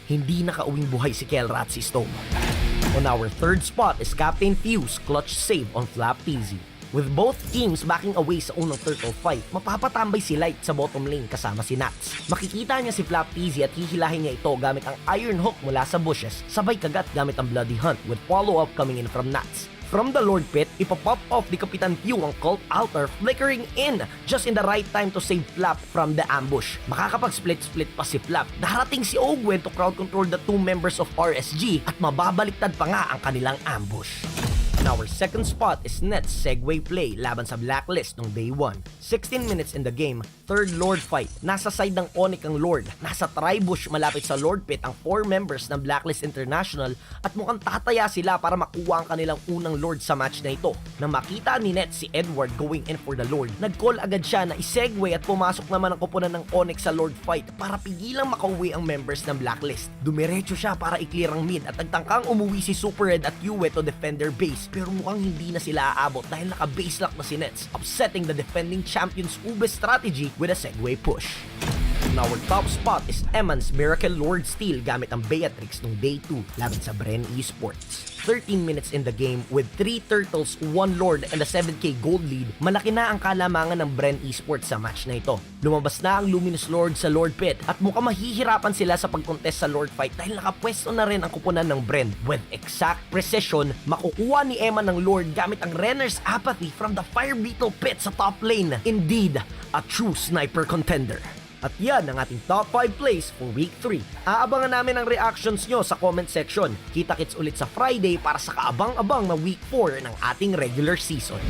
hindi nakauwing buhay si Kelra at si Stone. On our third spot is Captain Fuse clutch save on Flap Peasy. With both teams backing away sa unang turtle fight, mapapatambay si Light sa bottom lane kasama si Nats. Makikita niya si Flap Peasy at hihilahin niya ito gamit ang Iron Hook mula sa bushes, sabay kagat gamit ang Bloody Hunt with follow-up coming in from Nats. From the Lord Pit, ipapop off ni Kapitan Pew ang Cult Altar, flickering in just in the right time to save Flap from the ambush. Makakapag-split-split pa si Flap. Darating si Ogwen to crowd control the two members of RSG at mababaliktad pa nga ang kanilang ambush. And our second spot is Net's Segway play laban sa Blacklist nung day 1. 16 minutes in the game, third Lord fight. Nasa side ng Onyx ang Lord. Nasa tri-bush malapit sa Lord Pit ang 4 members ng Blacklist International at mukhang tataya sila para makuha ang kanilang unang Lord sa match na ito. Nang makita ni Net si Edward going in for the Lord, nag-call agad siya na isegway at pumasok naman ang koponan ng Onyx sa Lord fight para pigilang makauwi ang members ng Blacklist. Dumiretso siya para i-clear ang mid at nagtangkang umuwi si Super Red at Yue to defend their base. Pero mukhang hindi na sila aabot dahil naka-base lock na si Nets, upsetting the defending champions Ube strategy with a segway push. And our top spot is Eman's Miracle Lord Steel gamit ang Beatrix nung day 2 laban sa Bren Esports. 13 minutes in the game with 3 turtles, 1 Lord and a 7k gold lead, malaki na ang kalamangan ng Bren Esports sa match na ito. Lumabas na ang Luminous Lord sa Lord Pit at mukhang mahihirapan sila sa pag-contest sa Lord Fight dahil nakapwesto na rin ang kupunan ng Bren. With exact precision, makukuha ni Emma ng Lord gamit ang Renner's Apathy from the Fire Beetle Pit sa top lane. Indeed, a true sniper contender. At yan ang ating top 5 plays for week 3. Aabangan namin ang reactions nyo sa comment section. Kita-kits ulit sa Friday para sa kaabang-abang na week 4 ng ating regular season.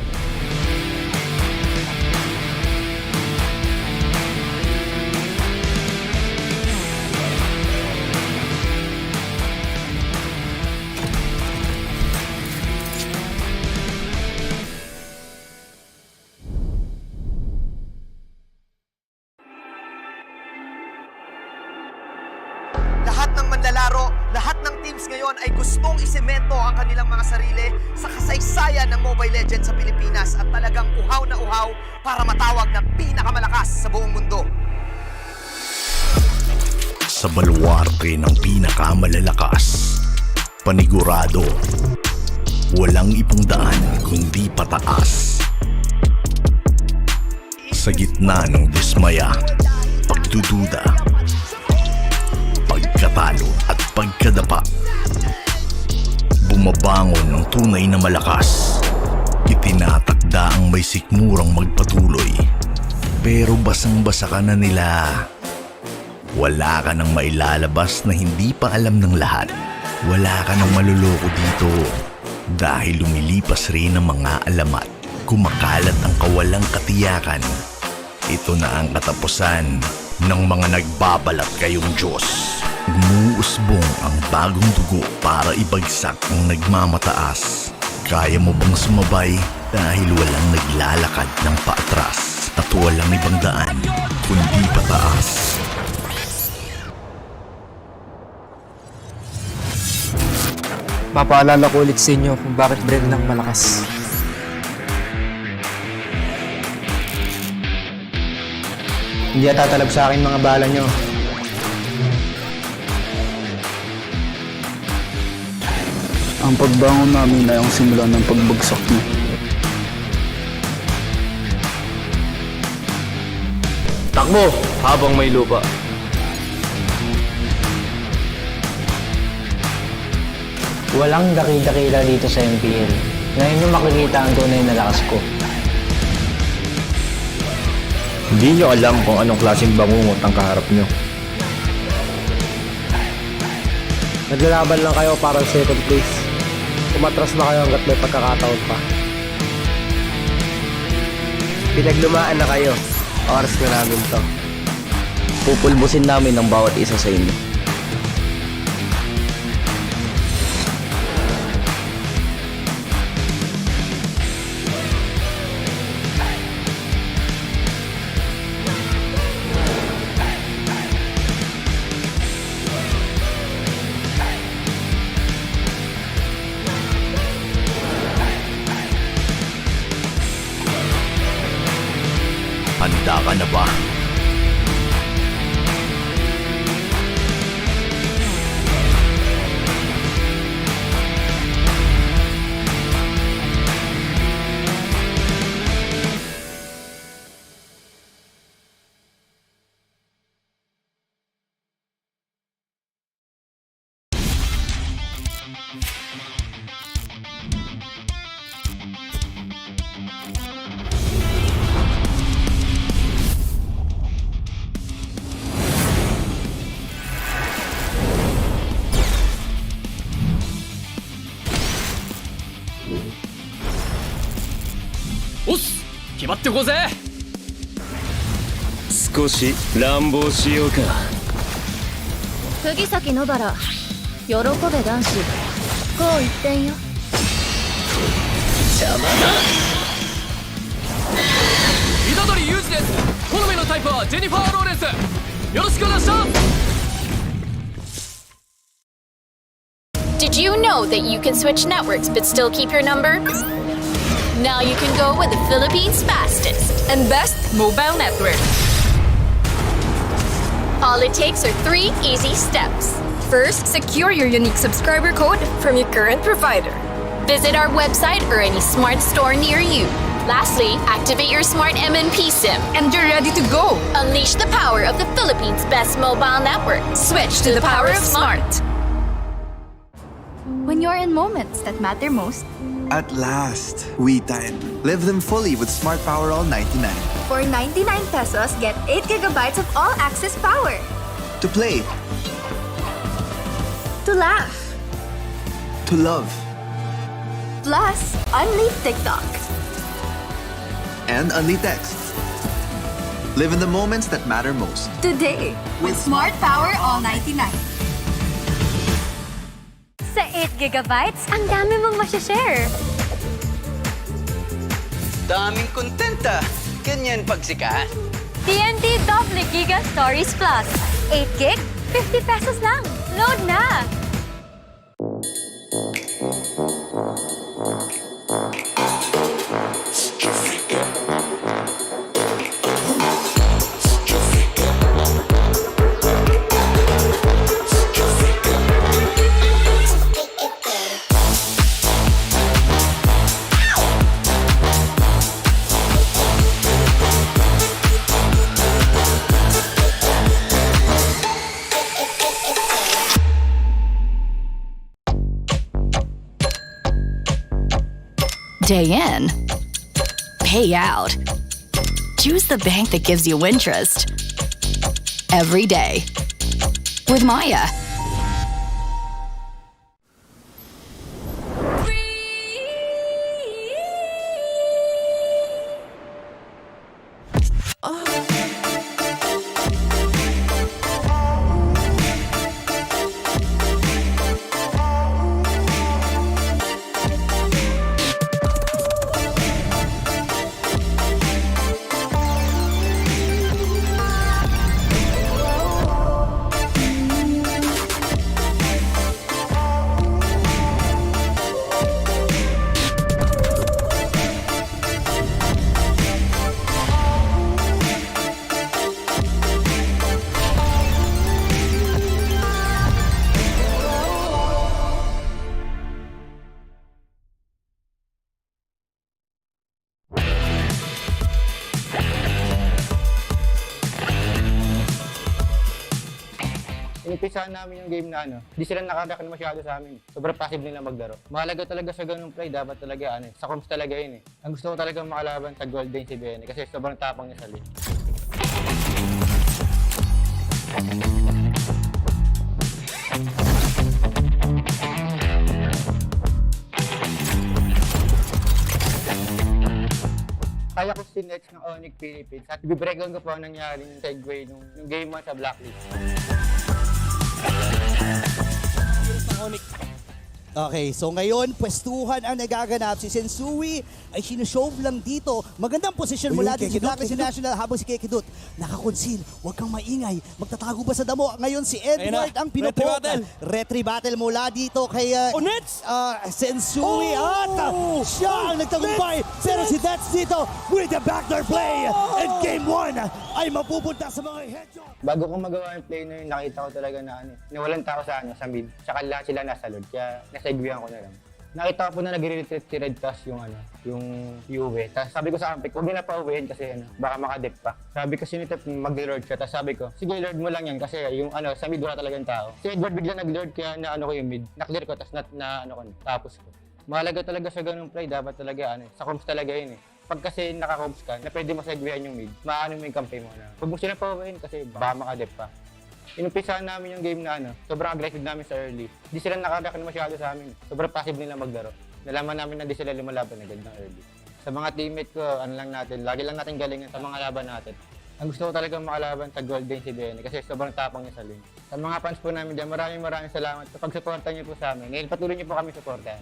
Lahat ng manlalaro, lahat ng teams ngayon ay gustong isemento ang kanilang mga sarili sa kasaysayan ng Mobile Legends sa Pilipinas at talagang uhaw na uhaw para matawag na pinakamalakas sa buong mundo. Sa baluarte ng pinakamalalakas, panigurado, walang ibang daan kundi pataas. Sa gitna ng dismaya, pagdududa, pagkatalo at pagkadapa, bumabangon ng tunay na malakas. Itinatakda ang may sikmurang magpatuloy, pero basang-basa ka na nila. Wala ka nang mailalabas na hindi pa alam ng lahat. Wala ka nang maluloko dito dahil lumilipas rin ang mga alamat. Kumakalat ang kawalang katiyakan. Ito na ang katapusan ng mga nagbabalat kayong Diyos. Umuusbong ang bagong dugo para ibagsak ang nagmamataas. Kaya mo bang sumabay dahil walang naglalakad ng paatras at walang ibang daan kundi pataas? Papaalala ko ulit sa inyo kung bakit Bren lang malakas. Hindi tatalab sa akin mga bala nyo. Ang pagbangon namin ay ang simula ng pagbagsak niyo. Takbo habang may lupa. Walang dakil-dakila dito sa MPL. Ngayon nyo makikita ang tunay na lakas ko. Hindi nyo alam kung anong klaseng bangungot ang kaharap nyo. Naglalaban lang kayo para sa second place. Umatras na kayo hanggat may pagkakataon pa. Pinaglumaan na kayo. Oras na namin to. Pupulbusin namin ang bawat isa sa inyo. Handa ka na ba? 決まってこうぜ。少し乱暴しようか。釘崎野原、喜べ男子、こう一点よ。邪魔だ。虎杖裕二です。好みのタイプはジェニファー・ローレンス。よろしくお願いします。 Did you know that you can switch networks but still keep your number? Now you can go with the Philippines' fastest and best mobile network. All it takes are 3 easy steps. First, secure your unique subscriber code from your current provider. Visit our website or any smart store near you. Lastly, activate your smart MNP SIM and you're ready to go. Unleash the power of the Philippines' best mobile network. Switch to the power of smart. When you're in moments that matter most, at last, we time. Live them fully with Smart Power All 99. For 99 pesos, get 8 gigabytes of all-access power. To play. To laugh. To love. Plus, unleash TikTok. And only text. Live in the moments that matter most. Today, with Smart Power All 99. Sa 8 gigabytes, ang dami mong masya-share. Daming kontenta. Ganyan pagsikaan. TNT Double Giga Stories Plus. 8 gig, 50 pesos lang. Load na! Day in, pay out. Choose the bank that gives you interest every day with Maya. Inumpisahan namin yung game na hindi sila nakareact na masyado sa amin. Sobrang passive nila maglaro. Mahalaga talaga sa ganung play, dapat talaga sa comms talaga yun Ang gusto ko talaga makalaban sa Golden si Bren kasi sobrang tapang niya sa lane. Kaya ko si Next ng Onyx Philippines at ibibreakdown ko po ang nangyari yung segue nung game 1 sa Blacklist. Okay, so ngayon, pwestuhan ang nagaganap. Si Sensui ay sinushow lang dito. Magandang posisyon mula din si Blacklist International habang si Kekidut nakakonsil. Huwag kang maingay. Magtatago ba sa damo? Ngayon si Edward ang pinupok. Retry battle mula dito kay Sensui at siya ang nagtagumpay. Pero si Dets dito with the backdoor play. And game 1 ay mapupunta sa mga headshot. Bago ko magawa yung play na yun, nakita ko talaga na walang tao sa mid. Saka lahat sila nasa load. Kaya nasegwihan ko na lang. Nakita ko po na nag-retreat si Red Task yung UV. Tapos sabi ko sa Ampik, huwag na pa-uwihin kasi baka makadip pa. Sabi ko sinitip mag-lord siya. Tapos sabi ko, sige lord mo lang yan kasi yung sa mid wala talagang tao. Si Edward bigla nag-lord kaya ko yung mid. Na-clear ko tapos tapos ko. Mahalaga talaga sa ganung play, dapat talaga sa comms talaga yun Pag kasi naka-comms ka, na pwede masegwihan yung mid, maano mo yung campaign mo huwag mo sila pa-uwihin kasi baka makadip pa. Inumpisahan namin yung game na sobrang aggressive namin sa early. Di sila nakareact na masyado sa amin. Sobrang passive nila maglaro. Nalaman namin na di sila lumalaban agad ng early. Sa mga teammate ko, ano lang natin, lagi lang natin galingan sa mga laban natin. Ang gusto ko talaga makalaban sa Golden si Bren kasi sobrang tapang niya sa lane. Sa mga fans po namin dyan, maraming salamat sa pag-suporta niyo po sa amin. Ngayon, patuloy niyo po kami suportahan.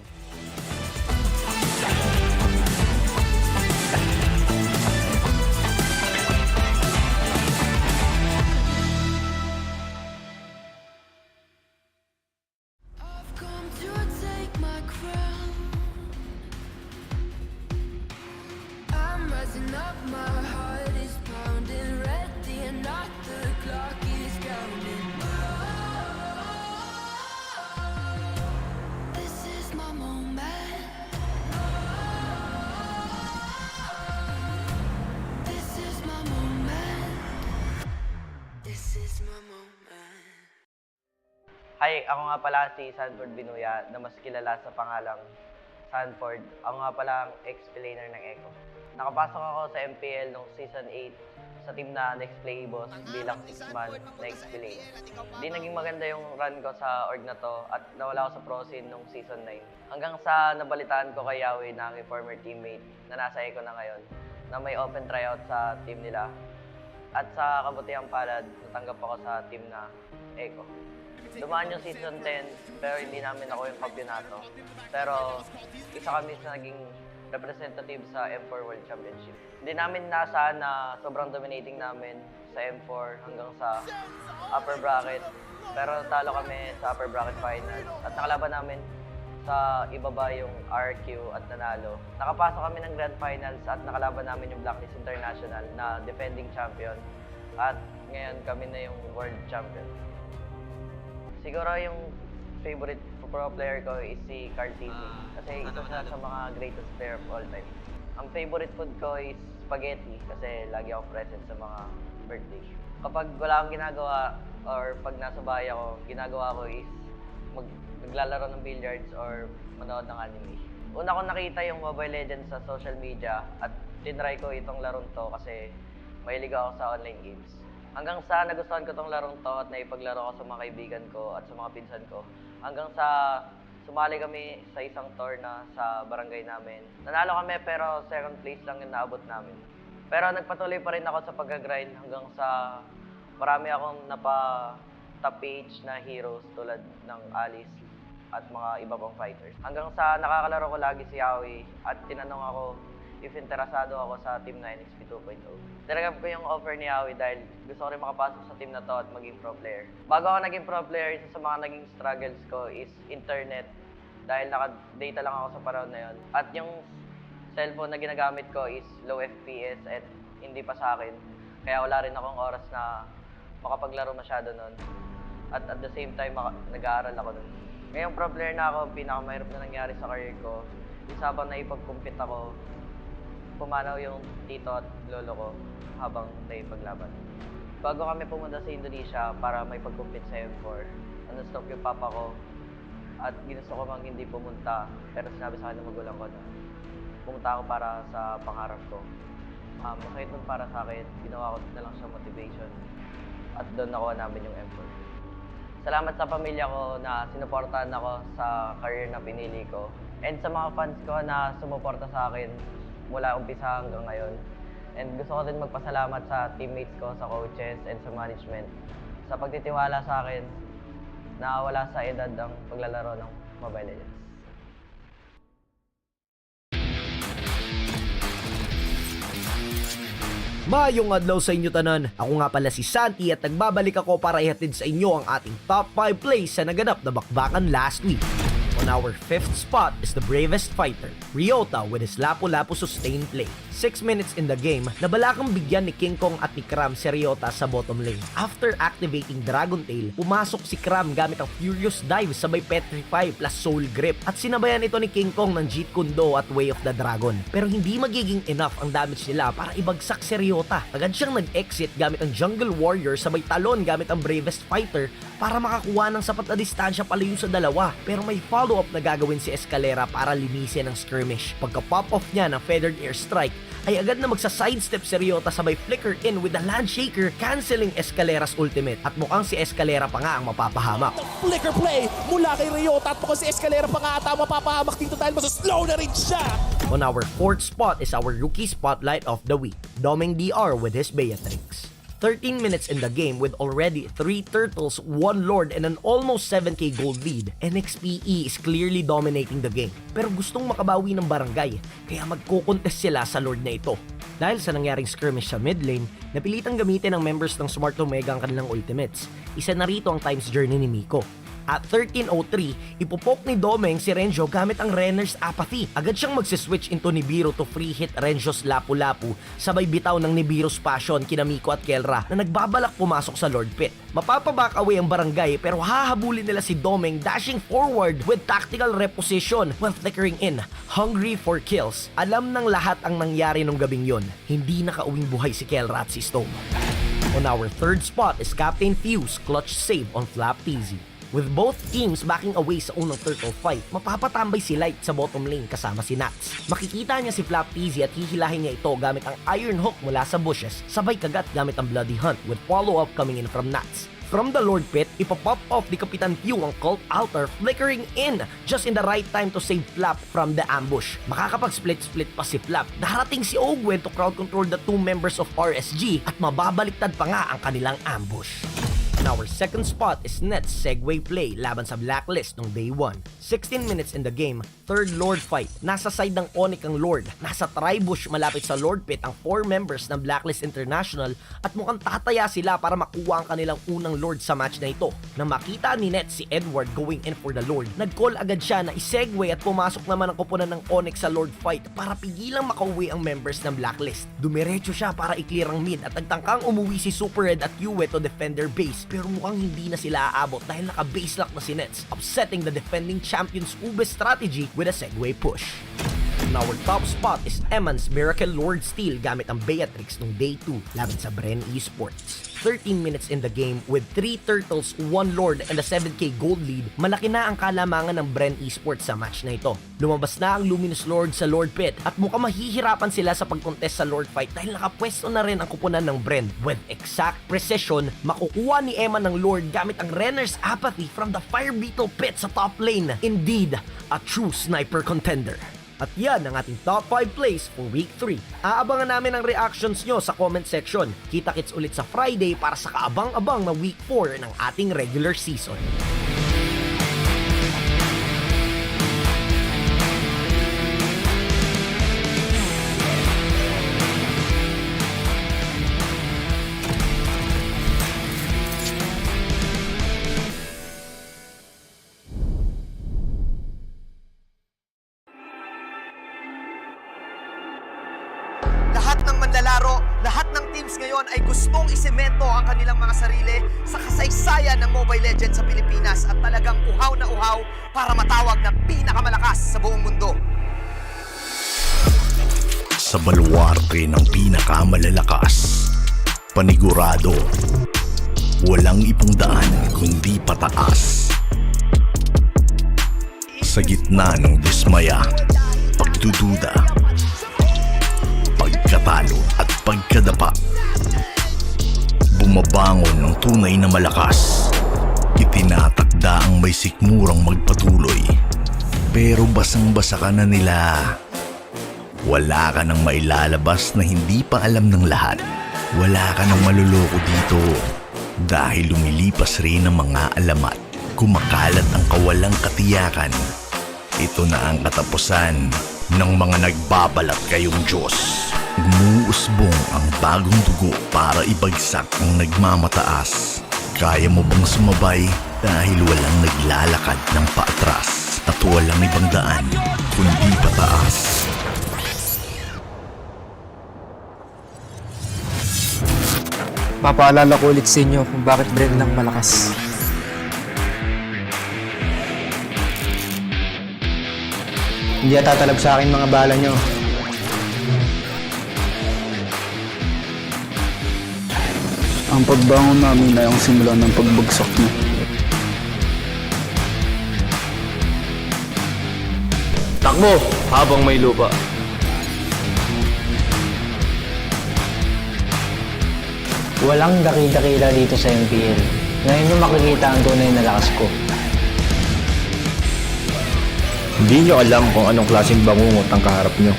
Hi, ako nga pala si Sanford Binuya na mas kilala sa pangalang Sanford. Ako nga pala ang ex-planer ng Echo. Nakapasok ako sa MPL noong Season 8 sa team na Next Play Boss bilang 6-man na ex-planer. Hindi naging maganda yung run ko sa org na to at nawala ako sa pro scene noong Season 9. Hanggang sa nabalitaan ko kay Yahweh na aking former teammate na nasa Echo na ngayon na may open tryout sa team nila. At sa kabutihang palad, natanggap ako sa team na Echo. Dumaan yung Season 10, pero hindi namin ako yung kampyonato. Pero isa kami sa naging representative sa M4 World Championship. Hindi namin nasaan na sobrang dominating namin sa M4 hanggang sa upper bracket. Pero talo kami sa upper bracket finals at nakalaban namin sa ibaba yung RQ at nanalo. Nakapasok kami ng grand finals at nakalaban namin yung Blacklist International na defending champion. At ngayon kami na yung world champion. Siguro yung favorite pro player ko is si Cartini kasi isa siya sa mga greatest player of all time. Ang favorite food ko is spaghetti kasi lagi ako present sa mga birthday. Kapag wala akong ginagawa or pag nasa bahay ako, ginagawa ko is maglalaro ng billiards or manood ng anime. Una ko nakita yung Mobile Legends sa social media at tinry ko itong larong to kasi mahilig ako sa online games. Hanggang sa nagustuhan ko tong larong to at naipaglaro ko sa mga kaibigan ko at sa mga pinsan ko. Hanggang sa sumali kami sa isang tour na sa barangay namin. Nanalo kami pero second place lang yung naabot namin. Pero nagpatuloy pa rin ako sa pag-grind hanggang sa marami akong top PH na heroes tulad ng Alice at mga iba pang fighters. Hanggang sa nakakalaro ko lagi si Yahweh at tinanong ako if interesado ako sa Team 9 XP 2.0. Tinanggap ko yung offer ni Yahweh dahil gusto ko rin makapasok sa team na to at maging pro player. Bago ako naging pro player, isa sa mga naging struggles ko is internet dahil naka-data lang ako sa panahon na yun. At yung cellphone na ginagamit ko is low FPS at hindi pa sa akin. Kaya wala rin akong oras na makapaglaro masyado nun. At the same time, nag-aaral ako nun. Ngayong pro player na ako, pinakamahirap na nangyari sa career ko. Isa habang naipag-compete ako, pumanaw yung tito at lolo ko habang naipaglaban. Bago kami pumunta sa Indonesia para may pag-compete sa M4, stop yung papa ko at ginusto ko mang hindi pumunta pero sinabi sa akin ng magulang ko na pumunta ako para sa pangarap ko. Masakit nun para sa akin, ginawa ko na lang siya motivation at doon nakuha namin yung M4. Salamat sa pamilya ko na sinuportahan ako sa career na pinili ko and sa mga fans ko na sumuporta sa akin mula umpisa hanggang ngayon. And gusto ko din magpasalamat sa teammates ko, sa coaches, and sa management sa pagtitiwala sa akin na wala sa edad ang paglalaro ng Mobile Legends. Maayong adlaw sa inyo tanan. Ako nga pala si Santi at nagbabalik ako para ihatid sa inyo ang ating top 5 plays sa naganap na bakbakan last week. On our 5th spot is the bravest fighter, Ryota with his lapu-lapu sustained play. 6 minutes in the game, nabalakang bigyan ni King Kong at ni Kram si Ryota sa bottom lane. After activating Dragon Tail, pumasok si Kram gamit ang Furious Dive sabay Petrify plus Soul Grip at sinabayan ito ni King Kong ng Jeet Kune Do at Way of the Dragon. Pero hindi magiging enough ang damage nila para ibagsak si Ryota. Agad siyang nag-exit gamit ang Jungle Warrior sabay talon gamit ang bravest fighter para makakuha ng sapat na distansya palayo sa dalawa. Pero may follow follow-up na gagawin si Escalera para linisin ang skirmish. Pagka-pop off niya ng feathered airstrike, ay agad na magsa-sidestep si Ryota sabay flicker in with the landshaker, canceling Escalera's ultimate. At mukhang si Escalera pa nga ang mapapahamak. Flicker play mula kay Ryota at mukhang si Escalera pa nga ata mapapahamak dito dahil masaslow na rin siya. On our fourth spot is our rookie spotlight of the week, Doming DR with his Beatrix. 13 minutes in the game with already 3 turtles, 1 lord, and an almost 7k gold lead, NXPE is clearly dominating the game. Pero gustong makabawi ng barangay, kaya magko-contest sila sa lord na ito. Dahil sa nangyaring skirmish sa mid lane, napilitang gamitin ng members ng Smart Omega ang kanilang ultimates. Isa na rito ang Time's Journey ni Miko. At 13:03, ipopok ni Domeng si Renjo gamit ang Renner's Apathy. Agad siyang magsiswitch into Nibiru to free hit Renjo's Lapu-Lapu, sabay bitaw ng Nibiru's Passion kina Miko at Kelra na nagbabalak pumasok sa Lord Pit. Mapapaback away ang barangay pero hahabulin nila si Domeng dashing forward with tactical reposition while flickering in, hungry for kills. Alam ng lahat ang nangyari nung gabing yon. Hindi nakauwing buhay si Kelra at si Stone. On our third spot is Captain Fuse clutch save on Flap Peasy. With both teams backing away sa unang turtle fight, mapapatambay si Light sa bottom lane kasama si Nats. Makikita niya si Flap Peasy at hihilahin niya ito gamit ang Iron Hook mula sa bushes, sabay kagat gamit ang Bloody Hunt with follow-up coming in from Nats. From the Lord Pit, ipapop off ni Kapitan Pew ang Cult Altar, flickering in just in the right time to save Flap from the ambush. Makakapag-split-split pa si Flap. Darating si Ogwen to crowd control the 2 members of RSG at mababaliktad pa nga ang kanilang ambush. And our second spot is Net's Segway play laban sa Blacklist nung day 1. 16 minutes in the game, third Lord fight. Nasa side ng Onyx ang Lord. Nasa tribush malapit sa Lord Pit ang 4 members ng Blacklist International at mukhang tataya sila para makuha ang kanilang unang Lord sa match na ito. Nang makita ni Net si Edward going in for the Lord, nag-call agad siya na isegway at pumasok naman ang kupunan ng Onyx sa Lord fight para pigilang makauwi ang members ng Blacklist. Dumiretso siya para i-clear ang mid at nagtangkang umuwi si Super Red at Yue to defend their base. Pero mukhang hindi na sila aabot dahil naka-base lock na si Nets, upsetting the defending champions Ube strategy with a segway push. And our top spot is Eman's Miracle Lord Steel gamit ang Beatrix nung day 2 laban sa Bren Esports. 13 minutes in the game with 3 turtles, 1 lord, and a 7k gold lead, malaki na ang kalamangan ng Bren Esports sa match na ito. Lumabas na ang Luminous Lord sa Lord Pit at mukhang mahihirapan sila sa pagkontest sa Lord Fight dahil nakapwesto na rin ang kupunan ng Bren. With exact precision, makukuha ni Emma ng Lord gamit ang Renner's Apathy from the Fire Beetle Pit sa top lane. Indeed, a true sniper contender. At yan ang ating top 5 plays for week 3. Aabangan namin ang reactions nyo sa comment section. Kita-kits ulit sa Friday para sa kaabang-abang na week 4 ng ating regular season. Lahat ng manlalaro, lahat ng teams ngayon ay gustong isemento ang kanilang mga sarili sa kasaysayan ng Mobile Legends sa Pilipinas at talagang uhaw na uhaw para matawag na pinakamalakas sa buong mundo. Sa baluarte ng pinakamalalakas, panigurado, walang ibang daan kundi pataas. Sa gitna ng dismaya, pagdududa, pagkatalo at pagkadapa, bumabangon ng tunay na malakas. Itinatakda ang may sikmurang magpatuloy, pero basang-basa ka na nila. Wala ka nang mailalabas na hindi pa alam ng lahat. Wala ka nang maluloko dito dahil lumilipas rin ang mga alamat. Kumakalat ang kawalang katiyakan. Ito na ang katapusan ng mga nagbabalat kayong Diyos. Umuusbong ang bagong dugo para ibagsak ang nagmamataas. Kaya mo bang sumabay dahil walang naglalakad ng paatras at walang ibang daan kundi pataas? Papaalala ko ulit sa inyo kung bakit Bren lang malakas. Hindi tatalab sa akin mga bala nyo. Ang pagbangon namin ay ang simula ng pagbagsak niyo. Takbo habang may lupa. Walang dakila dito sa MPL. Ngayon nyo makikita ang tunay na lakas ko. Hindi nyo alam kung anong klaseng bangungot ang kaharap nyo.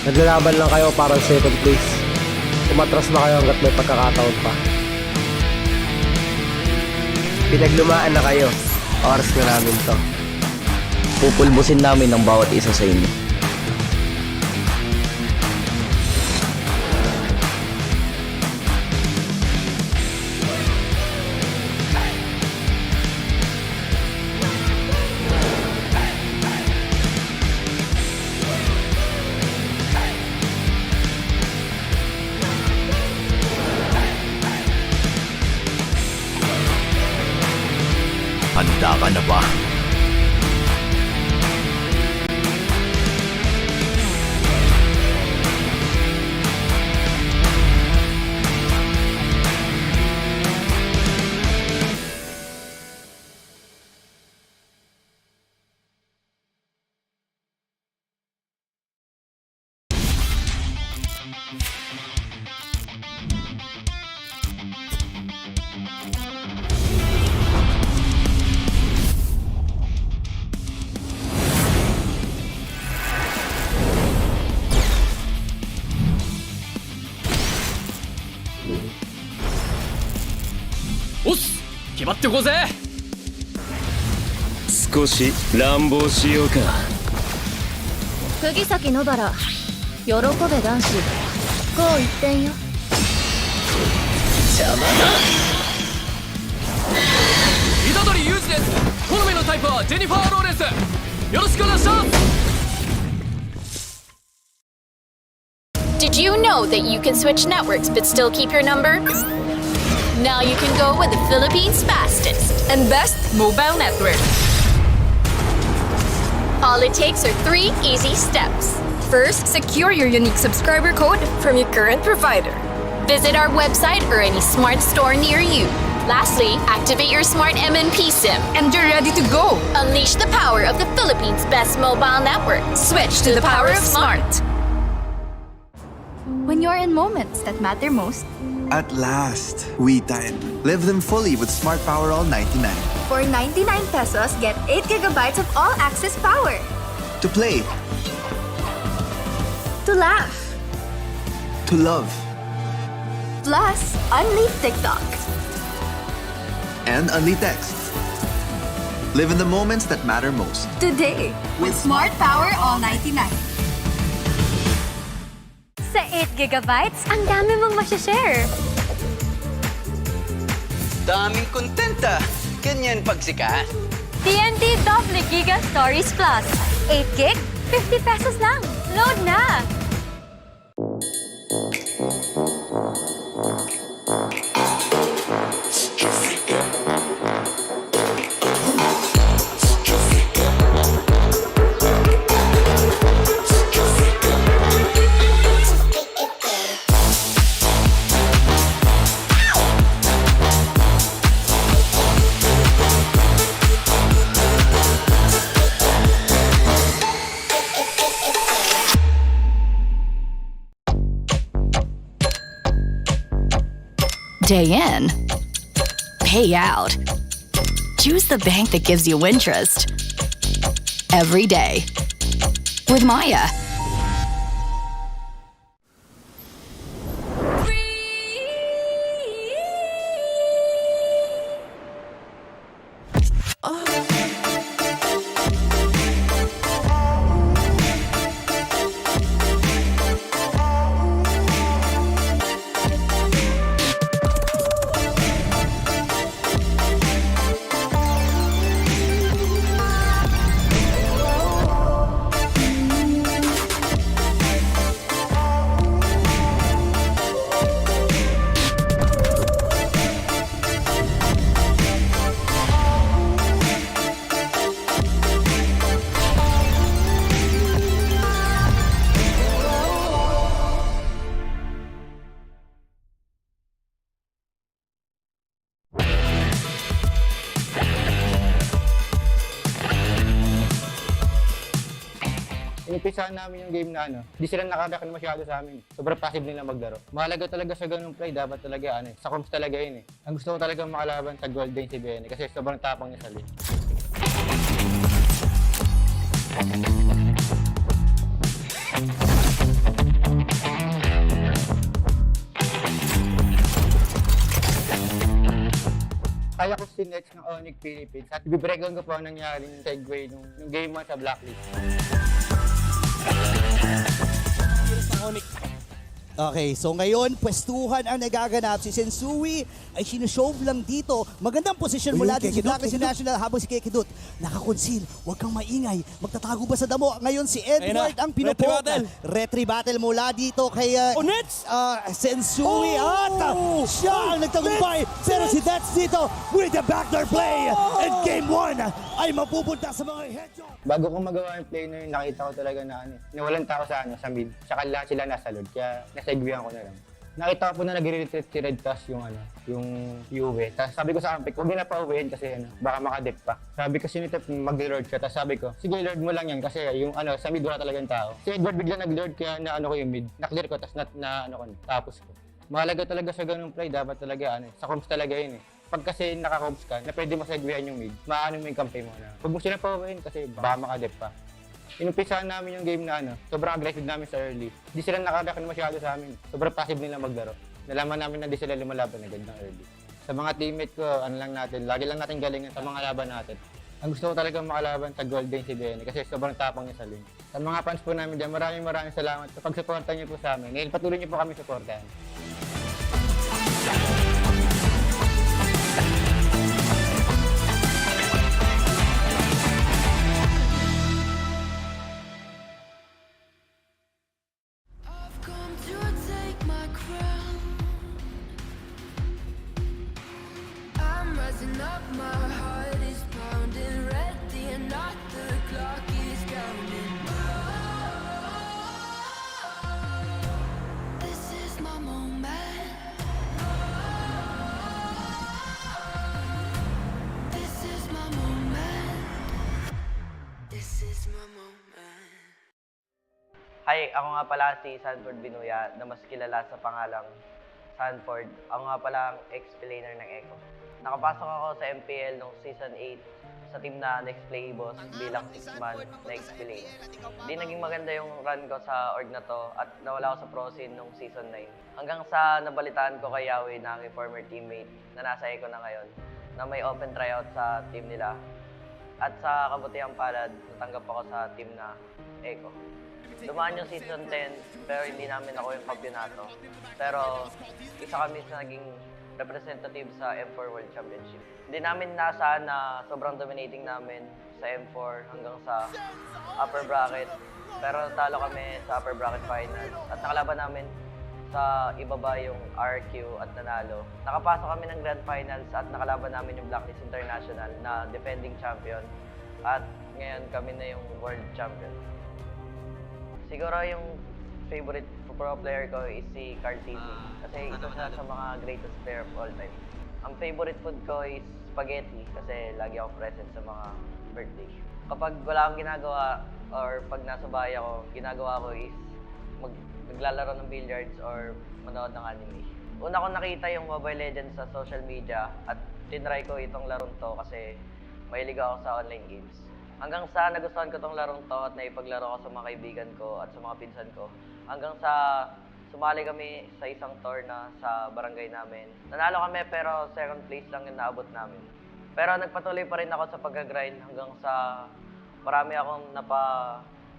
Naglalaban lang kayo para sa second place. Umatras na kayo hanggat may pagkakataon pa. Pinaglumaan na kayo. Oras na namin to. Pupulbusin namin ang bawat isa sa inyo. Handa ka na ba?おっす決まってこうぜ少し乱暴しようか。釘崎野原喜べ男子こう一点よ邪魔だ。虎杖裕二です好みのタイプはジェニファー・ローレンスよろしくお願いします Did you know that you can switch networks but still keep your number? Now you can go with the Philippines' fastest and best mobile network. All it takes are 3 easy steps. First, secure your unique subscriber code from your current provider. Visit our website or any smart store near you. Lastly, activate your smart MNP SIM and you're ready to go. Unleash the power of the Philippines' best mobile network. Switch to the power of smart. When you're in moments that matter most, At last, we time. Live them fully with Smart Power All 99. for 99 pesos, get 8 gigabytes of all-access power. To play, To laugh, to love, plus unleash TikTok. and only text. Live in the moments that matter most. Today, with Smart Power All 99. Sa 8 gigabytes, ang dami mong masashare. Daming kontenta. Ganyan pagsikat. TNT Double Giga Stories Plus. 8 gig, 50 pesos lang. Load na! Day in, pay out. Choose the bank that gives you interest every day with Maya. Inumpisahan namin yung game na hindi sila nakareact na masyado sa amin. Sobrang passive nila maglaro. Mahalaga talaga sa ganung play, dapat talaga sa comms talaga yun Ang gusto ko talaga makalaban sa Golden si Bren kasi sobrang tapang niya sa lane. Kaya ko si next ng Onyx Philippines at i-breakdown ko po ang nangyari yung segue nung game 1 sa Blacklist. Okay, so ngayon, pwestuhan ang nagaganap. Si Sensui ay sinushow lang dito. Magandang posisyon mula din si Blacklist International habang si Kekidut nakakonsil. Huwag kang maingay. Magtatago ba sa damo? Ngayon si Edward ang pinupok. Retry battle mula dito kay Sensui. At siya ang nagtagumpay. Pero si Dets dito with the backdoor play. And game 1 ay mapupunta sa mga headshot. Bago ko magawa yung play na yun, nakita ko talaga na walang tao sa mid. Tsaka lahat sila nasa load, kaya nasaigwihan ko na lang. Nakita ko po na nag-retreat si Red Task yung UV. Tapos sabi ko sa Ampik, huwag na pauwihin kasi baka makadip pa. Sabi ko sinitip mag-lord siya, tapos sabi ko, sige lord mo lang yan kasi yung sa mid wala talagang tao. Si Edward bigla nag-lord kaya ko yung mid. Na-clear ko, tapos tapos ko. Mahalaga talaga sa ganung play, dapat talaga sa comms talaga yun Pag kasi naka-comms ka, na pwede mo segwayan yung mid, maano mo yung kampi mo na. Huwag mo sila pauwihin kasi baka makadip pa. Inumpisahan namin yung game na sobrang aggressive namin sa early. Di sila nakareact na masyado sa amin. Sobrang passive nila maglaro. Nalaman namin na di sila lumalaban agad ng early. Sa mga teammate ko, lagi lang natin galingan sa mga laban natin. Ang gusto ko talaga makalaban sa Golden si Bren kasi sobrang tapang niya sa lane. Sa mga fans po namin dyan, maraming salamat sa pagsuporta niyo po sa amin. Ngayon patuloy niyo po kami suportahan. Hi, ako nga pala si Sanford Binuya na mas kilala sa pangalang Sanford. Ako nga pala ang ex-player ng Echo. Nakapasok ako sa MPL noong Season 8 sa team na Next Play Boss bilang 6-man na ex-player. Hindi naging maganda yung run ko sa org na to at nawala ako sa pro scene noong Season 9. Hanggang sa nabalitaan ko kay Yahweh na aking former teammate na nasa Echo na ngayon na may open tryout sa team nila. At sa kabutihang palad, natanggap ako sa team na Echo. Dumaan yung Season 10, pero hindi namin ako yung kampyonato. Pero isa kami sa naging representative sa M4 World Championship. Hindi namin nasaan na sobrang dominating namin sa M4 hanggang sa upper bracket. Pero talo kami sa upper bracket finals at nakalaban namin sa ibaba yung RQ at nanalo. Nakapasok kami ng Grand Finals at nakalaban namin yung Blacklist International na defending champion. At ngayon kami na yung World Champion. Siguro yung favorite pro player ko is si Carl Tizzy. Kasi isa siya sa mga greatest player of all time. Ang favorite food ko is spaghetti kasi lagi ako present sa mga birthday. Kapag wala akong ginagawa or pag nasa bahay ako, ginagawa ko is maglalaro ng billiards or manood ng anime. Una ko nakita yung Mobile Legends sa social media at tinry ko itong larong to kasi mahilig ako sa online games. Hanggang sa nagustuhan ko tong larong to at naipaglaro ko sa mga kaibigan ko at sa mga pinsan ko. Hanggang sa sumali kami sa isang tour na sa barangay namin. Nanalo kami pero second place lang yung naabot namin. Pero nagpatuloy pa rin ako sa pag-grind hanggang sa marami akong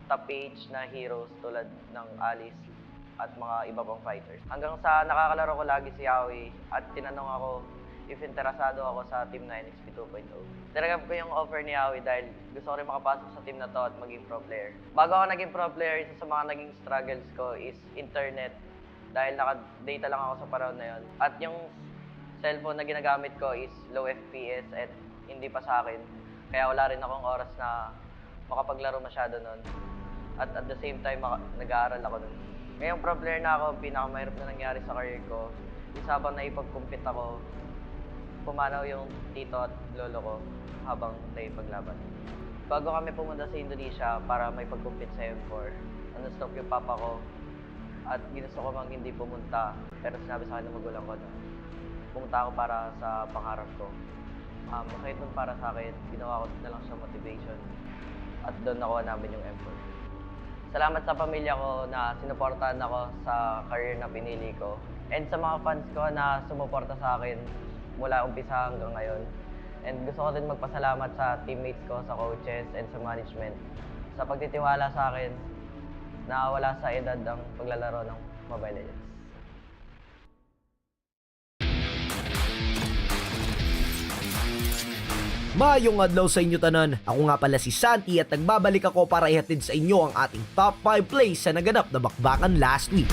top PH na heroes tulad ng Alice at mga iba pang fighters. Hanggang sa nakakalaro ko lagi si Yahweh at tinanong ako if interesado ako sa Team 9 XP 2.0. Tinanggap ko yung offer ni Yahweh dahil gusto ko rin makapasok sa team na to at maging pro player. Bago ako naging pro player, isa sa mga naging struggles ko is internet dahil naka-data lang ako sa panahon na yon. At yung cellphone na ginagamit ko is low FPS at hindi pa sa akin. Kaya wala rin akong oras na makapaglaro masyado nun. At the same time, nag-aaral ako nun. Ngayong pro player na ako, pinakamahirap na nangyari sa career ko. Habang naipag-compete ako, pumanaw yung tito at lolo ko habang naipaglaban. Bago kami pumunta sa Indonesia para may pag-compete sa M4, stop yung papa ko at ginusto ko mang hindi pumunta, pero sinabi sa akin ng magulang ko na pumunta ako para sa pangarap ko. Kahit nun para sa akin, ginawa ko na lang siya motivation at doon nakuha namin yung M4. Salamat sa pamilya ko na sinuportahan ako sa career na pinili ko and sa mga fans ko na sumuporta sa akin mula umpisa hanggang ngayon. And gusto ko din magpasalamat sa teammates ko, sa coaches, and sa management sa pagtitiwala sa akin na wala sa edad ang paglalaro ng Mobile Legends. Maayong adlaw sa inyo tanan. Ako nga pala si Santi at nagbabalik ako para ihatid sa inyo ang ating top 5 plays sa naganap na bakbakan last week.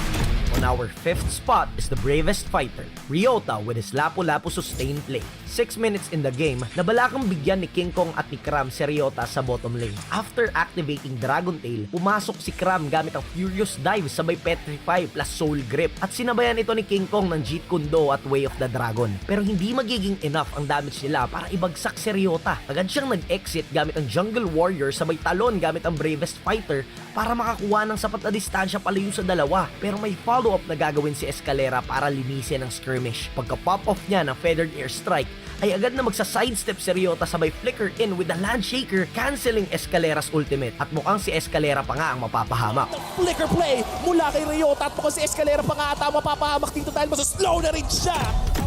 On our 5th spot is the bravest fighter, Ryota, with his lapu-lapu sustained play. 6 minutes in the game, nabalakang bigyan ni King Kong at ni Kram si Ryota sa bottom lane. After activating Dragon Tail, pumasok si Kram gamit ang Furious Dive sabay Petrify plus Soul Grip at sinabayan ito ni King Kong ng Jeet Kune Do at Way of the Dragon. Pero hindi magiging enough ang damage nila para ibagsak si Ryota. Agad siyang nag-exit gamit ang Jungle Warrior sabay talon gamit ang bravest fighter para makakuha ng sapat na distansya palayo sa dalawa. Pero may follow-up na gagawin si Escalera para linisin ang skirmish. Pagka-pop-off niya ng Feathered Air Strike, ay agad na magsa-sidestep si Ryota sabay flicker in with the Land Shaker, canceling Escalera's ultimate. At mukhang si Escalera pa nga ang mapapahamak. Flicker play mula kay Ryota at mukhang si Escalera pa nga ata mapapahamak dito dahil masaslow na rin siya.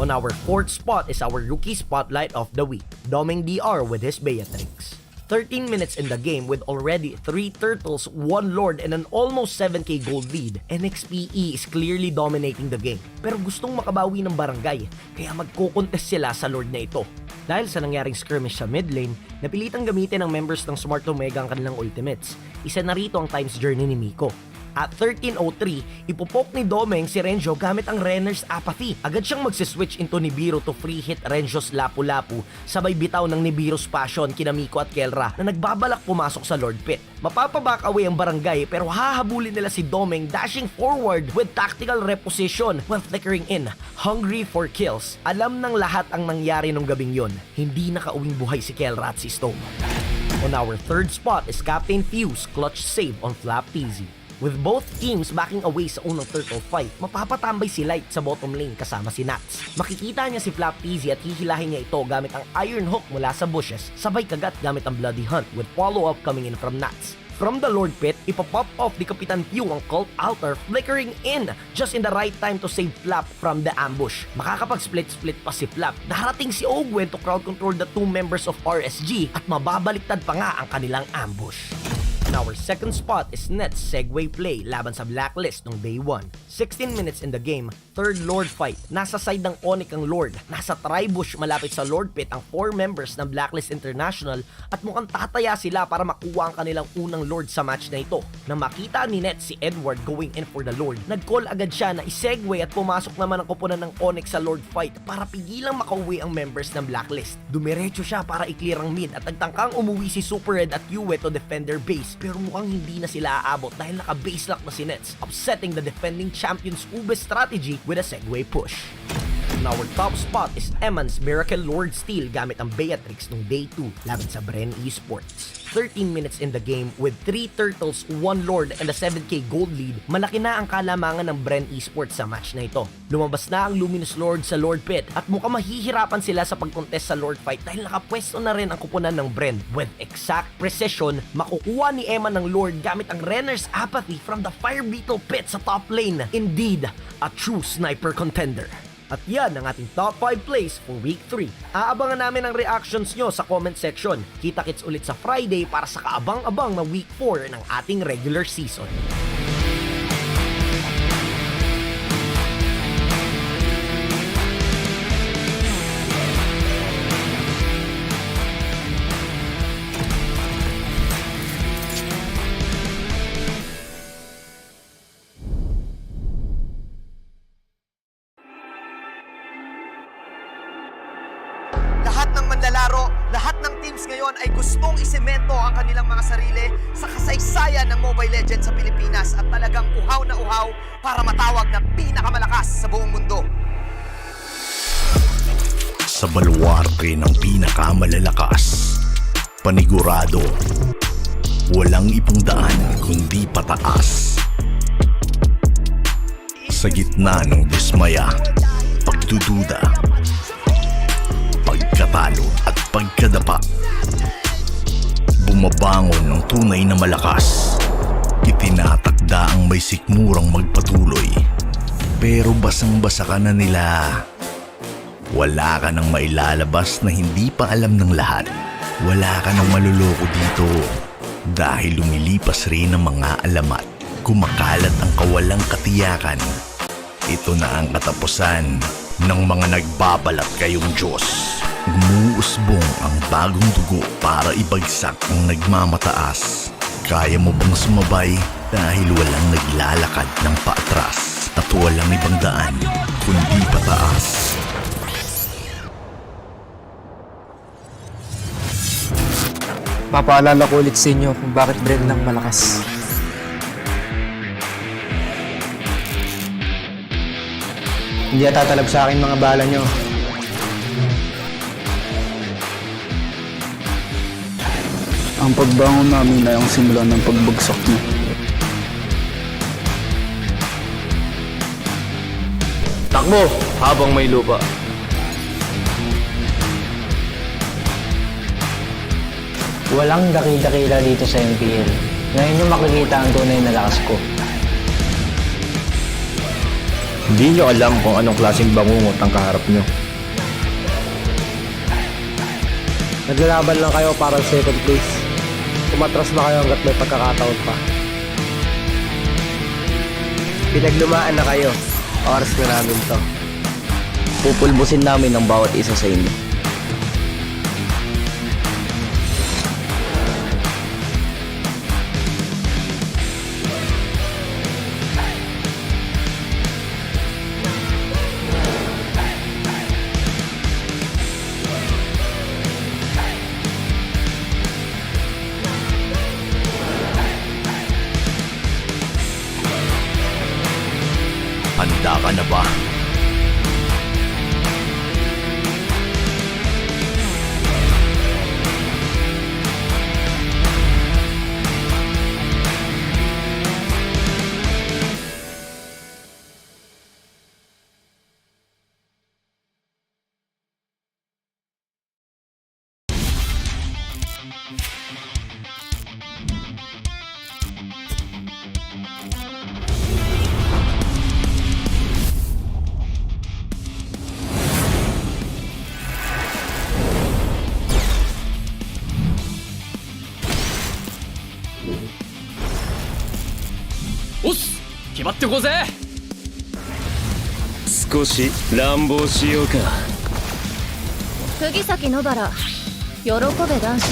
On our 4th spot is our rookie spotlight of the week, Doming DR with his Beatrix. 13 minutes in the game with already 3 turtles, 1 lord, and an almost 7k gold lead, NXPE is clearly dominating the game. Pero gustong makabawi ng barangay, kaya magko-contest sila sa lord na ito. Dahil sa nangyaring skirmish sa mid lane, napilitang gamitin ng members ng Smart Omega ang kanilang ultimates. Isa na rito ang Time's Journey ni Miko. At 13:03, ipopok ni Domeng si Renjo gamit ang Renner's Apathy. Agad siyang magsiswitch into Nibiru to free hit Renjo's Lapu-Lapu sabay bitaw ng Nibiru's Passion kina Miko at Kelra na nagbabalak pumasok sa Lord Pit. Mapapaback away ang barangay pero hahabulin nila si Domeng dashing forward with tactical reposition while flickering in, hungry for kills. Alam ng lahat ang nangyari nung gabing yon. Hindi nakauwing buhay si Kelra at si Stone. On our 3rd spot is Captain Fuse clutch save on Flap Peasy. With both teams backing away sa unang turtle fight, mapapatambay si Light sa bottom lane kasama si Nats. Makikita niya si Flap Peasy at hihilahin niya ito gamit ang Iron Hook mula sa bushes, sabay kagat gamit ang Bloody Hunt with follow-up coming in from Nats. From the Lord Pit, ipapop off ni Kapitan Pew ang Cult Altar, flickering in just in the right time to save Flap from the ambush. Makakapag-split-split pa si Flap. Darating si Ogwen to crowd control the 2 members of RSG at mababaliktad pa nga ang kanilang ambush. On our 2nd spot is Net's Segway play laban sa Blacklist noong day 1. 16 minutes in the game, 3rd Lord fight. Nasa side ng Onyx ang Lord. Nasa Tribush malapit sa Lord Pit ang 4 members ng Blacklist International at mukhang tataya sila para makuha ang kanilang unang Lord sa match na ito. Nang makita ni Net si Edward going in for the Lord, nag-call agad siya na isegway at pumasok naman ang koponan ng Onyx sa Lord fight para pigilang makauwi ang members ng Blacklist. Dumiretso siya para i-clear ang mid at nagtangkang umuwi si Super Red at Yue to defend their base. Pero mukhang hindi na sila aabot dahil naka-base lock na si Nets, upsetting the defending champions Ube strategy with a segway push. On our top spot is Eman's Miracle Lord Steel gamit ang Beatrix noong day 2 laban sa Bren Esports. 13 minutes in the game with 3 turtles, 1 lord, and a 7k gold lead, malaki na ang kalamangan ng Bren Esports sa match na ito. Lumabas na ang Luminous Lord sa Lord Pit at mukhang mahihirapan sila sa pagkontest sa Lord Fight dahil nakapwesto na rin ang kupunan ng Bren. With exact precision, makukuha ni Eman ng Lord gamit ang Renner's Apathy from the Fire Beetle Pit sa top lane. Indeed, a true sniper contender. At yan ang ating top 5 plays for week 3. Aabangan namin ang reactions nyo sa comment section. Kita-kits ulit sa Friday para sa kaabang-abang na week 4 ng ating regular season. Lahat ng teams ngayon ay gustong isemento ang kanilang mga sarili sa kasaysayan ng Mobile Legends sa Pilipinas at talagang uhaw na uhaw para matawag na pinakamalakas sa buong mundo. Sa baluarte ng pinakamalalakas, panigurado. Walang ibang daan kundi pataas. Sa gitna ng dismaya, pagdududa, pagkatalo at pagkadapa, bumabangon ng tunay na malakas. Itinatakda ang may sikmurang magpatuloy. Pero basang-basa ka na nila. Wala ka nang mailalabas na hindi pa alam ng lahat. Wala ka nang maluloko dito. Dahil lumilipas rin ang mga alamat. Kumakalat ang kawalang katiyakan. Ito na ang katapusan ng mga nagbabalat kayong Diyos. Gumuusbong ang bagong dugo para ibagsak ang nagmamataas. Kaya mo bang sumabay dahil walang naglalakad ng paatras at walang ibang daan kundi pataas? Papaalala ko ulit sa inyo kung bakit Bren lang malakas. Hindi tatalab sa akin mga bala nyo. Ang pagbangon namin ay ang simula ng pagbagsak niyo. Takbo habang may lupa. Walang dakil-dakila dito sa MPL. Ngayon nyo makikita ang tunay na lakas ko. Hindi nyo alam kung anong klaseng bangungot ang kaharap nyo. Naglalaban lang kayo para sa second place. Umatras na kayo hanggat may pagkakataon pa. Pinaglumaan na kayo. Oras na namin to. Pupulbusin namin ang bawat isa sa inyo. Handa ka na ba? Oss! 決まってこうぜ。少し乱暴しようか。釘崎野原、喜べ男子、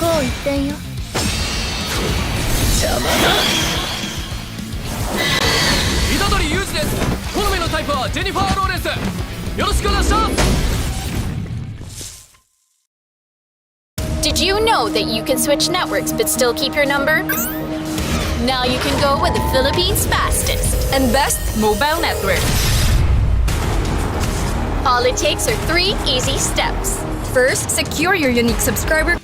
こう一点よ。邪魔だ。虎杖裕二です。好みのタイプはジェニファー・ローレンス。よろしくお願いします。 Did you know that you can switch networks but still keep your number? Now you can go with the Philippines' fastest and best mobile network. All it takes are 3 easy steps. First, secure your unique subscriber.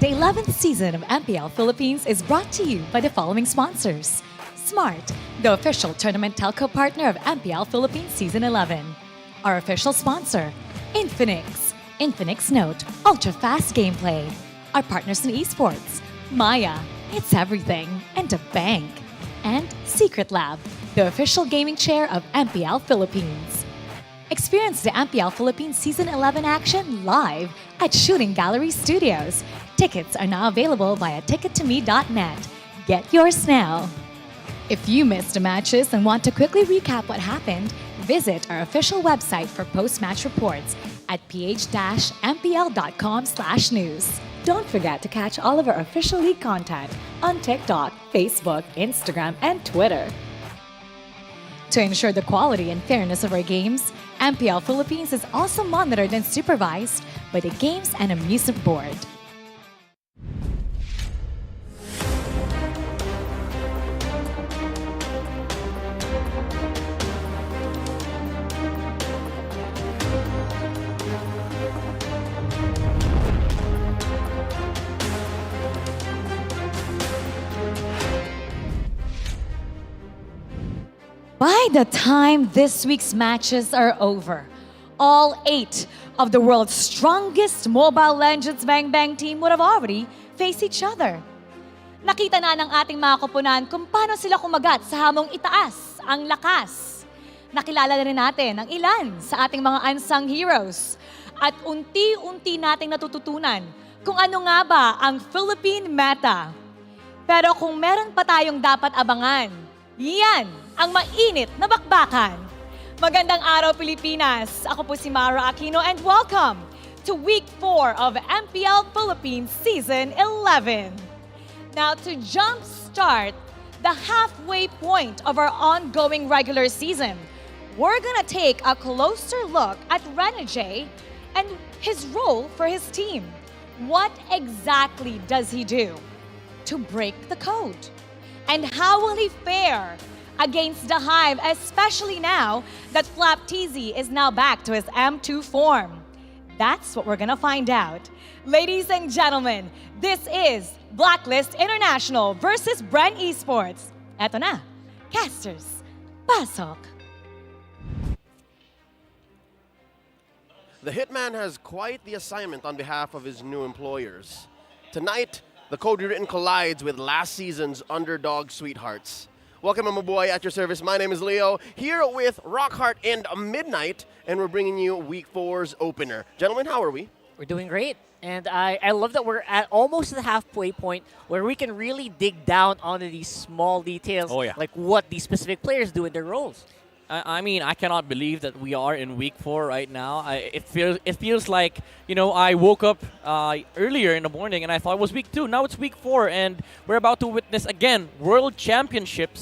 The 11th season of MPL Philippines is brought to you by the following sponsors. Smart, the official tournament telco partner of MPL Philippines Season 11. Our official sponsor, Infinix. Infinix Note, ultra-fast gameplay. Our partners in esports, Maya, it's everything, and a bank. And Secret Lab, the official gaming chair of MPL Philippines. Experience the MPL Philippines Season 11 action live at Shooting Gallery Studios. Tickets are now available via tickettome.net. Get yours now. If you missed the matches and want to quickly recap what happened, visit our official website for post-match reports at ph-mpl.com/news. Don't forget to catch all of our official league content on TikTok, Facebook, Instagram, and Twitter. To ensure the quality and fairness of our games, MPL Philippines is also monitored and supervised by the Games and Amusement Board. By the time this week's matches are over, all 8 of the world's strongest Mobile Legends Bang Bang team would have already faced each other. Nakita na ng ating mga koponan kung paano sila kumagat sa hamong itaas ang lakas. Nakilala na rin natin ang ilan sa ating mga unsung heroes. At unti-unti nating natututunan kung ano nga ba ang Philippine meta. Pero kung meron pa tayong dapat abangan, yan ang mainit na bakbakan. Magandang araw, Pilipinas! Ako po si Mara Aquino and welcome to Week 4 of MPL Philippines Season 11. Now, to jumpstart the halfway point of our ongoing regular season, we're gonna take a closer look at Renegade and his role for his team. What exactly does he do to break the code? And how will he fare against the Hive, especially now that Flapteasy is now back to his M2 form? That's what we're gonna find out. Ladies and gentlemen, this is Blacklist International versus Bren Esports. Eto na, casters, pasok! The Hitman has quite the assignment on behalf of his new employers. Tonight, the code rewritten collides with last season's underdog sweethearts. Welcome, my boy, at your service. My name is Leo, here with Rockheart and Midnight, and we're bringing you Week 4's opener. Gentlemen, how are we? We're doing great. And I love that we're at almost the halfway point where we can really dig down onto these small details, like what these specific players do in their roles. I mean, I cannot believe that we are in Week 4 right now. It feels like, you know, I woke up earlier in the morning and I thought it was Week 2. Now it's Week 4, and we're about to witness again World Championship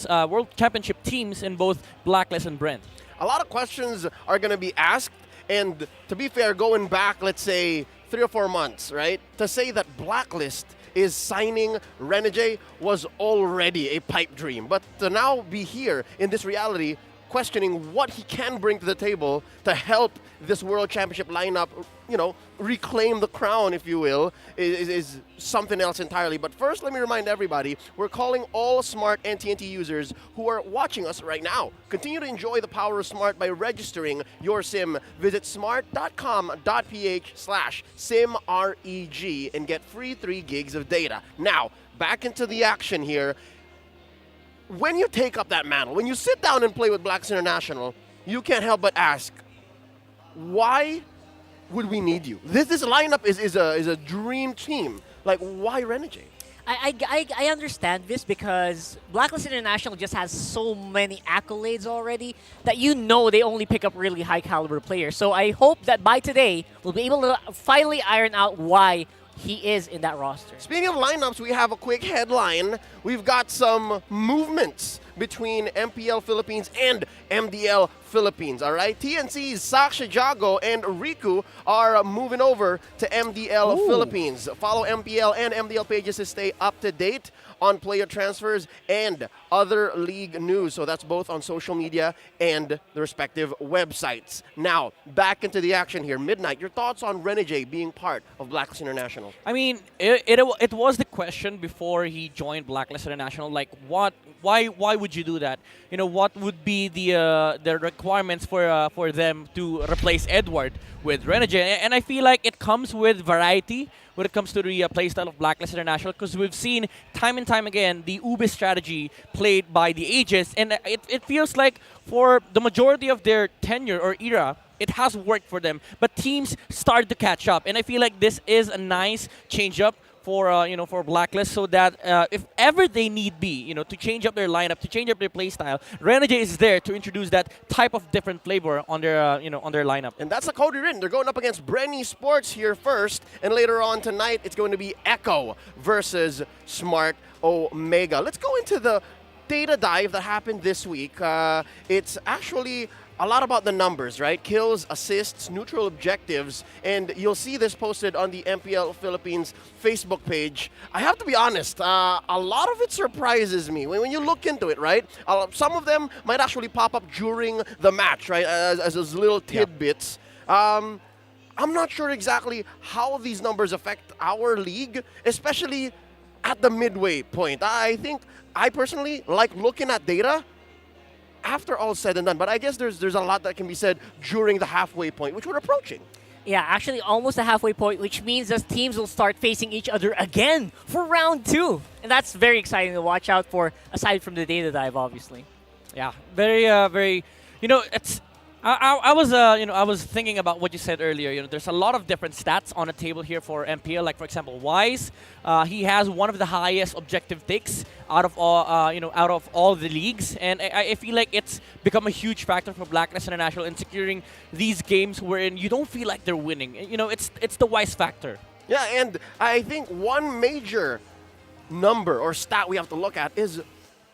teams in both Blacklist and Bren. A lot of questions are going to be asked, and to be fair, going back, let's say 3 or 4 months, right, to say that Blacklist is signing Renegade was already a pipe dream. But to now be here in this reality, questioning what he can bring to the table to help this World Championship lineup, you know, reclaim the crown, if you will, is something else entirely. But first, let me remind everybody, we're calling all smart NTNT users who are watching us right now. Continue to enjoy the power of smart by registering your SIM. Visit smart.com.ph/SIMREG and get free 3 gigs of data. Now, back into the action here. When you take up that mantle, when you sit down and play with Blacklist International, you can't help but ask, why would we need you? This lineup is a dream team. Like, why Renegade? I understand this because Blacklist International just has so many accolades already that you know they only pick up really high caliber players. So I hope that by today, we'll be able to finally iron out why he is in that roster. Speaking of lineups, we have a quick headline. We've got some movements between MPL Philippines and MDL Philippines, all right? TNC's Saksha Jago and Riku are moving over to MDL Philippines. Follow MPL and MDL pages to stay up to date on player transfers and other league news. So that's both on social media and the respective websites. Now, back into the action here. Midnight, your thoughts on Renegade being part of Blacklist International? I mean, it was the question before he joined Blacklist International. Like, why would you do that? You know, what would be the requirements for them to replace Edward with Renegade? And I feel like it comes with variety when it comes to the playstyle of Blacklist International, because we've seen time and time again the Ube strategy played by the Aegis, and it feels like for the majority of their tenure or era, it has worked for them, but teams started to catch up, and I feel like this is a nice change-up for for Blacklist, so that if ever they need be, to change up their lineup, to change up their playstyle, Renegade is there to introduce that type of different flavor on their on their lineup. And that's the Cody Rin. They're going up against Bren Esports here first, and later on tonight it's going to be Echo versus Smart Omega. Let's go into the data dive that happened this week. It's actually a lot about the numbers, right? Kills, assists, neutral objectives, and you'll see this posted on the MPL Philippines Facebook page. I have to be honest, a lot of it surprises me when you look into it, right? Some of them might actually pop up during the match, right, as those little tidbits. I'm not sure exactly how these numbers affect our league, especially at the midway point. I personally like looking at data after all said and done, but I guess there's a lot that can be said during the halfway point, which we're approaching. Yeah, actually almost a halfway point, which means that teams will start facing each other again for round 2. And that's very exciting to watch out for, aside from the data dive, obviously. Yeah, very, it's... I was thinking about what you said earlier. There's a lot of different stats on the table here for MPL. Like, for example, Wise, he has one of the highest objective takes out of all the leagues, and I feel like it's become a huge factor for Blacklist International in securing these games wherein you don't feel like they're winning. It's the Wise factor. Yeah, and I think one major number or stat we have to look at is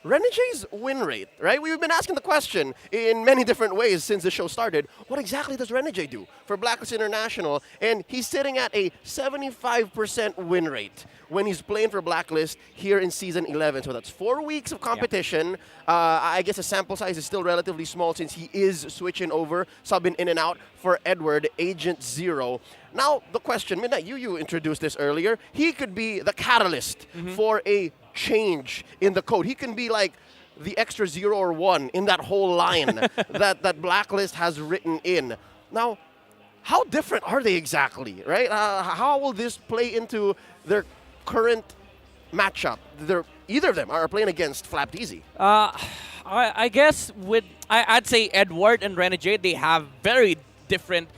Renegade's win rate, right? We've been asking the question in many different ways since the show started. What exactly does Renegade do for Blacklist International? And he's sitting at a 75% win rate when he's playing for Blacklist here in Season 11. So that's 4 weeks of competition. Yeah. I guess the sample size is still relatively small since he is switching over, subbing in and out for Edward, Agent Zero. Now, the question, Midnight, you introduced this earlier. He could be the catalyst for a change in the code. He can be like the extra 0 or 1 in that whole line that Blacklist has written in. Now, how different are they exactly, right? How will this play into their current matchup? Either of them are playing against Flapped Easy. I guess I'd say Edward and Renegade, they have very different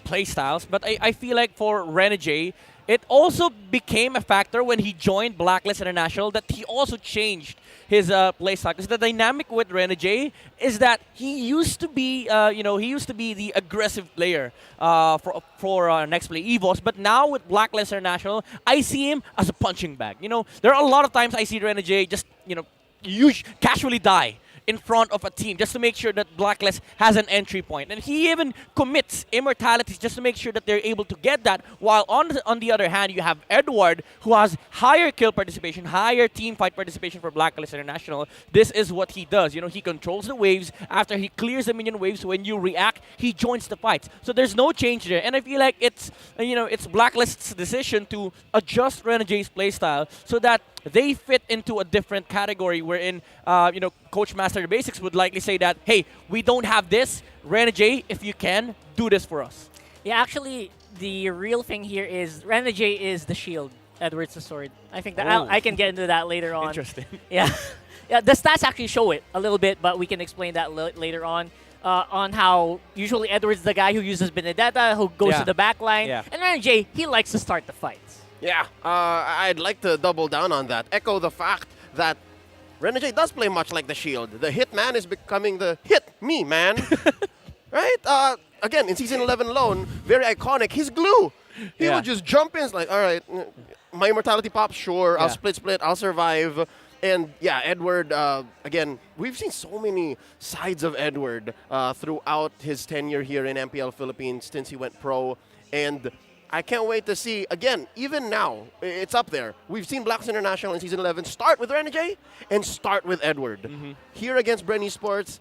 play styles, but I feel like for Renegade, it also became a factor when he joined Blacklist International that he also changed his playstyle. Because the dynamic with Renegade is that he used to be, the aggressive player for Next Play Evos. But now with Blacklist International, I see him as a punching bag. There are a lot of times I see Renegade just, casually die in front of a team just to make sure that Blacklist has an entry point. And he even commits immortalities just to make sure that they're able to get that, while on the other hand, you have Edward, who has higher kill participation, higher team fight participation for Blacklist International. This is what he does. He controls the waves. After he clears the minion waves, when you react, he joins the fights. So there's no change there. And I feel like it's Blacklist's decision to adjust Renegade's playstyle so that they fit into a different category wherein, Coach Master the Basics would likely say that, hey, we don't have this. Renegade, if you can, do this for us. Yeah, actually, the real thing here is Renegade is the shield, Edward's the sword. I think that I can get into that later on. Interesting. Yeah. Yeah, the stats actually show it a little bit, but we can explain that later on how usually Edward's the guy who uses Benedetta, who goes to the back line. Yeah. And Renegade, he likes to start the fights. Yeah, I'd like to double down on that. Echo the fact that Renegade does play much like the shield. The hitman is becoming the hit me man. Right? Again, in Season 11 alone, very iconic. His glue. He would just jump in. It's like, all right, my immortality pops, sure. I'll split, I'll survive. And yeah, Edward, again, we've seen so many sides of Edward throughout his tenure here in MPL Philippines since he went pro. And I can't wait to see, again, even now, it's up there. We've seen Blacklist International in Season 11 start with Renegade and start with Edward. Here against Bren Esports,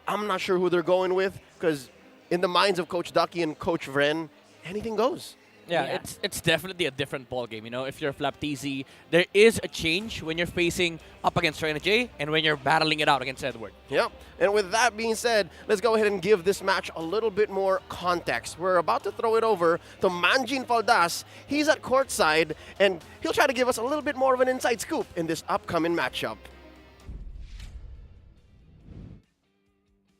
I'm not sure who they're going with because in the minds of Coach Ducky and Coach Vren, anything goes. Yeah, it's definitely a different ballgame. You know, if you're Flaptizi, there is a change when you're facing up against Renegade and when you're battling it out against Edward. Yep. And with that being said, let's go ahead and give this match a little bit more context. We're about to throw it over to Manjin Faldas. He's at courtside, and he'll try to give us a little bit more of an inside scoop in this upcoming matchup.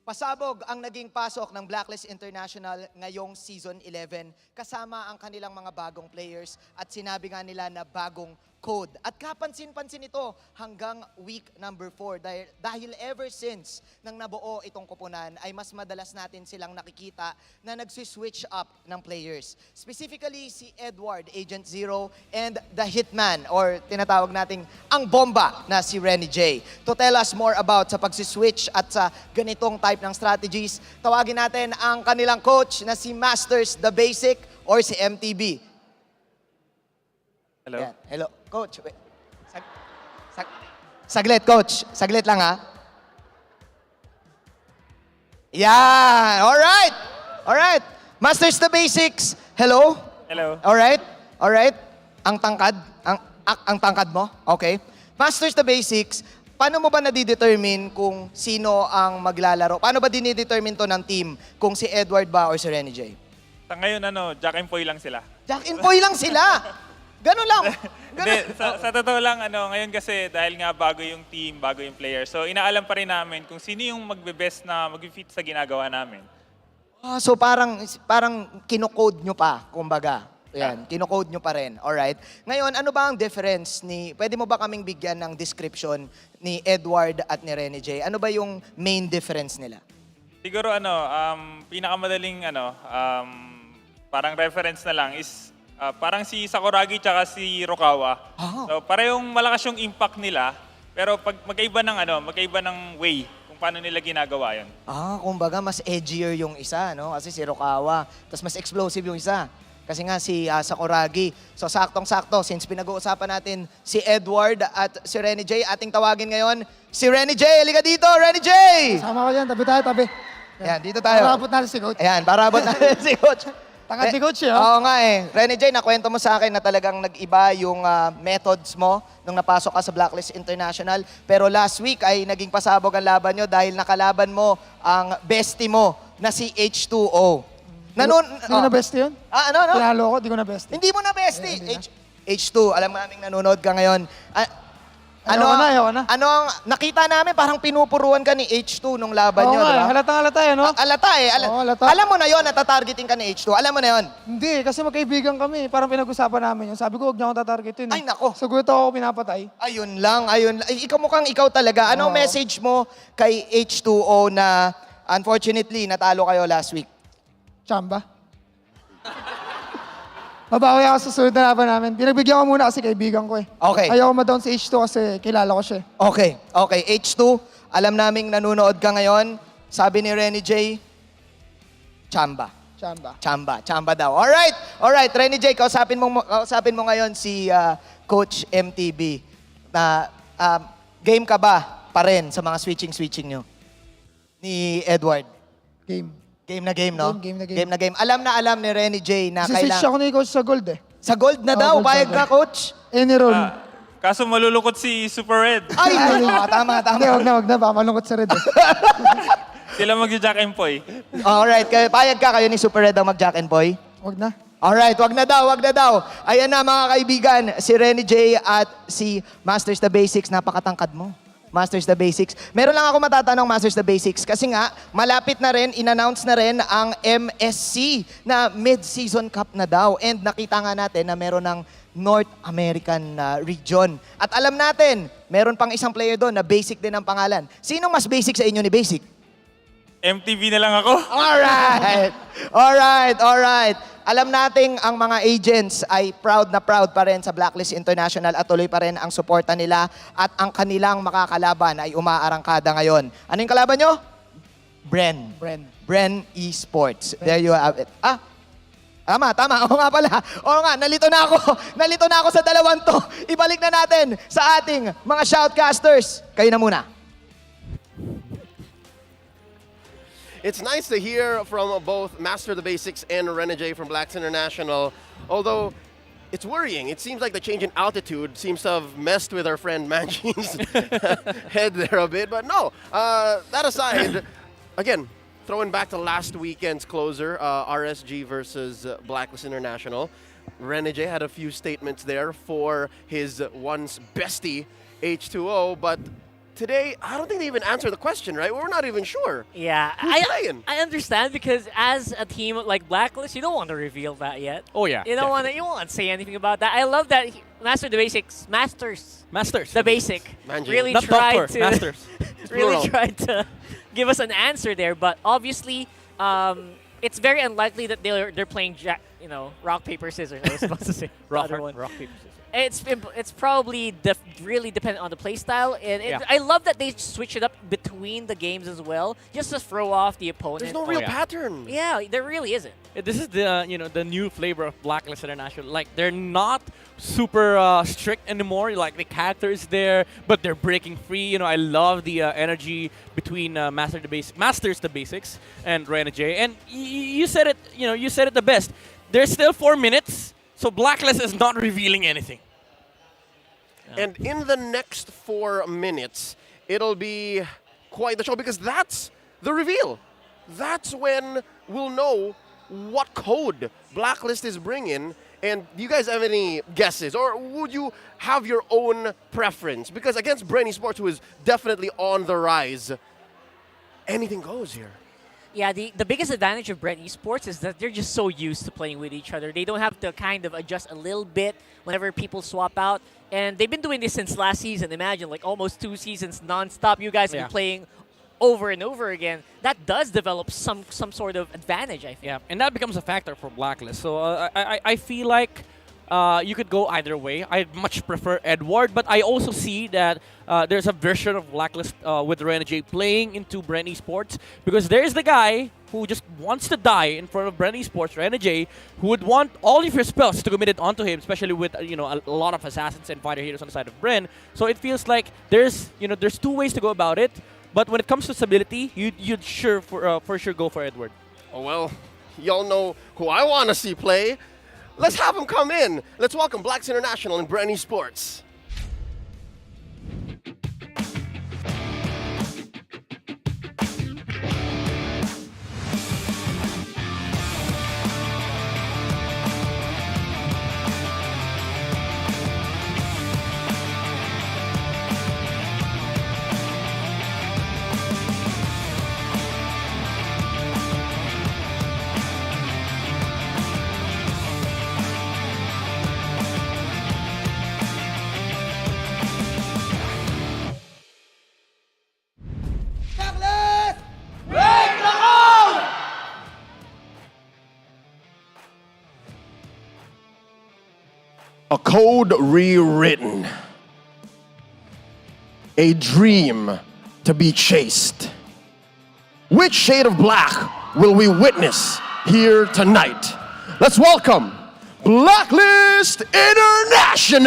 Pasabog ang naging pasok ng Blacklist International ngayong Season 11 kasama ang kanilang mga bagong players at sinabi nga nila na bagong code. At kapansin-pansin ito hanggang week number 4 dahil ever since nang nabuo itong koponan ay mas madalas natin silang nakikita na nagsiswitch up ng players. Specifically si Edward, Agent Zero, and the Hitman or tinatawag nating ang bomba na si Renny J. To tell us more about sa pagsiswitch at sa ganitong type ng strategies, tawagin natin ang kanilang coach na si Masters the Basic or si MTB. Hello. Yan. Hello. Coach. Wait. Saglit, Coach. Saglit lang, ha? Yan. Alright. Alright. Masters the Basics. Hello. Hello. Alright. Alright. Ang tangkad. Ang tangkad mo. Okay. Masters the Basics. Paano mo ba nadidetermine kung sino ang maglalaro? Paano ba dinidetermine to ng team? Kung si Edward ba or si Renny J? Sa ngayon, Jack and Poy lang sila. Jack and Poy lang sila. Ganun lang. Hindi, sa totoo lang, ngayon kasi dahil nga bago yung team, bago yung player. So, inaalam pa rin namin kung sino yung magbe-best na mag-fit sa ginagawa namin. So, parang kinocode nyo pa, kumbaga. Yan, kinocode nyo pa rin. Alright. Ngayon, ano ba ang difference pwede mo ba kaming bigyan ng description ni Edward at ni Renny J? Ano ba yung main difference nila? Siguro, pinakamadaling, parang reference na lang is parang si Sakuragi tsaka si Rokawa. So parehong malakas yung impact nila, pero pag magkaiba ng way kung paano nila ginagawa 'yon. Kumbaga mas edgier yung isa, no? Kasi si Rokawa, tapos mas explosive yung isa. Kasi nga si Sakuragi. So saktong-sakto, since pinag-uusapan natin si Edward at si Renny J, ating tawagin ngayon si Renny J. Halika dito, Renny J! Sama ko yan, tabi tayo, tabi. Ayan, dito tayo. Parabot natin si Coach. Ayan, parabot natin si Coach. Tangad ni Coach, Oo nga eh. Renny J, nakwento mo sa akin na talagang nag-iba yung methods mo nung napasok ka sa Blacklist International. Pero last week ay naging pasabog ang laban nyo dahil nakalaban mo ang bestie mo na si H2O. Hindi ko na bestie yun? Ano? Tinalo ko, di ko na bestie. Hindi mo na bestie. H2, alam naming nanonood ka ngayon. Ayoko na. Ano ang nakita namin parang pinupuruan ka ni H2 nung laban nyo, diba? Halatang-halata eh, no? Halata eh. Halata. Alam mo na yon na tatargeting ka ni H2. Alam mo na yon. Hindi, kasi magkaibigan kami. Parang pinag-usapan namin yun. Sabi ko, huwag niya akong tatargetin. Ay, nako. So, gusto ako pinapatay. Ayun lang. Ay, ikaw mukhang ikaw talaga. Anong message mo kay H2O na unfortunately natalo kayo last week? Chamba. Mabawi ako sa sunod na laban namin. Pinagbigyan ko muna kasi kaibigan ko eh. Okay. Ayaw ma-down si H2 kasi kilala ko siya. Okay. H2, alam naming nanonood ka ngayon. Sabi ni Renny J, Chamba. Chamba daw. Alright, Renny J, kausapin mo ngayon si Coach MTB. Na game ka ba pa rin sa mga switching nyo? Ni Edward? Game na game, no? Game na game. Alam ni Renny J na kailangan... Siswitch ako ni Coach sa gold eh. Sa gold na daw? Payag ka, Coach? Any roll. Kaso malulungkot si Super Red. Ay, tama. Wag na. Baka malungkot sa Red eh. Sila mag-Jack and Poy. Alright, payag ka kayo ni Super Red ang mag-Jack and Poy? Wag na. Alright, wag na daw. Ayan na mga kaibigan, si Renny J at si Masters the Basics. Napakatangkad mo. Masters the Basics. Meron lang ako matatanong, Masters the Basics, kasi nga, malapit na rin, in-announce na rin ang MSC na Mid-Season Cup na daw. And nakita nga natin na meron ng North American region. At alam natin, meron pang isang player doon na Basic din ang pangalan. Sino mas basic sa inyo ni Basic? MTV na lang ako. Alright. Alam nating ang mga agents ay proud pa rin sa Blacklist International at tuloy pa rin ang suporta nila at ang kanilang makakalaban ay umaarangkada ngayon. Ano yung kalaban nyo? Bren Esports. There you have it. Tama. Oo nga pala. Oo nga, nalito na ako. Nalito na ako sa dalawang to. Ibalik na natin sa ating mga shoutcasters. Kayo na muna. It's nice to hear from both Master the Basics and Renegade from Blacklist International, although it's worrying. It seems like the change in altitude seems to have messed with our friend Manji's head there a bit, but no. That aside, again, throwing back to last weekend's closer, RSG versus Blacklist International, Renegade had a few statements there for his once bestie, H2O, but today, I don't think they even answered the question, right? We're not even sure. Yeah, Who's playing? I understand because as a team like Blacklist, you don't want to reveal that yet. Oh yeah. You don't want to say anything about that. I love that Masters the Basic Manji. really Not tried doctor, to Masters. really tried to give us an answer there, but obviously it's very unlikely that they're playing rock paper scissors. I was supposed to say rock paper scissors. It's probably really dependent on the play style, and Yeah. I love that they switch it up between the games as well, just to throw off the opponent. There's no real pattern. Yeah, there really isn't. This is the new flavor of Blacklist International. Like they're not super strict anymore. Like the character is there, but they're breaking free. I love the energy between Masters the Basics and Renegade. And you said it. You said it the best. There's still 4 minutes. So Blacklist is not revealing anything. And in the next 4 minutes, it'll be quite the show because that's the reveal. That's when we'll know what code Blacklist is bringing. And do you guys have any guesses? Or would you have your own preference? Because against Bren Esports, who is definitely on the rise, anything goes here. Yeah, the biggest advantage of Bren Esports is that they're just so used to playing with each other. They don't have to kind of adjust a little bit whenever people swap out. And they've been doing this since last season. Imagine, like almost 2 seasons nonstop. You guys have been playing over and over again. That does develop some sort of advantage, I think. Yeah, and that becomes a factor for Blacklist. So I feel like you could go either way. I much prefer Edward, but I also see that there's a version of Blacklist with Renegade playing into Bren Esports, because there's the guy who just wants to die in front of Bren Esports, Renegade, who would want all of your spells to commit it onto him, especially with a lot of assassins and fighter heroes on the side of Bren. So it feels like there's 2 ways to go about it. But when it comes to stability, you'd for sure go for Edward. Oh, well, y'all know who I want to see play. Let's have him come in. Let's welcome Blacklist International and Bren Esports. A code rewritten. A dream to be chased. Which shade of black will we witness here tonight? Let's welcome Blacklist International!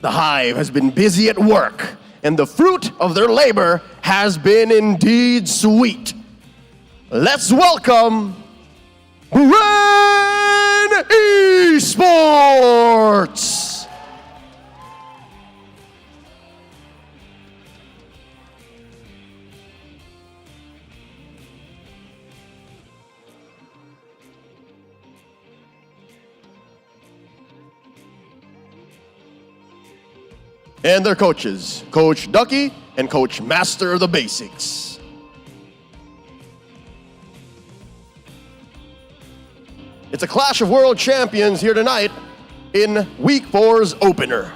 The Hive has been busy at work, and the fruit of their labor has been indeed sweet. let's welcome Bren Esports! And their coaches, Coach Ducky and Coach Master of the Basics. It's a clash of world champions here tonight in Week 4's opener.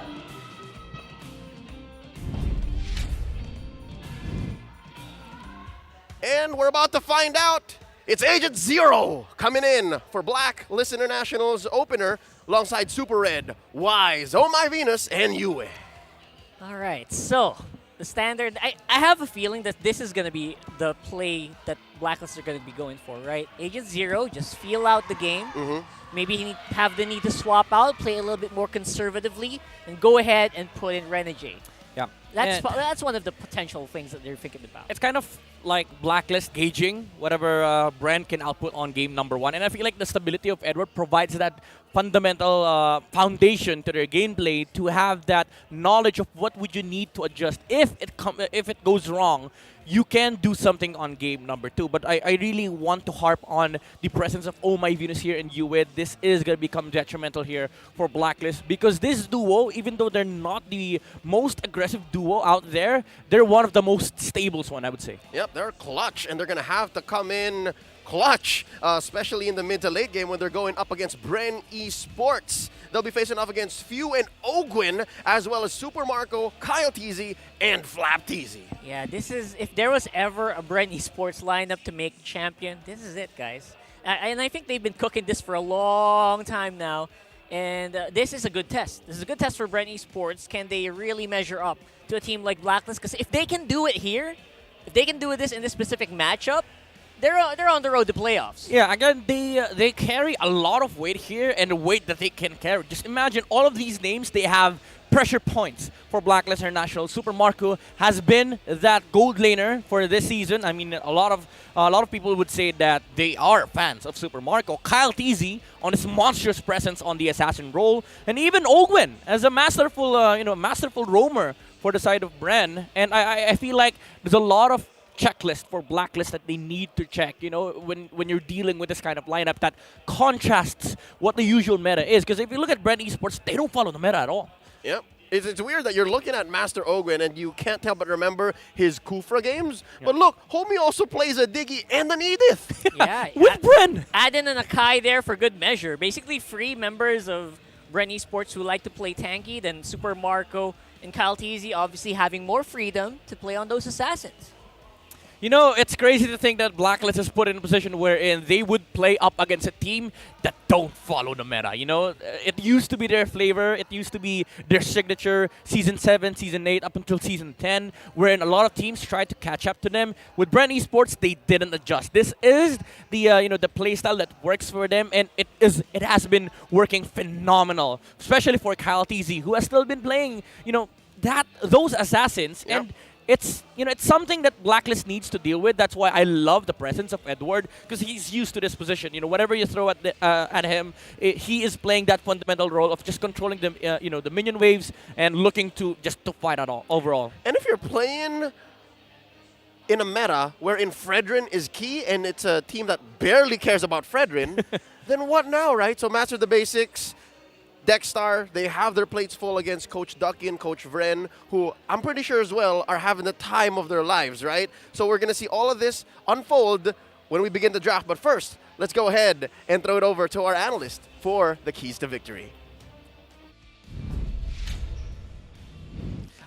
And we're about to find out. It's Agent Zero coming in for Blacklist International's opener alongside Super Red, Wise, Oh My Venus, and Yue. All right, so the standard, I have a feeling that this is going to be the play that Blacklist are going to be going for, right? Agent Zero, just feel out the game. Maybe have the need to swap out, play a little bit more conservatively, and go ahead and put in Renegade. Yeah. That's one of the potential things that they're thinking about. It's kind of like Blacklist gauging whatever Bren can output on game number 1. And I feel like the stability of Edward provides that fundamental foundation to their gameplay to have that knowledge of what would you need to adjust. If it goes wrong, you can do something on game number 2. But I really want to harp on the presence of Oh My Venus here in UWID. This is going to become detrimental here for Blacklist because this duo, even though they're not the most aggressive duo out there, they're one of the most stable one, I would say. Yep, they're clutch, and they're going to have to come in clutch, especially in the mid to late game when they're going up against Bren Esports. They'll be facing off against Few and Ogwin, as well as Super Marco, Kyle Teasy, and Flap Teasy. Yeah, this is, if there was ever a Bren Esports lineup to make champion, this is it, guys. And I think they've been cooking this for a long time now. And this is a good test. This is a good test for Bren Esports. Can they really measure up to a team like Blacklist? Because if they can do it here, if they can do this in this specific matchup, they're on the road to playoffs. Yeah, again, they carry a lot of weight here, and the weight that they can carry. Just imagine all of these names, they have pressure points for Blacklist International. Super Marco has been that gold laner for this season. I mean, a lot of people would say that they are fans of Super Marco. Kyle Teasy on his monstrous presence on the assassin role, and even Ogwin as a masterful masterful roamer for the side of Bren. And I feel like there's a lot of checklist for Blacklist that they need to check, when you're dealing with this kind of lineup that contrasts what the usual meta is. Because if you look at Bren Esports, they don't follow the meta at all. Yep. It's weird that you're looking at Master Ogwin and you can't help but remember his Kufra games. Yeah. But look, homie also plays a Diggy and an Edith. Yeah. With Bren. Add in an Akai there for good measure. Basically, free members of Bren Esports who like to play tanky, then Super Marco and Kyle Teasy obviously having more freedom to play on those assassins. It's crazy to think that Blacklist is put in a position wherein they would play up against a team that don't follow the meta. It used to be their flavor. It used to be their signature. Season 7, Season 8, up until Season 10, wherein a lot of teams tried to catch up to them. With Bren Esports, they didn't adjust. This is the the playstyle that works for them, and it has been working phenomenal, especially for Kyle Teasy, who has still been playing those assassins. Yep. And it's something that Blacklist needs to deal with. That's why I love the presence of Edward, because he's used to this position. Whatever you throw at him, he is playing that fundamental role of just controlling the the minion waves and looking to fight at all overall. And if you're playing in a meta wherein Fredrin is key and it's a team that barely cares about Fredrin, then what now, right? So Master the Basics, Dexstar, they have their plates full against Coach Ducky and Coach Bren, who I'm pretty sure as well are having the time of their lives, right? So we're going to see all of this unfold when we begin the draft. But first, let's go ahead and throw it over to our analyst for the keys to victory.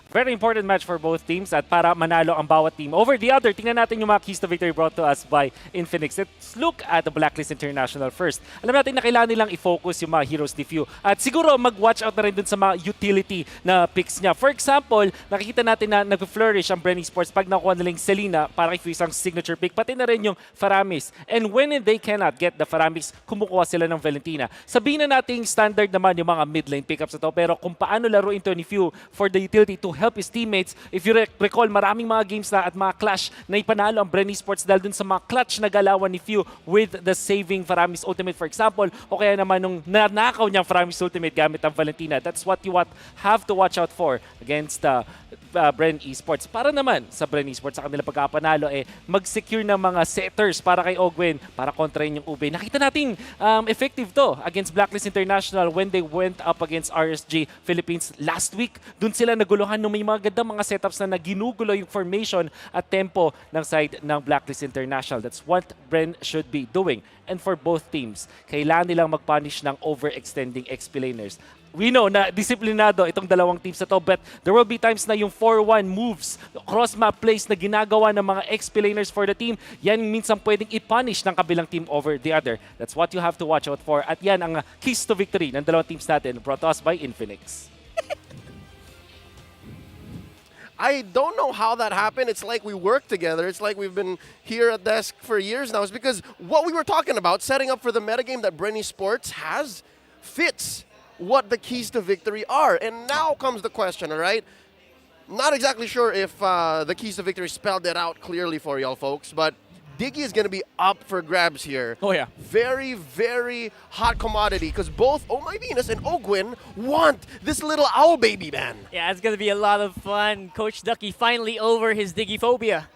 Very important match for both teams at para manalo ang bawat team over the other. Tingnan natin yung mga keys to victory brought to us by Infinix. Let's look at the Blacklist International first. Alam natin na kailangan nilang i-focus yung mga heroes ni Few. At siguro mag-watch out na rin dun sa mga utility na picks niya. For example, nakikita natin na nag-flourish ang Bren Esports pag nakuha nilang Selena para kay Few isang signature pick. Pati na rin yung Faramis. And when they cannot get the Faramis, kumukuha sila ng Valentina. Sabihin na natin standard naman yung mga mid lane pickups na to. Pero kung paano laruin to ni Few for the utility to help his teammates. If you recall, maraming mga games na at mga clash na ipanalo ang Bren Esports dahil dun sa mga clutch na galawan ni Few with the saving Faramis ultimate, for example, o kaya naman nung nanakaw niyang Faramis ultimate gamit ang Valentina. That's what you have to watch out for against Bren Esports. Para naman sa Bren Esports, sa kanila pagkapanalo, mag-secure ng mga setters para kay Ogwen, para kontrahin yung Ube. Nakita natin effective to against Blacklist International when they went up against RSG Philippines last week. Doon sila naguluhan nung may mga gandang mga setups na ginugulo yung formation at tempo ng side ng Blacklist International. That's what Bren should be doing. And for both teams, kailangan nilang mag-punish ng overextending XP laners. We know na disiplinado itong dalawang teams na to, but there will be times na yung 4-1 moves, cross-map plays na ginagawa ng mga XP laners for the team, yan minsan pwedeng i-punish ng kabilang team over the other. That's what you have to watch out for. At yan ang keys to victory ng dalawang teams natin, brought to us by Infinix. I don't know how that happened. It's like we work together. It's like we've been here at desk for years now. It's because what we were talking about, setting up for the metagame that Bren Esports has, fits what the keys to victory are. And now comes the question, all right? Not exactly sure if the keys to victory spelled it out clearly for y'all folks, but Diggy is going to be up for grabs here. Oh, yeah. Very, very hot commodity because both Oh My Venus and Ogwin want this little owl baby, man. Yeah, it's going to be a lot of fun. Coach Ducky finally over his Diggy phobia.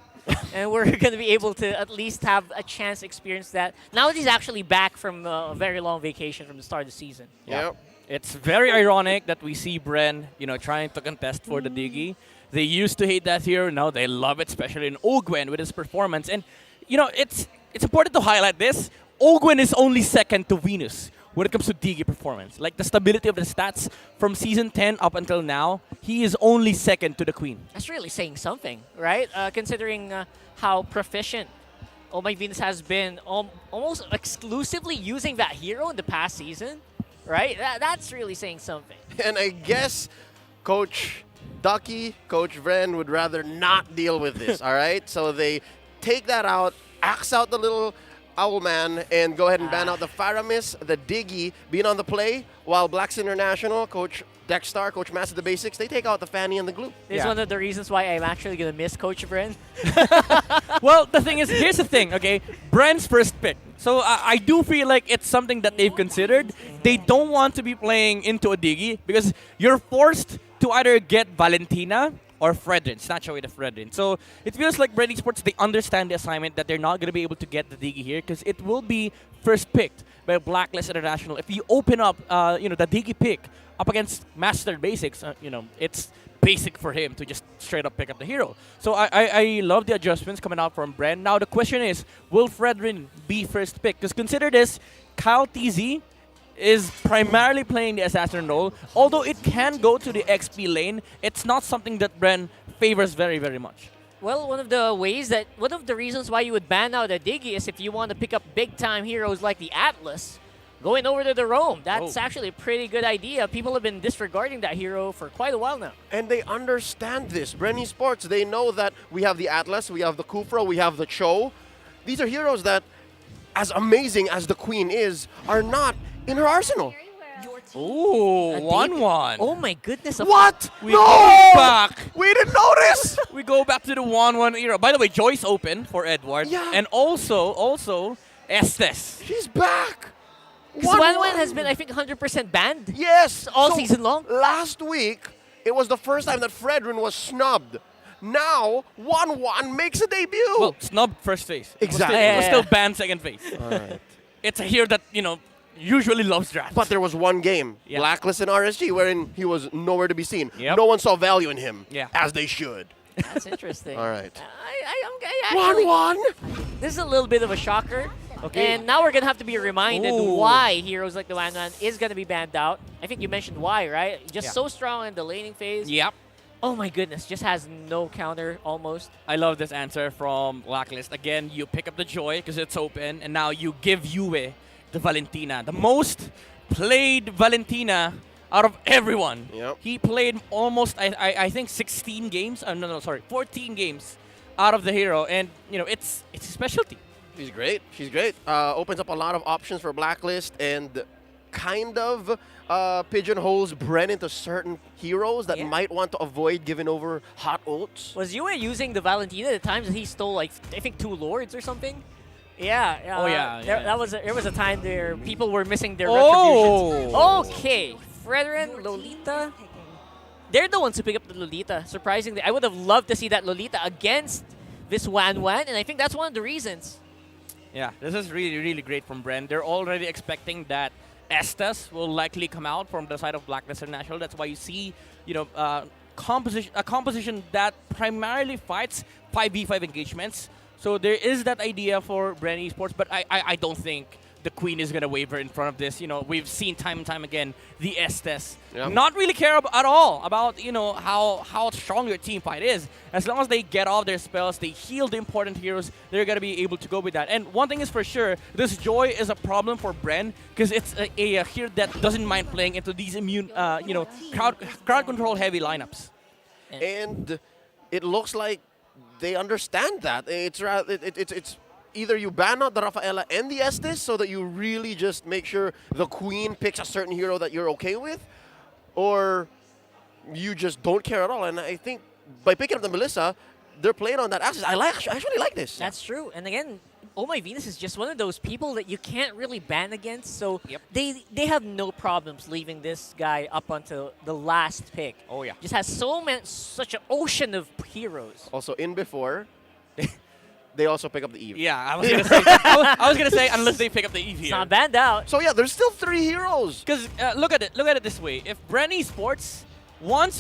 And we're going to be able to at least have a chance to experience that. Now that he's actually back from a very long vacation from the start of the season. Yep. It's very ironic that we see Bren, trying to contest for the Diggy. They used to hate that hero, now they love it, especially in Ogwen with his performance. And, it's important to highlight this. Ogwen is only second to Venus when it comes to Diggy performance. Like, the stability of the stats from Season 10 up until now, he is only second to the Queen. That's really saying something, right? Considering how proficient Oh My Venus has been almost exclusively using that hero in the past season. Right? That's really saying something. And I guess Coach Ducky, Coach Bren would rather not deal with this, all right? So they take that out, axe out the little owl man, and go ahead and ban out the Faramis, the Diggy being on the play, while Blacks International, Coach Dexstar, Coach Master the Basics, they take out the Fanny and the Glue. This is one of the reasons why I'm actually going to miss Coach Bren. Well, the thing is, here's the thing, okay? Bren's first pick. So I do feel like it's something that they've considered. They don't want to be playing into a Diggy because you're forced to either get Valentina or Fredrin. Snatch away the Fredrin. So it feels like Bren Esports, they understand the assignment that they're not going to be able to get the Diggy here because it will be first picked by Blacklist International. If you open up, the Diggy pick up against Master Basics, it's basic for him to just straight up pick up the hero. So I love the adjustments coming out from Bren. Now the question is, will Fredrin be first pick? Because consider this, Kyle TZ is primarily playing the assassin role. Although it can go to the XP lane, it's not something that Bren favors very, very much. Well, one of the reasons why you would ban out a Diggy is if you want to pick up big-time heroes like the Atlas, going over to the Rome. That's actually a pretty good idea. People have been disregarding that hero for quite a while now. And they understand this. Bren Esports, they know that we have the Atlas, we have the Kufra, we have the Cho. These are heroes that, as amazing as the Queen is, are not in her arsenal. Ooh, 1-1. Oh my goodness. What? We no! go back. We didn't notice. We go back to the 1-1 era. By the way, Joyce open for Edward. Yeah. And also Estes. She's back. 1-1 has been, I think, 100% banned. Yes. All season long. Last week, it was the first time that Fredrin was snubbed. Now, 1-1 makes a debut. Well, snubbed first phase. Exactly. It was still banned second phase. All right. It's a hero that, usually loves drafts. But there was one game, Blacklist and RSG, wherein he was nowhere to be seen. Yep. No one saw value in him, Yeah. as they should. That's interesting. All right. Actually, 1-1. This is a little bit of a shocker. Okay. And now we're going to have to be reminded Ooh. why heroes like the 1-1 is going to be banned out. I think you mentioned why, right? Just so strong in the laning phase. Yep. Oh my goodness, just has no counter almost. I love this answer from Blacklist. Again, you pick up the Joy because it's open, and now you give Yue the Valentina. The most played Valentina out of everyone. Yep. He played almost, I think, 16 games. 14 games out of the hero, and it's his specialty. She's great. She's great. Opens up a lot of options for Blacklist, and kind of pigeonholes Bren into certain heroes that might want to avoid giving over hot ults. Was Yue using the Valentina at the times that he stole, like, I think 2 Lords or something? Yeah. Oh, yeah, There was a time there people were missing their Oh! retributions. Okay. Fredrin, Lolita. They're the ones who pick up the Lolita. Surprisingly, I would have loved to see that Lolita against this Wan Wan, and I think that's one of the reasons. Yeah, this is really, really great from Bren. They're already expecting that Estes will likely come out from the side of Blacklist International. That's why you see, you know, a composition that primarily fights 5v5 engagements. So there is that idea for Bren Esports, but I don't think the Queen is going to waver in front of this. You know, we've seen time and time again the Estes not really care at all about, you know, how strong your team fight is. As long as they get off their spells, they heal the important heroes, they're going to be able to go with that. And one thing is for sure, this Joy is a problem for Bren because it's a hero that doesn't mind playing into these immune, you know, crowd control heavy lineups. And it looks like they understand that. It's either you ban out the Rafaela and the Estes so that you really just make sure the Queen picks a certain hero that you're okay with, or you just don't care at all. And I think by picking up the Melissa, they're playing on that axis. I actually like this. That's true. And again, Oh My Venus is just one of those people that you can't really ban against, so they have no problems leaving this guy up until the last pick. Oh yeah. Just has such an ocean of heroes. Also, in before, they also pick up the Eve. Yeah, I was gonna say. I was gonna say unless they pick up the Eve here. It's not banned out. So yeah, there's still 3 heroes. Because look at it this way: if Bren Esports wants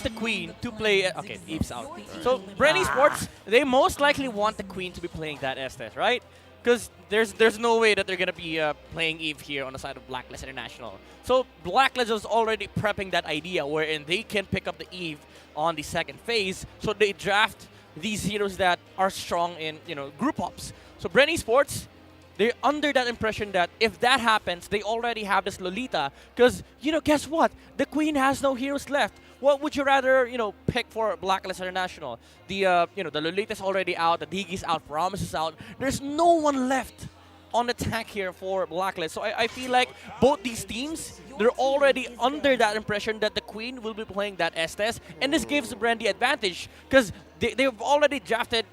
the Queen to play, okay, Eve's out. So Bren Esports, they most likely want the Queen to be playing that Estes, right? Because there's no way that they're gonna be playing Eve here on the side of Blacklist International. So Blacklist is already prepping that idea wherein they can pick up the Eve on the second phase. So they draft these heroes that are strong in, you know, group ups. So Bren Esports, they're under that impression that if that happens, they already have this Lolita. Because, you know, guess what? The Queen has no heroes left. What would you rather, you know, pick for Blacklist International? The, you know, the Lolita's already out, the Digi's out, Promise is out. There's no one left on attack here for Blacklist. So I feel like both these teams, they're already under that impression that the Queen will be playing that Estes, and this gives Bren the advantage because they've already drafted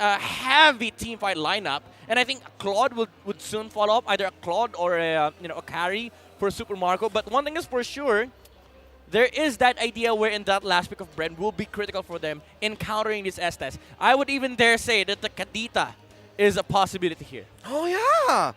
a heavy team fight lineup, and I think Claude would soon follow up, either a Claude or a, you know, a carry for Super Marco. But one thing is for sure, there is that idea where in that last pick of Bren will be critical for them in countering this Estes. I would even dare say that the Kadita is a possibility here. Oh yeah.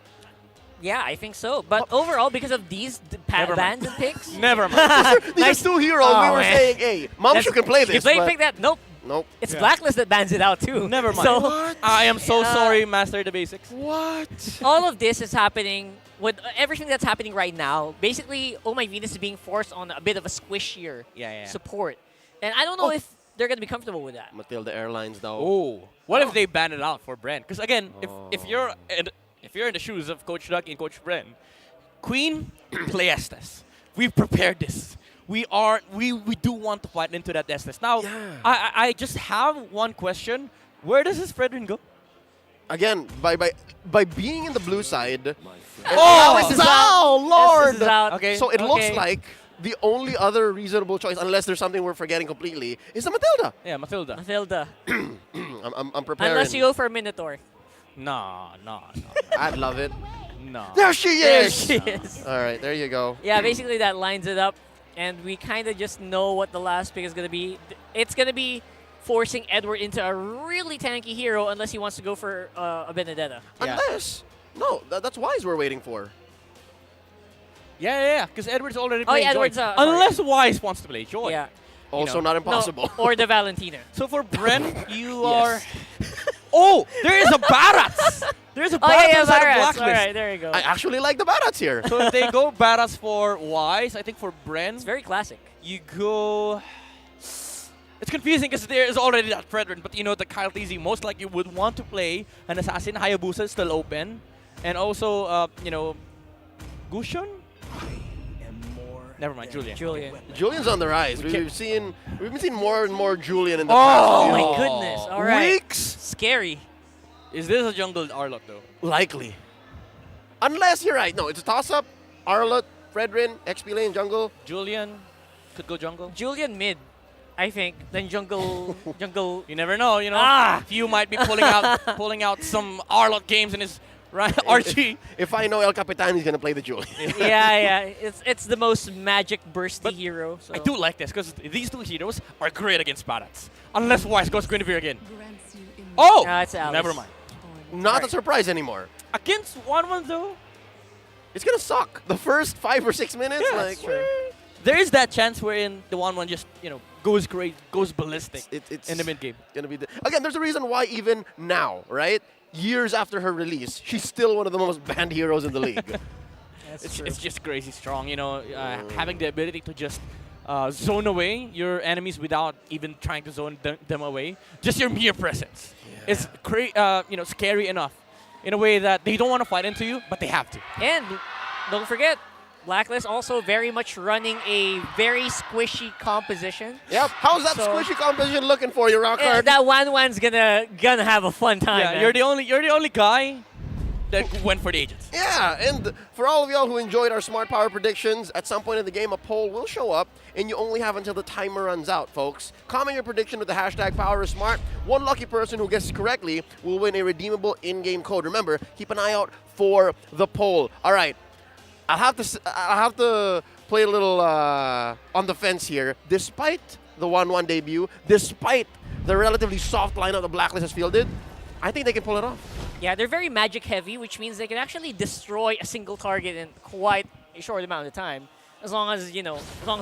Yeah, I think so. But overall, because of these bans and picks, never mind. These are 2 heroes. We were saying, hey, Momshu can play this. You pick that? Nope. Nope. It's Blacklist that bans it out too. Never mind. So, What? I am so sorry, Master the Basics. What? all of this is happening with everything that's happening right now. Basically, Oh My Venus is being forced on a bit of a squishier support. And I don't know if they're going to be comfortable with that. Matilda Airlines though. Oh, what if they ban it out for Bren? Because again, if you're in the shoes of Coach Ducky and Coach Bren, Queen, play Estes. We've prepared this. We do want to fight into that Estes. Now, I just have one question. Where does this Fredrin go? Again, by being in the blue side. Oh, Lord! This is out. Okay. So it looks like the only other reasonable choice, unless there's something we're forgetting completely, is the Matilda. Yeah, Matilda. Matilda. I'm preparing. Unless you go for a Minotaur. No. I'd love it. No. There she There is! she is. All right, there you go. Yeah, basically that lines it up. And we kind of just know what the last pick is going to be. It's going to be forcing Edward into a really tanky hero unless he wants to go for a Benedetta. Unless. No, that's Wise we're waiting for. Yeah. Because Edward's already playing Edward's, Joy. Unless Wise wants to play Joy. Yeah. Also not impossible. No, or the Valentina. So for Bren, you are... Oh, there is a Barats! There's a Barats inside of Blacklist. All right, there you go. I actually like the Barats here. So if they go Barats for Wise, I think for Bren... It's very classic. You go... It's confusing because there is already that Fredrin, but you know, the Kyle TZ most likely would want to play an Assassin. Hayabusa is still open. And also, you know, Gushun? Never mind, Julian. Julian's on the rise. We've been seeing more and more Julian in the Oh past my goodness! All right, weeks. Scary. Is this a jungle Arlot though? Likely. Unless you're right. No, it's a toss-up. Arlott, Fredrin, XP lane, jungle. Julian could go jungle. Julian mid, I think. Then jungle. You never know. You know, Few might be pulling out some Arlott games in his right RG. If I know El Capitan, he's gonna play the Julian. yeah. It's the most magic bursty hero. So. I do like this because these two heroes are great against Barats. Unless Wise goes Guinevere again. Oh! It's Alice. Never mind. Not a surprise anymore. Against 1-1 though? It's gonna suck. The first 5 or 6 minutes, Yeah, like there is that chance wherein the 1-1 just, goes great, goes ballistic it's in the mid game. Gonna be again, there's a reason why even now, right? Years after her release, she's still one of the most banned heroes in the league. It's just crazy strong, having the ability to just zone away your enemies without even trying to zone them away. Just your mere presence is scary enough in a way that they don't want to fight into you, but they have to. And don't forget, Blacklist also very much running a very squishy composition. Yep. How's that squishy composition looking for you, Rockhard? That 1-1's gonna have a fun time. Yeah, man. you're the only guy that went for the agents. Yeah, and for all of y'all who enjoyed our Smart Power predictions, at some point in the game, a poll will show up, and you only have until the timer runs out, folks. Comment your prediction with the hashtag PowerIsSmart. One lucky person who guesses correctly will win a redeemable in-game code. Remember, keep an eye out for the poll. All right, I'll have to play a little on the fence here. Despite the 1-1 debut, despite the relatively soft lineup the Blacklist has fielded, I think they can pull it off. Yeah, they're very magic heavy, which means they can actually destroy a single target in quite a short amount of time. As long as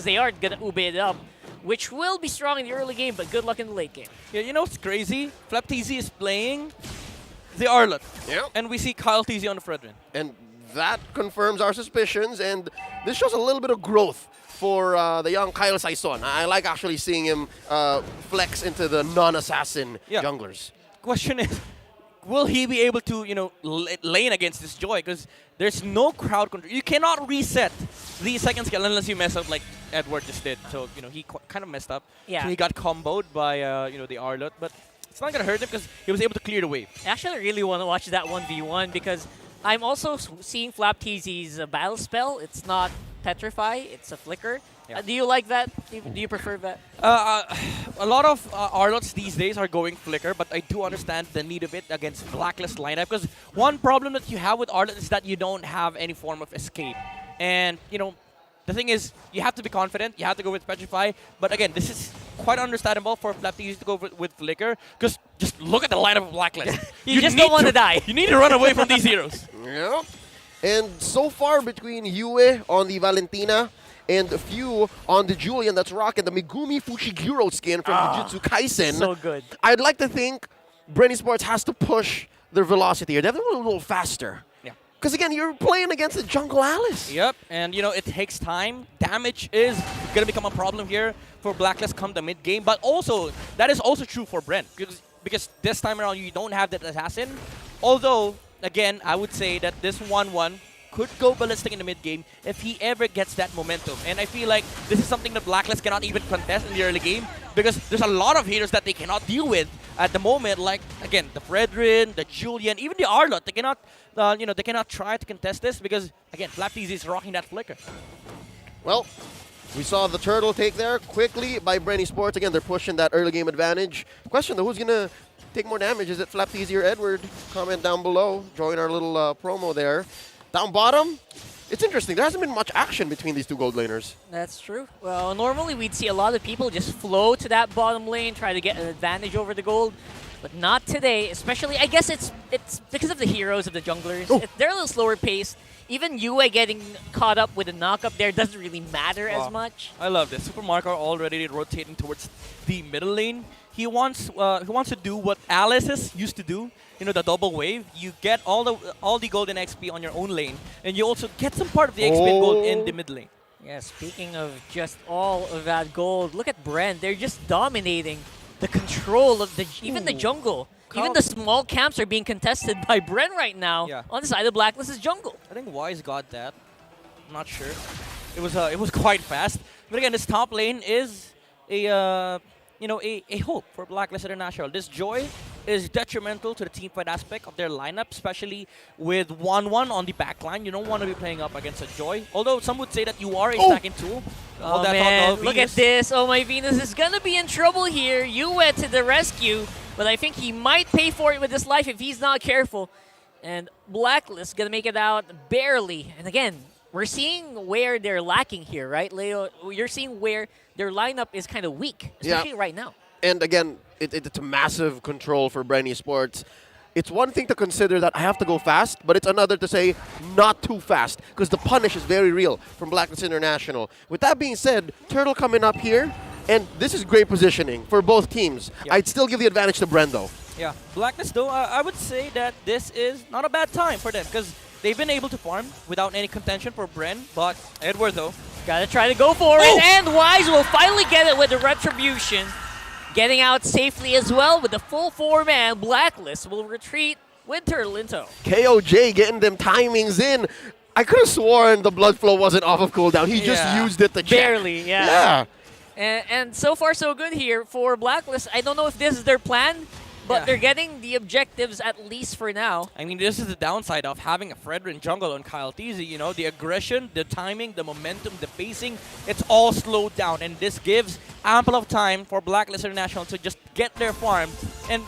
they aren't gonna ube it up, which will be strong in the early game, but good luck in the late game. Yeah, you know what's crazy? FlapTZ is playing the Arlott. Yeah. And we see Kyle TZ on the Fredrin. And that confirms our suspicions, and this shows a little bit of growth for the young Kyle Saison. I like actually seeing him flex into the non-assassin junglers. Question is, will he be able to, lane against this Joy? Because there's no crowd control. You cannot reset the second skill unless you mess up like Edward just did. So, he kind of messed up. Yeah. So he got comboed by, the Arlott. But it's not going to hurt him because he was able to clear the wave. I actually really want to watch that 1v1 because I'm also seeing FlapTZ's battle spell. It's not Petrify, it's a Flicker. Yeah. Do you like that? Do you prefer that? A lot of Arlotts these days are going Flicker, but I do understand the need of it against Blacklist lineup because one problem that you have with Arlott is that you don't have any form of escape. And, the thing is, you have to be confident, you have to go with Petrify, but again, this is quite understandable for FlapTZ to go with Flicker because just look at the lineup of Blacklist. you just don't want to die. You need to run away from these heroes. Yeah. And so far between Yue on the Valentina and a few on the Julian that's rocking the Megumi Fushiguro skin from Jujutsu Kaisen. So good. I'd like to think Bren Esports has to push their velocity here. They have to go a little faster. Yeah. Because again, you're playing against the Jungle Alice. Yep, and it takes time. Damage is going to become a problem here for Blacklist come the mid game, but also, that is also true for Bren. Because this time around, you don't have that assassin. Although, again, I would say that this 1-1 could go ballistic in the mid game if he ever gets that momentum. And I feel like this is something that Blacklist cannot even contest in the early game because there's a lot of heroes that they cannot deal with at the moment. Like, again, the Fredrin, the Julian, even the Arlott. They cannot, they cannot try to contest this because, again, FlapTZ is rocking that Flicker. Well, we saw the turtle take there quickly by Bren Esports. Again, they're pushing that early game advantage. Question though, who's going to take more damage? Is it FlapTZ or Edward? Comment down below. Join our little promo there. Down bottom, it's interesting. There hasn't been much action between these two gold laners. That's true. Well, normally we'd see a lot of people just flow to that bottom lane, try to get an advantage over the gold. But not today, especially, I guess it's because of the heroes of the junglers. They're a little slower paced. Even Yue getting caught up with a knock-up there doesn't really matter as much. I love this. Super Marco already rotating towards the middle lane. He wants to do what Alice's used to do. The double wave. You get all the golden XP on your own lane, and you also get some part of the XP and gold in the mid lane. Yeah, speaking of just all of that gold, look at Bren. They're just dominating the control of even the jungle. Even the small camps are being contested by Bren right now on the side of Blacklist's jungle. I think Wise got that. I'm not sure. It was quite fast. But again, this top lane is a hope for Blacklist International. This Joy is detrimental to the team fight aspect of their lineup, especially with 1-1 on the back line. You don't want to be playing up against a Joy. Although some would say that you are a stacking tool. Oh man, look at this. Oh my Venus is gonna be in trouble here. You went to the rescue, but I think he might pay for it with his life if he's not careful. And Blacklist gonna make it out barely. And again, we're seeing where they're lacking here, right, Leo? You're seeing where their lineup is kind of weak, especially right now. And again, it's a massive control for Bren Esports. It's one thing to consider that I have to go fast, but it's another to say not too fast, because the punish is very real from Blacklist International. With that being said, Turtle coming up here, and this is great positioning for both teams. I'd still give the advantage to Bren, though. Yeah, Blacklist, though, I would say that this is not a bad time for them, because they've been able to farm without any contention for Bren, but Edward, though. Gotta try to go for it, and Wise will finally get it with the Retribution. Getting out safely as well with the full 4-man. Blacklist will retreat with Turtle in tow. KOJ getting them timings in. I could have sworn the blood flow wasn't off of cooldown. He just used it to check. Barely, yeah. And so far so good here for Blacklist. I don't know if this is their plan, but they're getting the objectives at least for now. I mean, this is the downside of having a Fredrin jungle on Kyle TZ. You know, the aggression, the timing, the momentum, the pacing, it's all slowed down. And this gives ample of time for Blacklist International to just get their farm. And,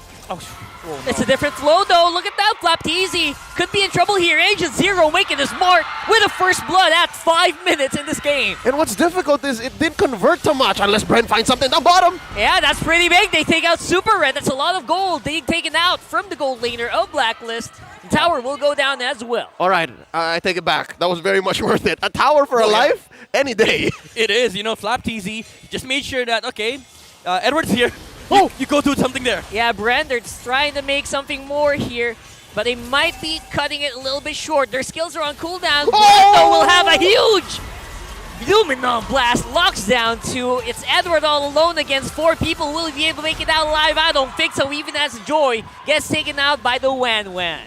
It's a different flow, though. Look at that. Flap TZ could be in trouble here. Agent Zero making his mark with a first blood at 5 minutes in this game. And what's difficult is it didn't convert to much unless Bren finds something down bottom. Yeah, that's pretty big. They take out Super Red. That's a lot of gold being taken out from the gold laner of Blacklist. The tower will go down as well. All right, I take it back. That was very much worth it. A tower for a life, any day. It is. You know, Flap TZ just made sure that, okay, Edward's here. You go do something there. Yeah, Bren, they're trying to make something more here, but they might be cutting it a little bit short. Their skills are on cooldown. Brendo will have a huge Luminon Blast. Locks down 2. It's Edward all alone against 4 people. Will he be able to make it out alive? I don't think so. Even as Joy gets taken out by the Wan Wan.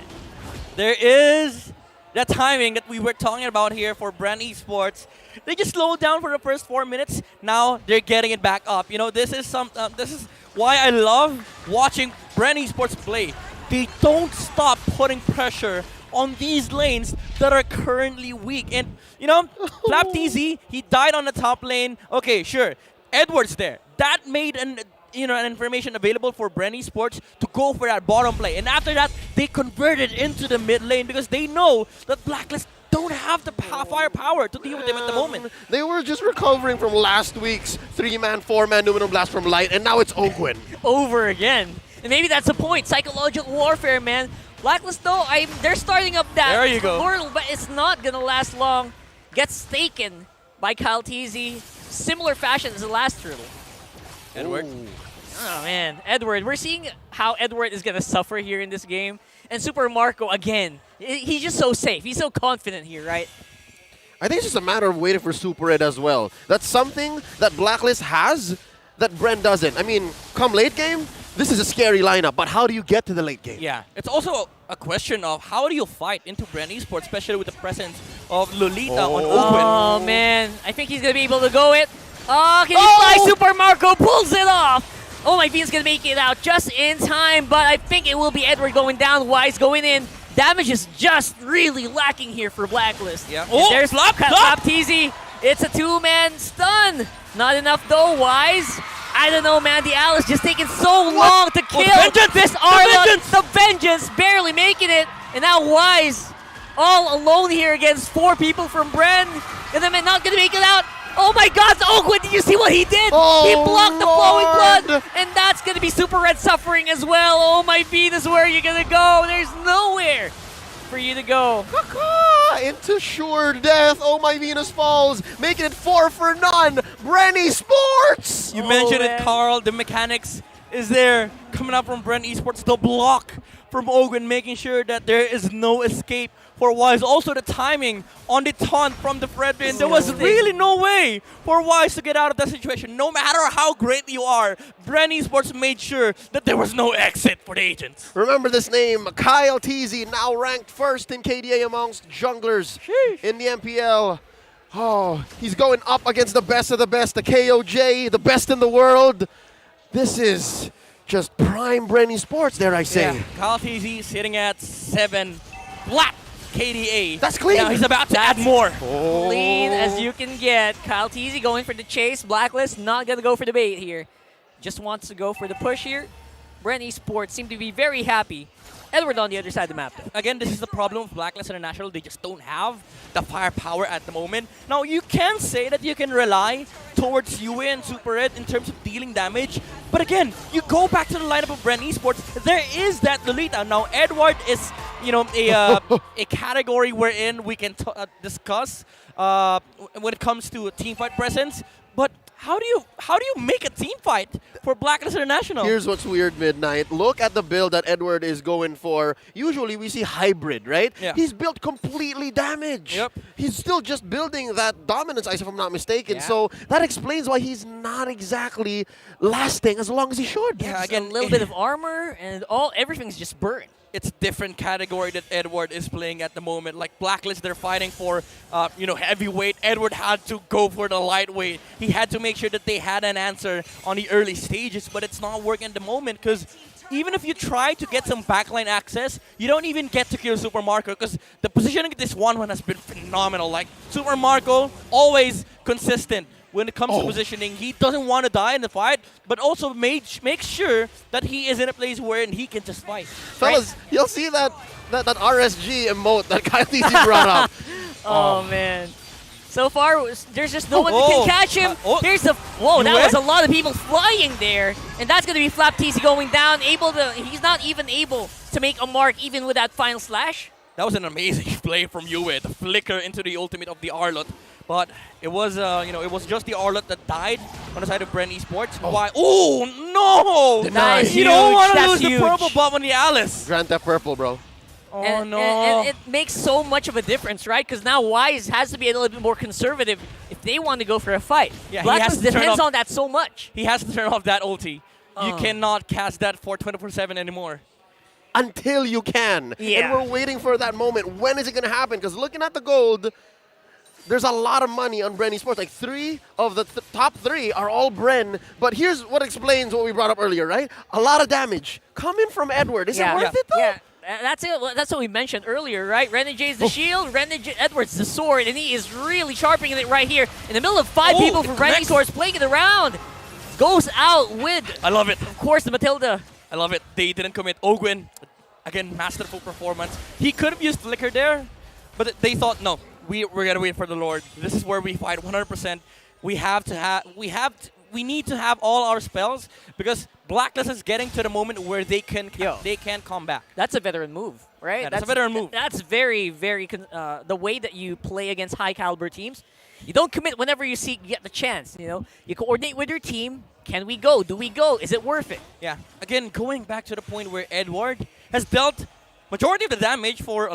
There is that timing that we were talking about here for Bren Esports. They just slowed down for the first 4 minutes. Now they're getting it back up. You know, this is why I love watching Bren Esports play. They don't stop putting pressure on these lanes that are currently weak. And, you know, Flap TZ, he died on the top lane. Okay, sure. Edward's there. That made an information available for Bren Esports to go for that bottom play. And after that, they converted into the mid lane because they know that Blacklist don't have the firepower to deal with them at the moment. They were just recovering from last week's 3-man, 4-man Numenor Blast from Light, and now it's Ogwin. Over again. And maybe that's the point. Psychological warfare, man. Blacklist, though, they're starting up that there you go. portal, but it's not going to last long. Gets taken by Kyle TZ. Similar fashion as the last turtle. Edward. Oh, man. Edward. We're seeing how Edward is going to suffer here in this game. And Super Marco, again, he's just so safe. He's so confident here, right? I think it's just a matter of waiting for Super Red as well. That's something that Blacklist has that Bren doesn't. I mean, come late game, this is a scary lineup, but how do you get to the late game? Yeah, it's also a question of how do you fight into Bren Esports, especially with the presence of Lolita on open. Oh, man. I think he's going to be able to go it. Oh, can he fly? Super Marco pulls it off. Oh, my Venus going to make it out just in time, but I think it will be Edward going down, Wise going in. Damage is just really lacking here for Blacklist. Yeah. Oh, there's Flap TZ. It's a 2-man stun. Not enough though, Wise. I don't know, man. The Alice just taking so long to kill this Arla. The Vengeance barely making it. And now Wise all alone here against 4 people from Bren. And then not going to make it out. Oh my God, Ogwin, did you see what he did? He blocked the flowing blood, and that's going to be Super Red suffering as well. Oh my Venus, where are you going to go? There's nowhere for you to go. Into sure death. Oh my Venus falls, making it 4 for none. Bren Esports! You mentioned it, Carl. The mechanics is there coming up from Bren Esports. The block from Ogwin, making sure that there is no escape for Wise. Also the timing on the taunt from the Fredrin. There was really no way for Wise to get out of that situation. No matter how great you are, Bren Esports made sure that there was no exit for the agents. Remember this name, Kyle TZ, now ranked first in KDA amongst junglers in the MPL. Oh, he's going up against the best of the best, the KOJ, the best in the world. This is just prime Bren Esports, dare I say. Yeah, Kyle TZ sitting at 7 flat KDA. That's clean. Now he's about to add more. Clean as you can get. Kyle Teasy going for the chase. Blacklist not going to go for the bait here. Just wants to go for the push here. Bren Esports seem to be very happy. Edward on the other side of the map, though. Again, this is the problem with Blacklist International. They just don't have the firepower at the moment. Now, you can say that you can rely towards UA and Super Red in terms of dealing damage. But again, you go back to the lineup of Bren Esports, there is that Lolita. Now, Edward is, you know, a category wherein we can discuss when it comes to team fight presence. But how do you make a team fight for Blacklist International? Here's what's weird, Midnight. Look at the build that Edward is going for. Usually we see hybrid, right? Yeah. He's built completely damaged. Yep. He's still just building that dominance ice, if I'm not mistaken. Yeah. So that explains why he's not exactly lasting as long as he should. Yeah, again, a little bit of armor and everything's just burned. It's a different category that Edward is playing at the moment. Like Blacklist, they're fighting for, heavyweight. Edward had to go for the lightweight. He had to make sure that they had an answer on the early stages, but it's not working at the moment because even if you try to get some backline access, you don't even get to kill Super Marco because the positioning of this one has been phenomenal. Like Super Marco, always consistent. When it comes to positioning, he doesn't want to die in the fight, but also make sure that he is in a place where he can just fight. Fellas, you'll see that RSG emote that Kyle TC brought up. Oh, man. So far, there's just no one that can catch him. There's the... Whoa, that was a lot of people flying there. And that's going to be Flap TC going down. He's not even able to make a mark even with that final slash. That was an amazing play from Yue, the flicker into the ultimate of the Arlot. But it was, it was just the Arlot that died on the side of Bren Esports. Why? Oh, no! Nice. You don't want to lose the purple buff on the Alice. Grand Theft Purple, bro. Oh, no. And it makes so much of a difference, right? Because now Wise has to be a little bit more conservative if they want to go for a fight. Yeah, Blacklist depends on that so much. He has to turn off that ulti. You cannot cast that for 24/7 anymore. Until you can. Yeah. And we're waiting for that moment. When is it going to happen? Because looking at the gold, there's a lot of money on Bren Esports. Like 3 of the top 3 are all Bren. But here's what explains what we brought up earlier, right? A lot of damage coming from Edward. Is it worth it, though? Yeah. That's it. That's what we mentioned earlier, right? Renegade's the shield, Edward's the sword, and he is really sharpening it right here. In the middle of 5 people from Bren Esports playing it around. Goes out with, I love it. Of course, the Matilda. I love it. They didn't commit. Ogwin, again, masterful performance. He could have used Flicker there, but they thought, no, we're going to wait for the Lord. This is where we fight 100%. We need to have all our spells because Blacklist is getting to the moment where they can come back. That's a veteran move, right? Yeah, that's a veteran move. That's very, very the way that you play against high caliber teams. You don't commit whenever you get the chance. You coordinate with your team. Can we go? Do we go? Is it worth it? Yeah. Again, going back to the point where Edward has dealt majority of the damage for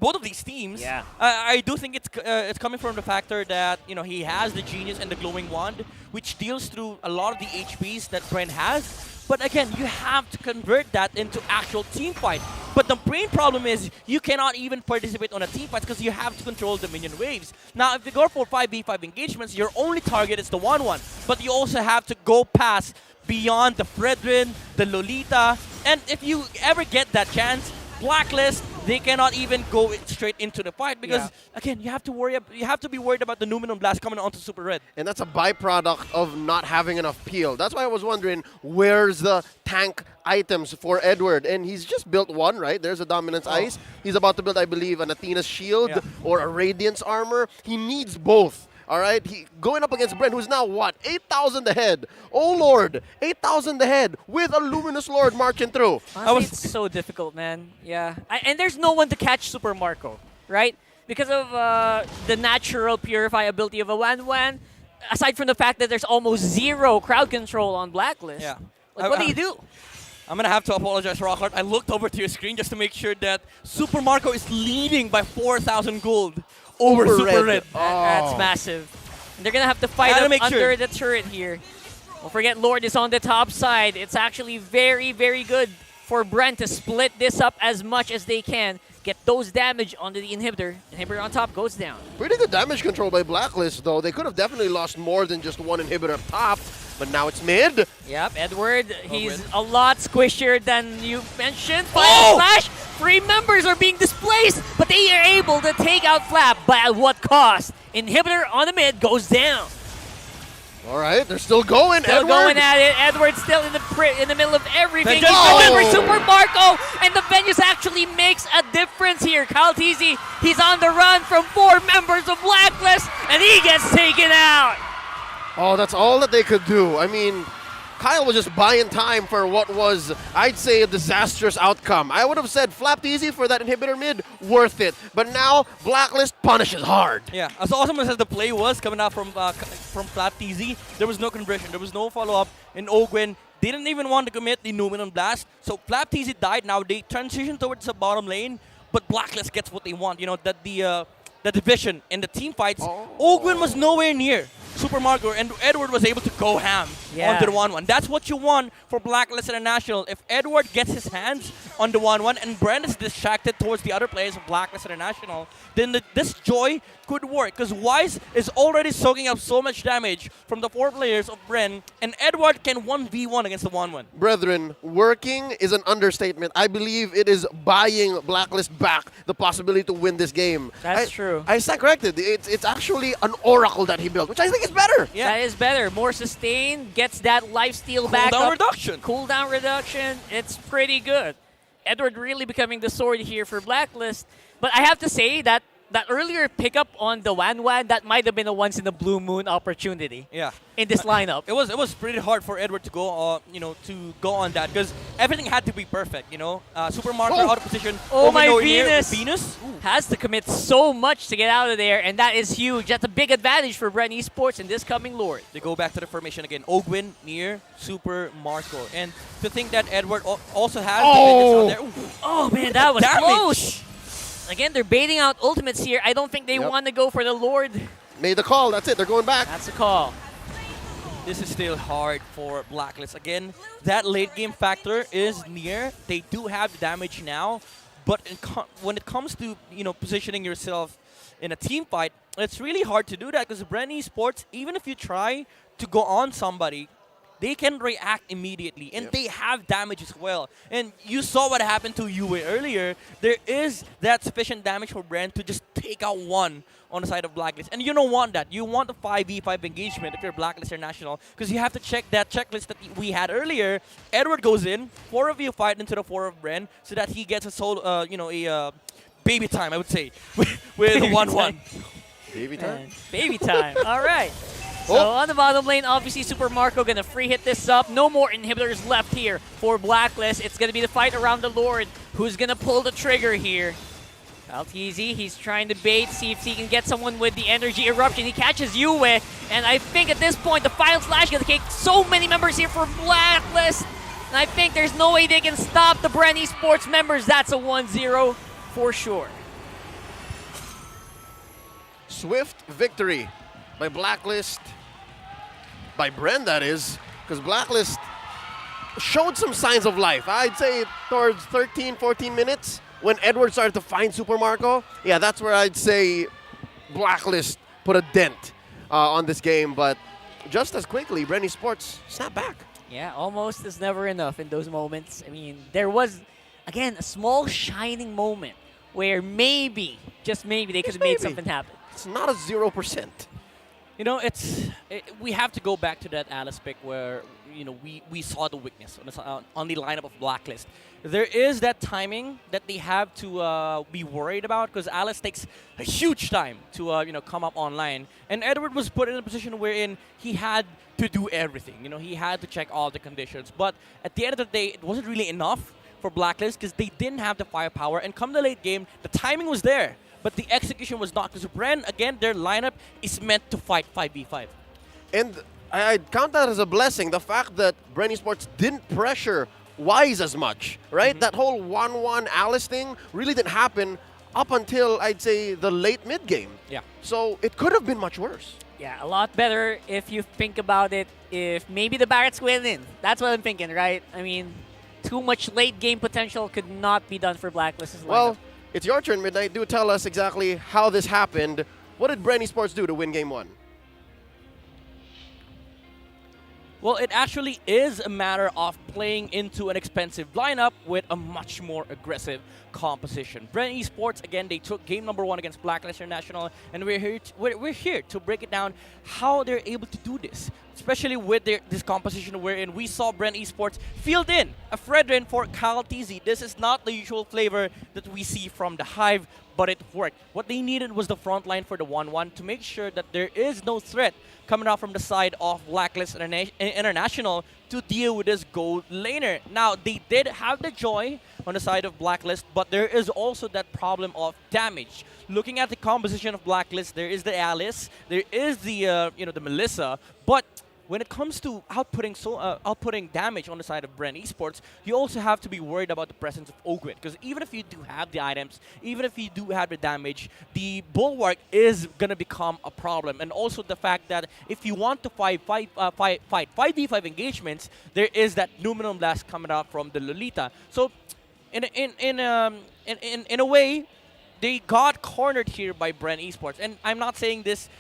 both of these teams. Yeah. I do think it's coming from the factor that he has the Genius and the Glowing Wand, which deals through a lot of the HPs that Bren has. But again, you have to convert that into actual team fight. But the main problem is you cannot even participate on a team fight because you have to control the minion waves. Now, if you go for 5v5 engagements, your only target is the 1-1. But you also have to go past beyond the Fredrin, the Lolita. And if you ever get that chance, Blacklist, they cannot even go straight into the fight because again, you have to be worried about the Numenum Blast coming onto Super Red. And that's a byproduct of not having enough peel. That's why I was wondering, where's the tank items for Edward? And he's just built one, right? There's a Dominance Ice. He's about to build, I believe, an Athena's Shield or a Radiance Armor. He needs both. All right, going up against Bren, who's now what? 8,000 ahead. Oh, Lord. 8,000 ahead with a Luminous Lord marching through. Honestly, it's so difficult, man. Yeah. And there's no one to catch Super Marco, right? Because of the natural Purify ability of a Wan, aside from the fact that there's almost 0 crowd control on Blacklist. Yeah. Like, what do you do? I'm going to have to apologize, Rockhart. I looked over to your screen just to make sure that Super Marco is leading by 4,000 gold. Over Super Red. That's massive. And they're going to have to fight him under the turret here. Don't forget, Lord is on the top side. It's actually very, very good for Bren to split this up as much as they can. Get those damage onto the inhibitor. Inhibitor on top goes down. Pretty good damage control by Blacklist, though. They could have definitely lost more than just one inhibitor up top. but now it's mid. Yep, Edward, he's a lot squishier than you mentioned. Final Flash, 3 members are being displaced, but they are able to take out Flap, but at what cost? Inhibitor on the mid goes down. All right, they're still going. Still Edward. going at it. Edward's still in the middle of everything. Vengeance. He's going for Super Marco, and the Vengeance actually makes a difference here. Kyle Teasy, he's on the run from 4 members of Blacklist, and he gets taken out. Oh, that's all that they could do. I mean, Kyle was just buying time for what was, I'd say, a disastrous outcome. I would have said flapped easy for that inhibitor mid, worth it. But now, Blacklist punishes hard. Yeah, as awesome as the play was coming out from Flat TZ, there was no conversion, there was no follow-up, and Ogwin didn't even want to commit the Numenon Blast. So Flap TZ died, now they transition towards the bottom lane, but Blacklist gets what they want, you know, that the division in the team fights, Ogwin was nowhere near Super Marco, and Edward was able to go ham onto the 1-1. That's what you want for Blacklist International. If Edward gets his hands on the 1-1 and Bren is distracted towards the other players of Blacklist International, then this joy could work, because Wise is already soaking up so much damage from the 4 players of Bren, and Edward can 1v1 against the 1-1. Brethren, working is an understatement. I believe it is buying Blacklist back the possibility to win this game. That's true. I stand corrected. It's actually an oracle that he built, which I think is better. Yeah. That is better. More sustain, gets that lifesteal back up. Cooldown reduction. Cooldown reduction. It's pretty good. Edward really becoming the sword here for Blacklist. But I have to say that earlier pickup on the Wan, that might have been a once in a blue moon opportunity. Yeah. In this lineup. It was pretty hard for Edward to go to go on that, because everything had to be perfect, you know. Super Marco out of position. Oh my Venus. Venus has to commit so much to get out of there, and that is huge. That's a big advantage for Bren Esports in this coming Lord. They go back to the formation again. Ogwin near Super Marco. And to think that Edward also has the Vengeance on there. Ooh. Oh man, that was Damage. close. Again, they're baiting out ultimates here. I don't think they want to go for the Lord. Made the call. That's it. They're going back. That's the call. This is still hard for Blacklist. Again, that late game factor is near. They do have the damage now, but when it comes to positioning yourself in a team fight, it's really hard to do that, because Bren Esports, even if you try to go on somebody, they can react immediately, and they have damage as well. And you saw what happened to Yue earlier. There is that sufficient damage for Bren to just take out one on the side of Blacklist. And you don't want that. You want a 5v5 engagement if you're Blacklist International, because you have to check that checklist that we had earlier. Edward goes in, 4 of you fight into the 4 of Bren, so that he gets a soul, baby time, I would say, with 1-1. Baby time? Baby time. All right. So on the bottom lane, obviously Super Marco gonna free hit this up. No more inhibitors left here for Blacklist. It's gonna be the fight around the Lord. Who's gonna pull the trigger here? Alteezy, he's trying to bait, see if he can get someone with the energy eruption. He catches Yue, and I think at this point the final slash gonna take so many members here for Blacklist. And I think there's no way they can stop the Bren Esports members. That's a 1-0 for sure. Swift victory by Blacklist, by Bren, that is, because Blacklist showed some signs of life. I'd say towards 13, 14 minutes when Edward started to find Super Marco. Yeah, that's where I'd say Blacklist put a dent on this game, but just as quickly, Bren Esports snapped back. Yeah, almost is never enough in those moments. I mean, there was, again, a small shining moment where maybe, just maybe, they could have made something happen. It's not a 0%. You know, we have to go back to that Alice pick where we saw the weakness on the lineup of Blacklist. There is that timing that they have to be worried about, because Alice takes a huge time to come up online, and Edward was put in a position wherein he had to do everything. He had to check all the conditions, but at the end of the day, it wasn't really enough for Blacklist because they didn't have the firepower. And come the late game, the timing was there, but the execution was not, because Bren, again, their lineup is meant to fight 5v5. And I'd count that as a blessing, the fact that Bren Esports didn't pressure Wise as much, right? That whole 1-1 Alice thing really didn't happen up until, I'd say, the late mid-game. Yeah. So it could have been much worse. Yeah, a lot better if you think about it, if maybe the Barretts went in. That's what I'm thinking, right? I mean, too much late game potential could not be done for Blacklist's lineup. Well, it's your turn, Midnight. Do tell us exactly how this happened. What did Bren Esports do to win Game 1? Well, it actually is a matter of playing into an expensive lineup with a much more aggressive composition. Bren Esports, again, they took game number 1 against Blacklist International, and we're here to break it down how they're able to do this, especially with this composition wherein we saw Bren Esports field in a Fredrin for Kyle TZ. This is not the usual flavor that we see from the Hive, but it worked. What they needed was the front line for the 1-1 to make sure that there is no threat coming out from the side of Blacklist International to deal with this gold laner. Now, they did have the Joy on the side of Blacklist, but there is also that problem of damage. Looking at the composition of Blacklist, there is the Alice, there is the the Melissa, but when it comes to outputting damage on the side of Bren Esports, you also have to be worried about the presence of Ogwin, because even if you do have the items, even if you do have the damage, the Bulwark is going to become a problem. And also the fact that if you want to fight 5v5 engagements, there is that Numinum Blast coming out from the Lolita. So in a way, they got cornered here by Bren Esports. And I'm not saying this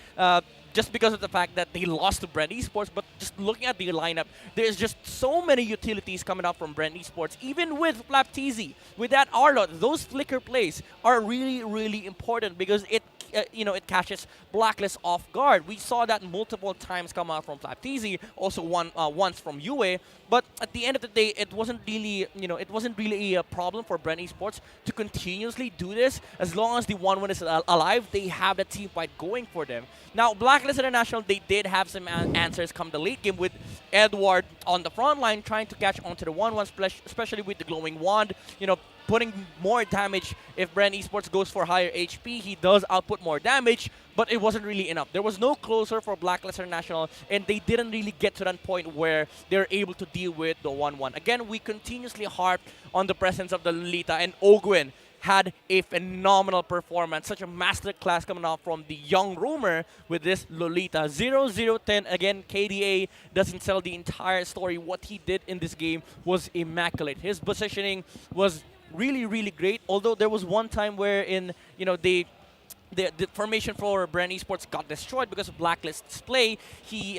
just because of the fact that they lost to Bren Esports, but just looking at the lineup, there's just so many utilities coming out from Bren Esports. Even with Flap TZ, with that Arlot, those flicker plays are really, really important because it it catches Blacklist off guard. We saw that multiple times come out from Flap TZ, also once from UA. But at the end of the day, it wasn't really a problem for Bren Esports to continuously do this. As long as the 1-1 is alive, they have the team fight going for them. Now, Blacklist International, they did have some answers come the late game with Edward on the front line trying to catch onto the 1-1, especially with the glowing wand. Putting more damage. If Bren Esports goes for higher HP, he does output more damage, but it wasn't really enough. There was no closer for Blacklist International, and they didn't really get to that point where they're able to deal with the 1-1. Again, we continuously harp on the presence of the Lolita, and Ogwin had a phenomenal performance. Such a masterclass coming out from the young Rumor with this Lolita. 0-0-10. Again, KDA doesn't tell the entire story. What he did in this game was immaculate. His positioning was really, really great. Although there was one time wherein, the formation for Bren Esports got destroyed because of Blacklist's play. He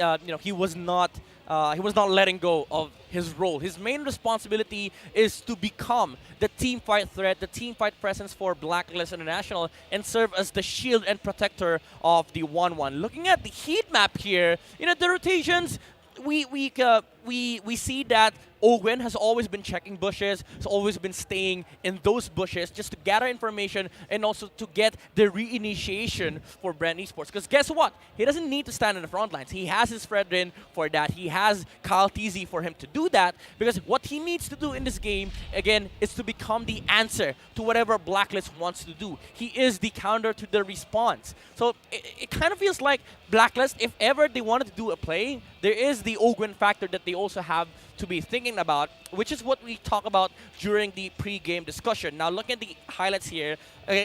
was not letting go of his role. His main responsibility is to become the team fight threat, the team fight presence for Blacklist International, and serve as the shield and protector of the 1-1. Looking at the heat map here, the rotations, we see that Ogwin has always been checking bushes, has always been staying in those bushes just to gather information and also to get the reinitiation for Bren Esports. Because guess what? He doesn't need to stand in the front lines. He has his Fredrin for that. He has Kyle TZ for him to do that, because what he needs to do in this game, again, is to become the answer to whatever Blacklist wants to do. He is the counter to the response. So it kind of feels like Blacklist, if ever they wanted to do a play, there is the Ogwin factor that they also have to be thinking about, which is what we talk about during the pre-game discussion. Now, look at the highlights here.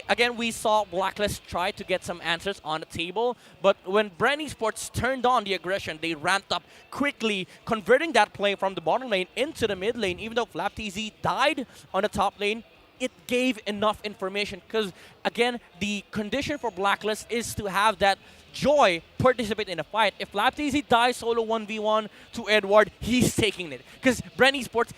Again, we saw Blacklist try to get some answers on the table, but when Bren Esports turned on the aggression, they ramped up quickly, converting that play from the bottom lane into the mid lane. Even though Flap TZ died on the top lane, it gave enough information because, again, the condition for Blacklist is to have that Joy participate in a fight. If Flap TZ dies solo 1v1 to Edward, he's taking it. Because Bren Esports,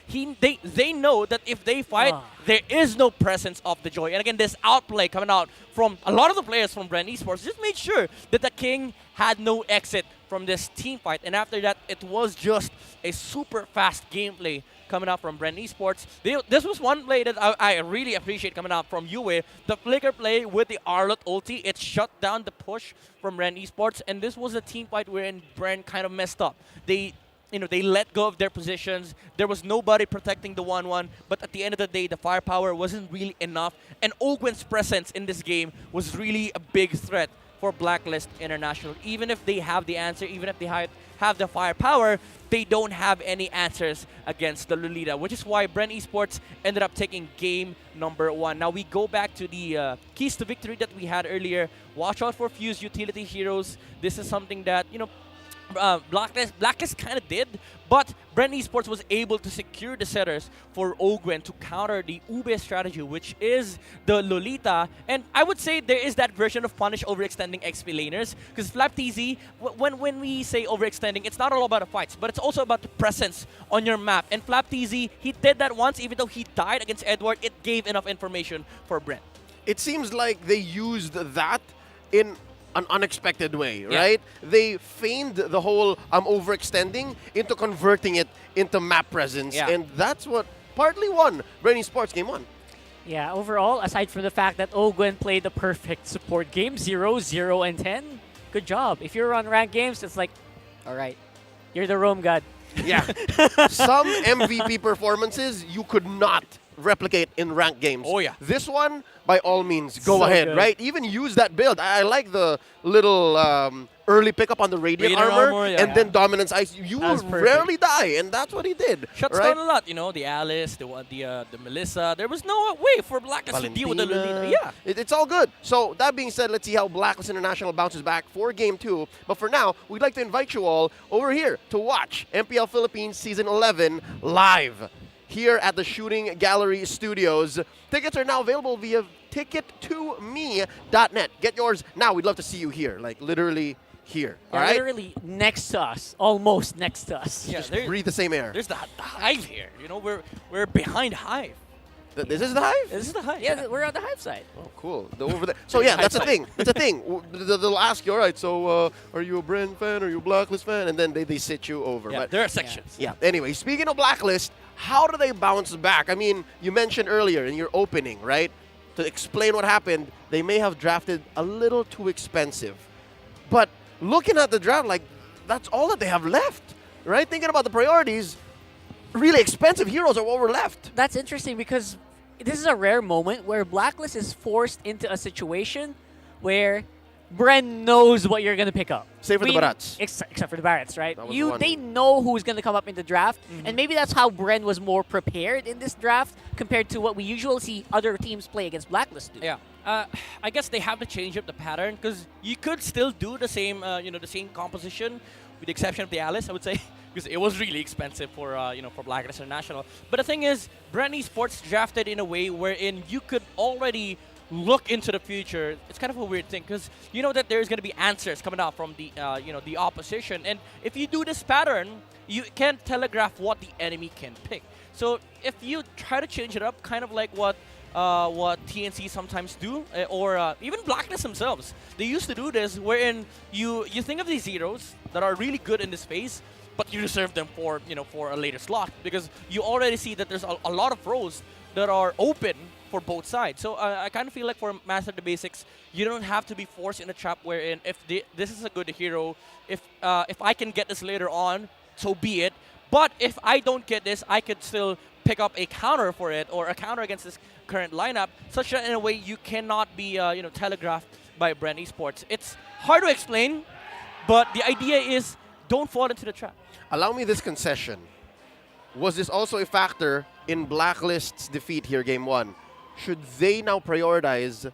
they know that if they fight, there is no presence of the Joy. And again, this outplay coming out from a lot of the players from Bren Esports just made sure that the King had no exit from this team fight. And after that, it was just a super fast gameplay coming out from Bren Esports. This was one play that I really appreciate coming out from UA. The flicker play with the Arlot ulti, it shut down the push from Bren Esports, and this was a team fight wherein Bren kind of messed up. They let go of their positions. There was nobody protecting the 1-1, but at the end of the day, the firepower wasn't really enough, and Ogwin's presence in this game was really a big threat for Blacklist International. Even if they have the answer, even if they have the firepower, they don't have any answers against the Lolita, which is why Bren Esports ended up taking game number 1. Now we go back to the keys to victory that we had earlier. Watch out for Fuse utility heroes. This is something that, Blacklist kind of did, but Bren Esports was able to secure the setters for Ogwen to counter the Ube strategy, which is the Lolita. And I would say there is that version of punish overextending XP laners, because FlapTZ, when we say overextending, it's not all about the fights, but it's also about the presence on your map. And FlapTZ, he did that once, even though he died against Edward, it gave enough information for Bren. It seems like they used that in an unexpected way, right? They feigned the whole overextending into converting it into map presence, and that's what partly won Bren Esports Game 1. Yeah, overall, aside from the fact that Ogwen played the perfect support game, 0, 0, and 10, good job. If you're on ranked games, it's like, all right, you're the Rome god. Yeah. Some MVP performances you could not replicate in ranked games. Oh, yeah. This one, by all means, go So ahead, good. right? Even use that build. I like the little early pickup on the Radiant armor, and then Dominance Ice. You will rarely die, and that's what he did. Shuts right? down a lot, you know, the Alice, the Melissa. There was no way for Blacklist to deal with the Lolita. Yeah. It's all good. So that being said, let's see how Blacklist International bounces back for Game 2. But for now, we'd like to invite you all over here to watch MPL Philippines Season 11 live here at the Shooting Gallery Studios. Tickets are now available via ticket2me.net. Get yours now. We'd love to see you here, like literally here. All right? Literally next to us, almost next to us. Yeah, Just breathe the same air. There's the Hive here. You know, we're behind Hive. This is the Hive? This is the Hive. Yeah, we're on the Hive side. Oh, cool. Over there. So yeah, that's the thing. That's the thing. They'll ask you, all right, so are you a Bren fan? Are you a Blacklist fan? And then they sit you over. Yeah, but there are sections. Yeah. Anyway, speaking of Blacklist, how do they bounce back? I mean, you mentioned earlier in your opening, right? To explain what happened, they may have drafted a little too expensive. But looking at the draft, like, that's all that they have left, right? Thinking about the priorities, really expensive heroes are what were left. That's interesting because this is a rare moment where Blacklist is forced into a situation where Bren knows what you're going to pick up. Save for the Barats. Except for the Barats, right? That was the one. They know who's going to come up in the draft, and maybe that's how Bren was more prepared in this draft compared to what we usually see other teams play against Blacklist do. Yeah. I guess they have to change up the pattern because you could still do the same, the same composition, with the exception of the Alice, I would say, because it was really expensive for, for Blacklist International. But the thing is, Bren Esports drafted in a way wherein you could already look into the future. It's kind of a weird thing because you know that there's going to be answers coming out from the, the opposition, and if you do this pattern, you can telegraph what the enemy can pick. So if you try to change it up, kind of like what TNC sometimes do, or even Blacklist themselves. They used to do this, wherein you think of these heroes that are really good in this phase, but you reserve them for for a later slot because you already see that there's a lot of roles that are open for both sides. So I kind of feel like for Master the Basics, you don't have to be forced in a trap wherein if this is a good hero, if I can get this later on, so be it. But if I don't get this, I could still pick up a counter for it or a counter against this current lineup, such that in a way you cannot be telegraphed by Bren Esports. It's hard to explain, but the idea is don't fall into the trap. Allow me this concession. Was this also a factor in Blacklist's defeat here, Game 1? Should they now prioritize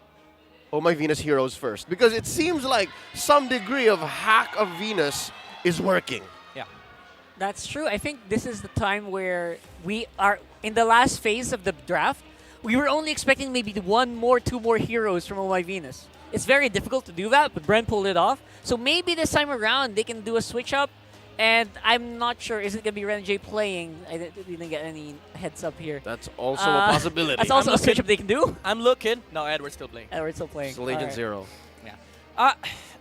Oh My Venus heroes first? Because it seems like some degree of hack of Venus is working. Yeah. That's true. I think this is the time where we are in the last phase of the draft. We were only expecting maybe two more heroes from Oh My Venus. It's very difficult to do that, but Bren pulled it off. So maybe this time around they can do a switch up. And I'm not sure, is it going to be Renjay playing? I didn't get any heads up here. That's also a possibility. That's also a switch up they can do. I'm looking. No, Edward's still playing. Edward's still playing. Still Agent Zero. Yeah.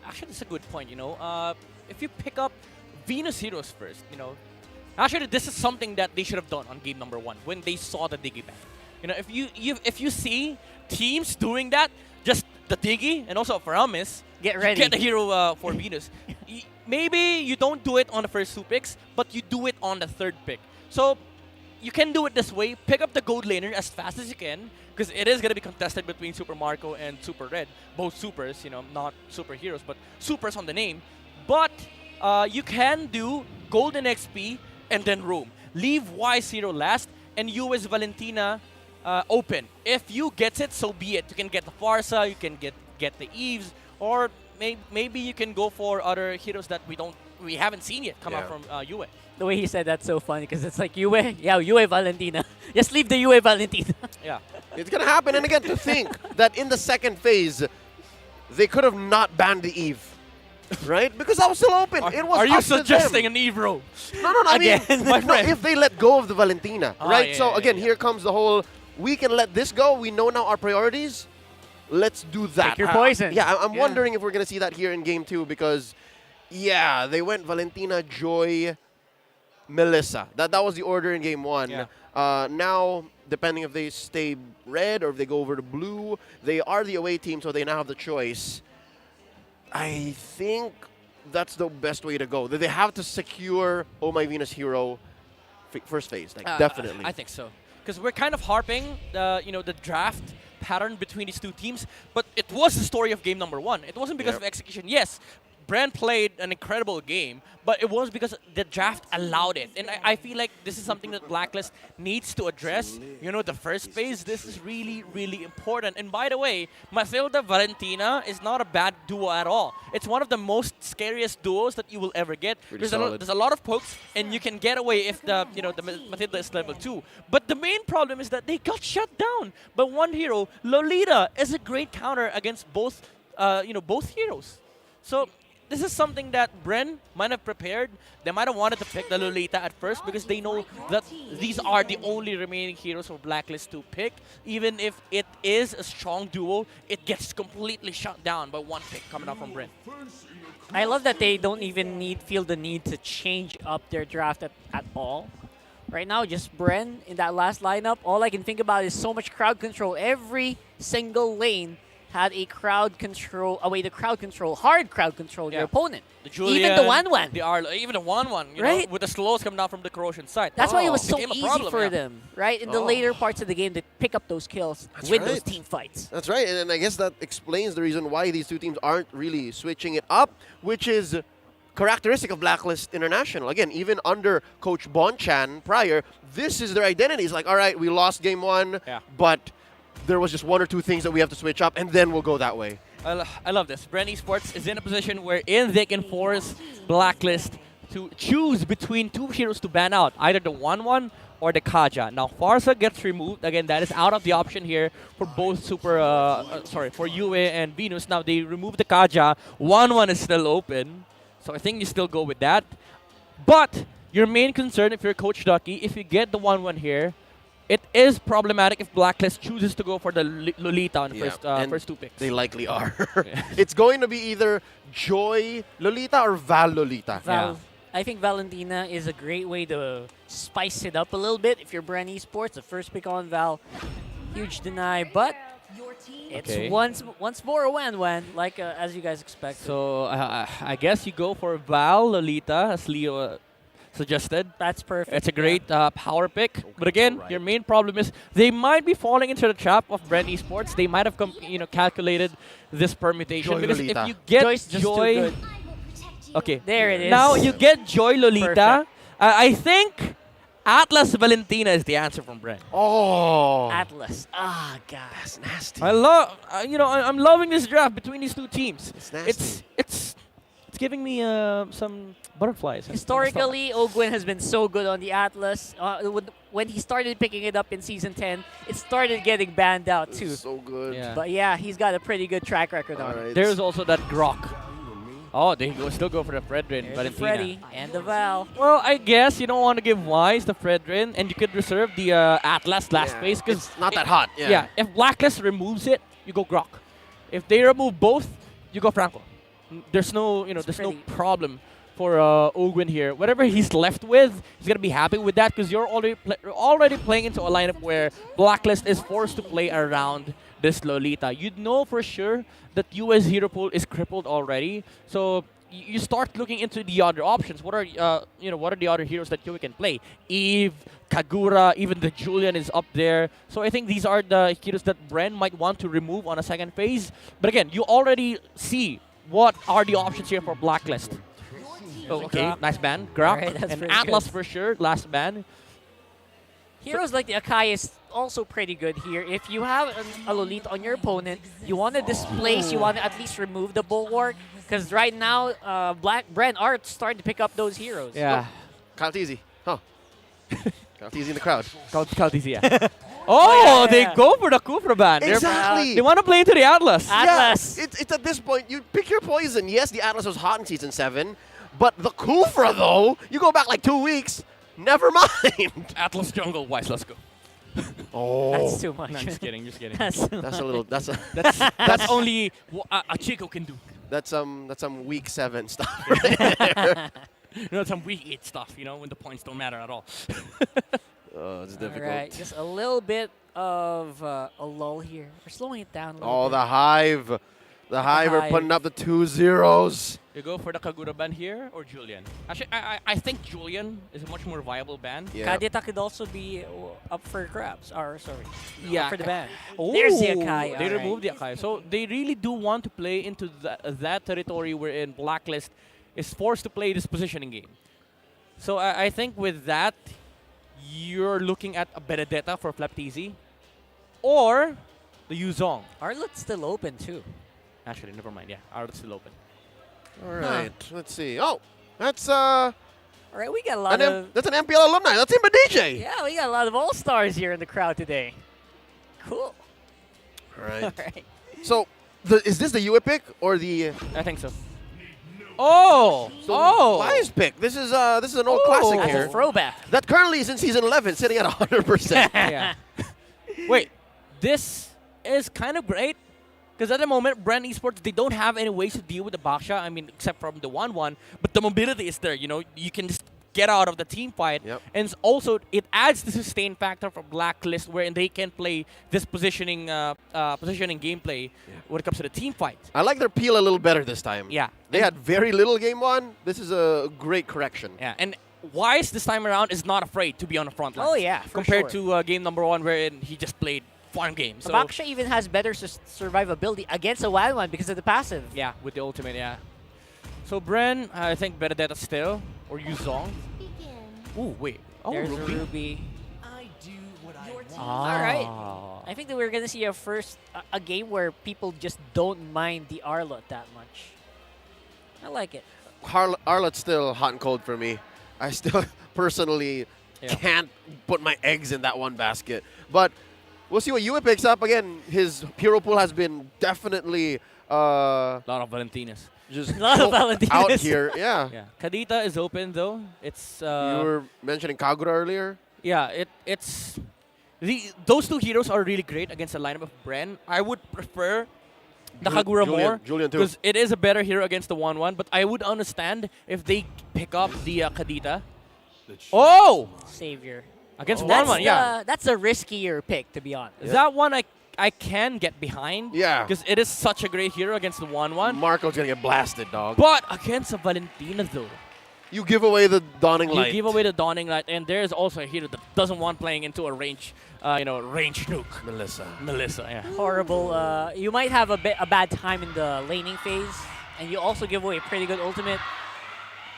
Actually, that's a good point, if you pick up Venus heroes first, actually this is something that they should have done on game number 1 when they saw the Diggy ban. If you see teams doing that, just the Diggy and also Faramis, get ready. Get the hero for Venus. Maybe you don't do it on the first 2 picks, but you do it on the 3rd pick. So you can do it this way. Pick up the gold laner as fast as you can, because it is going to be contested between Super Marco and Super Red. Both supers, not superheroes, but supers on the name. But you can do golden XP and then roam. Leave Y0 last and US Valentina open. If you get it, so be it. You can get the Farsa, you can get the Eves, or maybe you can go for other heroes that we don't we haven't seen yet come out from Yue. The way he said that's so funny because it's like Yue, yeah, Yue Valentina. Just leave the Yue Valentina. Yeah. It's going to happen. And again, to think that in the second phase, they could have not banned the Eve. Right? Because that was still open. It was Are you up to them. suggesting an Evro? No, I mean, my friend. if they let go of the Valentina, right? Yeah, so yeah, again, here comes the whole, we can let this go. We know now our priorities. Let's do that. Pick your poison. I'm wondering if we're going to see that here in Game 2 because, they went Valentina, Joy, Melissa. That was the order in Game 1. Yeah. Now, depending if they stay red or if they go over to blue, they are the away team, so they now have the choice. I think that's the best way to go. They have to secure Oh My Venus Hero first phase, definitely. I think so. Because we're kind of harping the draft pattern between these two teams, but it was the story of game number 1. It wasn't because of execution. Yes, Bren played an incredible game, but it was because the draft allowed it. And I feel like this is something that Blacklist needs to address. The first phase, this is really, really important. And by the way, Mathilda Valentina is not a bad duo at all. It's one of the most scariest duos that you will ever get. There's a lot of pokes, and you can get away if the Mathilda is level 2. But the main problem is that they got shut down by one hero. Lolita is a great counter against both heroes. So this is something that Bren might have prepared. They might have wanted to pick the Lolita at first because they know that these are the only remaining heroes for Blacklist to pick. Even if it is a strong duo, it gets completely shut down by one pick coming out from Bren. I love that they don't even feel the need to change up their draft at all. Right now, just Bren in that last lineup. All I can think about is so much crowd control. Every single lane had a crowd control, hard crowd control your opponent. The Julian, even the 1-1. The Arlo, even the 1-1, right? With the slows coming down from the corrosion side. That's why it was so easy problem, for them, right? In the later parts of the game to pick up those kills, win those team fights. That's right, and I guess that explains the reason why these two teams aren't really switching it up, which is characteristic of Blacklist International. Again, even under Coach Bonchan prior, this is their identity. It's like, all right, we lost game 1, but there was just 1 or 2 things that we have to switch up, and then we'll go that way. I love this. Bren Esports is in a position wherein they can force Blacklist to choose between 2 heroes to ban out, either the 1-1 or the Kaja. Now, Farsa gets removed. Again, that is out of the option here for both for Yue and Venus. Now, they remove the Kaja. 1-1 is still open, so I think you still go with that. But your main concern, if you're Coach Ducky, if you get the 1-1 here, it is problematic if Blacklist chooses to go for the Lolita on the first 2 picks. They likely are. It's going to be either Joy Lolita or Val Lolita. I think Valentina is a great way to spice it up a little bit. If you're Bren Esports, the first pick on Val, huge deny, but it's once more a Wan, like as you guys expect. So I guess you go for Val Lolita, as Leo suggested. That's perfect. It's a great power pick. But again, your main problem is they might be falling into the trap of Bren Esports. They might have calculated this permutation. Joy because Lolita. if you get Joy's just Joy... too good. Okay. There it is. Now you get Joy Lolita. I think Atlas Valentina is the answer from Bren. Oh. Atlas. Ah, God. That's nasty. I love... I'm loving this draft between these 2 teams. It's nasty. It's giving me some butterflies. Historically, Ogwen has been so good on the Atlas. When he started picking it up in Season 10, it started getting banned out too. So good. Yeah. But yeah, he's got a pretty good track record on it. There's also that Grok. Oh, they still go for the Fredrin. There's the Freddy and the Val. Well, I guess you don't want to give Wise the Fredrin, and you could reserve the Atlas last phase because it's not that hot. Yeah, if Blacklist removes it, you go Grok. If they remove both, you go Franco. There's no no problem for Ogwen here. Whatever he's left with, he's gonna be happy with that because you're already playing into a lineup where Blacklist is forced to play around this Lolita. You'd know for sure that US hero pool is crippled already. So you start looking into the other options. What are the other heroes that you can play? Eve, Kagura, even the Julian is up there. So I think these are the heroes that Bren might want to remove on a second phase. But again, you already see what are the options here for Blacklist. Oh, okay, nice ban. Grok. Right, and Atlas for sure, last ban. Heroes like the Akai is also pretty good here. If you have a Lolita on your opponent, you want to displace, you want to at least remove the Bulwark. Because right now, Bren are starting to pick up those heroes. Yeah. Kyle Teasy. Huh. Kyle Teasy in the crowd. Kyle Teasy, yeah. Oh, they go for the Kufra ban. Exactly. They want to play into the Atlas. Atlas. Yeah, it's at this point, you pick your poison. Yes, the Atlas was hot in Season 7, but the Kufra, though, you go back like 2 weeks, never mind. Atlas jungle wise, let's go. Oh. That's too much. No, just kidding, just kidding. That's a little, that's only a Chico can do. That's some week 7 stuff right there. That's some week 8 stuff, you know, when the points don't matter at all. Oh, it's difficult. All right, just a little bit of a lull here. We're slowing it down a little Oh, bit. the Hive. The Hive are putting up the 2 zeros. You go for the Kagura ban here or Julian? Actually, I think Julian is a much more viable ban. Yeah. Kadita could also be up for grabs. Or, sorry. Yeah. Up for the ban. Oh, There's the Akai. They all removed the Akai. So they really do want to play into that territory wherein Blacklist is forced to play this positioning game. So I think with that, you're looking at a Benedetta for Flapteasy or the Yuzong. Arlet's still open too. Actually, never mind. Yeah, Arlet's still open. All right, let's see. Oh, that's All right, we got a lot of... that's an MPL alumni. That's him, DJ. Yeah, we got a lot of all-stars here in the crowd today. Cool. All right. All right. So, is this the UA pick or the... I think so. Oh! Wise pick. This is an old classic That's here. a throwback. That currently is in Season 11, sitting at 100%. Yeah. Wait, this is kind of great. Because at the moment, Bren Esports, they don't have any ways to deal with the Baksha. I mean, except from the 1-1. But the mobility is there. You know, you can just get out of the team fight. Yep. And also, it adds the sustain factor for Blacklist, wherein they can play this positioning gameplay when it comes to the team fight. I like their peel a little better this time. Yeah. They had very little game 1. This is a great correction. Yeah, and Wise this time around is not afraid to be on the front line. Oh, yeah, for compared sure. to game number 1, wherein he just played farm games. So Baksha even has better survivability against a wild one because of the passive. yeah, with the ultimate, yeah. So Bren, I think Benedetta still, or Yuzong. Ooh, wait. Oh, There's Ruby. a Ruby. Ah. All right. I think that we're going to see a game where people just don't mind the Arlot that much. I like it. Arlet's still hot and cold for me. I still personally can't put my eggs in that one basket. But we'll see what Yue picks up. Again, his hero pool has been definitely A lot of Valentinas. just A lot of Valentinas. out here. Yeah. Yeah. Kadita is open though. It's You were mentioning Kagura earlier. yeah, it's those two heroes are really great against the lineup of Bren. I would prefer the Kagura more Julian too. because it is a better hero against the 1-1, but I would understand if they pick up the Kadita. Oh! Savior. Against That's 1-1, yeah. That's a riskier pick, to be honest. That one I can get behind. Yeah. Because it is such a great hero against the 1-1. Marco's gonna get blasted, dog. But against a Valentina, though, You give away the Dawning Light. you give away the Dawning Light, and there's also a hero that doesn't want playing into a range, range nuke. Melissa, yeah. Horrible. You might have a bad time in the laning phase, and you also give away a pretty good ultimate.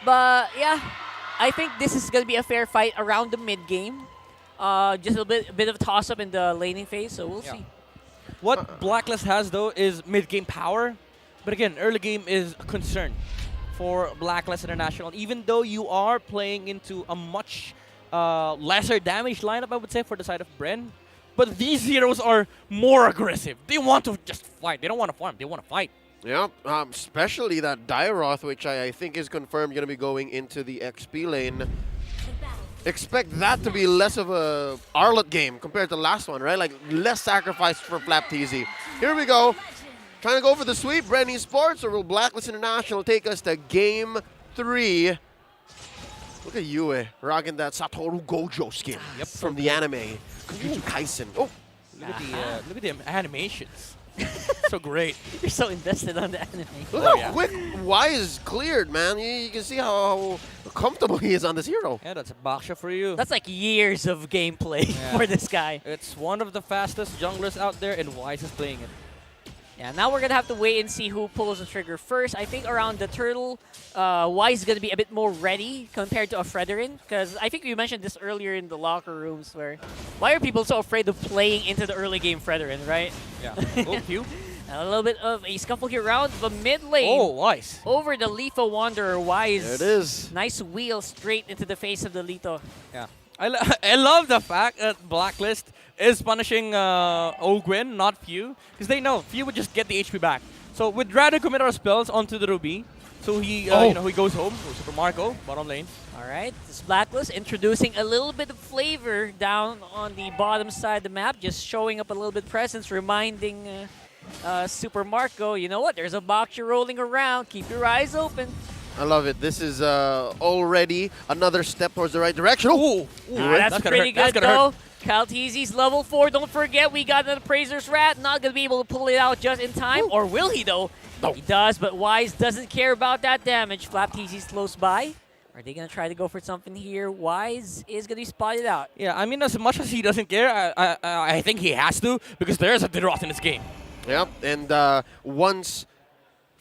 But yeah, I think this is going to be a fair fight around the mid game. Just a bit of a toss up in the laning phase, so we'll see. What Blacklist has, though, is mid-game power. But again, early game is a concern for Blacklist International. Even though you are playing into a much lesser damage lineup, I would say, for the side of Bren. But these heroes are more aggressive. They want to just fight. They don't want to farm. They want to fight. Yeah, especially that Dairoth, which I think is confirmed going to be going into the XP lane. Expect that to be less of a Arlet game compared to the last one, right? Like, less sacrifice for Flapteasy. Here we go. Trying to go for the sweep. Bren Esports, or will Blacklist International take us to Game 3? Look at Yue rocking that Satoru Gojo skin from the anime. Jujutsu Kaisen. Oh, Look at the animations. So great. You're so invested on the anime. look how quick Wise cleared, man. You can see how comfortable he is on this hero. Yeah, that's a Baksha for you. That's like years of gameplay for this guy. It's one of the fastest junglers out there, and Wise is playing it. Yeah, now we're going to have to wait and see who pulls the trigger first. I think around the turtle, Wise is going to be a bit more ready compared to a Fredrin. Because I think you mentioned this earlier in the locker rooms where why are people so afraid of playing into the early game Fredrin, right? Yeah. Oh, Q. A little bit of a scuffle here around the mid lane. Oh, Wise. Over the Lito Wanderer. Wise. There it is. Nice wheel straight into the face of the Lito. Yeah. I love the fact that Blacklist is punishing Ogwin, not Few, because they know Few would just get the HP back. So we'd rather commit our spells onto the Ruby, so he he goes home. Super Marco, bottom lane. All right, this Blacklist introducing a little bit of flavor down on the bottom side of the map, just showing up a little bit of presence, reminding Super Marco, you know what? There's a boxer rolling around. Keep your eyes open. I love it. This is already another step towards the right direction. Ooh, that's pretty good, though. Calteezy's level 4. Don't forget, we got an Appraiser's Rat. Not going to be able to pull it out just in time. Or will he, though? No. He does, but Wise doesn't care about that damage. Flapteezy's close by. Are they going to try to go for something here? Wise is going to be spotted out. Yeah, I mean, as much as he doesn't care, I think he has to, because there's a Didroth in this game. Yep, and once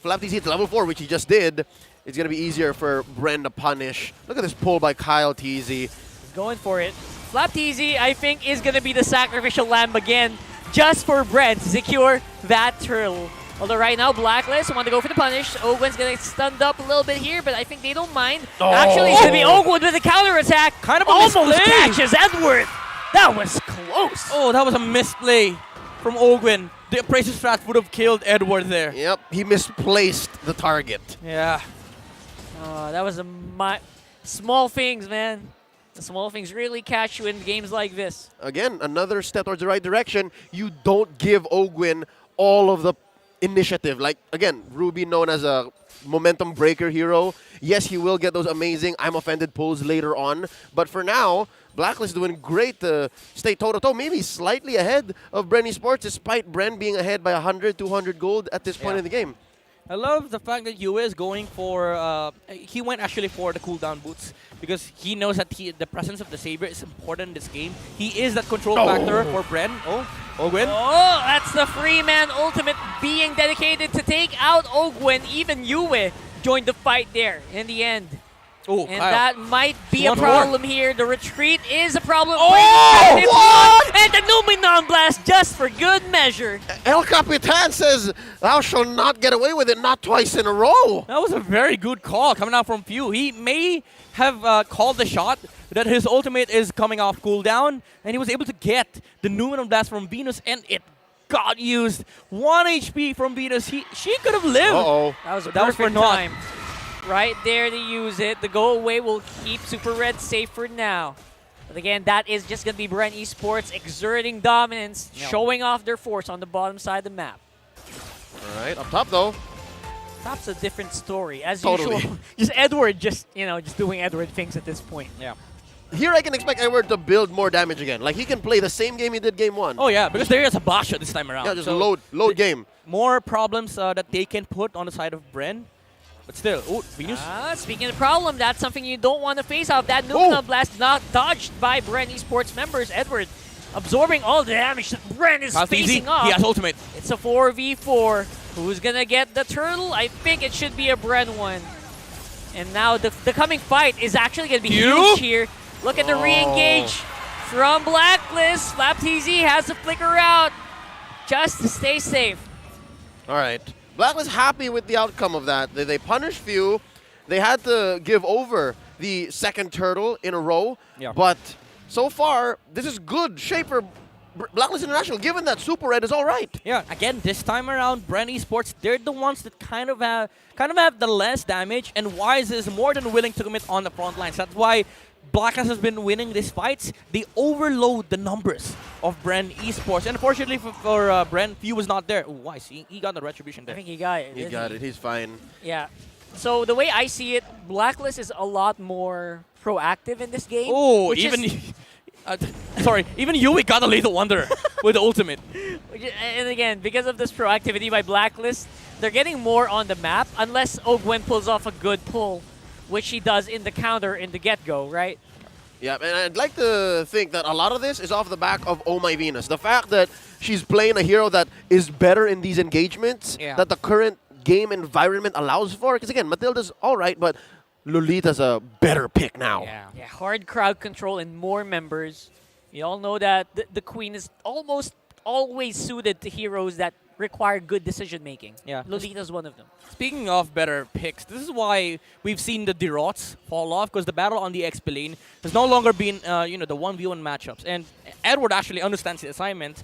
Flapteezy hits level 4, which he just did, it's going to be easier for Bren to punish. Look at this pull by Kyle Teasy. Going for it. Flapteezy, I think, is going to be the sacrificial lamb again, just for Bren to secure that turtle. Although right now, Blacklist want to go for the punish. Ogwen's going to get stunned up a little bit here, but I think they don't mind. Oh. Actually, it's going to be Ogwen with a counterattack. Kind of a almost misplay. catches Edward. That was close. Oh, that was a misplay from Ogwen. The Appraiser's Strat would have killed Edward there. Yep, he misplaced the target. Yeah. That was small things, man. The small things really catch you in games like this. Again, another step towards the right direction. You don't give Ogwin all of the initiative. Like, again, Ruby known as a momentum breaker hero. Yes, he will get those amazing I'm offended pulls later on. But for now, Blacklist doing great to stay toe-to-toe, maybe slightly ahead of Bren Esports, despite Bren being ahead by 100, 200 gold at this point in the game. I love the fact that Yue is going for, he went actually for the cooldown boots because he knows that the presence of the Saber is important in this game. He is that control factor for Bren. Oh, Ogwin. Oh, that's the free man ultimate being dedicated to take out Ogwin. Even Yue joined the fight there in the end. Oh, and Kyle. that might be a problem here. The retreat is a problem. Oh, what? And the Numenon Blast just for good measure. El Capitan says, thou shalt not get away with it, not twice in a row. That was a very good call coming out from Pew. He may have called the shot that his ultimate is coming off cooldown, and he was able to get the Numenon Blast from Venus, and it got used. 1 HP from Venus. She could have lived. Uh-oh. That was a perfect time. Right there to use it. The go away will keep Super Red safe for now. But again, that is just going to be Bren Esports exerting dominance, showing off their force on the bottom side of the map. All right, up top though. Top's a different story. As usual, just Edward just doing Edward things at this point. Yeah. Here I can expect Edward to build more damage again. Like he can play the same game he did game 1. Oh yeah, because there is a Basha this time around. Yeah, just so load game. More problems that they can put on the side of Bren. But still, Venus. Speaking of problem, that's something you don't want to face off. That Numenon Blast not dodged by Bren Esports members. Edward absorbing all the damage that Bren is facing off. He has ultimate. It's a 4v4. Who's going to get the turtle? I think it should be a Bren one. And now the coming fight is actually going to be huge here. Look at the re-engage from Blacklist. Flapteezy has to flicker out just to stay safe. All right. Blacklist happy with the outcome of that. They punished Few. They had to give over the second turtle in a row. Yeah. But so far, this is good shape for Blacklist International, given that Super Red is all right. Yeah, again, this time around, Bren Esports, they're the ones that kind of have the less damage, and Wise is more than willing to commit on the front lines. That's why Blacklist has been winning these fights. They overload the numbers of Bren Esports. And unfortunately for Bren, Few was not there. Ooh, Wise, he got the retribution there. I think he got it. He got it. He's fine. Yeah. So the way I see it, Blacklist is a lot more proactive in this game. Oh, even even Yui got a Lethal Wanderer with the ultimate. And again, because of this proactivity by Blacklist, they're getting more on the map unless Ogwen pulls off a good pull, which he does in the counter in the get-go, right? Yeah, and I'd like to think that a lot of this is off the back of Oh My Venus. The fact that she's playing a hero that is better in these engagements, that the current game environment allows for. Because again, Matilda's all right, but Lolita's a better pick now. Yeah, hard crowd control and more members. We all know that the Queen is almost always suited to heroes that require good decision making. Yeah. Lolita's one of them. Speaking of better picks, this is why we've seen the Derots fall off, because the battle on the XP lane has no longer been, the 1v1 matchups. And Edward actually understands the assignment.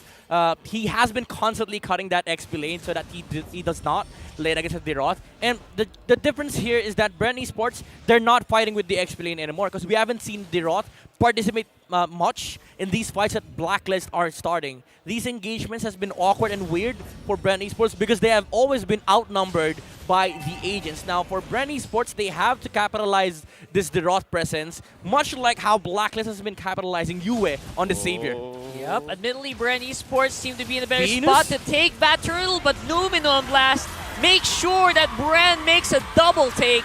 He has been constantly cutting that XP lane so that he does not lane against the Derot. And the difference here is that Bren Esports, they're not fighting with the XP lane anymore, because we haven't seen Derot participate much in these fights that Blacklist are starting. These engagements has been awkward and weird for Bren Esports because they have always been outnumbered by the agents. Now, for Bren Esports, they have to capitalize this Derot presence, much like how Blacklist has been capitalizing Yue on the Savior. Yep, admittedly, Bren Esports seem to be in a better spot to take that turtle, but Numenon Blast makes sure that Bren makes a double take.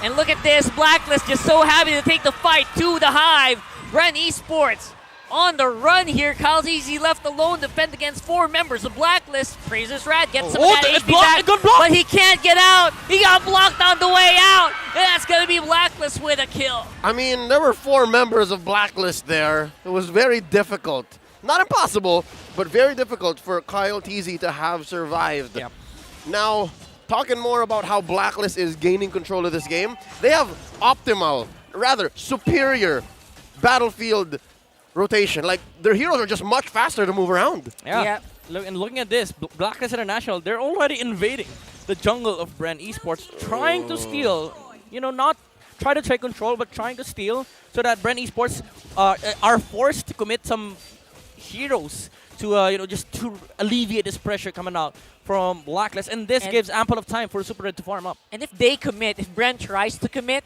And look at this, Blacklist just so happy to take the fight to the Hive. Bren Esports on the run here. Kyle's easy left alone to defend against 4 members of Blacklist. Praises Rad gets some of that HP back, but he can't get out. He got blocked on the way out, and that's going to be Blacklist with a kill. I mean, there were 4 members of Blacklist there. It was very difficult. Not impossible, but very difficult for Kyle TZ to have survived. Yep. Now, talking more about how Blacklist is gaining control of this game, they have optimal, rather superior battlefield rotation. Like, their heroes are just much faster to move around. Yeah. Looking at this, Blacklist International, they're already invading the jungle of Bren Esports, trying to steal, not try to take control, but trying to steal so that Bren Esports are forced to commit some heroes to, just to alleviate this pressure coming out from Blacklist. And this gives ample of time for Super Red to farm up. And if they commit, if Bren tries to commit,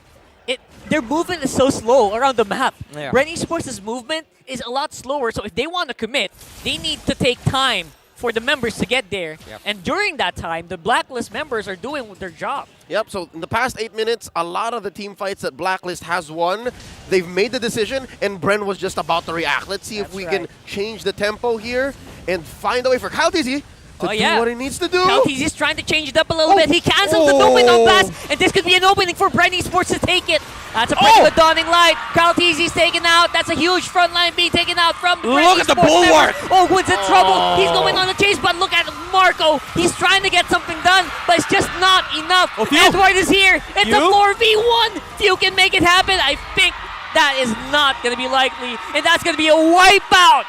their movement is so slow around the map. Yeah. Bren Esports' movement is a lot slower, so if they want to commit, they need to take time for the members to get there. Yep. And during that time, the Blacklist members are doing their job. Yep, so in the past 8 minutes, a lot of the team fights that Blacklist has won, they've made the decision, and Bren was just about to react. Let's see if we can change the tempo here and find a way for Kyle TZ to do what he needs to do. Kyle TZ is trying to change it up a little bit. He cancels the Numenon Blast, and this could be an opening for Bren Esports to take it. That's a pretty good dawning light. Kyle TZ's taken out. That's a huge front line being taken out from Bren Esports. Look at the bulwark. Oh, Wood's in trouble. He's going on the chase, but look at Marco. He's trying to get something done, but it's just not enough. Edward is here. It's a 4v1. Few can make it happen. I think that is not going to be likely, and that's going to be a wipeout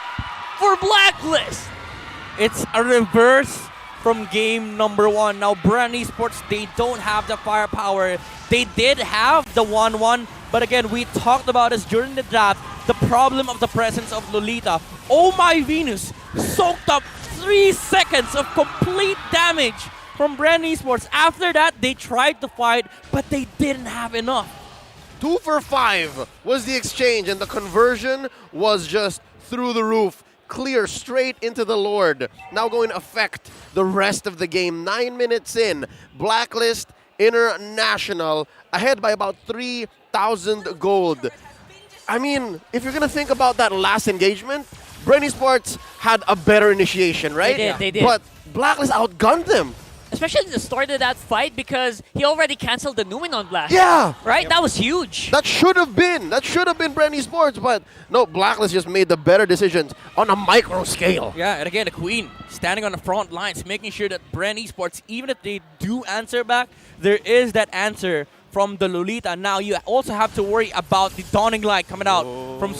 for Blacklist. It's a reverse from game number 1. Now, Bren Esports, they don't have the firepower. They did have the 1-1, but again, we talked about this during the draft, the problem of the presence of Lolita. Oh My Venus soaked up 3 seconds of complete damage from Bren Esports. After that, they tried to fight, but they didn't have enough. 2 for 5 was the exchange, and the conversion was just through the roof. Clear straight into the Lord. Now going to affect the rest of the game. 9 minutes in, Blacklist International ahead by about 3,000 gold. I mean, if you're going to think about that last engagement, Bren Esports had a better initiation, right? They did. But Blacklist outgunned them. Especially at the start of that fight, because he already canceled the Numenon Blast. Yeah. Right? That was huge. That should have been Bren Esports, but no, Blacklist just made the better decisions on a micro scale. Yeah, and again, the Queen standing on the front lines, making sure that Bren Esports, even if they do answer back, there is that answer from the Lolita. Now you also have to worry about the dawning light coming out from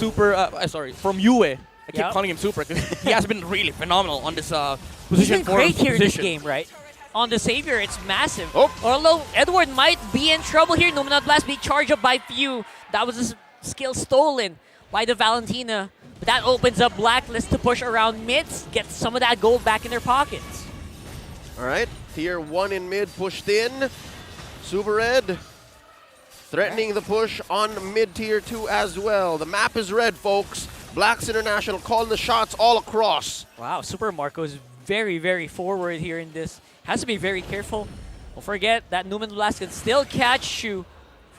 from Yue. I keep calling him Super because he has been really phenomenal on this position. He's been great here in this game, right? On the Savior, it's massive. Although Edward might be in trouble here, Numenon Blast being charged up by Few. That was a skill stolen by the Valentina. But that opens up Blacklist to push around mids, get some of that gold back in their pockets. All right, tier 1 in mid pushed in. Super Red threatening the push on mid tier 2 as well. The map is red, folks. Blacks International calling the shots all across. Wow, Super Marco is very, very forward here in this. Has to be very careful. Don't forget that Numenon Blast can still catch you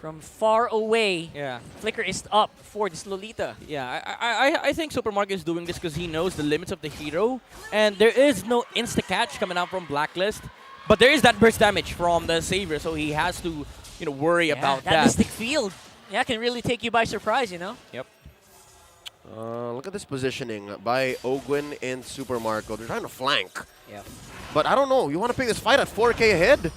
From far away, Yeah. Flicker is up for this Lolita. Yeah, I think Super Marco is doing this because he knows the limits of the hero, and there is no insta-catch coming out from Blacklist, but there is that burst damage from the Savior, so he has to, worry about that that. Mystic Field, can really take you by surprise, Yep. Look at this positioning by Ogwin and Super Marco. They're trying to flank. Yeah. But I don't know. You want to pick this fight at 4K ahead?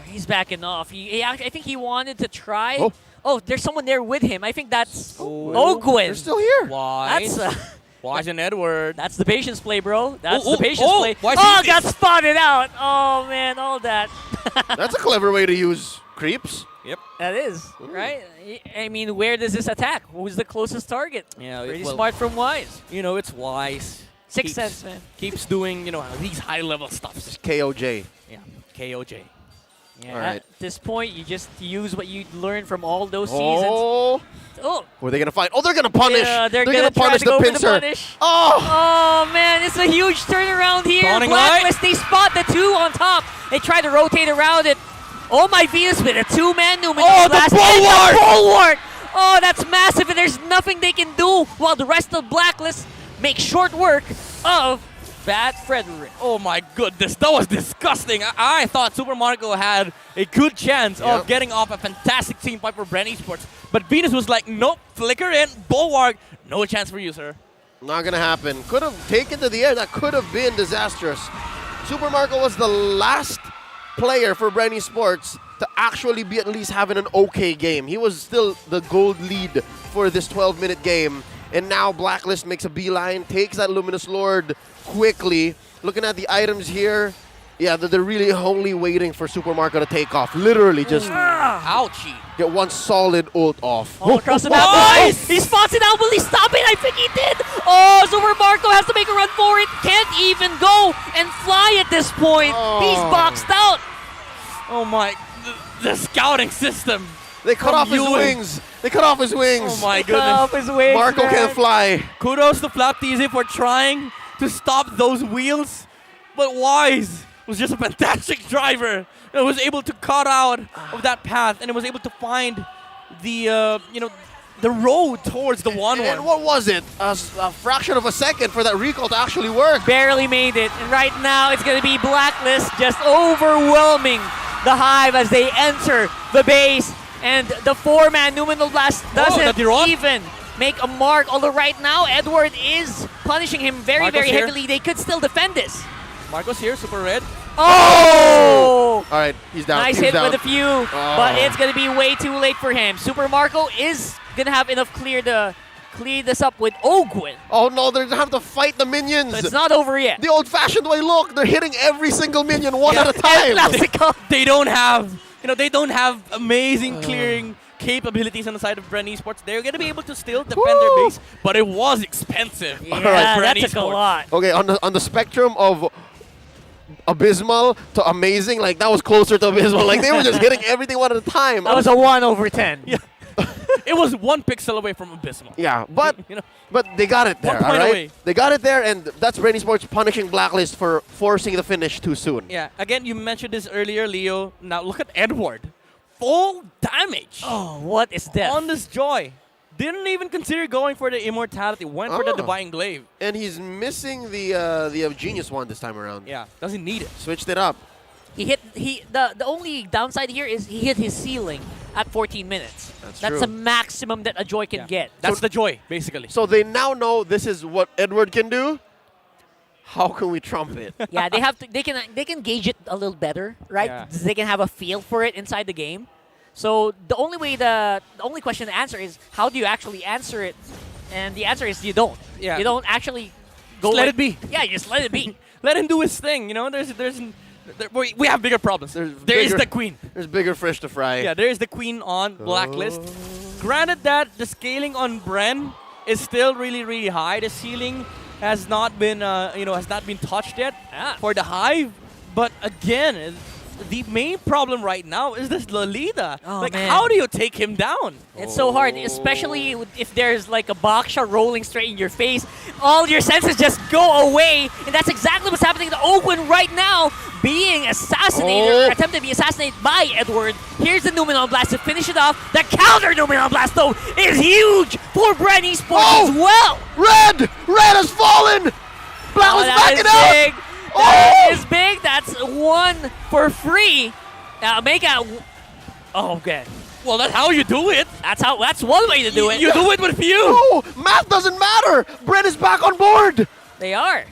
He's backing off. I think he wanted to try. Oh, there's someone there with him. I think that's Ogwin. They're still here. Wise. That's Wise and Edward. That's the patience play, bro. That's the patience play. Wise Got spotted out. Oh man, all that. That's a clever way to use creeps. Yep. That is, right? I mean, where does this attack? Who's the closest target? Yeah, Pretty smart from Wise. It's Wise. Sixth sense, man. Keeps doing, these high-level stuff. Just KOJ. Yeah, KOJ. Yeah, All right. At this point, you just use what you learned from all those seasons. Oh. Who are they going to fight? Oh, they're going to punish. Yeah, they're going gonna to punish try to the go for pincer. punish. Oh! Oh, man, it's a huge turnaround here. Dawning Blacklist, they spot the two on top. They try to rotate around it. Oh, my Venus with a two-man Numen. Oh, the bulwark! Oh, that's massive, and there's nothing they can do while the rest of Blacklist make short work of Bad Frederick. Oh my goodness, that was disgusting. I thought Super Marco had a good chance of getting off a fantastic team fight for Bren Esports. But Venus was like, nope, Flicker in, Bulwark, no chance for you, sir. Not going to happen. Could have taken to the air. That could have been disastrous. Super Marco was the last player for Bren Esports to actually be at least having an okay game. He was still the gold lead for this 12-minute game. And now Blacklist makes a beeline, takes that Luminous Lord quickly. Looking at the items here, they're really only waiting for Super Marco to take off. Literally just ouchie. Get one solid ult off. All across the map. Oh, he spots it out. Will he stop it? I think he did. Oh, Super Marco has to make a run for it. Can't even go and fly at this point. He's boxed out. Oh my, the scouting system. They cut off his wings. They cut off his wings. Oh my goodness. Cut off his wings, Marco man. can't fly. Kudos to FlapTZ for trying to stop those wheels, but Wise was just a fantastic driver and was able to cut out of that path and was able to find the the road towards the 1-1. And what was it? A fraction of a second for that recall to actually work. Barely made it. And right now it's going to be Blacklist just overwhelming the Hive as they enter the base. And the 4-man Numenal Blast doesn't even make a mark. Although right now Edward is punishing him very heavily. They could still defend this. Marco's here, super red. Oh! All right, he's down. Nice hit with a few, but it's going to be way too late for him. Super Marco is going to have enough clear to clean this up with Ogwin. Oh no, they're going to have to fight the minions. So it's not over yet. The old-fashioned way, look, they're hitting every single minion one at a time. They don't have, they don't have amazing clearing capabilities on the side of Bren Esports. They're going to be able to still defend their base, but it was expensive. Yeah, that took a lot. Okay, on the spectrum of abysmal to amazing, like that was closer to abysmal. Like they were just hitting everything one at a time. That was a 1/10. Yeah. It was 1 pixel away from abysmal. Yeah, but but they got it there, 1 point all right? away. They got it there, and that's Bren Esports punishing Blacklist for forcing the finish too soon. Yeah, again, you mentioned this earlier, Leo. Now look at Edward. Full damage. Oh, what is that? On this Joy. Didn't even consider going for the immortality. Went for the Divine Glaive. And he's missing the Genius one this time around. Yeah, doesn't need it. Switched it up. The only downside here is he hit his ceiling at 14 minutes. That's true. the maximum that a Joy can get. That's the Joy, basically. So they now know this is what Edward can do. How can we trump it? Yeah, they have to. They can gauge it a little better, right? Yeah. They can have a feel for it inside the game. So the only question to answer is how do you actually answer it? And the answer is you don't. Yeah. You don't actually go. Just let it be. Yeah, you just let it be. Let him do his thing. We have bigger problems. There is the queen. There's bigger fish to fry. Yeah, there is the queen on Blacklist. Granted that the scaling on Bren is still really high. The ceiling has not been touched yet for the Hive. But again, the main problem right now is this Lolita. Oh, man. How do you take him down? It's so hard, especially if there's like a box shot rolling straight in your face. All your senses just go away, and that's exactly what's happening to Ogwin right now. being assassinated, or attempted to be assassinated by Edward. Here's the Numenon Blast to finish it off. The counter Numenon Blast, though, is huge for Bren Esports as well. Red has fallen. Blacklist backing out. Big. That is big. That's one for free. Make out. Oh, okay. Well, that's how you do it. That's one way to do it. You do it with few. No, math doesn't matter. Bren is back on board. They are.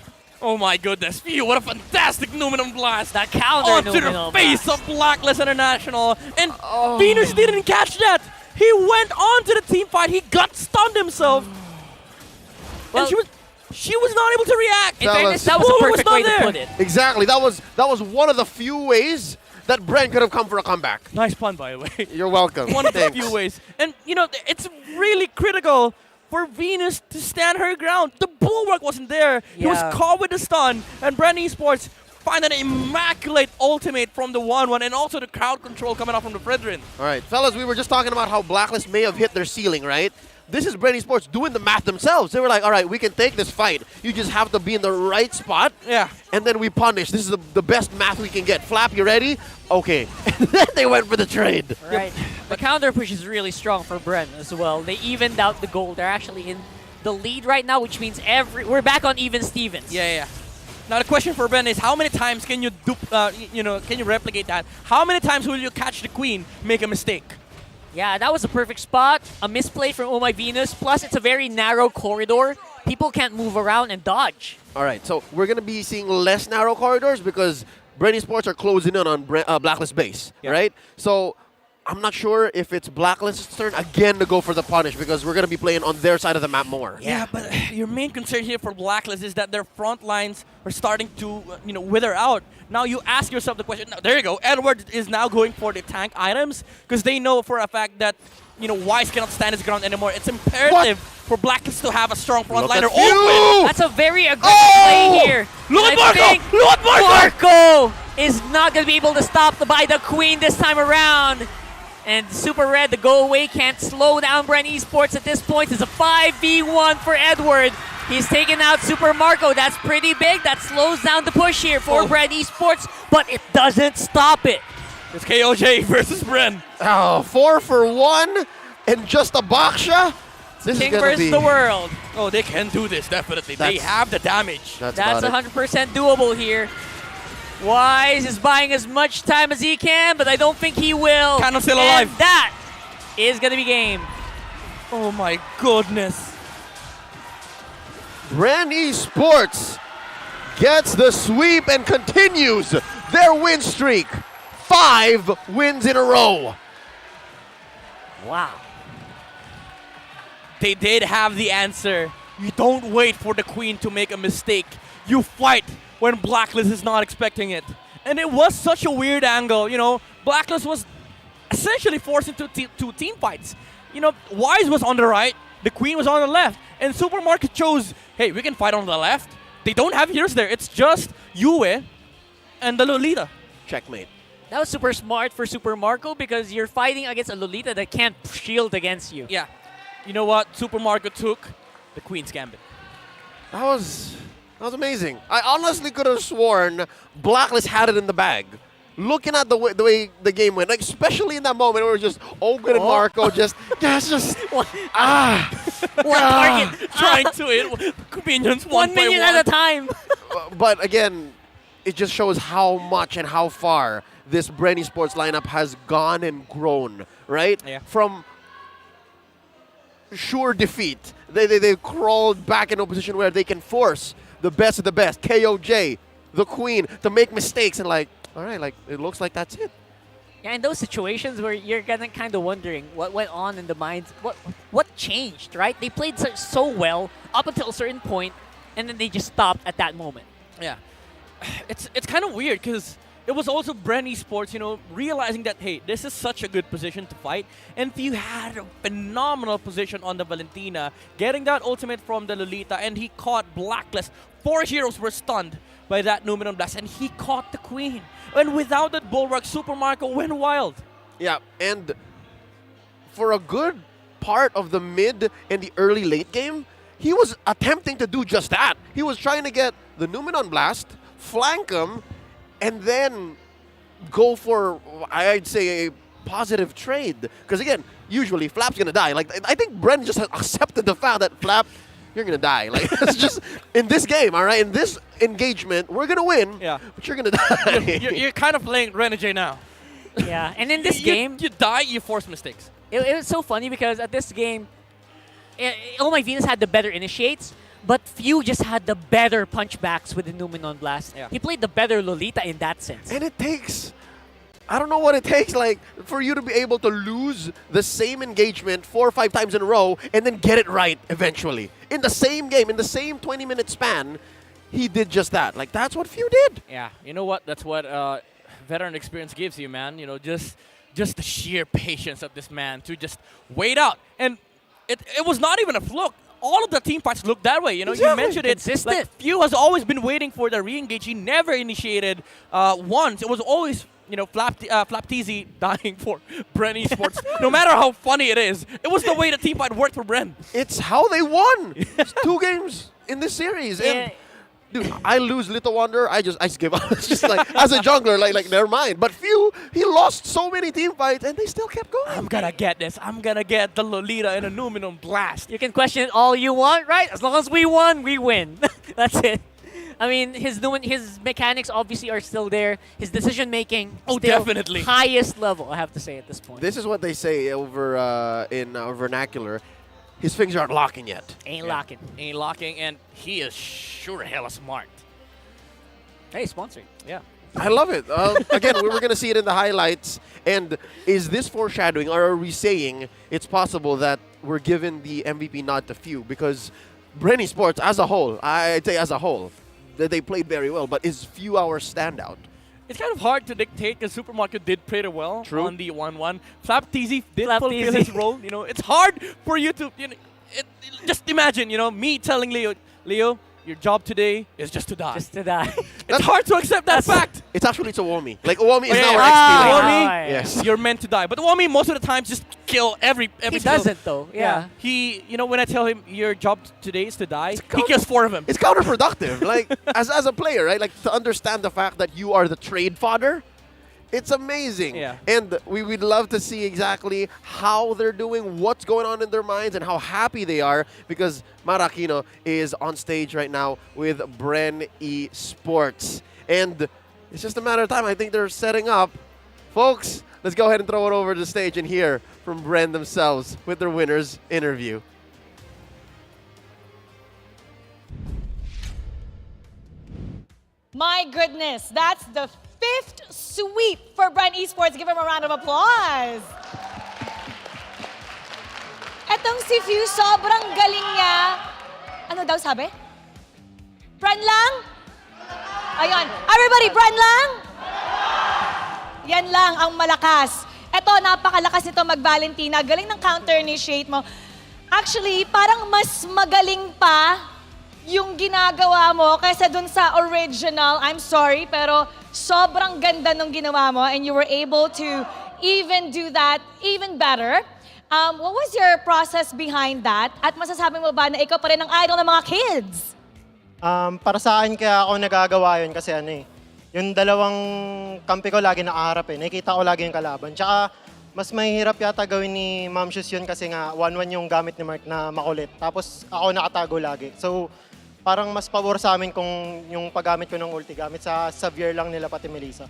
Oh my goodness, Few, what a fantastic Numenon Blast. That counter onto Numenon the face Blast. of Blacklist International. And Venus didn't catch that. He went on to the team fight. He got stunned himself. Well, and she was not able to react. In fairness, that was a perfect way to put it. Exactly. That was one of the few ways that Bren could have come for a comeback. Nice pun, by the way. You're welcome. One of the Thanks. few ways. And, you know, it's really critical for Venus to stand her ground. The bulwark wasn't there. He was caught with the stun. And Bren Esports find an immaculate ultimate from the 1-1 and also the crowd control coming out from the Fredrin. All right, fellas, we were just talking about how Blacklist may have hit their ceiling, right? This is Bren Esports doing the math themselves. They were like, all right, we can take this fight. You just have to be in the right spot. Yeah. And then we punish. This is the best math we can get. Flap, you ready? Okay. And then they went for the trade. Right. The counter push is really strong for Bren as well. They evened out the goal. They're actually in the lead right now, which means we're back on even Stevens. Yeah. Now the question for Bren is, how many times can you can you replicate that? How many times will you catch the queen, make a mistake? Yeah, that was a perfect spot. A misplay from Oh My Venus. Plus, it's a very narrow corridor. People can't move around and dodge. All right, so we're going to be seeing less narrow corridors because Bren Esports are closing in on Blacklist base, right? So I'm not sure if it's Blacklist's turn again to go for the punish because we're going to be playing on their side of the map more. Yeah, but your main concern here for Blacklist is that their front lines are starting to wither out. Now you ask yourself the question. Now, there you go. Edward is now going for the tank items because they know for a fact that Wise cannot stand his ground anymore. It's imperative for Blacklist to have a strong frontliner open. That's a very aggressive play here. Look at Marco! Look at Marco! Marco is not going to be able to stop the Queen this time around. And Super Red, the go away, can't slow down Bren Esports at this point. It's a 5v1 for Edward. He's taken out Super Marco. That's pretty big. That slows down the push here for Bren Esports, but it doesn't stop it. It's KOJ versus Bren. Oh, 4 for 1 and just a Baksha? This King is gonna versus be... the world. Oh, they can do this, definitely. They have the damage. That's 100% doable here. Wise is buying as much time as he can, but I don't think he will. Cannot still and alive. That is going to be game. Oh my goodness. Bren Esports gets the sweep and continues their win streak. 5 wins in a row. Wow. They did have the answer. You don't wait for the queen to make a mistake. You fight when Blacklist is not expecting it. And it was such a weird angle. Blacklist was essentially forced into two team fights. Wise was on the right, the queen was on the left, and Supermarket chose, hey, we can fight on the left. They don't have heroes there. It's just Yue and the Lolita. Checkmate. That was super smart for Super Marco because you're fighting against a Lolita that can't shield against you. Yeah. You know what? Super Marco took the Queen's Gambit. That was amazing. I honestly could have sworn Blacklist had it in the bag. Looking at the way the game went, like especially in that moment where it was just Ogren and Marco one target trying to hit minions 1 minion at a time. But again, it just shows how much and how far this Bren Esports lineup has gone and grown, right? Yeah. From sure defeat, they've crawled back into a position where they can force the best of the best, KOJ, the Queen, to make mistakes and all right, it looks like that's it. Yeah, in those situations where you're kind of wondering what went on in the minds, what changed, right? They played so well up until a certain point, and then they just stopped at that moment. Yeah, it's kind of weird because it was also Bren Esports, realizing that, hey, this is such a good position to fight. And you had a phenomenal position on the Valentina, getting that ultimate from the Lolita, and he caught Blacklist. 4 heroes were stunned by that Numenon Blast, and he caught the Queen. And without that bulwark, Super Marco went wild. Yeah, and for a good part of the mid and the early late game, he was attempting to do just that. He was trying to get the Numenon Blast, flank him, and then go for, I'd say, a positive trade. Because again, usually Flap's gonna die. Like, I think Bren just has accepted the fact that Flap, you're gonna die. Like, it's just in this game, all right? In this engagement, we're gonna win, but you're gonna die. You're kind of playing Renegade now. Yeah, and in this game... You die, you force mistakes. It was so funny because at this game, Oh My Venus had the better initiates, but Few just had the better punchbacks with the Numenon Blast. Yeah. He played the better Lolita in that sense. And it takes, I don't know what it takes, like, for you to be able to lose the same engagement 4 or 5 times in a row and then get it right eventually. In the same game, in the same 20-minute span, he did just that. Like, that's what Few did. Yeah, you know what? That's what veteran experience gives you, man. You know, just the sheer patience of this man to just wait out. And it was not even a fluke. All of the team fights look that way. You know, you mentioned it. Consistent. Like, Few has always been waiting for the re-engage. He never initiated once. It was always, you know, Flap TZ dying for Bren Esports. No matter how funny it is, it was the way the team fight worked for Bren. It's how they won. It's 2 games in this series. And dude, I lose Little Wonder, I just give up. It's just like, as a jungler, like never mind. But Few, he lost so many team fights and they still kept going. I'm gonna get this. I'm gonna get the Lolita and a Numenon Blast. You can question it all you want, right? As long as we won, we win. That's it. I mean, his mechanics obviously are still there. His decision making, still definitely highest level, I have to say at this point. This is what they say over in our vernacular. His fingers aren't locking yet. Ain't locking. Ain't locking, and he is sure hella smart. Hey, sponsoring. Yeah. I love it. Again, we were going to see it in the highlights. And is this foreshadowing, or are we saying it's possible that we're given the MVP nod to Few? Because Bren Esports, as a whole, I'd say as a whole, that they played very well. But is Few our standout? It's kind of hard to dictate because Supermarket did pretty well on the 1-1. Flap TZ did Flap fulfill TZ. his role. You know, it's hard for you to, you know, just imagine, you know, me telling Leo, your job today is just to die. Just to die. It's hard to accept that fact. It's actually to Uomi. Like, Uomi is now our XP lane. Yes. You're meant to die. But Uomi, most of the time, just kill every He single- doesn't, though. Yeah. He, you know, when I tell him your job today is to die, he kills 4 of them. It's counterproductive. Like, as a player, right? Like, to understand the fact that you are the trade fodder, it's amazing. Yeah. And we would love to see exactly how they're doing, what's going on in their minds, and how happy they are, because Marakino is on stage right now with Bren Esports. And it's just a matter of time. I think they're setting up. Folks, let's go ahead and throw it over to the stage and hear from Bren themselves with their winners interview. My goodness, that's the 5th sweep for Bren Esports. Give him a round of applause. Etong si Few, sobrang galing niya. Ano daw sabi? Bren lang? Ayun. Everybody, Bren lang? Yan lang ang malakas. Eto, napakalakas nito mag-Valentina. Galing ng counter-initiate mo. Actually, parang mas magaling pa yung ginagawa mo kaysa dun sa original. I'm sorry, pero sobrang ganda nung ginawa mo and you were able to even do that even better. What was your process behind that? At masasabi mo ba na ikaw pa rin ang idol ng mga kids? Para sa akin kaya ako nagagawa yun kasi yung dalawang kampi ko lagi nakaharap nakikita ko lagi yung kalaban. Tsaka mas mahirap yata gawin ni Ma'am Shoes yun kasi nga 1-1 yung gamit ni Mark na makulit. Tapos ako nakatago lagi. So parang mas pabor sa amin kung yung paggamit ko ng ulti gamit sa Xavier lang nila pati Melissa.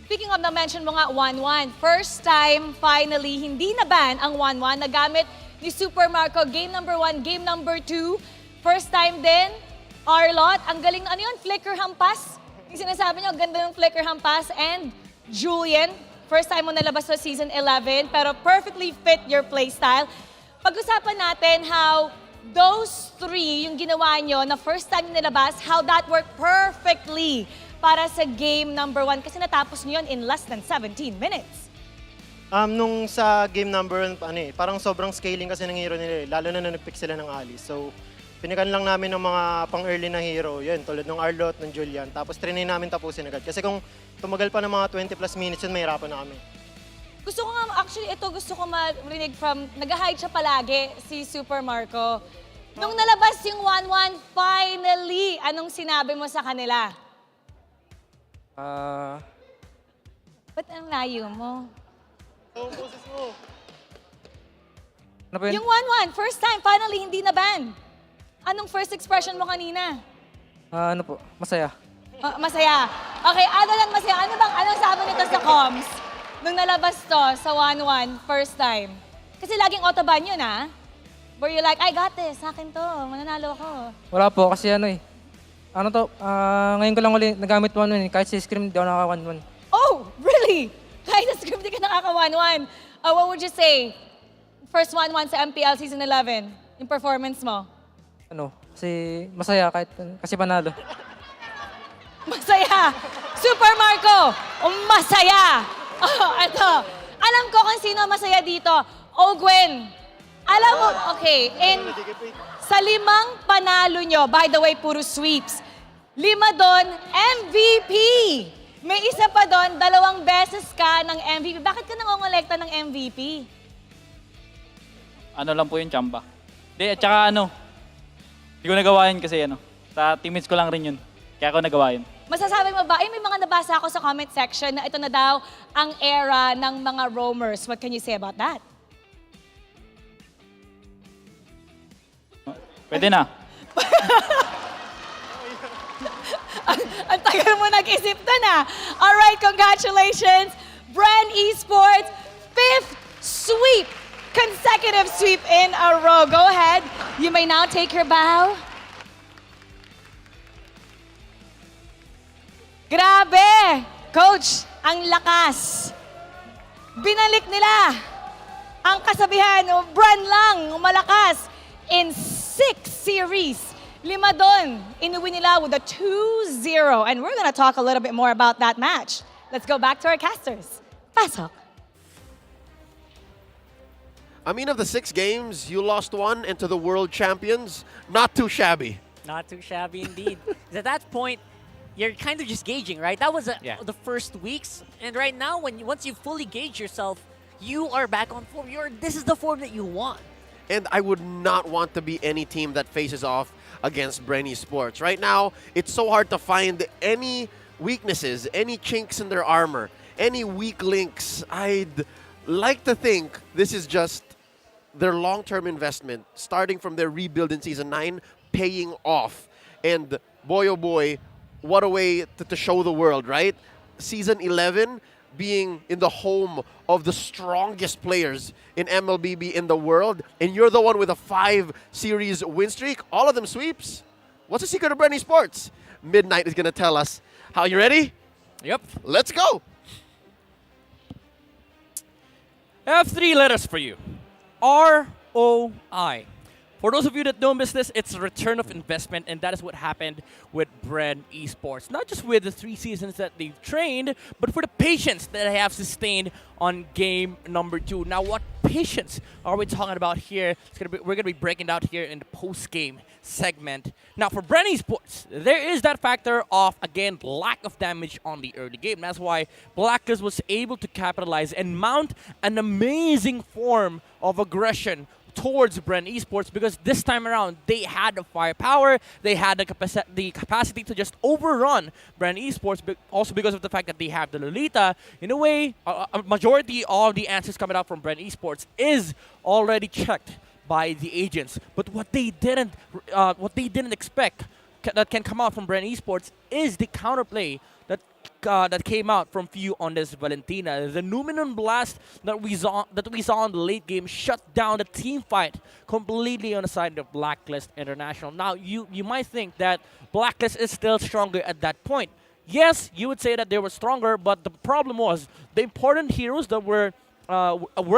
Speaking of, na-mention mo nga 1-1. First time, finally, hindi na-ban ang 1-1 na gamit ni Super Marco. Game number 1, game number 2. First time din, Arlot. Ang galing na, ano yun? Flicker hampas? Yung sinasabi nyo, ganda ng flicker hampas. And Julian, first time mo nalabas sa Season 11, pero perfectly fit your playstyle. Pag-usapan natin how those 3, yung ginawa nyo na first time nilabas, how that worked perfectly para sa game number 1 kasi natapos niyo yun in less than 17 minutes. Nung sa game number 1, parang sobrang scaling kasi ng hero nila, lalo na nag-pick sila ng Ali. So, pinikan lang namin ng mga pang-early na hero, yun, tulad ng Arlot, ng Julian. Tapos, trinay namin tapusin agad. Kasi kung tumagal pa ng mga 20 plus minutes yun, mahirapan na kami. Gusto ko nga, actually, ito gusto ko marinig from, nag-hide siya palagi, si Super Marco. Nung nalabas yung 1-1, finally, anong sinabi mo sa kanila? Ba't ang layo mo? So, boses mo. Ano po yun? Yung 1-1, first time, finally, hindi na ban. Anong first expression mo kanina? Ano po? Masaya. Masaya. Okay, ano lang masaya? Anong sabi nito sa comms? Nung nalabas to sa 1-1, first time. Kasi laging autoban yun, ha? Where you like, I got this, sa akin to, mananalo ako. Wala po kasi ngayon ko lang uli nagamit 1-1 eh. Kahit sa scrim, di ako nakaka 1-1. Oh, really? Kahit sa script di ka nakaka 1-1. What would you say? First 1-1 sa MPL Season 11, yung performance mo? Kasi masaya kasi panalo. Masaya! Super Marco! Masaya! Ito. Alam ko kung sino masaya dito. Gwen. Alam mo, okay, sa 5 panalo nyo, by the way, puro sweeps. 5 doon, MVP! May isa pa doon, 2 beses ka ng MVP. Bakit ka nangongolekta ng MVP? Ano lang po yung chamba. At saka hindi ko nagawa yun kasi sa teammates ko lang rin yun. Kaya ako nagawa yun. Masasabi mo ba, may mga nabasa ako sa comment section na ito na daw ang era ng mga roamers. What can you say about that? Pwede na. Ang tagal mo nag-isip na na. Alright, congratulations. Bren Esports, 5th sweep. Consecutive sweep in a row. Go ahead. You may now take your bow. Grabe! Coach, ang lakas. Binalik nila ang kasabihan, Bren lang, malakas. In 6 series, 5 doon, inuwi nila with a 2-0. And we're gonna talk a little bit more about that match. Let's go back to our casters. Pasok. I mean, of the 6 games, you lost 1 and to the world champions. Not too shabby. Not too shabby indeed. 'Cause at that point, you're kind of just gauging, right? That was the first weeks. And right now, once you fully gauge yourself, you are back on form. This is the form that you want. And I would not want to be any team that faces off against Bren Esports. Right now, it's so hard to find any weaknesses, any chinks in their armor, any weak links. I'd like to think this is just their long-term investment, starting from their rebuild in Season 9, paying off. And boy, oh boy, what a way to show the world, right? Season 11 being in the home of the strongest players in MLBB in the world, and you're the one with a 5-series win streak, all of them sweeps. What's the secret of Bren Esports? Midnight is going to tell us. How, you ready? Yep. Let's go. I have 3 letters for you. ROI. For those of you that don't miss this, it's a return of investment, and that is what happened with Bren Esports. Not just with the 3 seasons that they've trained, but for the patience that they have sustained on game number 2. Now, what patience are we talking about here? We're gonna be breaking out here in the post-game segment. Now, for Bren Esports, there is that factor of, again, lack of damage on the early game. That's why Blacklist was able to capitalize and mount an amazing form of aggression towards Bren Esports, because this time around they had the firepower, they had the capacity to just overrun Bren Esports, but also because of the fact that they have the Lolita. In a way, a majority of the answers coming out from Bren Esports is already checked by the agents. But what they didn't expect that can come out from Bren Esports is the counterplay that came out from few on this Valentina. The Numenon Blast that we saw in the late game shut down the team fight completely on the side of Blacklist International. Now, you might think that Blacklist is still stronger at that point. Yes, you would say that they were stronger, but the problem was the important heroes that were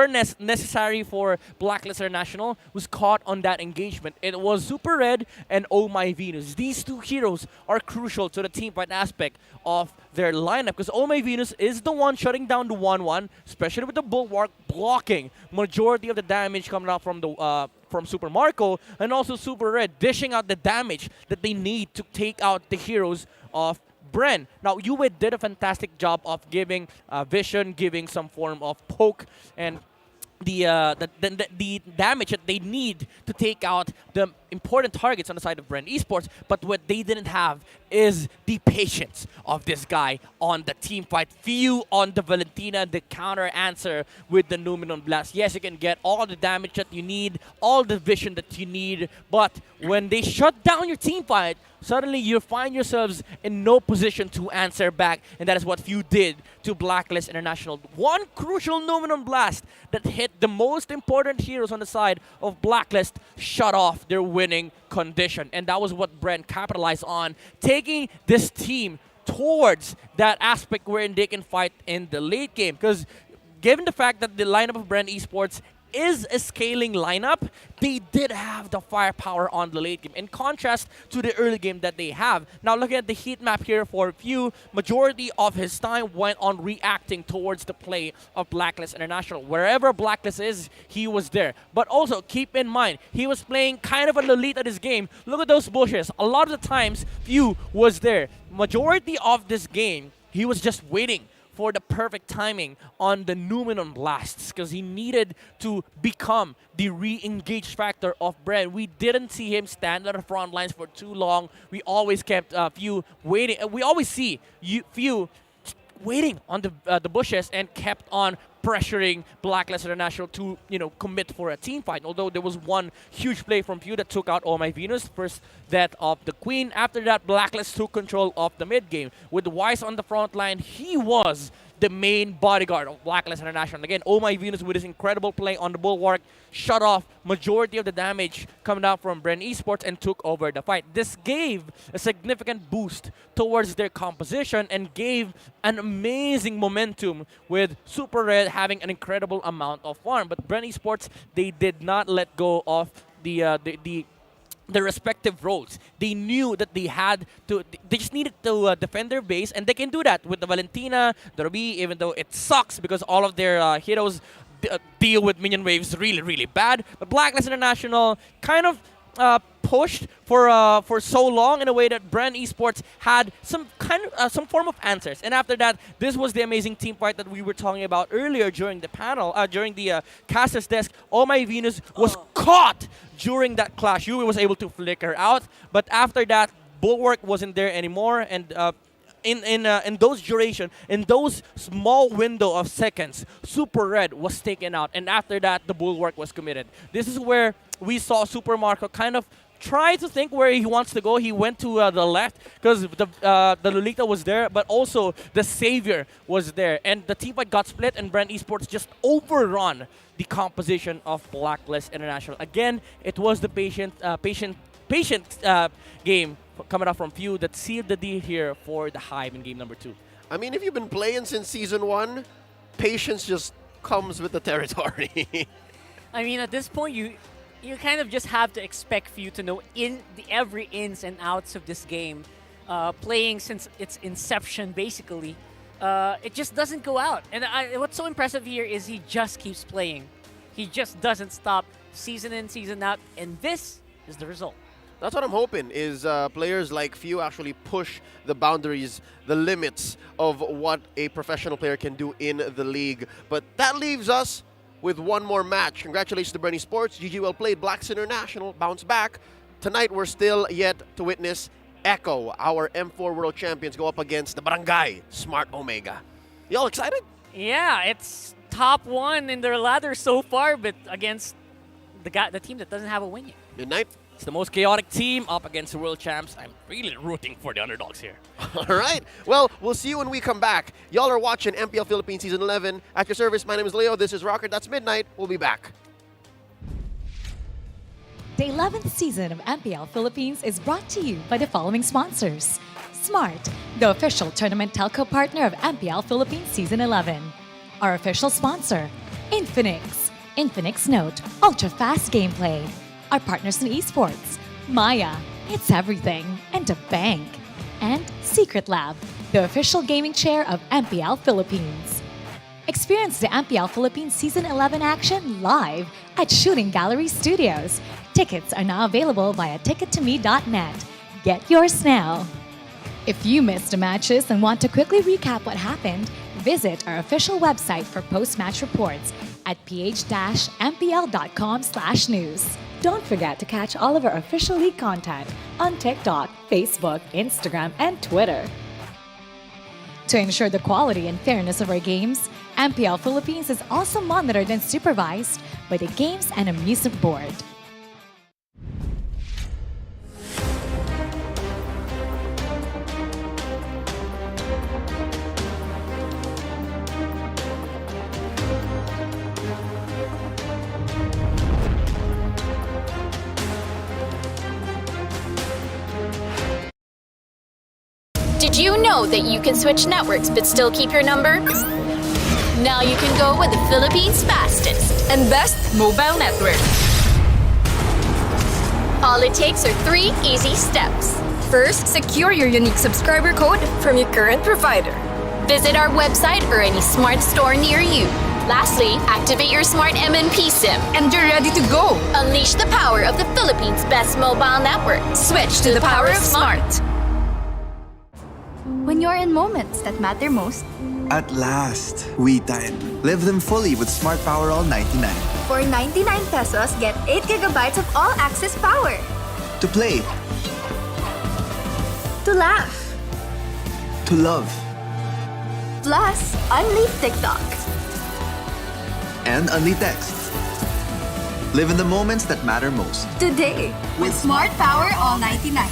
necessary for Blacklist International was caught on that engagement. It was Super Red and Oh My Venus. These 2 heroes are crucial to the team fight aspect of their lineup, because Oh My Venus is the one shutting down the 1-1, especially with the Bulwark blocking majority of the damage coming out from from Super Marco, and also Super Red dishing out the damage that they need to take out the heroes of Bren. Now, Yue did a fantastic job of giving vision, giving some form of poke, and the damage that they need to take out the important targets on the side of Bren Esports, but what they didn't have is the patience of this guy on the team fight. Few on the Valentina, the counter answer with the Numenon Blast. Yes, you can get all the damage that you need, all the vision that you need, but when they shut down your team fight, suddenly you find yourselves in no position to answer back, and that is what Few did to Blacklist International. One crucial Numenon Blast that hit the most important heroes on the side of Blacklist shut off their winning condition, and that was what Bren capitalized on, taking this team towards that aspect wherein they can fight in the late game. Because given the fact that the lineup of Bren Esports is a scaling lineup, they did have the firepower on the late game, in contrast to the early game that they have. Now looking at the heat map here for Few, majority of his time went on reacting towards the play of Blacklist International. Wherever Blacklist is, he was there. But also keep in mind, he was playing kind of a Lolita this game. Look at those bushes. A lot of the times, Few was there. Majority of this game, he was just waiting for the perfect timing on the Numenon Blasts, because he needed to become the re-engaged factor of Bren. We didn't see him stand on the front lines for too long. We always kept Few waiting. We always see Few waiting on the bushes and kept on pressuring Blacklist International to, commit for a team fight. Although there was one huge play from Few that took out Oh My Venus, first death of the Queen. After that, Blacklist took control of the mid game. With Wise on the front line, he was the main bodyguard of Blacklist International. Again, Oh My Venus with his incredible play on the Bulwark shut off majority of the damage coming out from Bren Esports and took over the fight. This gave a significant boost towards their composition and gave an amazing momentum with Super Red having an incredible amount of farm. But Bren Esports, they did not let go of the respective roles. They knew that they had to, they just needed to defend their base, and they can do that with the Valentina, the Ruby, even though it sucks because all of their heroes deal with minion waves really, really bad. But Blacklist International kind of pushed for so long in a way that Bren Esports had some form of answers. And after that, this was the amazing team fight that we were talking about earlier during the panel, during the caster's desk. Oh My Venus was caught during that clash. Yui was able to flicker out, but after that, Bulwark wasn't there anymore, and in those duration, in those small window of seconds, Super Red was taken out, and after that, the Bulwark was committed. This is where we saw Super Marco kind of try to think where he wants to go. He went to the left because the Lolita was there, but also the Savior was there, and the team fight got split, and Bren Esports just overrun the composition of Blacklist International. Again, it was the patient game coming up from Few that sealed the deal here for the Hive in game number 2. I mean, if you've been playing since season 1, patience just comes with the territory. I mean, at this point, you kind of just have to expect Few to know every ins and outs of this game. Playing since its inception, basically. It just doesn't go out. And what's so impressive here is he just keeps playing. He just doesn't stop season in, season out, and this is the result. That's what I'm hoping, is players like Few actually push the boundaries, the limits of what a professional player can do in the league. But that leaves us with one more match. Congratulations to Bren Esports. GG well played. Blacklist International bounce back. Tonight, we're still yet to witness Echo, our M4 World Champions, go up against the Barangay Smart Omega. Y'all excited? Yeah, it's top 1 in their ladder so far, but against the team that doesn't have a win yet. Midnight. It's the most chaotic team up against the world champs. I'm really rooting for the underdogs here. All right. Well, we'll see you when we come back. Y'all are watching MPL Philippines Season 11. At your service, my name is Leo. This is Rocker. That's Midnight. We'll be back. The 11th season of MPL Philippines is brought to you by the following sponsors. Smart, the official tournament telco partner of MPL Philippines Season 11. Our official sponsor, Infinix. Infinix Note, ultra-fast gameplay. Our partners in esports, Maya, it's everything, and a bank. And Secret Lab, the official gaming chair of MPL Philippines. Experience the MPL Philippines Season 11 action live at Shooting Gallery Studios. Tickets are now available via tickettome.net. Get yours now. If you missed the matches and want to quickly recap what happened, visit our official website for post-match reports at ph-mpl.com/news. Don't forget to catch all of our official league content on TikTok, Facebook, Instagram, and Twitter. To ensure the quality and fairness of our games, MPL Philippines is also monitored and supervised by the Games and Amusement Board. Did you know that you can switch networks but still keep your number? Now you can go with the Philippines' fastest and best mobile network. All it takes are 3 easy steps. First, secure your unique subscriber code from your current provider. Visit our website or any smart store near you. Lastly, activate your smart MNP SIM and you're ready to go. Unleash the power of the Philippines' best mobile network. Switch to the power of smart. When you're in moments that matter most, at last, we time. Live them fully with Smart Power All 99. for 99 pesos, get 8 gigabytes of all-access power. To play, To laugh. to love, Plus, unleash TikTok. and only text. Live in the moments that matter most. Today, with Smart Power All 99.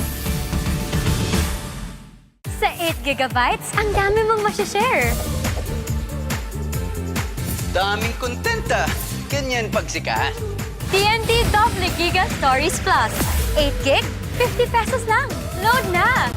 Sa 8 gigabytes, ang dami mong masishare. Daming kontenta. Ganyan pagsikat. TNT Double Giga Stories Plus. 8 gig, 50 pesos lang. Load na!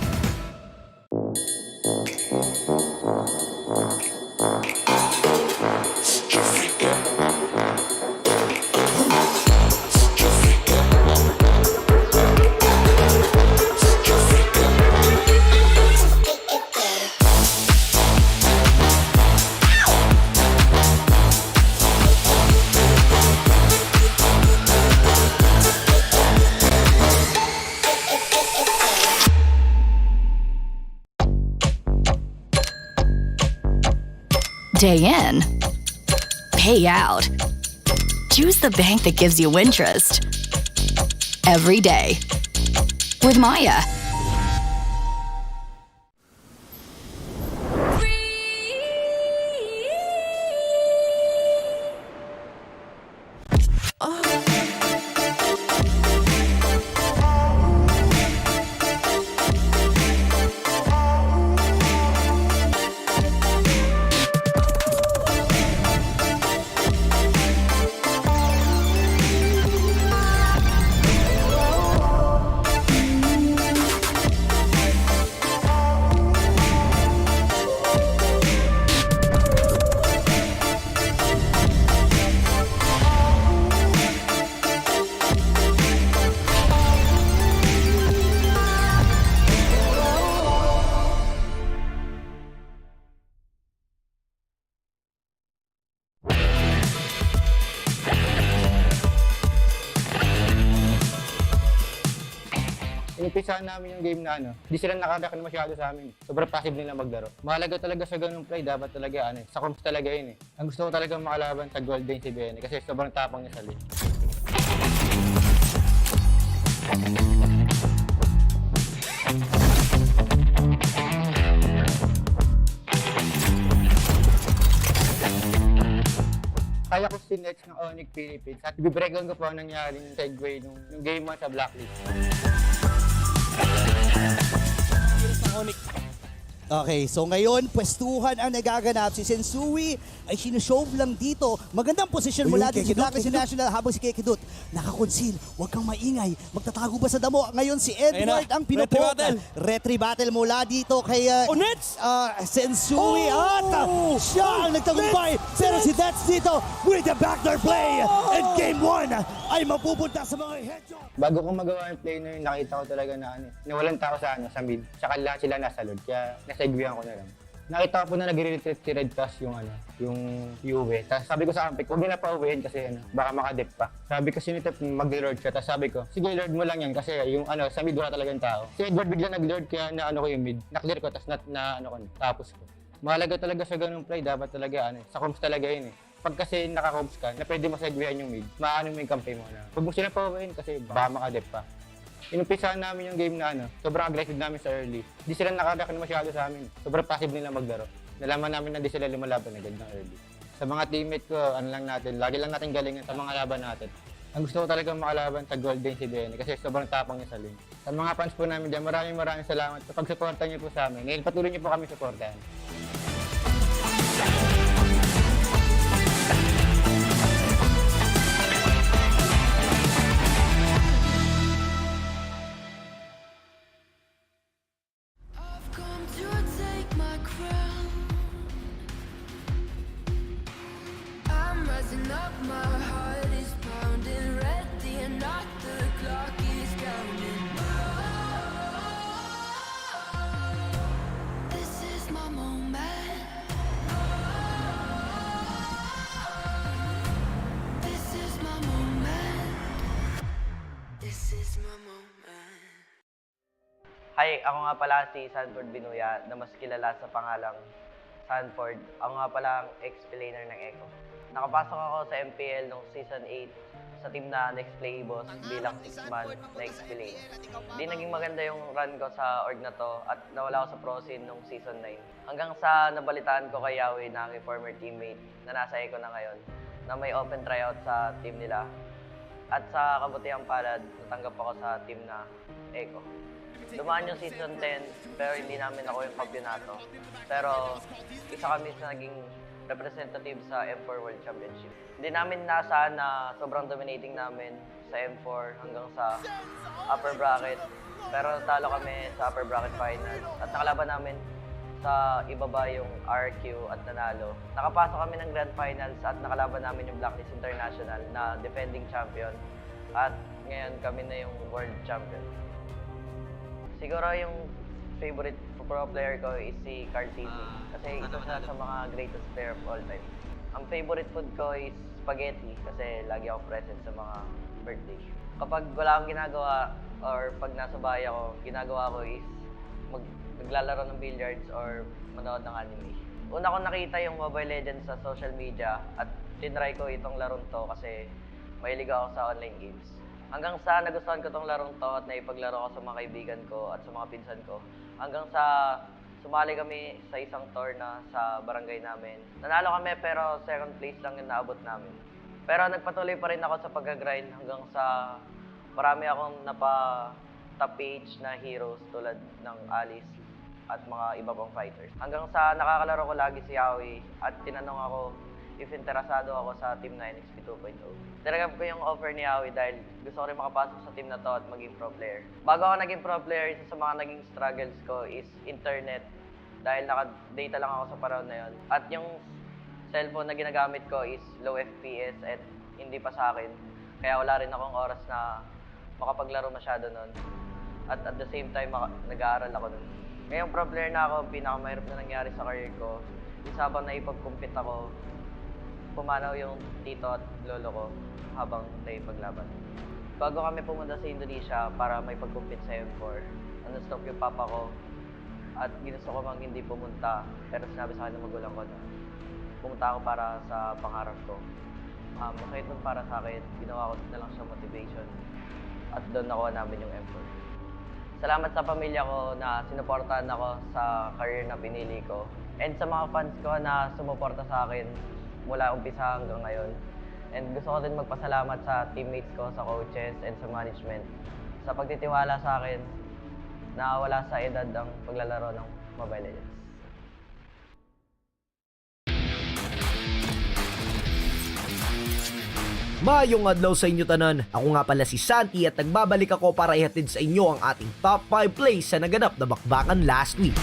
Day in, pay out. Choose the bank that gives you interest every day with Maya. Inumpisahan namin yung game na hindi sila nakadaka na masyado sa amin. Sobrang passive nila maglaro. Mahalaga talaga sa ganung play, dapat talaga sa comps talaga yun Ang gusto ko talaga makalaban sa Golden si Bren kasi sobrang tapang niya sa league. Kaya ko si Next ng Onyx Philippines at i-breakdown ko po ang nangyari yung segue nung game 1 sa Blacklist. Okay, so ngayon, pwestuhan ang nagaganap. Si Sensui ay sinushow lang dito. Magandang posisyon mula din si Blacklist International habang si Kekidut nakakonsil. Huwag kang maingay. Magtatago ba sa damo? Ngayon si Edward ang pinupok. Retry battle mula dito kay Sensui. At siya ang nagtagumpay. Pero si Nets dito with the backdoor play. And game 1 ay mapupunta sa mga headshot. Bago ko magawa yung play na yun, nakita ko talaga na walang tao sa mid. Tsaka lahat sila nasa load, kaya nasegwihan ko na lang. Nakita ko po na nag-retreat si Red Pass yung UV. Tapos sabi ko sa Ampik, huwag na pauwihin kasi baka makadip pa. Sabi ko sinitip mag-lord siya, tapos sabi ko, sige lord mo lang yan kasi yung sa mid wala talagang tao. Si Edward bigla nag-lord kaya ko yung mid. Na-clear ko, tapos tapos ko. Mahalaga talaga sa ganung play, dapat talaga sa comps talaga yun Pag kasi naka-cobs ka, na pwede mo segwayan yung mid, maano mo yung kampi mo na. Huwag mo sila pawain kasi baka makadep pa. Inumpisahan namin yung game na sobrang aggressive namin sa early. Di sila nakakakita masyado sa amin. Sobrang passive nila maglaro. Nalaman namin na di sila lumalaban agad ng early. Sa mga teammate ko, lagi lang natin galingan sa mga laban natin. Ang gusto ko talagang makalaban sa Golden si Benny kasi sobrang tapang niya sa lane. Sa mga fans po namin dyan, maraming salamat sa pag-suporta niyo po sa amin. Ngayon, patuloy niyo po kami suportahan. Hi, ako nga pala si Sanford Binuya na mas kilala sa pangalang Sanford. Ako nga pala ang ex-planer ng Echo. Nakapasok ako sa MPL noong Season 8 sa team na Next Play Boss bilang 6-man na ex-play. Di naging maganda yung run ko sa org na to at nawala ako sa pro scene noong Season 9. Hanggang sa nabalitaan ko kay Yawi na aking former teammate na nasa Echo na ngayon na may open tryout sa team nila. At sa kabutihang palad, natanggap ako sa team na Echo. Dumaan yung Season 10, pero hindi namin ako yung kampyonato. Pero isa kami sa naging representative sa M4 World Championship. Hindi namin nasaan na sobrang dominating namin sa M4 hanggang sa upper bracket. Pero talo kami sa upper bracket finals at nakalaban namin sa ibaba yung RQ at nanalo. Nakapasok kami ng Grand Finals at nakalaban namin yung Blacklist International na defending champion. At ngayon kami na yung World Champion. Siguro yung favorite pro player ko is si Carl Tizzy. Kasi isa siya sa mga greatest player of all time. Ang favorite food ko is spaghetti kasi lagi ako present sa mga birthday. Kapag wala akong ginagawa or pag nasa bahay ako, ginagawa ko is naglalaro ng billiards or manood ng anime. Una ko nakita yung Mobile Legends sa social media at tinry ko itong larong to kasi mahilig ako sa online games. Hanggang sa nagustuhan ko tong larong to at naipaglaro ko sa mga kaibigan ko at sa mga pinsan ko. Hanggang sa sumali kami sa isang tour na sa barangay namin. Nanalo kami pero second place lang yung naabot namin. Pero nagpatuloy pa rin ako sa pag-grind hanggang sa marami akong top PH na heroes tulad ng Alice at mga iba pang fighters. Hanggang sa nakakalaro ko lagi si Yawi at tinanong ako if interesado ako sa Team 9 XP 2.0. Tinanggap ko yung offer ni Yawi dahil gusto ko rin makapasok sa team na to at maging pro player. Bago ako naging pro player, isa sa mga naging struggles ko is internet dahil naka-data lang ako sa panahon na yun. At yung cellphone na ginagamit ko is low FPS at hindi pa sa akin. Kaya wala rin akong oras na makapaglaro masyado nun. At the same time, nag-aaral ako nun. Ngayong pro player na ako, pinakamahirap na nangyari sa career ko. Habang naipag-compete ako, pumanaw yung tito at lolo ko habang naipaglaban. Bago kami pumunta sa Indonesia para may pag-compete sa M4, stop yung papa ko at ginusto ko mang hindi pumunta pero sinabi sa akin ng magulang ko na pumunta ako para sa pangarap ko. Masakit nun para sa akin, ginawa ko na lang siya motivation at doon nakuha namin yung M4. Salamat sa pamilya ko na sinuportahan ako sa career na pinili ko and sa mga fans ko na sumuporta sa akin mula umpisa hanggang ngayon. And gusto ko din magpasalamat sa teammates ko, sa coaches, and sa management sa pagtitiwala sa akin na wala sa edad ang paglalaro ng Mobile Legends. Maayong adlaw sa inyo tanan. Ako nga pala si Santi at nagbabalik ako para ihatid sa inyo ang ating top 5 plays sa naganap na bakbakan last week.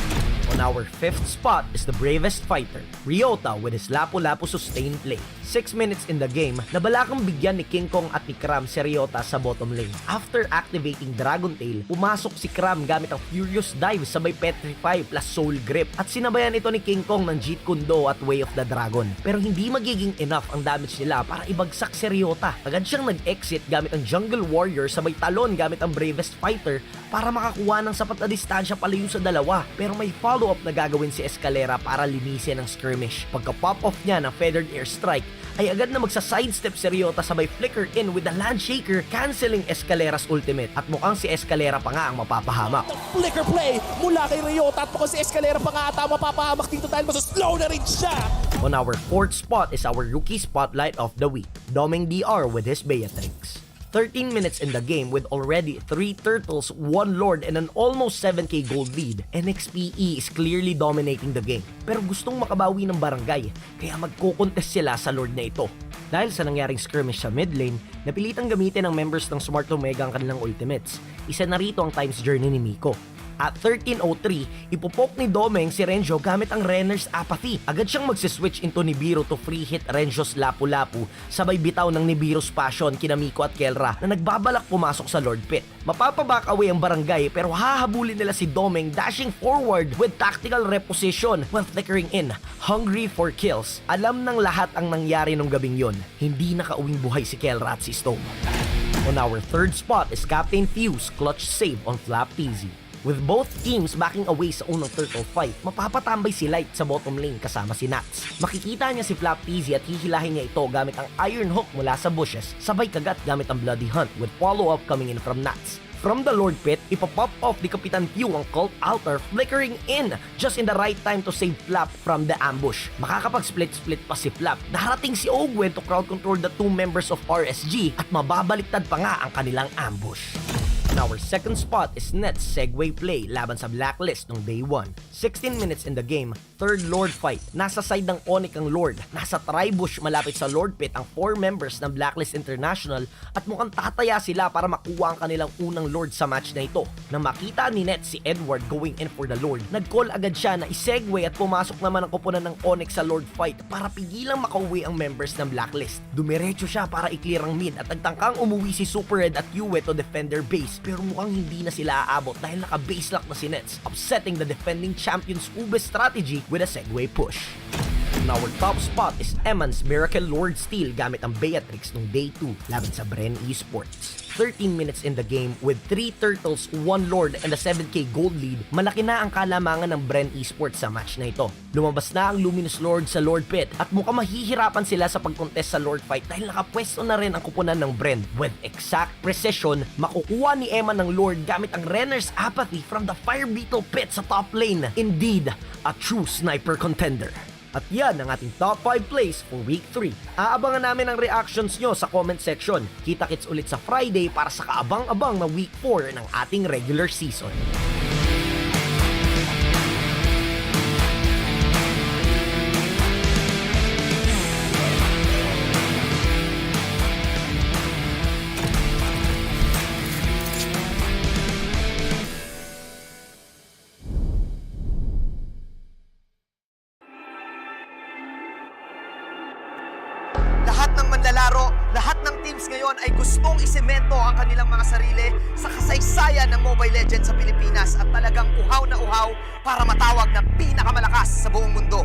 On our 5th spot is the bravest fighter, Ryota, with his Lapu-Lapu sustained play. 6 minutes in the game, nabalakang bigyan ni King Kong at ni Kram si Ryota sa bottom lane. After activating Dragon Tail, pumasok si Kram gamit ang Furious Dive sabay Petrify plus Soul Grip at sinabayan ito ni King Kong ng Jeet Kune Do at Way of the Dragon. Pero hindi magiging enough ang damage nila para ibagsak si Ryota. Agad siyang nag-exit gamit ang Jungle Warrior sabay talon gamit ang bravest fighter para makakuha ng sapat na distansya palayo sa dalawa. Pero may follow follow-up na gagawin si Escalera para linisin ang skirmish. Pagka-pop-off niya ng Feathered Airstrike, ay agad na magsa-sidestep si Ryota sabay flicker in with the Landshaker, canceling Escalera's ultimate. At mukhang si Escalera pa nga ang mapapahamak. Flicker play mula kay Ryota at mukhang si Escalera pa nga ata mapapahamak dito dahil slow na rin siya. On our fourth spot is our rookie spotlight of the week, Doming DR with his Beatrix. 13 minutes in the game with already 3 turtles, 1 lord, and an almost 7k gold lead, NXPE is clearly dominating the game. Pero gustong makabawi ng barangay, kaya magko-contest sila sa lord na ito. Dahil sa nangyaring skirmish sa mid lane, napilitang gamitin ng members ng Smart Omega ang kanilang ultimates. Isa na rito ang Time's Journey ni Miko. At 13:03, ipopok ni Domeng si Renjo gamit ang Renner's Apathy. Agad siyang magsiswitch into Nibiru to free hit Renjo's Lapu-Lapu, sabay bitaw ng Nibiru's Passion kina Miko at Kelra na nagbabalak pumasok sa Lord Pit. Mapapaback away ang barangay pero hahabulin nila si Domeng dashing forward with tactical reposition while flickering in, hungry for kills. Alam ng lahat ang nangyari nung gabing yon. Hindi nakauwing buhay si Kelra at si Stone. On our third spot is Captain Fuse clutch save on Flap Peasy. With both teams backing away sa unang turtle fight, mapapatambay si Light sa bottom lane kasama si Nats. Makikita niya si Flap Peasy at hihilahin niya ito gamit ang Iron Hook mula sa bushes, sabay kagat gamit ang Bloody Hunt with follow-up coming in from Nats. From the Lord Pit, ipapop off ni Kapitan Q ang Cult Altar, flickering in just in the right time to save Flap from the ambush. Makakapag-split-split pa si Flap. Darating si Ogwen to crowd control the 2 members of RSG at mababaliktad pa nga ang kanilang ambush. Our second spot is Net's Segway play laban sa Blacklist nung day 1. 16 minutes in the game, third Lord fight. Nasa side ng Onyx ang Lord. Nasa Tribush malapit sa Lord Pit ang 4 members ng Blacklist International at mukhang tataya sila para makuha ang kanilang unang Lord sa match na ito. Nang makita ni Net si Edward going in for the Lord, nag-call agad siya na isegway at pumasok naman ang koponan ng Onyx sa Lord fight para pigilang makauwi ang members ng Blacklist. Dumiretso siya para i-clear ang mid at nagtangkang umuwi si Super Red at Yue to defend their base. Pero mukhang hindi na sila aabot dahil naka-base lock na si Nets, upsetting the defending champions Ube strategy with a Segway push. And our top spot is Eman's Miracle Lord Steel gamit ang Beatrix nung day 2 laban sa Bren Esports. 13 minutes in the game with 3 turtles, 1 lord, and a 7k gold lead, malaki na ang kalamangan ng Bren Esports sa match na ito. Lumabas na ang Luminous Lord sa Lord Pit at mukhang mahihirapan sila sa pagkontest sa Lord Fight dahil nakapwesto na rin ang kupunan ng Bren. With exact precision, makukuha ni Emma ng Lord gamit ang Renner's Apathy from the Fire Beetle Pit sa top lane. Indeed, a true sniper contender. At yan ang ating top 5 plays for week 3. Aabangan namin ang reactions nyo sa comment section. Kita-kits ulit sa Friday para sa kaabang-abang na week 4 ng ating regular season. Lahat ng manlalaro, lahat ng teams ngayon ay gustong isemento ang kanilang mga sarili sa kasaysayan ng Mobile Legends sa Pilipinas at talagang uhaw na uhaw para matawag na pinakamalakas sa buong mundo.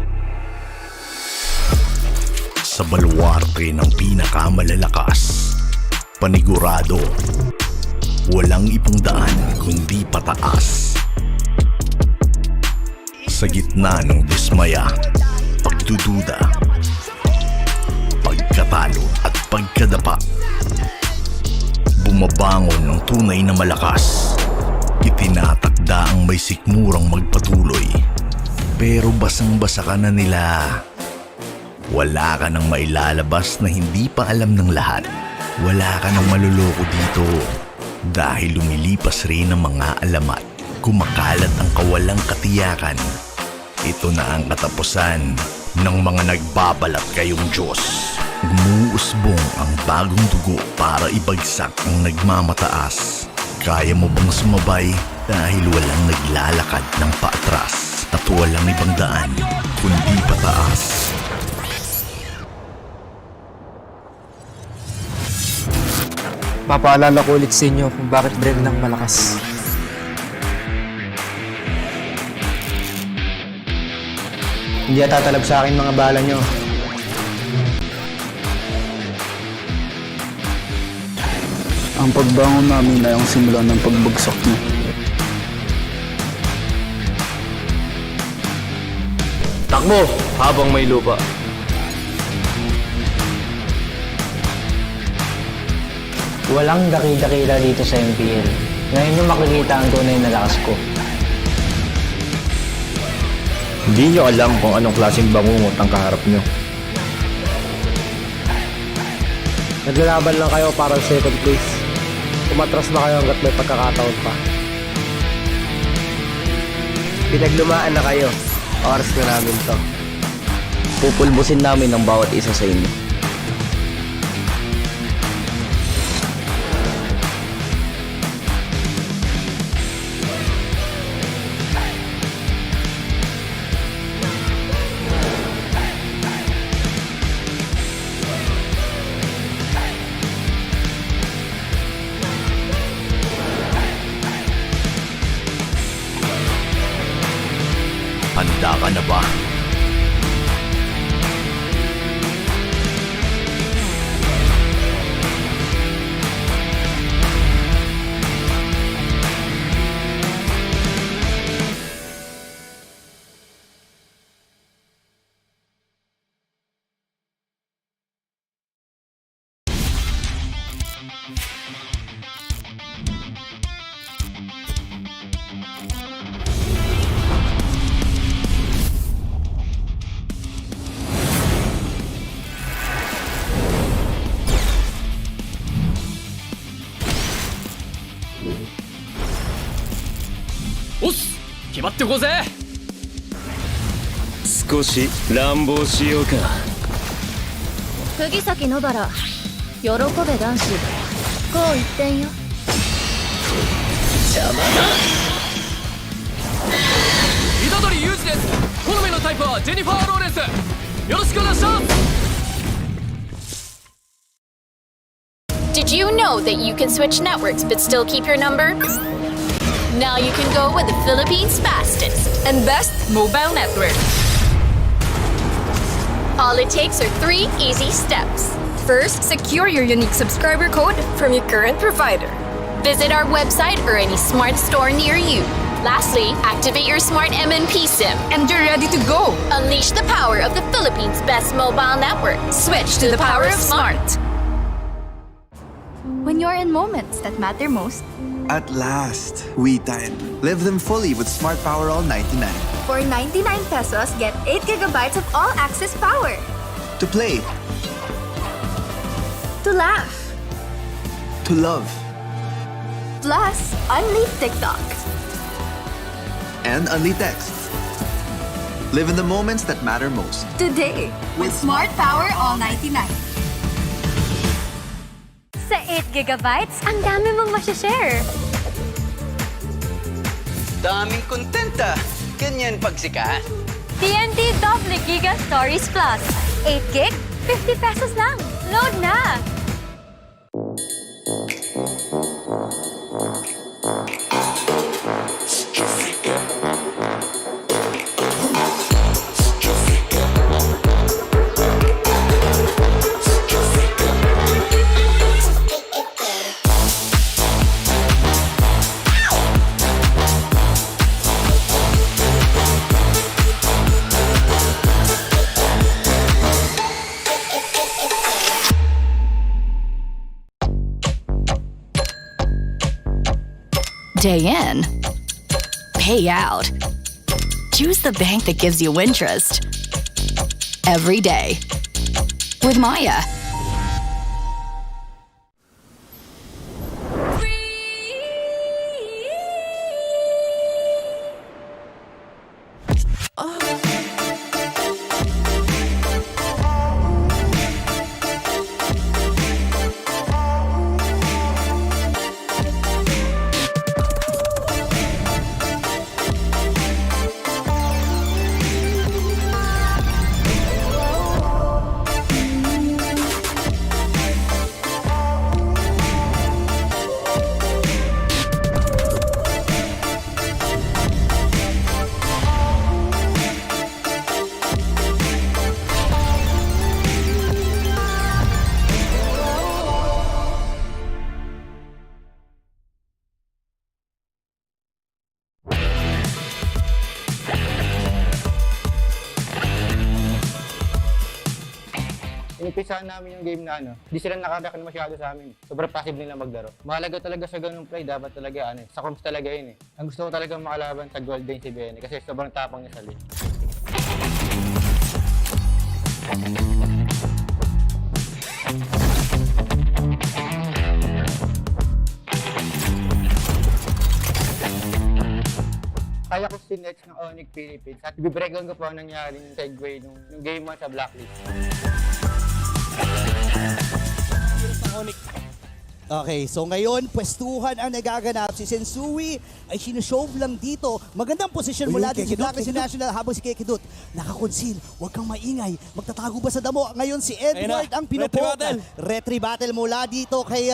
Sa baluarte ng pinakamalalakas, panigurado, walang ibang daan kundi pataas. Sa gitna ng dismaya, pagdududa, pagkatalo at pagkadapa, bumabangon ng tunay na malakas. Itinatakda ang may sikmurang magpatuloy, pero basang-basa ka na nila. Wala ka nang mailalabas na hindi pa alam ng lahat. Wala ka nang maluloko dito dahil lumilipas rin ang mga alamat. Kumakalat ang kawalang katiyakan. Ito na ang katapusan ng mga nagbabalat kayong Diyos. Gumuusbong ang bagong dugo para ibagsak ang nagmamataas. Kaya mo bang sumabay dahil walang naglalakad ng paatras at walang ibang daan kundi pataas? Papaalala ko ulit sa inyo kung bakit Bren ng malakas. Hindi tatalab sa akin mga bala nyo. Ang pagbangon namin ay ang simula ng pagbagsak niyo. Takbo habang may lupa. Walang dakila-dakila dito sa MPL. Ngayon yung makikita ang tunay na lakas ko. Hindi nyo alam kung anong klaseng bangungot ang kaharap nyo. Naglalaban lang kayo para sa second place. Umatras na kayo hanggat may pagkakataon pa. Pinaglumaan na kayo. Oras na namin to. Pupulbusin namin ang bawat isa sa inyo. Handa ka na ba? Os! 決まってこうぜ。少し乱暴しようか。釘崎野原喜べ男子こう一点よ。邪魔だ。虎杖裕二です。好みのタイプはジェニファー・ローレンス。よろしくお願いします。 Did you know that you can switch networks but still keep your number? Now you can go with the Philippines' fastest and best mobile network. All it takes are 3 easy steps. First, secure your unique subscriber code from your current provider. Visit our website or any smart store near you. Lastly, activate your smart MNP SIM and you're ready to go. Unleash the power of the Philippines' best mobile network. Switch to the power of smart. When you're in moments that matter most, At last, we time. Live them fully with Smart Power All 99. for 99 pesos, get 8 gigabytes of all-access power. To play, To laugh, to love, plus unleash TikTok. and only text. Live in the moments that matter most. Today, with Smart Power All 99. Sa 8 gigabytes, ang dami mong masashare. Daming kontenta. Ganyan pagsikat. TNT Double Giga Stories Plus. 8 gig, 50 pesos lang. Load na! Day in, pay out. Choose the bank that gives you interest every day with Maya. Inumpisahan namin yung game na hindi sila nakareact na masyado sa amin. Sobrang passive nila maglaro. Mahalaga talaga sa ganung play, dapat talaga sa comms talaga yun Ang gusto ko talaga makalaban sa Golden si Bren kasi sobrang tapang niya sa lane. Kaya ko si Nets ng Onyx Philippines at i-breakdown ko po ang nangyari yung segue nung game 1 sa Blacklist. Okay, so ngayon, pwestuhan ang nagaganap. Si Sensui ay sinushow lang dito. Magandang posisyon mula dito si Blacklist International habang si Kekidut nakakonsil. Huwag kang maingay. Magtatago ba sa damo? Ngayon si Edward ang pinupoka. Retry battle mula dito kay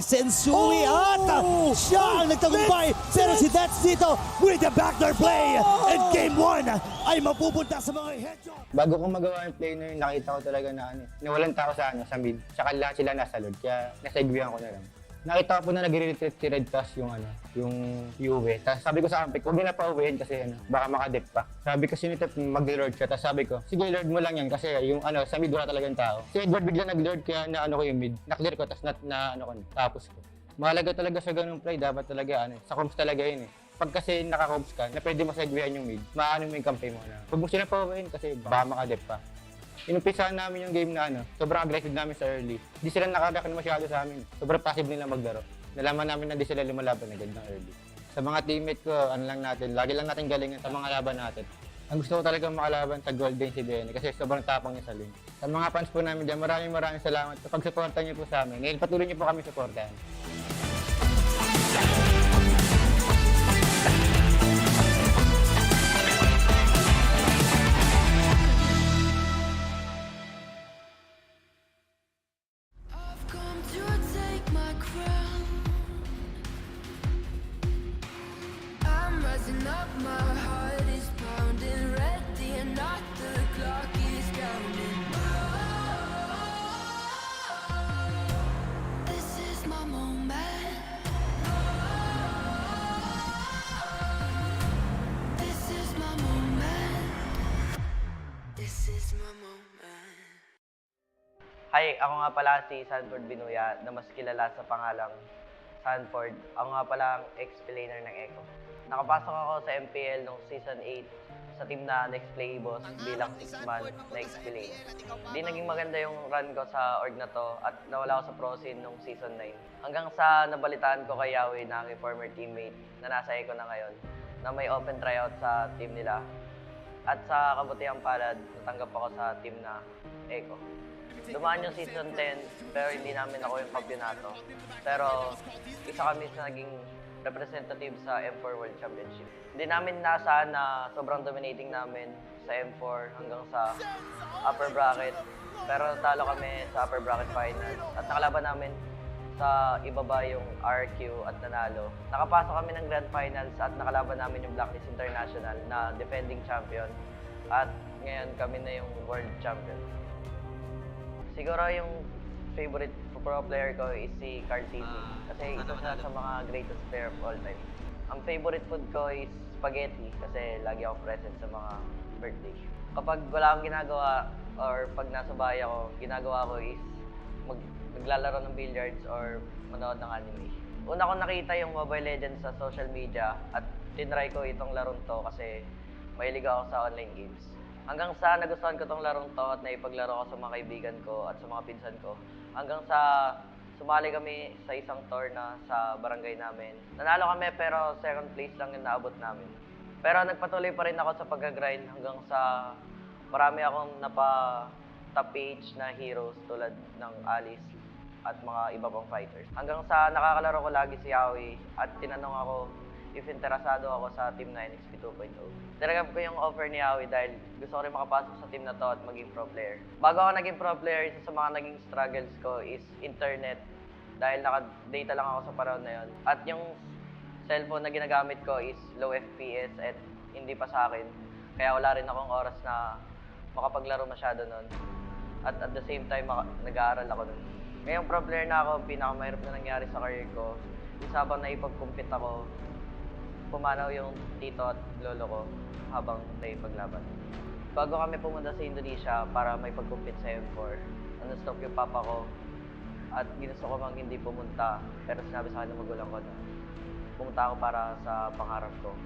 Sensui. At siya ang nagtagumpay. Pero si Nets dito with the backdoor play. And game 1 ay mapupunta sa mga headshot. Bago ko magawa yung play na yun, nakita ko talaga na nawalan tao sa mid. Tsaka lahat sila nasa load, kaya nasaigwihan ko na lang. Nakita ko po na nag-retreat si Red Task yung UV. Tapos sabi ko sa Ampek, huwag na pa-uwihin kasi baka makadip pa. Sabi ko sinitip mag-lord siya, tapos sabi ko, sige lord mo lang yan kasi yung sa mid wala talagang tao. Si Edward bigla nag-lord kaya ko yung mid. Na-clear ko, tapos tapos ko. Mahalaga talaga sa ganung play, dapat talaga sa comms talaga yun Pag kasi naka-comms ka, na pwede mo segwayan yung mid, maano mo yung kampi mo na. Huwag mo sila pa-uwihin kasi baka makadip pa. Inumpisahan namin yung game na sobrang aggressive namin sa early. Hindi sila nakareact na masyado sa amin. Sobrang passive nila maglaro. Nalaman namin na di sila lumalaban agad ng early. Sa mga teammate ko, lagi lang natin galingan sa mga laban natin. Ang gusto ko talaga makalaban sa Golden si Bren kasi sobrang tapang niya sa lane. Sa mga fans po namin dyan, maraming salamat sa pag-supportan niyo po sa amin. Ngayon, patuloy niyo po kami supportahan. Hi, ako nga pala si Sanford Binuya na mas kilala sa pangalang Sanford. Ako nga pala ang ex-player ng Echo. Nakapasok ako sa MPL noong Season 8 sa team na Next Play Boss bilang 6-man na ex-player. Hindi naging maganda yung run ko sa org na to at nawala ako sa pro scene noong Season 9. Hanggang sa nabalitaan ko kay Yahweh na aking former teammate na nasa Echo na ngayon na may open tryout sa team nila. At sa kabutihang palad, natanggap ako sa team na Echo. Dumaan yung Season 10, pero hindi namin ako yung kampyonato. Pero isa kami sa naging representative sa M4 World Championship. Hindi namin nasaan na sobrang dominating namin sa M4 hanggang sa upper bracket. Pero talo kami sa upper bracket finals at nakalaban namin sa ibaba yung RQ at nanalo. Nakapasok kami ng Grand Finals at nakalaban namin yung Blacklist International na defending champion. At ngayon kami na yung World Champion. Siguro yung favorite pro player ko is si Carl Tizzy. Kasi isa siya sa mga greatest player of all time. Ang favorite food ko is spaghetti kasi lagi ako present sa mga birthday. Kapag wala akong ginagawa or pag nasa bahay ako, ginagawa ko is naglalaro ng billiards or manood ng anime. Una ko nakita yung Mobile Legends sa social media at tinry ko itong larong to kasi mahilig ako sa online games. Hanggang sa nagustuhan ko tong larong to at naipaglaro ko sa mga kaibigan ko at sa mga pinsan ko. Hanggang sa sumali kami sa isang tour na sa barangay namin. Nanalo kami pero second place lang yung naabot namin. Pero nagpatuloy pa rin ako sa pag-grind hanggang sa marami akong top PH na heroes tulad ng Alice at mga iba pang fighters. Hanggang sa nakakalaro ko lagi si Yahweh at tinanong ako if interesado ako sa Team 9 XP 2.0. Tinanggap ko yung offer ni Yahweh dahil gusto ko rin makapasok sa team na to at maging pro player. Bago ako naging pro player, isa sa mga naging struggles ko is internet dahil naka-data lang ako sa panahon na yun. At yung cellphone na ginagamit ko is low FPS at hindi pa sa akin. Kaya wala rin akong oras na makapaglaro masyado nun. At the same time, nag-aaral ako nun. Ngayong pro player na ako, pinakamahirap na nangyari sa career ko. Habang naipag-compete ako, pumanaw yung tito at lolo ko habang naipaglaban. Bago kami pumunta sa Indonesia para may pag-compete sa M4, stop yung papa ko at ginusto ko mang hindi pumunta, pero sinabi sa akin ng magulang ko na pumunta ako para sa pangarap ko.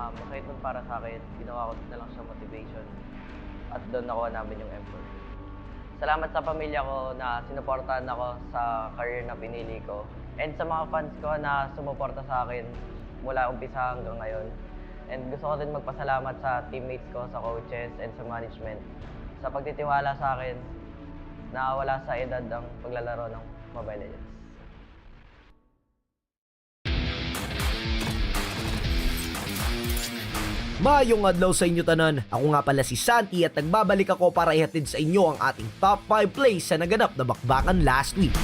Masakit nun para sa akin, ginawa ko na lang siya motivation at doon nakuha namin yung M4. Salamat sa pamilya ko na sinuportahan ako sa career na pinili ko and sa mga fans ko na sumuporta sa akin mula umpisa hanggang ngayon. And gusto ko din magpasalamat sa teammates ko, sa coaches, and sa management sa pagtitiwala sa akin na wala sa edad ang paglalaro ng Mobile Legends. Mayong adlaw sa inyo tanan. Ako nga pala si Santi at nagbabalik ako para ihatid sa inyo ang ating top 5 plays sa naganap na bakbakan last week.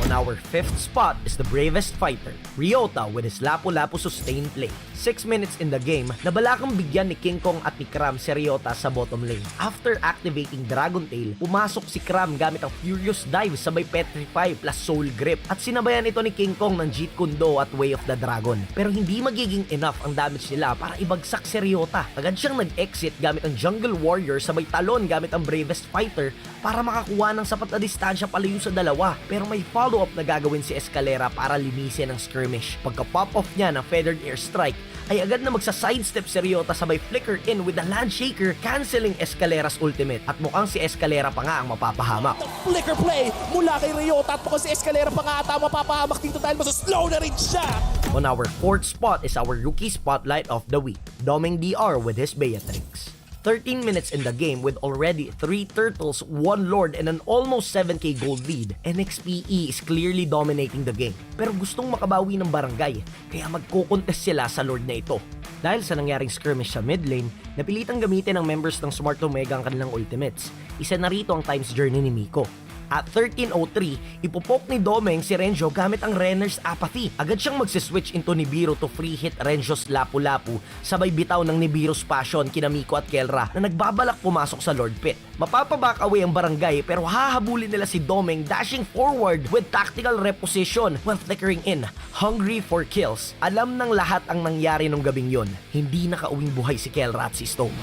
On our 5th spot is the bravest fighter, Ryota, with his lapu-lapu sustained play. 6 minutes in the game, nabalakang bigyan ni King Kong at ni Kram si Ryota sa bottom lane. After activating Dragon Tail, pumasok si Kram gamit ang Furious Dive sabay Petrify plus Soul Grip at sinabayan ito ni King Kong ng Jeet Kune Do at Way of the Dragon. Pero hindi magiging enough ang damage nila para ibagsak si Ryota. Agad siyang nag-exit gamit ang Jungle Warrior sabay talon gamit ang bravest fighter para makakuha ng sapat na distansya palayo sa dalawa. Pero may follow-up na gagawin si Escalera para linisin ang skirmish. Pagka pop-off niya ng Feathered Air Strike, ay agad na magsa-sidestep si Ryota sabay flicker in with the Land Shaker, canceling Escalera's ultimate. At mukhang si Escalera pa nga ang mapapahamak. Flicker play mula kay Ryota at mukhang si Escalera pa nga ata mapapahamak dito dahil slow na rin siya. On our 4th spot is our rookie spotlight of the week, Doming DR with his Beatrix. 13 minutes in the game with already 3 turtles, 1 lord, and an almost 7k gold lead, NXPE is clearly dominating the game. Pero gustong makabawi ng barangay, kaya magko-contest sila sa lord na ito. Dahil sa nangyaring skirmish sa mid lane, napilitang gamitin ng members ng Smart Omega ang kanilang ultimates. Isa na rito ang Time's Journey ni Miko. At 13:03, ipopok ni Domeng si Renjo gamit ang Renner's Apathy. Agad siyang magsiswitch into Nibiru to free hit Renjo's Lapu-Lapu, sabay bitaw ng Nibiru's Passion kina Miko at Kelra na nagbabalak pumasok sa Lord Pit. Mapapaback away ang barangay pero hahabulin nila si Domeng dashing forward with tactical reposition while flickering in, hungry for kills. Alam ng lahat ang nangyari nung gabing yon. Hindi nakauwing buhay si Kelra at si Stone.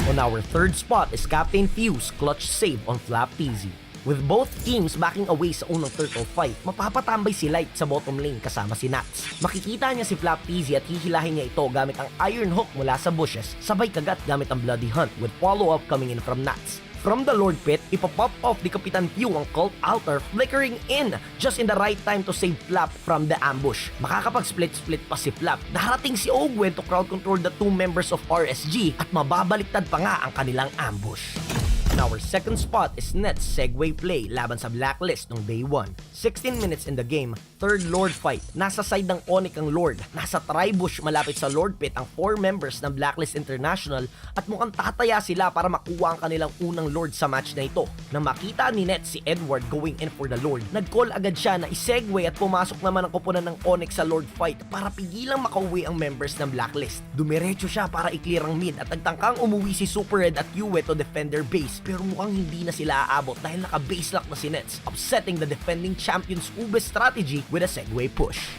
On our 3rd spot is Captain Fuse clutch save on Flap TZ. With both teams backing away sa unang turtle fight, mapapatambay si Light sa bottom lane kasama si Nats. Makikita niya si Flap TZ at hihilahin niya ito gamit ang Iron Hook mula sa bushes, sabay kagat gamit ang Bloody Hunt with follow-up coming in from Nats. From the Lord Pit, ipapop off ni Kapitan Pew ang Cult Altar, flickering in just in the right time to save Flap from the ambush. Makakapag-split-split pa si Flap. Darating si Ogwen to crowd control the 2 members of RSG at mababaliktad pa nga ang kanilang ambush. Our 2nd spot is Net's Segway play laban sa Blacklist nung day 1. 16 minutes in the game, 3rd Lord fight. Nasa side ng Onyx ang Lord. Nasa Tribush malapit sa Lord Pit ang 4 members ng Blacklist International at mukhang tataya sila para makuha ang kanilang unang Lord sa match na ito. Nang makita ni Net si Edward going in for the Lord, nag-call agad siya na i-segway at pumasok naman ang kupunan ng Onyx sa Lord fight para pigilang makauwi ang members ng Blacklist. Dumiretso siya para i-clear ang mid at nagtangkang umuwi si Super Red at Yue to defend their base. Pero mukhang hindi na sila aabot dahil naka-base lock na si Nets, upsetting the defending champions Ube's strategy with a segway push.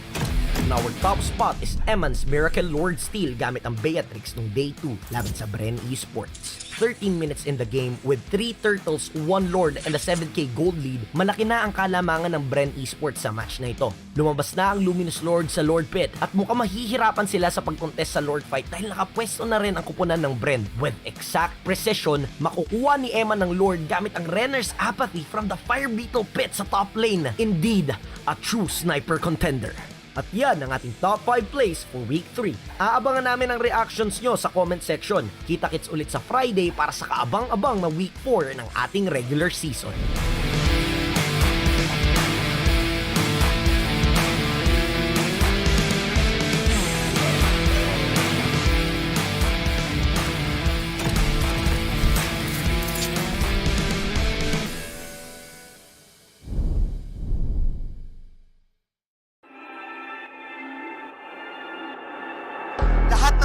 And our top spot is Eman's Miracle Lord Steel gamit ang Beatrix nung day 2 laban sa Bren Esports. 13 minutes in the game with 3 turtles, 1 lord, and a 7k gold lead, malaki na ang kalamangan ng Bren Esports sa match na ito. Lumabas na ang Luminous Lord sa Lord Pit at mukhang mahihirapan sila sa pag-contest sa Lord Fight dahil nakapwesto na rin ang kupunan ng Bren. With exact precision, makukuha ni Emma ng Lord gamit ang Renner's Apathy from the Fire Beetle Pit sa top lane. Indeed, a true sniper contender. At yan ang ating top 5 plays for week 3. Aabangan namin ang reactions nyo sa comment section. Kita-kits ulit sa Friday para sa kaabang-abang na week 4 ng ating regular season.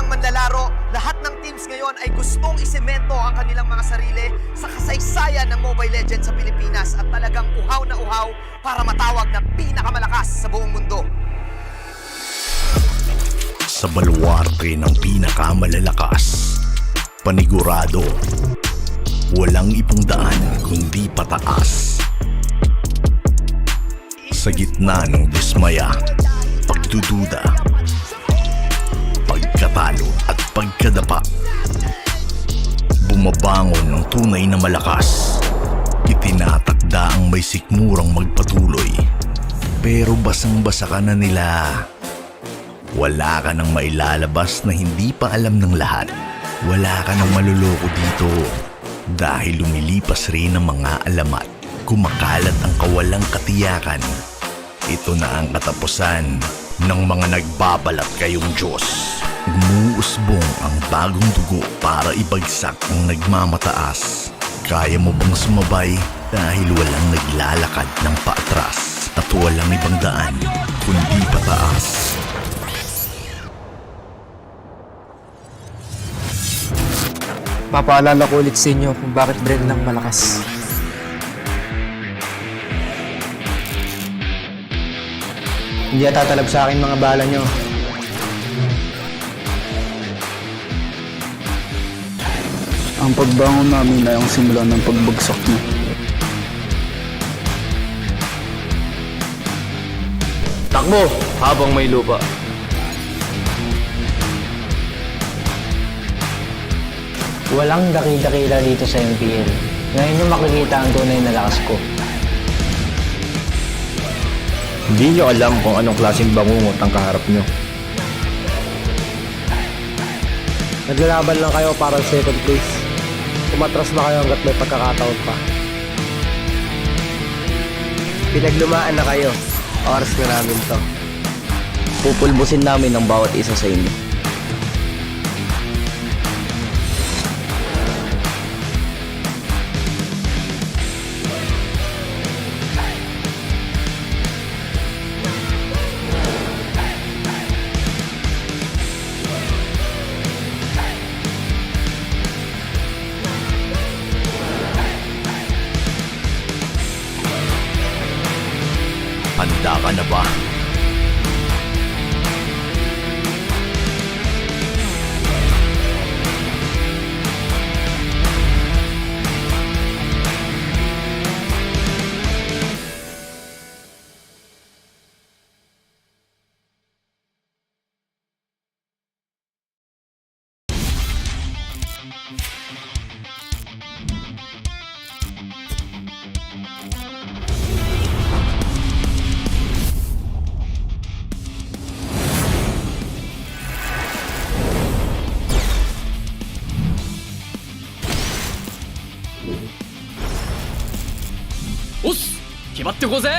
Manlalaro, lahat ng teams ngayon ay gustong isemento ang kanilang mga sarili sa kasaysayan ng Mobile Legends sa Pilipinas at talagang uhaw na uhaw para matawag na pinakamalakas sa buong mundo. Sa baluarte ng pinakamalalakas, panigurado. Walang ibang daan kundi pataas. Sa gitna ng dismaya, pagdududa, pagkatalo at pagkadapa, bumabangon ng tunay na malakas. Itinatakda ang may sikmurang magpatuloy, pero basang-basa ka na nila. Wala ka nang mailalabas na hindi pa alam ng lahat. Wala ka nang maluloko dito dahil lumilipas rin ang mga alamat. Kumakalat ang kawalang katiyakan. Ito na ang katapusan ng mga nagbabalat kayong Diyos. Umuusbong ang bagong dugo para ibagsak ang nagmamataas. Kaya mo bang sumabay dahil walang naglalakad ng paatras at walang ibang daan kundi pataas? Papaalala ko ulit sa inyo kung bakit Bren lang malakas. Hindi tatalab sa akin mga bala nyo. Ang pagbangon namin ay ang simula ng pagbagsak niyo. Takbo habang may lupa. Walang dakila dito sa MPL. Ngayon yung makikita ang tunay na lakas ko. Hindi nyo alam kung anong klaseng bangungot ang kaharap nyo. Naglalaban lang kayo para sa second place. Umatras na kayo hanggat may pagkakataon pa. Pinaglumaan na kayo. Oras na namin to. Pupulbusin namin ang bawat isa sa inyo. Handa ka na ba? Oss! 決まってこうぜ。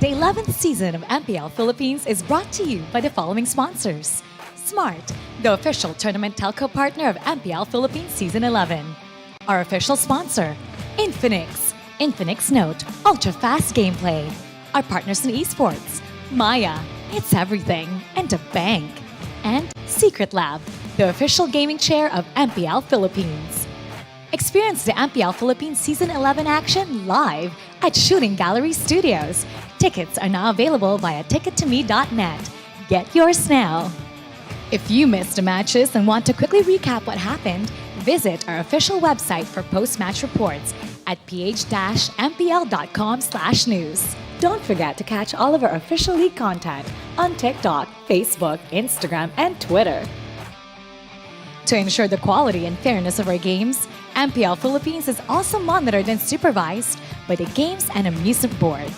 The 11th season of MPL Philippines is brought to you by the following sponsors. Smart, the official tournament telco partner of MPL Philippines Season 11. Our official sponsor, Infinix. Infinix Note, ultra-fast gameplay. Our partners in esports, Maya, it's everything, and a bank. And Secret Lab, the official gaming chair of MPL Philippines. Experience the MPL Philippines Season 11 action live at Shooting Gallery Studios. Tickets are now available via tickettome.net. Get yours now. If you missed the matches and want to quickly recap what happened, visit our official website for post-match reports at ph-mpl.com/news. Don't forget to catch all of our official league content on TikTok, Facebook, Instagram, and Twitter. To ensure the quality and fairness of our games, MPL Philippines is also monitored and supervised by the Games and Amusement Board.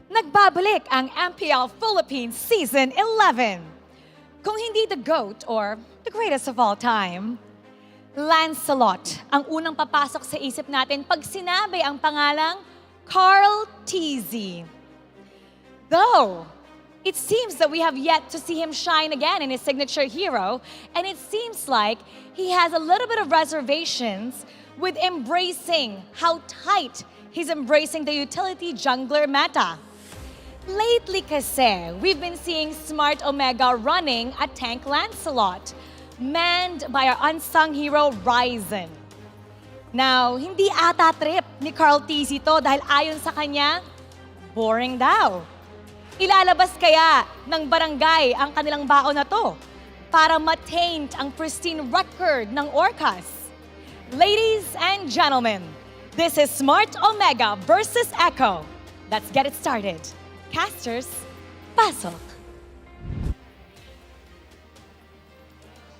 Nagbabalik ang MPL Philippines Season 11. Kung hindi the GOAT or the greatest of all time, Lancelot ang unang papasok sa isip natin pag sinabi ang pangalang Carl TZ. Though, it seems that we have yet to see him shine again in his signature hero, and it seems like he has a little bit of reservations with embracing how tight he's embracing the utility jungler meta. Lately kasi, we've been seeing Smart Omega running a tank Lancelot, manned by our unsung hero, Ryzen. Now, hindi ata trip ni Carl TZ to dahil ayon sa kanya, boring daw. Ilalabas kaya ng barangay ang kanilang baon na to para ma-taint ang pristine record ng Orcas. Ladies and gentlemen, this is Smart Omega versus Echo. Let's get it started. Casters, pasok.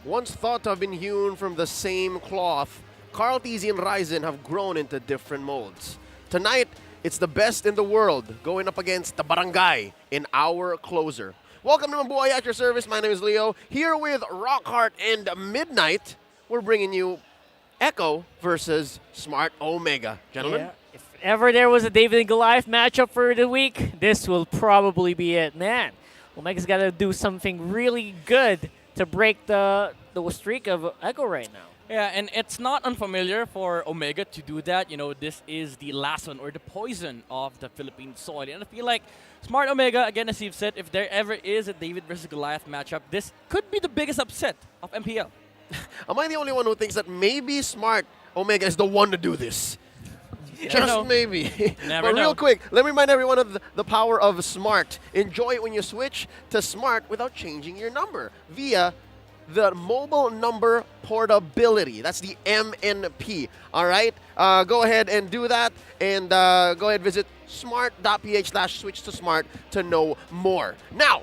Once thought to have been hewn from the same cloth, Carl TZ and Ryzen have grown into different molds. Tonight, it's the best in the world going up against the barangay in our closer. Welcome to Mabuhay at your service. My name is Leo. Here with Rockheart and Midnight, we're bringing you Echo versus Smart Omega. Gentlemen? Yeah. If ever there was a David and Goliath matchup for the week, this will probably be it. Man, Omega's got to do something really good to break the streak of Echo right now. Yeah, and it's not unfamiliar for Omega to do that. You know, this is the last one or the poison of the Philippine soil. And I feel like Smart Omega, again, as you've said, if there ever is a David versus Goliath matchup, this could be the biggest upset of MPL. Am I the only one who thinks that maybe Smart Omega is the one to do this? Just maybe. Never But real know. quick, let me remind everyone of the power of Smart. Enjoy it when you switch to Smart without changing your number via the mobile number portability. That's the MNP. All right? Go ahead and do that. And go ahead and visit smart.ph/switch to smart to know more. Now,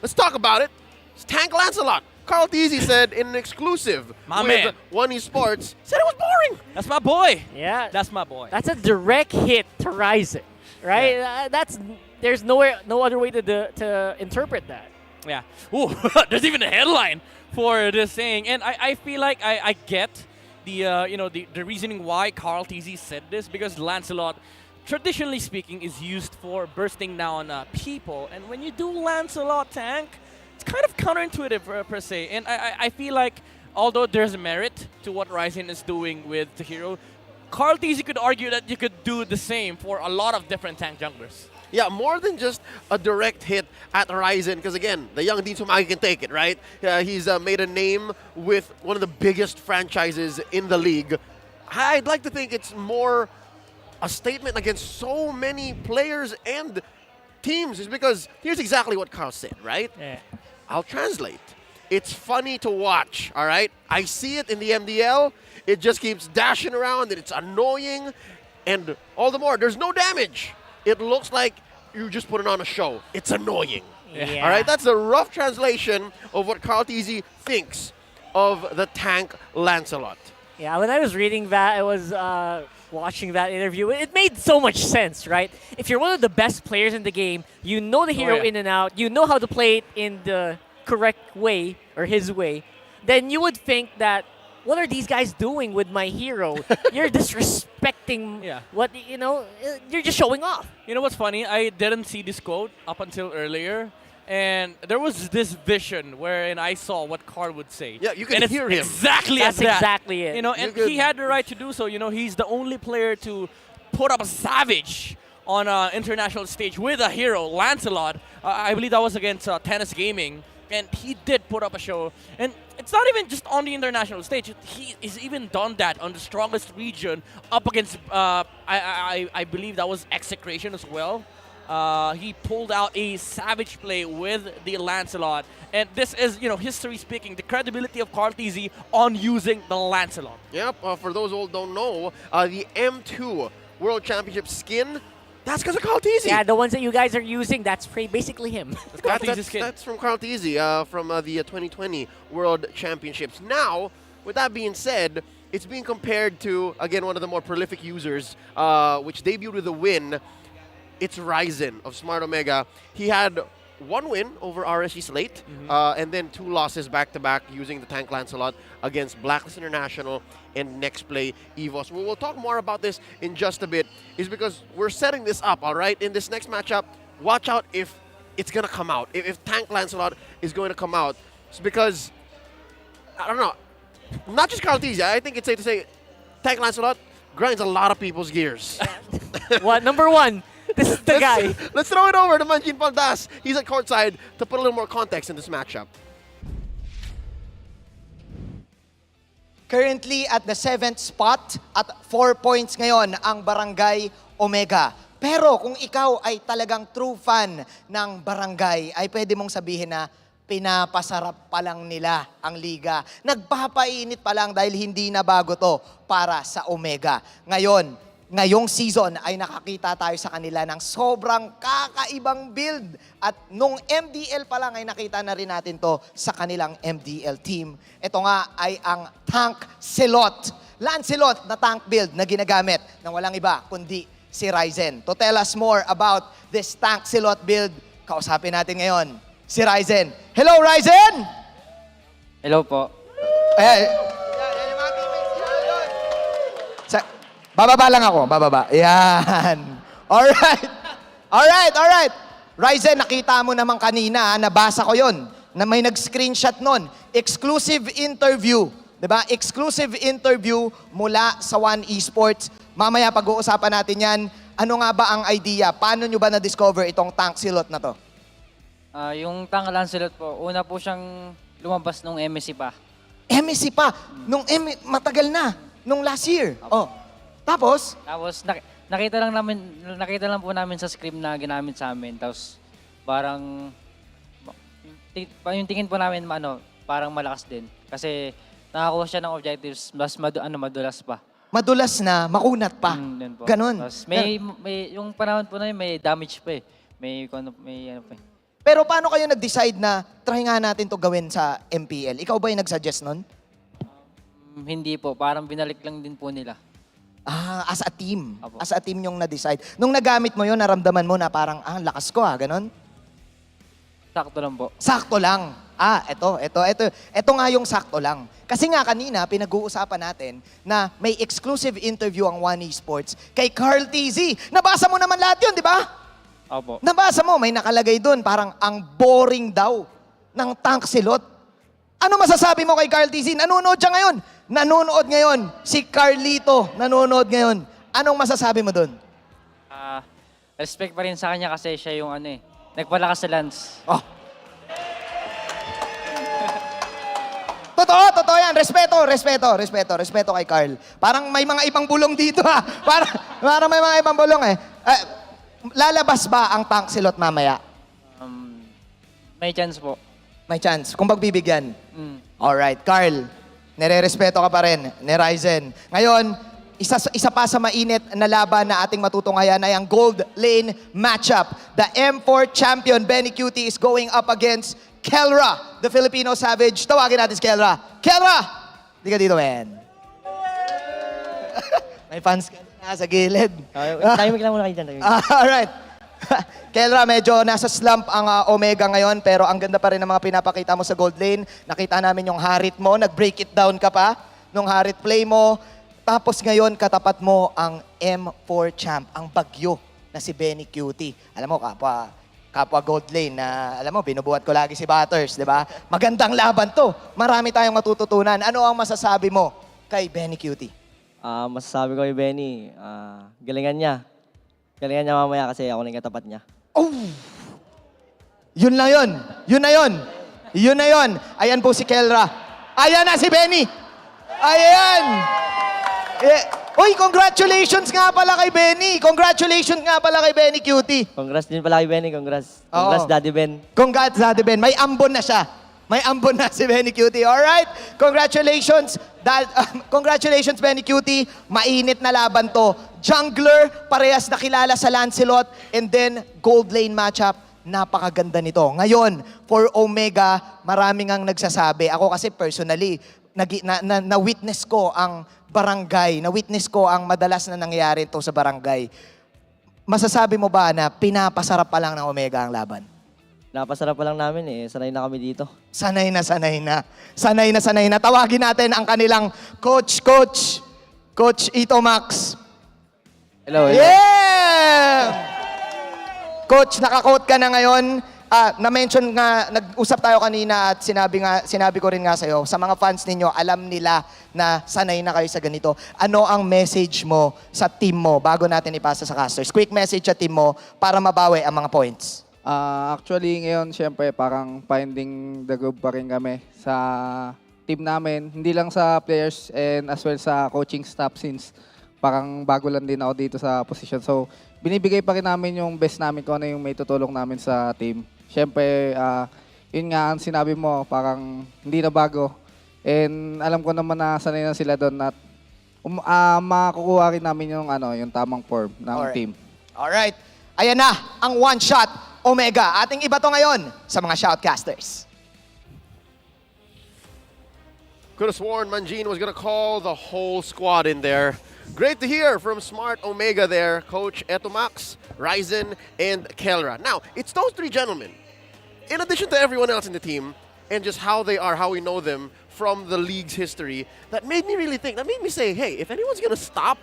let's talk about it. It's Tank Lancelot. Carl TZ said in an exclusive My with man. One Esports, said it was boring. That's my boy. Yeah, That's my boy. that's a direct hit to Ryzen, right? There's no other way to interpret that. Yeah. Ooh, there's even a headline for this saying. And I feel like I get the reasoning why Carl TZ said this, because Lancelot, traditionally speaking, is used for bursting down people. And when you do Lancelot tank, it's kind of counterintuitive per se. And I feel like although there's merit to what Ryzen is doing with the hero, Carl TZ could argue that you could do the same for a lot of different tank junglers. Yeah, more than just a direct hit at Ryzen, because again, the young Dean Sumagi can take it, right? He's made a name with one of the biggest franchises in the league. I'd like to think it's more a statement against so many players and teams, is because here's exactly what Carl said, right? Yeah. I'll translate. It's funny to watch, all right? I see it in the MDL. It just keeps dashing around, and it's annoying. And all the more, there's no damage. It looks like you just put it on a show. It's annoying. Yeah. All right, that's a rough translation of what Carl TZ thinks of the tank Lancelot. Yeah, when I was reading that, I was watching that interview. It made so much sense, right? If you're one of the best players in the game, you know the hero in and out, you know how to play it in the correct way, or his way, then you would think that, what are these guys doing with my hero? You're disrespecting what, you know, you're just showing off. You know what's funny? I didn't see this quote up until earlier. And there was this vision wherein I saw what Carl would say. Yeah, you can hear him. Exactly That's as that. exactly it. You know, and he had the right to do so. You know, he's the only player to put up a savage on an international stage with a hero, Lancelot. I believe that was against Tennis Gaming. And he did put up a show. And it's not even just on the international stage. He has even done that on the strongest region up against, I believe that was Execration as well. He pulled out a savage play with the Lancelot. And this is, you know, history speaking, the credibility of Carl TZ on using the Lancelot. Yep, for those who don't know, the M2 World Championship skin, that's because of Carl TZ. Yeah, the ones that you guys are using, that's basically him. That's from Carl TZ, from the 2020 World Championships. Now, with that being said, it's being compared to, again, one of the more prolific users, which debuted with a win. It's Ryzen of Smart Omega. He had one win over RSG Slate, and then 2 losses back-to-back using the Tank Lancelot against Blacklist International and Next Play EVOS. We'll talk more about this in just a bit, is because we're setting this up, all right? In this next matchup, watch out if it's going to come out, if Tank Lancelot is going to come out. It's because, I don't know, not just Carl TZ, I think it's safe to say Tank Lancelot grinds a lot of people's gears. What, number one? This is the guy. Let's throw it over to Manjin Paldas. He's at courtside to put a little more context in this matchup. Currently at the 7th spot at 4 points ngayon ang Barangay Omega. Pero kung ikaw ay talagang true fan ng Barangay, ay pwede mong sabihin na pinapasarap pa lang nila ang liga. Nagpapainit pa lang dahil hindi na bago to para sa Omega. Ngayong season ay nakakita tayo sa kanila ng sobrang kakaibang build. At nung MDL pa lang ay nakita na rin natin to sa kanilang MDL team. Ito nga ay ang Tank Lancelot na tank build na ginagamit ng walang iba kundi si Ryzen. To tell us more about this Tank build, kausapin natin ngayon si Ryzen. Hello, Ryzen! Hello po. Bababa lang ako, bababa. Yan. Alright. Ryzen, nakita mo naman kanina, nabasa ko yon na may nag-screenshot nun. Exclusive interview. Diba? Exclusive interview mula sa One Esports. Mamaya pag-uusapan natin yan. Ano nga ba ang idea? Paano nyo ba na-discover itong Tank na to? Yung Tank Lancelot po, una po siyang lumabas nung MSC pa. MSC pa? Matagal na. Nung last year. Oh. Tapos nakita lang po namin sa script na ginamit sa amin. Tapos parang yung tingin po namin parang malakas din kasi nakakuha siya ng objectives mas madulas pa. Madulas na, makunat pa. Ganon. Tapos may yung panahon po na yun, may damage pa eh. May ano pa eh. Pero paano kayo nag-decide na try nga natin to gawin sa MPL? Ikaw ba yung nag-suggest nun? Hindi po, parang binalik lang din po nila. As a team. Apo. As a team yung na-decide. Nung nagamit mo yun, naramdaman mo na parang, lakas ko ganon? Sakto lang po. Sakto lang. Ito nga yung sakto lang. Kasi nga kanina, pinag-uusapan natin na may exclusive interview ang One Esports kay Carl TZ. Nabasa mo naman lahat yun, di ba? Opo. Nabasa mo, may nakalagay dun, parang ang boring daw ng Tank. Ano masasabi mo kay Carl TZ? Nanonood siya ngayon. Nanonood ngayon. Si Carlito nanonood ngayon. Anong masasabi mo dun? Respect pa rin sa kanya kasi siya yung nagpalakas sa Lance. Oh. Totoo yan. Respeto kay Carl. Parang may mga ibang bulong dito ha. Parang may mga ibang bulong eh. Lalabas ba ang Tank mamaya? May chance po. May chance. Kung pagbibigyan. Alright, Carl. Nire-respeto ka pa rin ni Ryzen. Ngayon, isa pa sa mainit na laban na ating matutunghayan ay ang Gold Lane matchup. The M4 champion, Benny Cutie, is going up against Kelra, the Filipino Savage. Tawagin natin si Kelra. Kelra! Di ka dito, man. May fans ka sa gilid. Timing lang muna kayo dyan. Alright. Kelra, medyo nasa slump ang Omega ngayon, pero ang ganda pa rin ng mga pinapakita mo sa gold lane. Nakita namin yung harit mo, nag-break it down ka pa nung harit play mo. Tapos ngayon, katapat mo ang M4 champ, ang bagyo na si Benny Cutie. Alam mo, kapwa gold lane na, alam mo, binubuhat ko lagi si Butters, di ba? Magandang laban to. Marami tayong matututunan. Ano ang masasabi mo kay Benny Cutie? Masasabi ko kay Benny, galingan niya. Galingan niya mamaya kasi ako na yung katapat niya. Oh! Yun lang yun. Yun na yun. Yun na yun. Ayan po si Kelra. Ayan na si Benny. Ayan. Uy, congratulations nga pala kay Benny. Congratulations nga pala kay Benny Cutie. Congrats din pala kay Benny. Congrats. Congrats, Daddy Ben. Congrats, Daddy Ben. May ambon na siya. May ambon na si Benny Cutie. Alright? Congratulations. Congratulations, Benny Cutie. Mainit na laban to. Jungler, parehas na kilala sa Lancelot. And then, gold lane matchup. Napakaganda nito. Ngayon, for Omega, maraming ang nagsasabi. Ako kasi personally, na-witness ko ang barangay. Na-witness ko ang madalas na nangyayari ito sa barangay. Masasabi mo ba na pinapasarap pa lang ng Omega ang laban? Napasarap pa lang namin eh. Sanay na kami dito. Sanay na, sanay na. Sanay na, sanay na. Tawagin natin ang kanilang coach. Coach Ito Max. Hello. Yeah! Coach, naka-quote ka na ngayon. Na-mention nga, nag-usap tayo kanina at sinabi ko rin nga sa'yo, sa mga fans ninyo, alam nila na sanay na kayo sa ganito. Ano ang message mo sa team mo bago natin ipasa sa casters? Quick message sa team mo para mabawi ang mga points. Actually, ngayon, syempre, parang finding the groove pa rin kami sa team namin. Hindi lang sa players and as well sa coaching staff since parang bago lang din ako dito sa position. So, binibigay pa rin namin yung best namin kung ano yung may tutulong namin sa team. Syempre, yun nga ang sinabi mo, parang hindi na bago. And alam ko naman na sanay na sila doon at makukuha rin namin yung, yung tamang form ng team. Alright. Ayan na, ang one shot Omega. Ating iba to ngayon sa mga shoutcasters. Could have sworn Manjin was going to call the whole squad in there. Great to hear from Smart Omega there, Coach Etomax, Ryzen, and Kelra. Now, it's those three gentlemen, in addition to everyone else in the team, and just how they are, how we know them from the league's history, that made me really think, that made me say, hey, if anyone's going to stop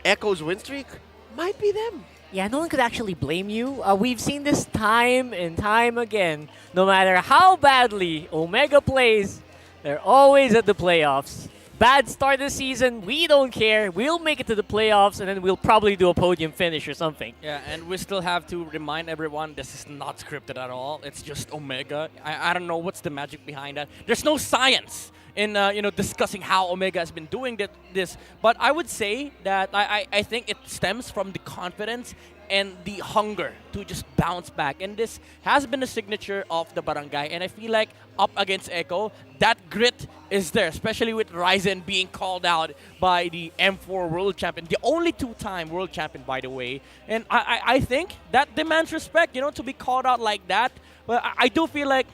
Echo's win streak, might be them. Yeah, no one could actually blame you. We've seen this time and time again. No matter how badly Omega plays, they're always at the playoffs. Bad start this season, we don't care. We'll make it to the playoffs, and then we'll probably do a podium finish or something. Yeah, and we still have to remind everyone this is not scripted at all. It's just Omega. I don't know what's the magic behind that. There's no science in discussing how Omega has been doing this. But I would say that I think it stems from the confidence and the hunger to just bounce back. And this has been a signature of the Barangay. And I feel like up against Echo, that grit is there, especially with Ryzen being called out by the M4 World Champion, the only two-time World Champion, by the way. And I think that demands respect, to be called out like that. But I do feel like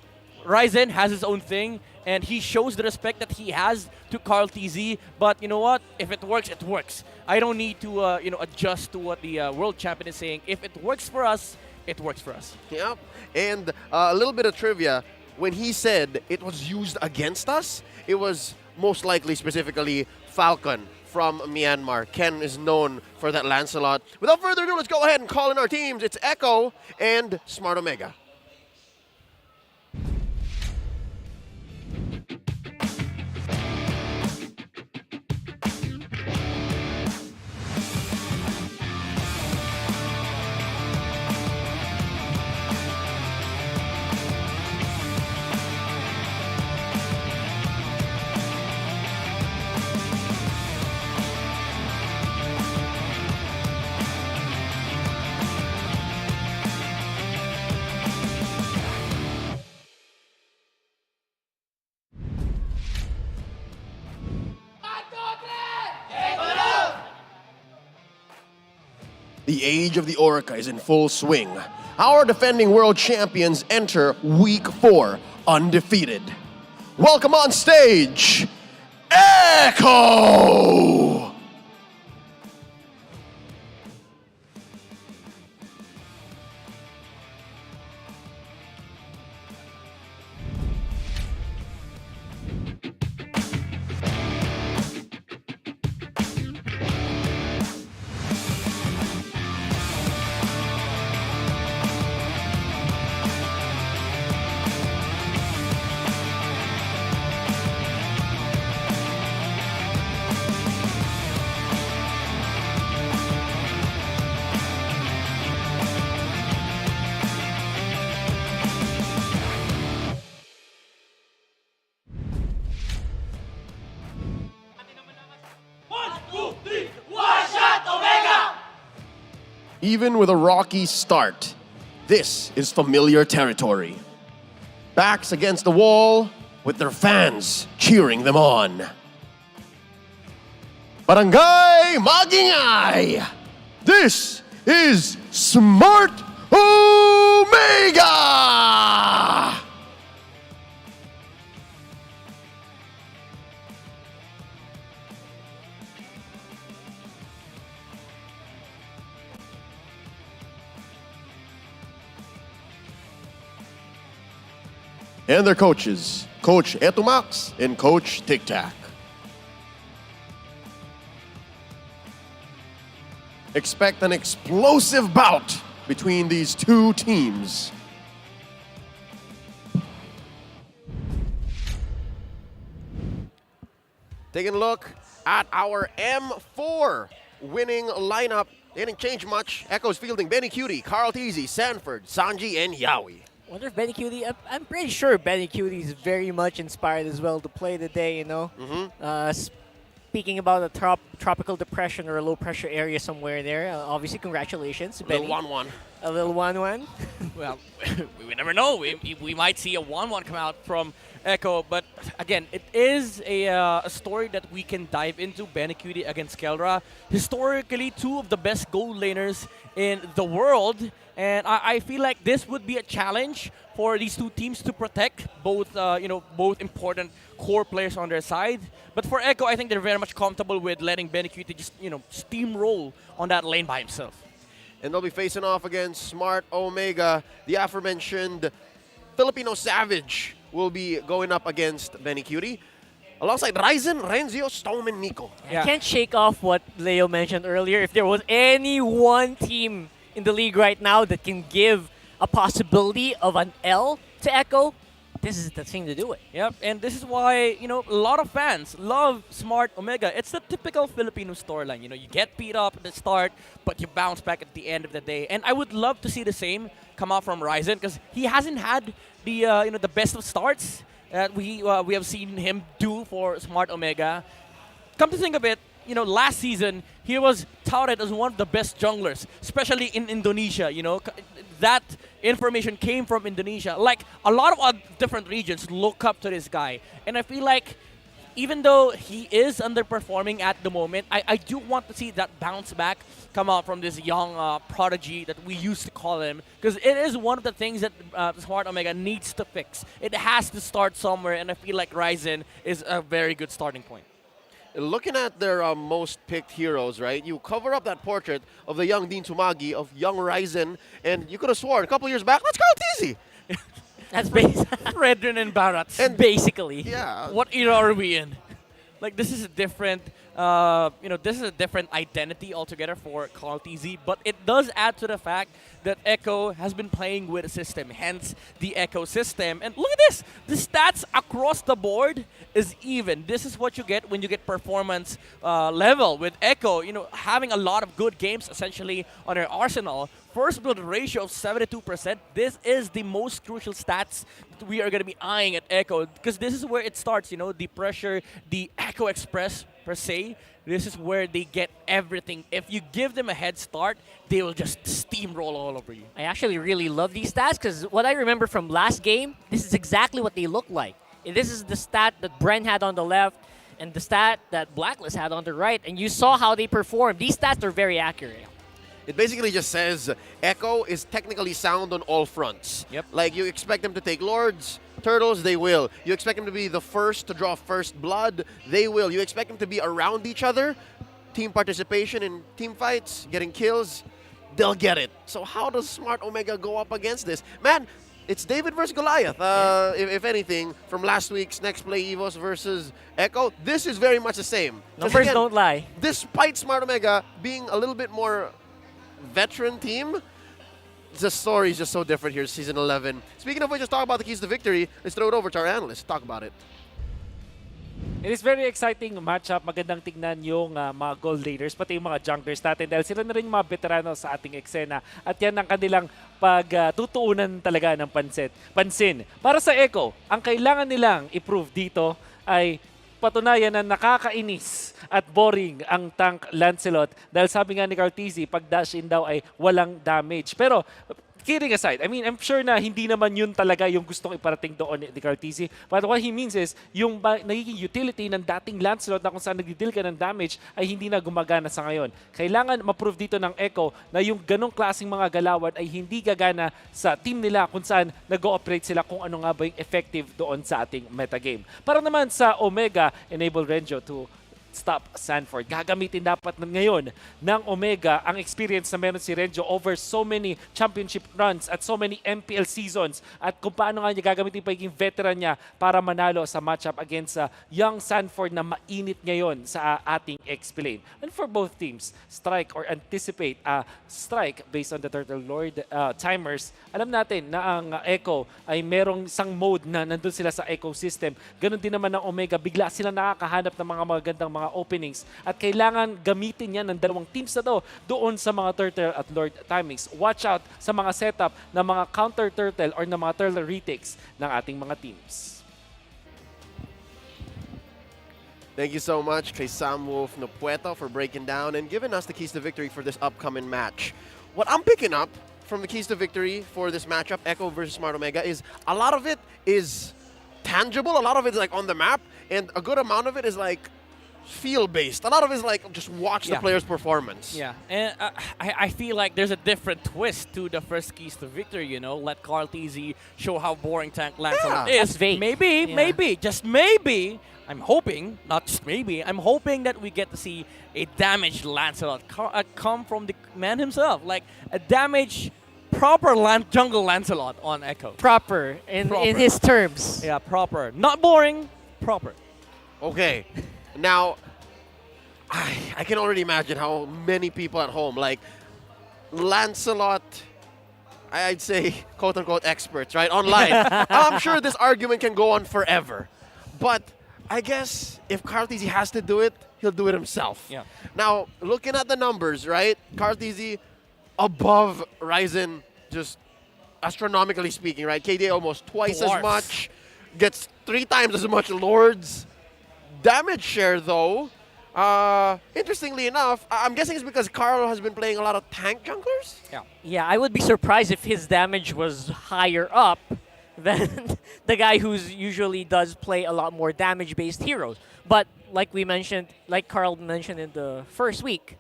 Ryzen has his own thing, and he shows the respect that he has to Carl TZ. But you know what? If it works, it works. I don't need to adjust to what the world champion is saying. If it works for us, it works for us. Yep. And a little bit of trivia. When he said it was used against us, it was most likely specifically Falcon from Myanmar. Ken is known for that Lancelot. Without further ado, let's go ahead and call in our teams. It's Echo and Smart Omega. The age of the Orca is in full swing. Our defending world champions enter week 4 undefeated. Welcome on stage, Echo! Even with a rocky start, this is familiar territory. Backs against the wall with their fans cheering them on. Barangay Magingay! This is Smart Omega! And their coaches, Coach Etumax and Coach Tic Tac. Expect an explosive bout between these two teams. Taking a look at our M4 winning lineup. They didn't change much. Echo's fielding Benny Cutie, Carl Teasy, Sanford, Sanji, and Yawi. Wonder if Benny Cutie, I'm pretty sure Benny Cutie is very much inspired as well to play today, you know. Speaking about a tropical depression or a low pressure area somewhere there, obviously congratulations, Benny. Little 1-1. A little 1-1. Well, we never know. We might see a 1-1 come out from Echo, but again, it is a story that we can dive into. Benny Cutie against Keldra. Historically, two of the best gold laners in the world, and I feel like this would be a challenge for these two teams to protect both, both important core players on their side. But for Echo, I think they're very much comfortable with letting Benny Cutie just, steamroll on that lane by himself. And they'll be facing off against Smart Omega. The aforementioned Filipino Savage will be going up against Benny Cutie. Alongside Ryzen, Renzio, Stone, and Nico. I can't shake off what Leo mentioned earlier. If there was any one team in the league right now that can give a possibility of an L to Echo, this is the thing to do it. Yep, and this is why, a lot of fans love Smart Omega. It's the typical Filipino storyline. You get beat up at the start, but you bounce back at the end of the day. And I would love to see the same come out from Ryzen, because he hasn't had the the best of starts that we have seen him do for Smart Omega. Come to think of it, last season he was touted as one of the best junglers, especially in Indonesia. That information came from Indonesia. Like, a lot of different regions look up to this guy, and I feel like even though he is underperforming at the moment, I do want to see that bounce back come out from this young prodigy that we used to call him, because it is one of the things that Smart Omega needs to fix. It has to start somewhere, and I feel like Ryzen is a very good starting point. Looking at their most picked heroes, right? You cover up that portrait of the young Dean Tumagi, of young Ryzen, and you could have sworn a couple years back, let's go Teasy. That's basically Fredrin and Barats. And basically. Yeah. What era are we in? Like, this is a different, this is a different identity altogether for Carl TZ, but it does add to the fact that Echo has been playing with a system, hence the Echo system. And look at this! The stats across the board is even. This is what you get when you get performance level with Echo, having a lot of good games essentially on their arsenal. First blood ratio of 72%. This is the most crucial stats that we are going to be eyeing at Echo, because this is where it starts, the pressure, the Echo Express per se. This is where they get everything. If you give them a head start, they will just steamroll all over you. I actually really love these stats, because what I remember from last game, this is exactly what they look like. And this is the stat that Bren had on the left and the stat that Blacklist had on the right, and you saw how they performed. These stats are very accurate. It basically just says Echo is technically sound on all fronts. Yep. Like, you expect them to take Lords, Turtles, they will. You expect them to be the first to draw first blood, they will. You expect them to be around each other, team participation in team fights, getting kills, they'll get it. So how does Smart Omega go up against this? Man, it's David versus Goliath. If anything, from last week's Next Play EVOS versus Echo, this is very much the same. Numbers don't lie. Despite Smart Omega being a little bit more veteran team, the story is just so different here, Season 11. Speaking of which, let's talk about the keys to victory. Let's throw it over to our analyst. Talk about it. It is very exciting matchup. Magandang tignan yung mga gold leaders, pati yung mga junglers natin, dahil sila na rin yung mga veterano sa ating eksena. At yan ang kanilang pagtutuunan talaga ng pansin. Para sa Echo, ang kailangan nilang i-prove dito ay patunayan na nakakainis at boring ang tank Lancelot dahil sabi nga ni Cartesi, pag dash in daw ay walang damage. Pero kidding aside, I mean, I'm sure na hindi naman yun talaga yung gustong iparating doon ni Cartesi. But what he means is, yung nagiging utility ng dating Lancelot na kung saan nagdi-deal ka ng damage ay hindi na gumagana sa ngayon. Kailangan ma-prove dito ng Echo na yung ganong klaseng mga galawan ay hindi gagana sa team nila kung saan nag-ooperate sila kung ano nga ba yung effective doon sa ating metagame. Para naman sa Omega, enable Renjo to stop Sanford. Gagamitin dapat ngayon ng Omega ang experience na meron si Renjo over so many championship runs at so many MPL seasons at kung paano nga niya gagamitin pagiging veteran niya para manalo sa matchup against young Sanford na mainit ngayon sa ating X-Plane. And for both teams, strike or anticipate strike based on the Turtle Lord timers, alam natin na ang Echo ay merong isang mode na nandun sila sa ecosystem. Ganon din naman ng Omega, bigla sila nakakahanap ng mga magandang mga openings at kailangan gamitin yan ng dalawang teams na to doon sa mga Turtle at Lord timings. Watch out sa mga setup ng mga counter Turtle or ng mga Turtle retakes ng ating mga teams. Thank you so much kay Sam Wolf Nopueto for breaking down and giving us the keys to victory for this upcoming match. What I'm picking up from the keys to victory for this matchup, Echo versus Smart Omega, is a lot of it is tangible, a lot of it is like on the map, and a good amount of it is like feel-based. A lot of it is like just watch the player's performance. Yeah, and I feel like there's a different twist to the first keys to victory, you know? Let Cartesi show how boring Tank Lancelot is. Maybe, just maybe, I'm hoping, not just maybe, I'm hoping that we get to see a damaged Lancelot come from the man himself. Like a damaged, proper jungle Lancelot on Echo. Proper, in his terms. Yeah, proper. Not boring, proper. Okay. Now, I can already imagine how many people at home, like Lancelot, I'd say, quote-unquote experts, right, online. I'm sure this argument can go on forever. But I guess if Cartesi has to do it, he'll do it himself. Yeah. Now, looking at the numbers, right, Cartesi above Ryzen, just astronomically speaking, right? KDA almost twice as much, gets 3 times as much Lords. Damage share, though, interestingly enough, I'm guessing it's because Carl has been playing a lot of tank junglers? Yeah, I would be surprised if his damage was higher up than the guy who's usually does play a lot more damage-based heroes. But like we mentioned, like Carl mentioned in the first week,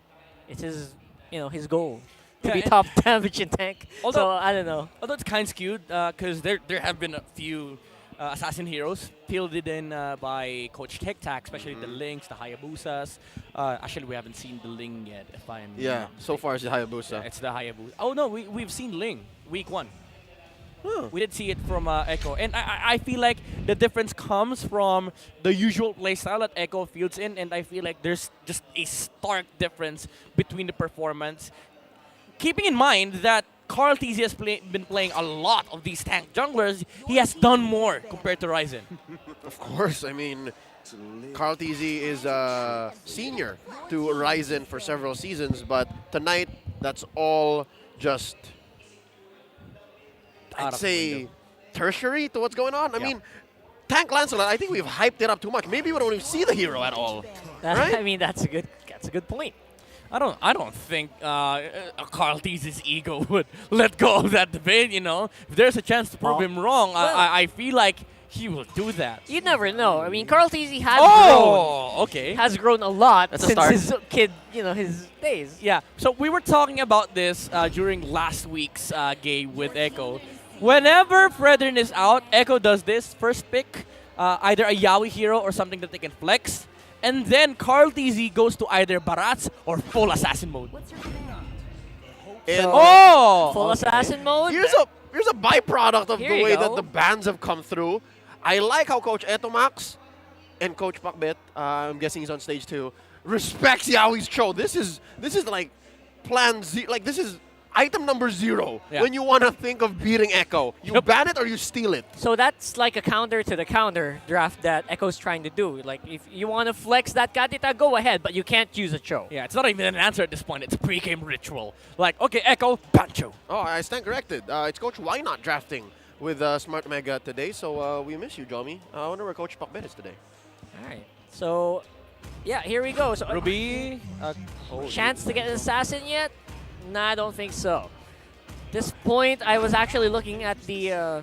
it's his, his goal to be top damage in tank. So I don't know. Although it's kind of skewed, because there have been a few assassin heroes fielded in by Coach Tic Tac, especially the Lynx, the Hayabusas. Actually, we haven't seen the Ling yet, if I'm not so far it's the Hayabusa. Yeah, it's the Hayabusa. Oh no, we've seen Ling week 1. We did see it from Echo. And I feel like the difference comes from the usual playstyle that Echo fields in, and I feel like there's just a stark difference between the performance. Keeping in mind that Cartesi has been playing a lot of these tank junglers, he has done more compared to Ryzen. Of course, I mean, Cartesi is a senior to Ryzen for several seasons, but tonight, that's all just, I'd say, tertiary to what's going on. I mean, Tank Lancelot, I think we've hyped it up too much. Maybe we don't even see the hero at all. Right? I mean, that's a good point. I don't think Cartesi's ego would let go of that debate, If there's a chance to prove him wrong, I feel like he will do that. You never know. I mean, Cartesi has grown a lot since his kid, his days. Yeah, so we were talking about this during last week's game with Echo. Whenever Fredrin is out, Echo does this. First pick, either a Yaoi hero or something that they can flex. And then Cartesi goes to either Barats or full assassin mode. Full assassin mode? Here's a byproduct of the way that the bans have come through. I like how Coach Etomax and Coach Pakbet, I'm guessing he's on stage too, respects Yaoi's show. This is like plan Z, like this is item number 0 when you want to think of beating Echo. You ban it or you steal it. So that's like a counter to the counter draft that Echo's trying to do. Like, if you want to flex that Katita, go ahead, but you can't use a Cho. Yeah, it's not even an answer at this point. It's a pre-game ritual. Like, okay, Echo, ban Cho. Oh, I stand corrected. It's Coach Why Not drafting with Smart Mega today, so we miss you, Jomi. I wonder where Coach Pakbet is today. All right. So, yeah, here we go. So, Ruby. chance to get an assassin yet? Nah, I don't think so. This point, I was actually looking at the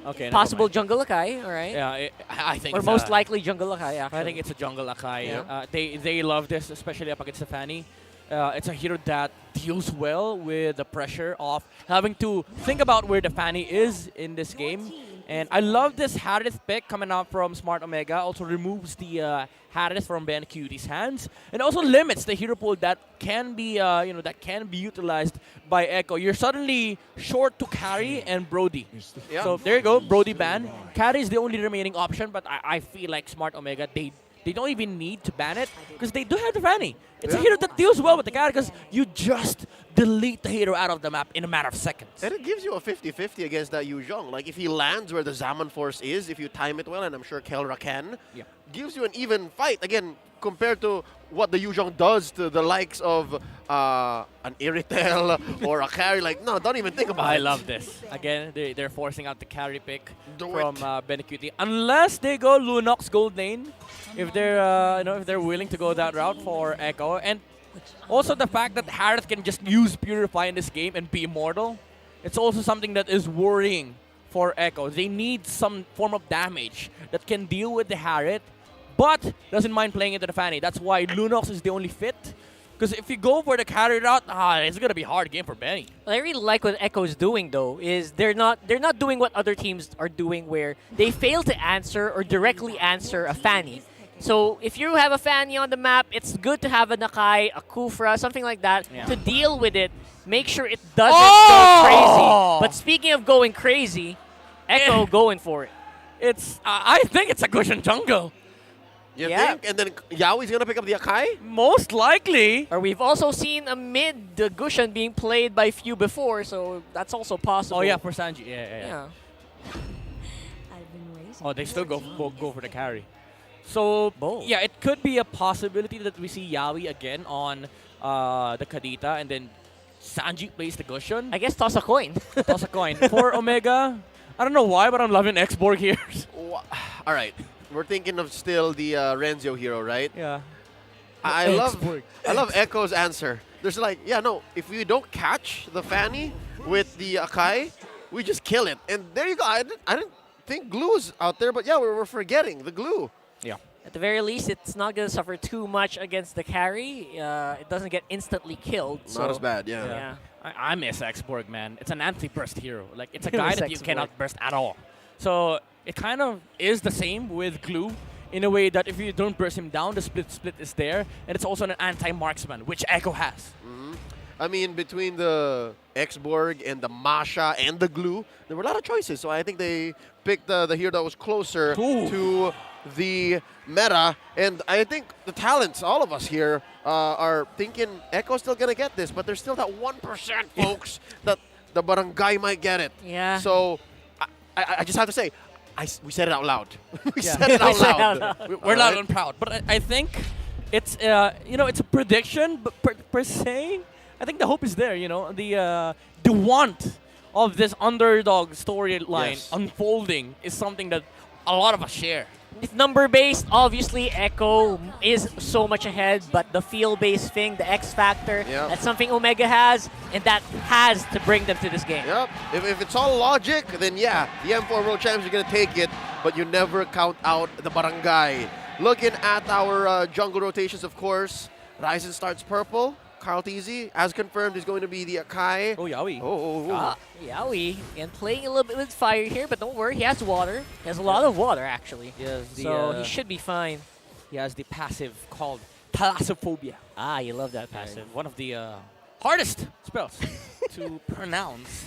Okay. possible jungle Akai. All right. Yeah, I think. Or it's most a- likely jungle Akai. Actually. I think it's a jungle Akai. Yeah. They love this, especially up against the Fanny. It's a hero that deals well with the pressure of having to think about where the Fanny is in this game. And I love this Harith pick coming out from Smart Omega. Also removes the Harith from Ben Cutie's hands, and also limits the hero pool that can be utilized by Echo. You're suddenly short to Carry and Brody. Yeah. So there you go, Brody ban. Carry is the only remaining option, but I feel like Smart Omega, they don't even need to ban it because they do have the Fanny. It's a hero that deals well with the carry because you just delete the hero out of the map in a matter of seconds. And it gives you a 50-50 against that Yu Zhong. Like, if he lands where the Zaman Force is, if you time it well, and I'm sure Kelra can, gives you an even fight. Again, compared to what the Yu Zhong does to the likes of an Iritel or a carry. Like, no, don't even think about it. I love this. Again, they're forcing out the carry pick from Benecuti. Unless they go Lunox Gold Lane, if they're if they're willing to go that route for Echo. And also the fact that Harith can just use Purify in this game and be immortal, it's also something that is worrying for Echo. They need some form of damage that can deal with the Harith, but doesn't mind playing into the Fanny. That's why Lunox is the only fit. Because if you go for the carry route, it's gonna be a hard game for Benny. What I really like what Echo's doing though is they're not doing what other teams are doing, where they fail to answer or directly answer a Fanny. So if you have a Fanny on the map, it's good to have a Nakai, a Kufra, something like that to deal with it. Make sure it doesn't go crazy. But speaking of going crazy, Echo going for it. I think it's a Gushan jungle. You think? And then Yaoi's gonna pick up the Akai? Most likely. Or we've also seen a mid Gushan being played by few before, so that's also possible. Oh yeah, for Sanji. Yeah. Oh, they still go for the carry. So yeah, it could be a possibility that we see Yaoi again on the Kadita, and then Sanji plays the Gushan. I guess toss a coin. Toss a coin. For Omega, I don't know why, but I'm loving X-Borg here. All right. We're thinking of still the Renzio hero, right? Yeah. I love Echo's answer. There's like, if we don't catch the Fanny with the Akai, we just kill it. And there you go. I didn't think glue's out there, but yeah, we're forgetting the glue. Yeah. At the very least, it's not going to suffer too much against the carry. It doesn't get instantly killed. Not as bad, yeah. I miss X-Borg, man. It's an anti-burst hero. Like, it's a guy that you cannot burst at all. So it kind of is the same with Glue in a way that if you don't burst him down, the split is there. And it's also an anti-marksman, which Echo has. I mean, between the X-Borg and the Masha and the Glue, there were a lot of choices. So I think they picked the hero that was closer to the meta. And I think the talents, all of us here, are thinking Echo's still going to get this. But there's still that 1%, folks, that the barangay might get it. Yeah. So I just have to say, we said it out loud. we said it out loud. We're loud and proud. But I think it's, it's a prediction, but per se, I think the hope is there, The want of this underdog storyline unfolding is something that a lot of us share. It's number-based. Obviously, Echo is so much ahead, but the feel-based thing, the X factor, that's something Omega has, and that has to bring them to this game. Yep. If it's all logic, then yeah, the M4 World Champs are going to take it, but you never count out the barangay. Looking at our jungle rotations, of course, Ryzen starts purple. Carl TZ, as confirmed, is going to be the Akai. Oh, Yaoi. Yaoi, and playing a little bit with fire here, but don't worry, he has water. He has a lot of water, actually. So he should be fine. He has the passive called Thalassophobia. You love that passive. One of the hardest spells to pronounce.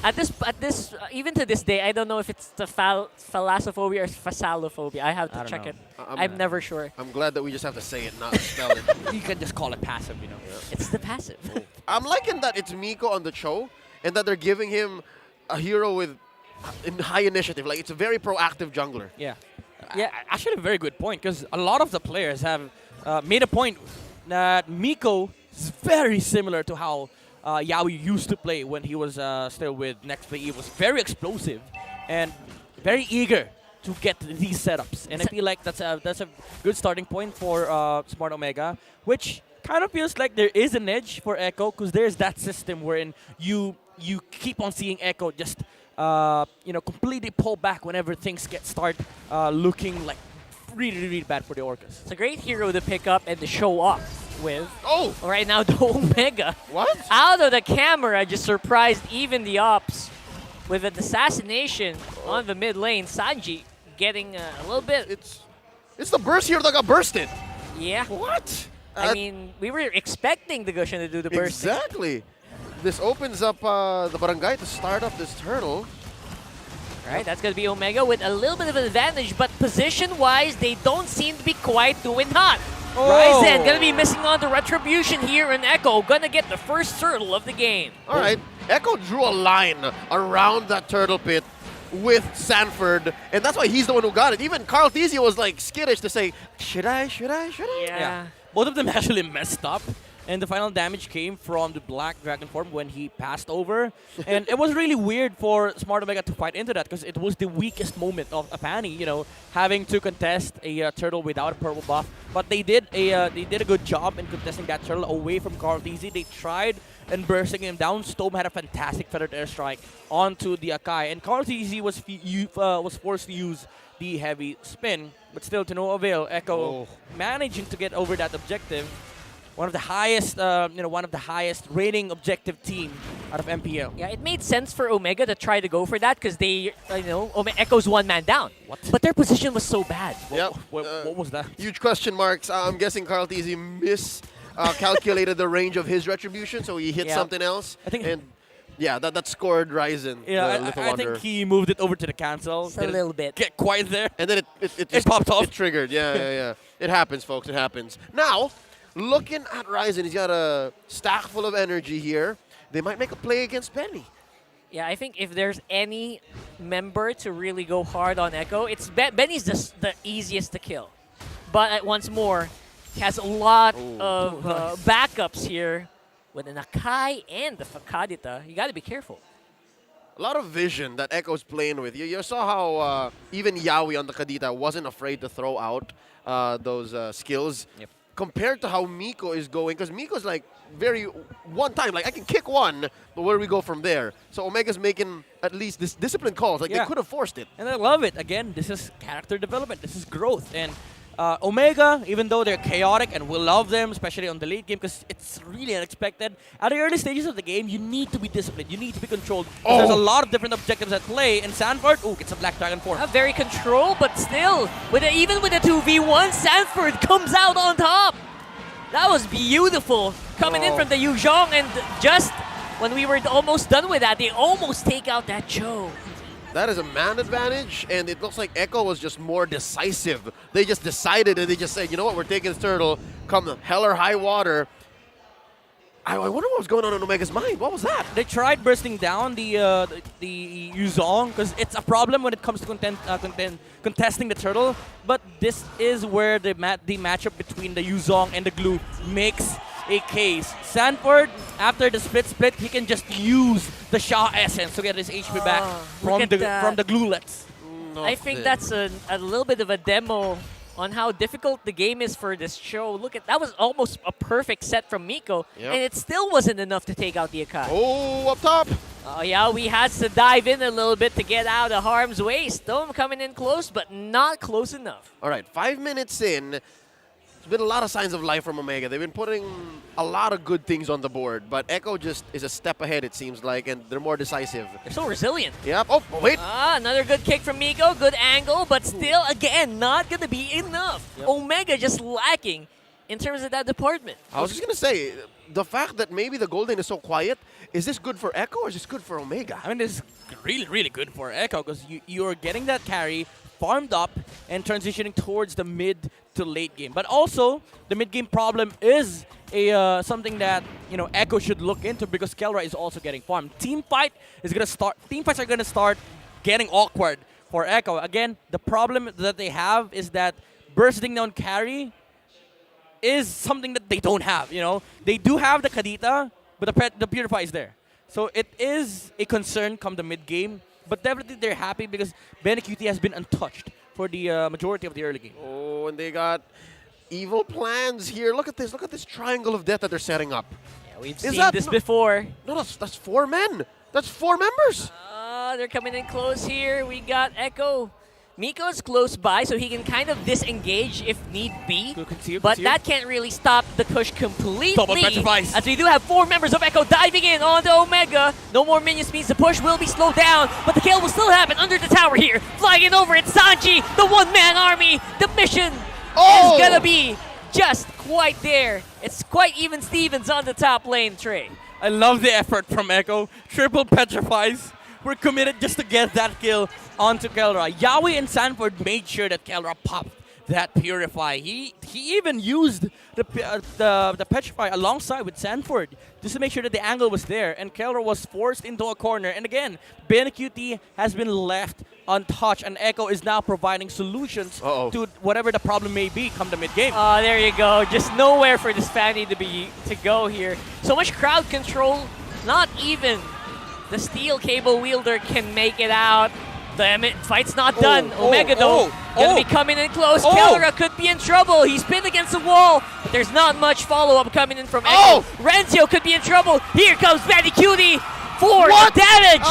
At this, even to this day, I don't know if it's the thalassophobia or phasallophobia. I have to check it. I'm never sure. I'm glad that we just have to say it, not spell it. You can just call it passive, It's the passive. I'm liking that it's Miko on the show, and that they're giving him a hero with high initiative. Like, it's a very proactive jungler. Yeah. Actually, a very good point, because a lot of the players have made a point that Miko is very similar to how Yaoi used to play when he was still with Next Play. He was very explosive and very eager to get these setups. And I feel like that's a good starting point for Smart Omega, which kind of feels like there is an edge for Echo because there's that system wherein you keep on seeing Echo just completely pull back whenever things start looking like really bad for the Orcas. It's a great hero to pick up and to show off with. Oh! Right now, the Omega. What? Out of the camera, just surprised even the ops with an assassination on the mid lane. Sanji getting a little bit. It's the burst hero that got bursted. Yeah. What? I mean, we were expecting the Gushin to do the burst. Exactly. This opens up the barangay to start up this turtle. Right, that's going to be Omega with a little bit of an advantage, but position-wise, they don't seem to be quite doing hot. Ryzen going to be missing on the Retribution here, and Echo going to get the first turtle of the game. All right, Echo drew a line around that turtle pit with Sanford, and that's why he's the one who got it. Even Carl Tizio was like skittish to say, should I? Yeah. Both of them actually messed up. And the final damage came from the Black Dragon form when he passed over. And it was really weird for Smart Omega to fight into that because it was the weakest moment of Apani, having to contest a turtle without a purple buff. But they did a good job in contesting that turtle away from Carl TZ. They tried and bursting him down. Stome had a fantastic feathered airstrike onto the Akai. And Carl TZ was forced to use the heavy spin, but still to no avail. Echo managing to get over that objective. One of the highest rating objective team out of MPL. Yeah, it made sense for Omega to try to go for that because they, Echo's one man down. What? But their position was so bad. Yep. What was that? Huge question marks. I'm guessing Carl TZ miscalculated the range of his retribution, so he hit something else. I think. And yeah, that scored Ryzen. Yeah, I think he moved it over to the cancel. Just a little bit. Get quiet there. And then it just popped off. It triggered. Yeah. It happens, folks. It happens. Now, looking at Ryzen, he's got a stack full of energy here. They might make a play against Benny. Yeah, I think if there's any member to really go hard on Echo, it's Benny's the easiest to kill. But once more, he has a lot of backups here with an Akai and the Fakadita. You got to be careful. A lot of vision that Echo's playing with. You saw how even Yawi on the Kadita wasn't afraid to throw out those skills. Yep. Compared to how Miko is going, because Miko's like very one time, like I can kick one, but where do we go from there? So Omega's making at least this disciplined calls, like they could have forced it. And I love it. Again, this is character development, this is growth. And Omega, even though they're chaotic and we love them, especially on the late game, because it's really unexpected. At the early stages of the game, you need to be disciplined, you need to be controlled. There's a lot of different objectives at play, and Sanford, gets a Black Dragon form. Very controlled, but still, even with a 2v1, Sanford comes out on top. That was beautiful, coming in from the Yuzhong, and just when we were almost done with that, they almost take out that Cho. That is a man advantage, and it looks like Echo was just more decisive. They just decided, and they just said, you know what, we're taking this turtle, come hell or high water. I wonder what was going on in Omega's mind. What was that? They tried bursting down the Yuzong because it's a problem when it comes to contesting the turtle. But this is where the matchup between the Yuzong and the Glue makes a case. Sanford, after the split, he can just use the Sha Essence to get his HP back from the Gluelets. I think that's a little bit of a demo on how difficult the game is for this show. Look at that, was almost a perfect set from Miko, and it still wasn't enough to take out the Akai. Oh, up top! Oh yeah, we had to dive in a little bit to get out of harm's way. Stone coming in close, but not close enough. All right, 5 minutes in. Been a lot of signs of life from Omega. They've been putting a lot of good things on the board, but Echo just is a step ahead, it seems like, and they're more decisive. They're so resilient. Yep. Oh, wait. Another good kick from Miko. Good angle, but still, again, not going to be enough. Yep. Omega just lacking in terms of that department. I was just going to say, the fact that maybe the Golden is so quiet, is this good for Echo or is this good for Omega? I mean, this is really, really good for Echo because you're getting that carry farmed up and transitioning towards the mid to late game. But also, the mid game problem is something that Echo should look into because Kelra is also getting farmed. Teamfights are gonna start getting awkward for Echo. Again, the problem that they have is that bursting down carry is something that they don't have. They do have the Kadita, but the Purify is there. So it is a concern come the mid game. But definitely they're happy because BNQT has been untouched for the majority of the early game. Oh, and they got evil plans here. Look at this. Look at this triangle of death that they're setting up. Yeah, we've seen this before. No, that's 4 men. That's 4 members. They're coming in close here. We got Echo. Miko's close by, so he can kind of disengage if need be. But that can't really stop the push completely. Double petrifies. As we do have 4 members of Echo diving in on the Omega. No more minions means the push will be slowed down, but the kill will still happen under the tower here. Flying in over, it's Sanji, the one-man army. The mission is gonna be just quite there. It's quite even Stevens on the top lane, Trey. I love the effort from Echo. Triple petrifies. We're committed just to get that kill onto Kelra. Yawi and Sanford made sure that Kelra popped that Purify. He even used the Petrify alongside with Sanford just to make sure that the angle was there, and Kelra was forced into a corner. And again, BNQT has been left untouched, and Echo is now providing solutions to whatever the problem may be come the mid-game. There you go. Just nowhere for this Fanny to go here. So much crowd control, not even the steel cable wielder can make it out. The fight's not done. Omega, though, gonna be coming in close. Kelra could be in trouble. He's pinned against the wall, but there's not much follow-up coming in from Echo. Renzio could be in trouble. Here comes Batty Cutie for the damage.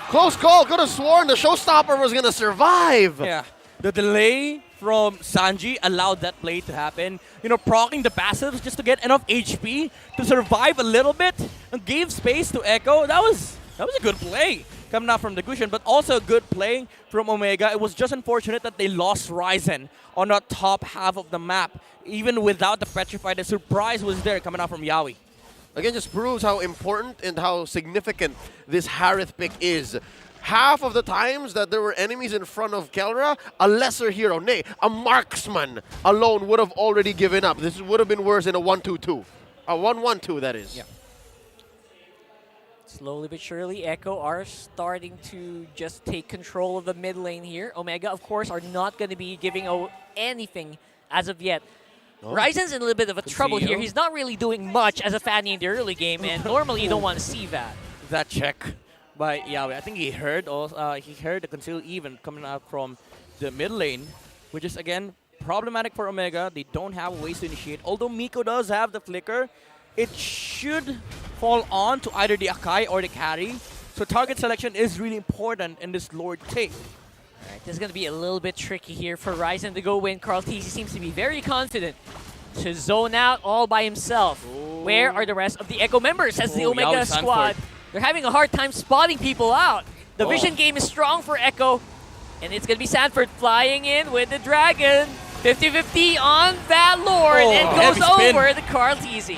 Close call. Could have sworn the showstopper was going to survive. Yeah. The delay from Sanji allowed that play to happen. You know, proccing the passives just to get enough HP to survive a little bit and gave space to Echo. That was a good play coming out from the Gushin, but also a good play from Omega. It was just unfortunate that they lost Ryzen on the top half of the map. Even without the Petrify, the surprise was there coming out from Yawi. Again, just proves how important and how significant this Harith pick is. Half of the times that there were enemies in front of Kelra, a lesser hero, nay, a marksman alone would have already given up. This would have been worse in a 1-2-2. A 1-1-2, that is. Yeah. Slowly but surely, Echo are starting to just take control of the mid lane here. Omega, of course, are not going to be giving anything as of yet. Ryzen's in a little bit of a trouble here. He's not really doing much as a Fanny in the early game, and normally you don't want to see that. That check by Yawi. I think he heard the conceal even coming out from the mid lane, which is again problematic for Omega. They don't have ways to initiate. Although Miko does have the flicker, it should fall on to either the Akai or the carry. So target selection is really important in this Lord take. Alright, this is going to be a little bit tricky here for Ryzen to go win. Carl TZ seems to be very confident to zone out all by himself. Where are the rest of the Echo members as the Omega squad? They're having a hard time spotting people out. The vision game is strong for Echo, and it's going to be Sanford flying in with the Dragon. 50-50 on that Lord, and goes over the Carl TZ.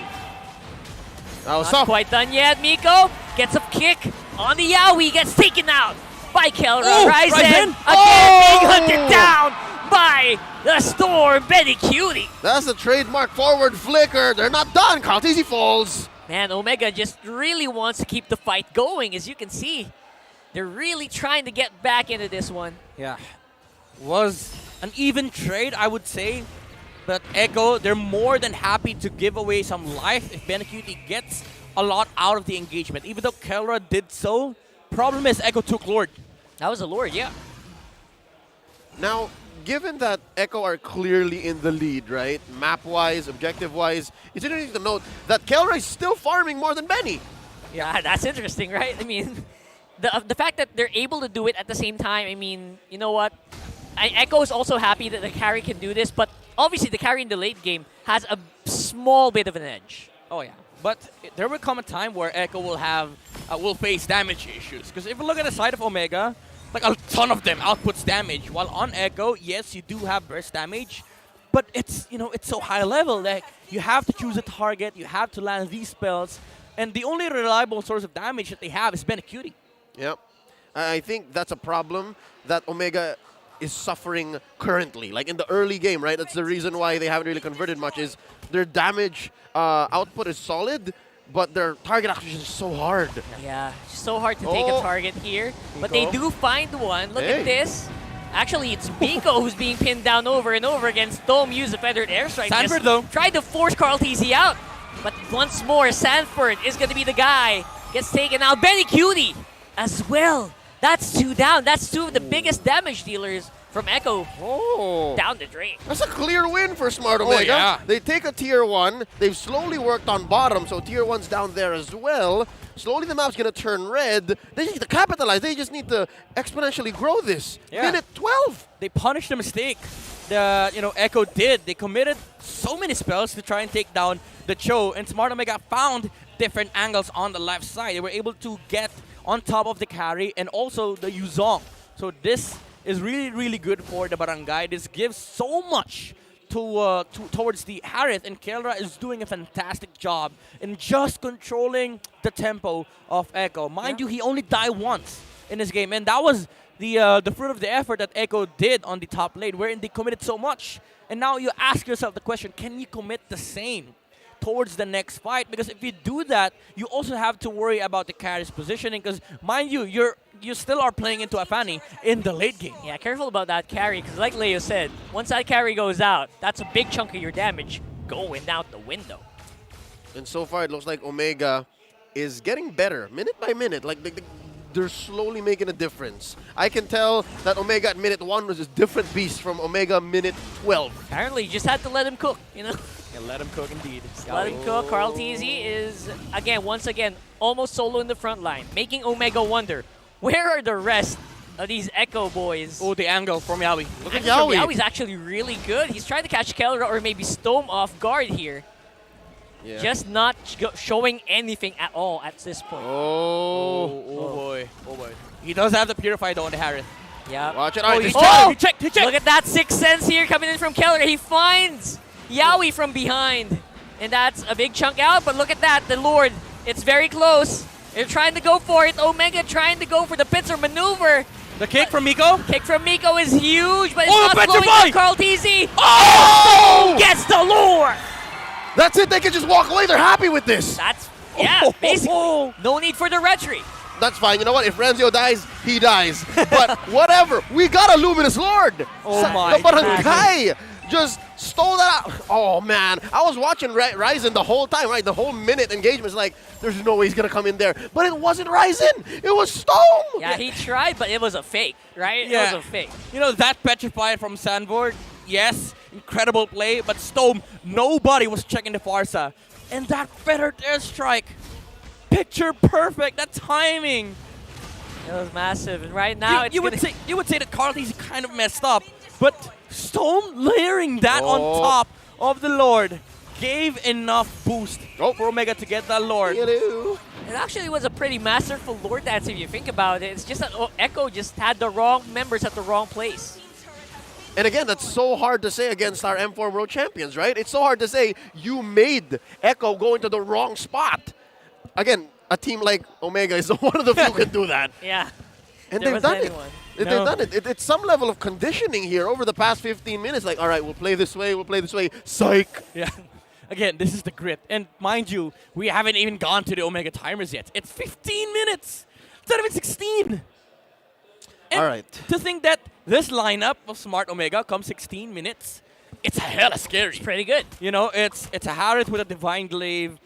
Not quite done yet. Miko gets a kick on the Yawi, gets taken out by Kelra. Ryzen again being hunted down by the Storm Betty Cutie. That's the trademark forward flicker. They're not done. Carl TZ falls. Man, Omega just really wants to keep the fight going. As you can see, they're really trying to get back into this one. Yeah, was an even trade, I would say. But Echo, they're more than happy to give away some life if BNQT gets a lot out of the engagement. Even though Kelra did so, problem is Echo took Lord. That was a Lord, yeah. Now, given that Echo are clearly in the lead, right? Map-wise, objective-wise, it's interesting to note that Kelra is still farming more than Benny. Yeah, that's interesting, right? I mean, the fact that they're able to do it at the same time, I mean, you know what? Echo is also happy that the carry can do this, but obviously the carry in the late game has a small bit of an edge. Oh yeah, but there will come a time where Echo will face damage issues. Because if you look at the side of Omega, like a ton of them outputs damage. While on Echo, yes, you do have burst damage, but it's it's so high level. Like you have to choose a target, you have to land these spells, and the only reliable source of damage that they have is BNQT. Yep, I think that's a problem that Omega is suffering currently. Like in the early game, right? That's the reason why they haven't really converted much, is their damage output is solid, but their target acquisition is so hard. Yeah, so hard to take a target here. But they do find one. Look at this. Actually, it's Miko who's being pinned down over and over again. Dome used a feathered airstrike. Sanford, though, tried to force Carl TZ out. But once more, Sanford is going to be the guy. Gets taken out. BNQT as well. That's 2 down. That's 2 of the biggest damage dealers from Echo down the drain. That's a clear win for Smart Omega. yeah. They take a tier 1. They've slowly worked on bottom, so tier 1's down there as well. Slowly the map's going to turn red. They just need to capitalize. They just need to exponentially grow this. Yeah. Minute 12. They punished the mistake the Echo did. They committed so many spells to try and take down the Cho, and Smart Omega found different angles on the left side. They were able to get on top of the carry and also the Yuzong. So this is really, really good for the Barangay. This gives so much towards the Harith, and Kelra is doing a fantastic job in just controlling the tempo of Echo. Mind you, he only died once in this game, and that was the fruit of the effort that Echo did on the top lane, wherein they committed so much. And now you ask yourself the question, can you commit the same towards the next fight? Because if you do that, you also have to worry about the carry's positioning, because mind you, you still are playing into a Fanny in the late game. Yeah, careful about that carry, because like Leo said, once that carry goes out, that's a big chunk of your damage going out the window. And so far, it looks like Omega is getting better minute by minute. Like they're slowly making a difference. I can tell that Omega at minute 1 was a different beast from Omega minute 12. Apparently, you just had to let him cook, you know? Yeah, let him cook indeed. Let him cook. Carl TZ is, once again, almost solo in the front line, making Omega wonder, where are the rest of these Echo boys? Oh, the angle from Yawi. Look at Yawi. Yawi's actually really good. He's trying to catch Kelra or maybe Stome off guard here. Yeah. Just not showing anything at all at this point. Oh boy. Oh boy. He does have the Purify though on the Harith. Yeah. Watch it. Oh, He checked. Look at that Sixth Sense here coming in from Kelra. He finds Yawi from behind. And that's a big chunk out, but look at that. The Lord, it's very close. They're trying to go for it. Omega trying to go for the pincer maneuver. The kick from Miko. Kick from Miko is huge, but it's Oh, not the slowing petrify! down Carl TZ. Oh! Gets the lure. That's it. They can just walk away. They're happy with this. That's, basically. No need for the retreat. That's fine. You know what? If Ranzio dies, he dies. But whatever. We got a Luminous Lord. Oh my The Barangay just stole that out. Oh, man. I was watching Ryzen the whole time, right? The whole minute engagement is like, there's no way he's going to come in there. But it wasn't Ryzen. It was Stone. Yeah, he tried, but it was a fake, right? Yeah. It was a fake. You know, that Petrify from Sandboard, yes, incredible play, but Stone, nobody was checking the Farsa. And that feathered airstrike, picture perfect, that timing. It was massive, and right now you would say that Carl is kind of messed up, but Stone layering that on top of the Lord gave enough boost for Omega to get that Lord. It actually was a pretty masterful Lord dance if you think about it. It's just that Echo just had the wrong members at the wrong place. And again, that's so hard to say against our M4 World Champions, right? It's so hard to say you made Echo go into the wrong spot. Again, a team like Omega is one of the few who can do that. Yeah. And There they've done wasn't it. anyone. They've done it. It's some level of conditioning here over the past 15 minutes. Like, all right, we'll play this way, we'll play this way. Psych. Yeah. Again, this is the grit. And mind you, we haven't even gone to the Omega timers yet. It's 15 minutes. It's not even 16. And all right. To think that this lineup of Smart Omega comes 16 minutes, it's hella scary. It's pretty good. You know, it's a Harith with a Divine Glaive,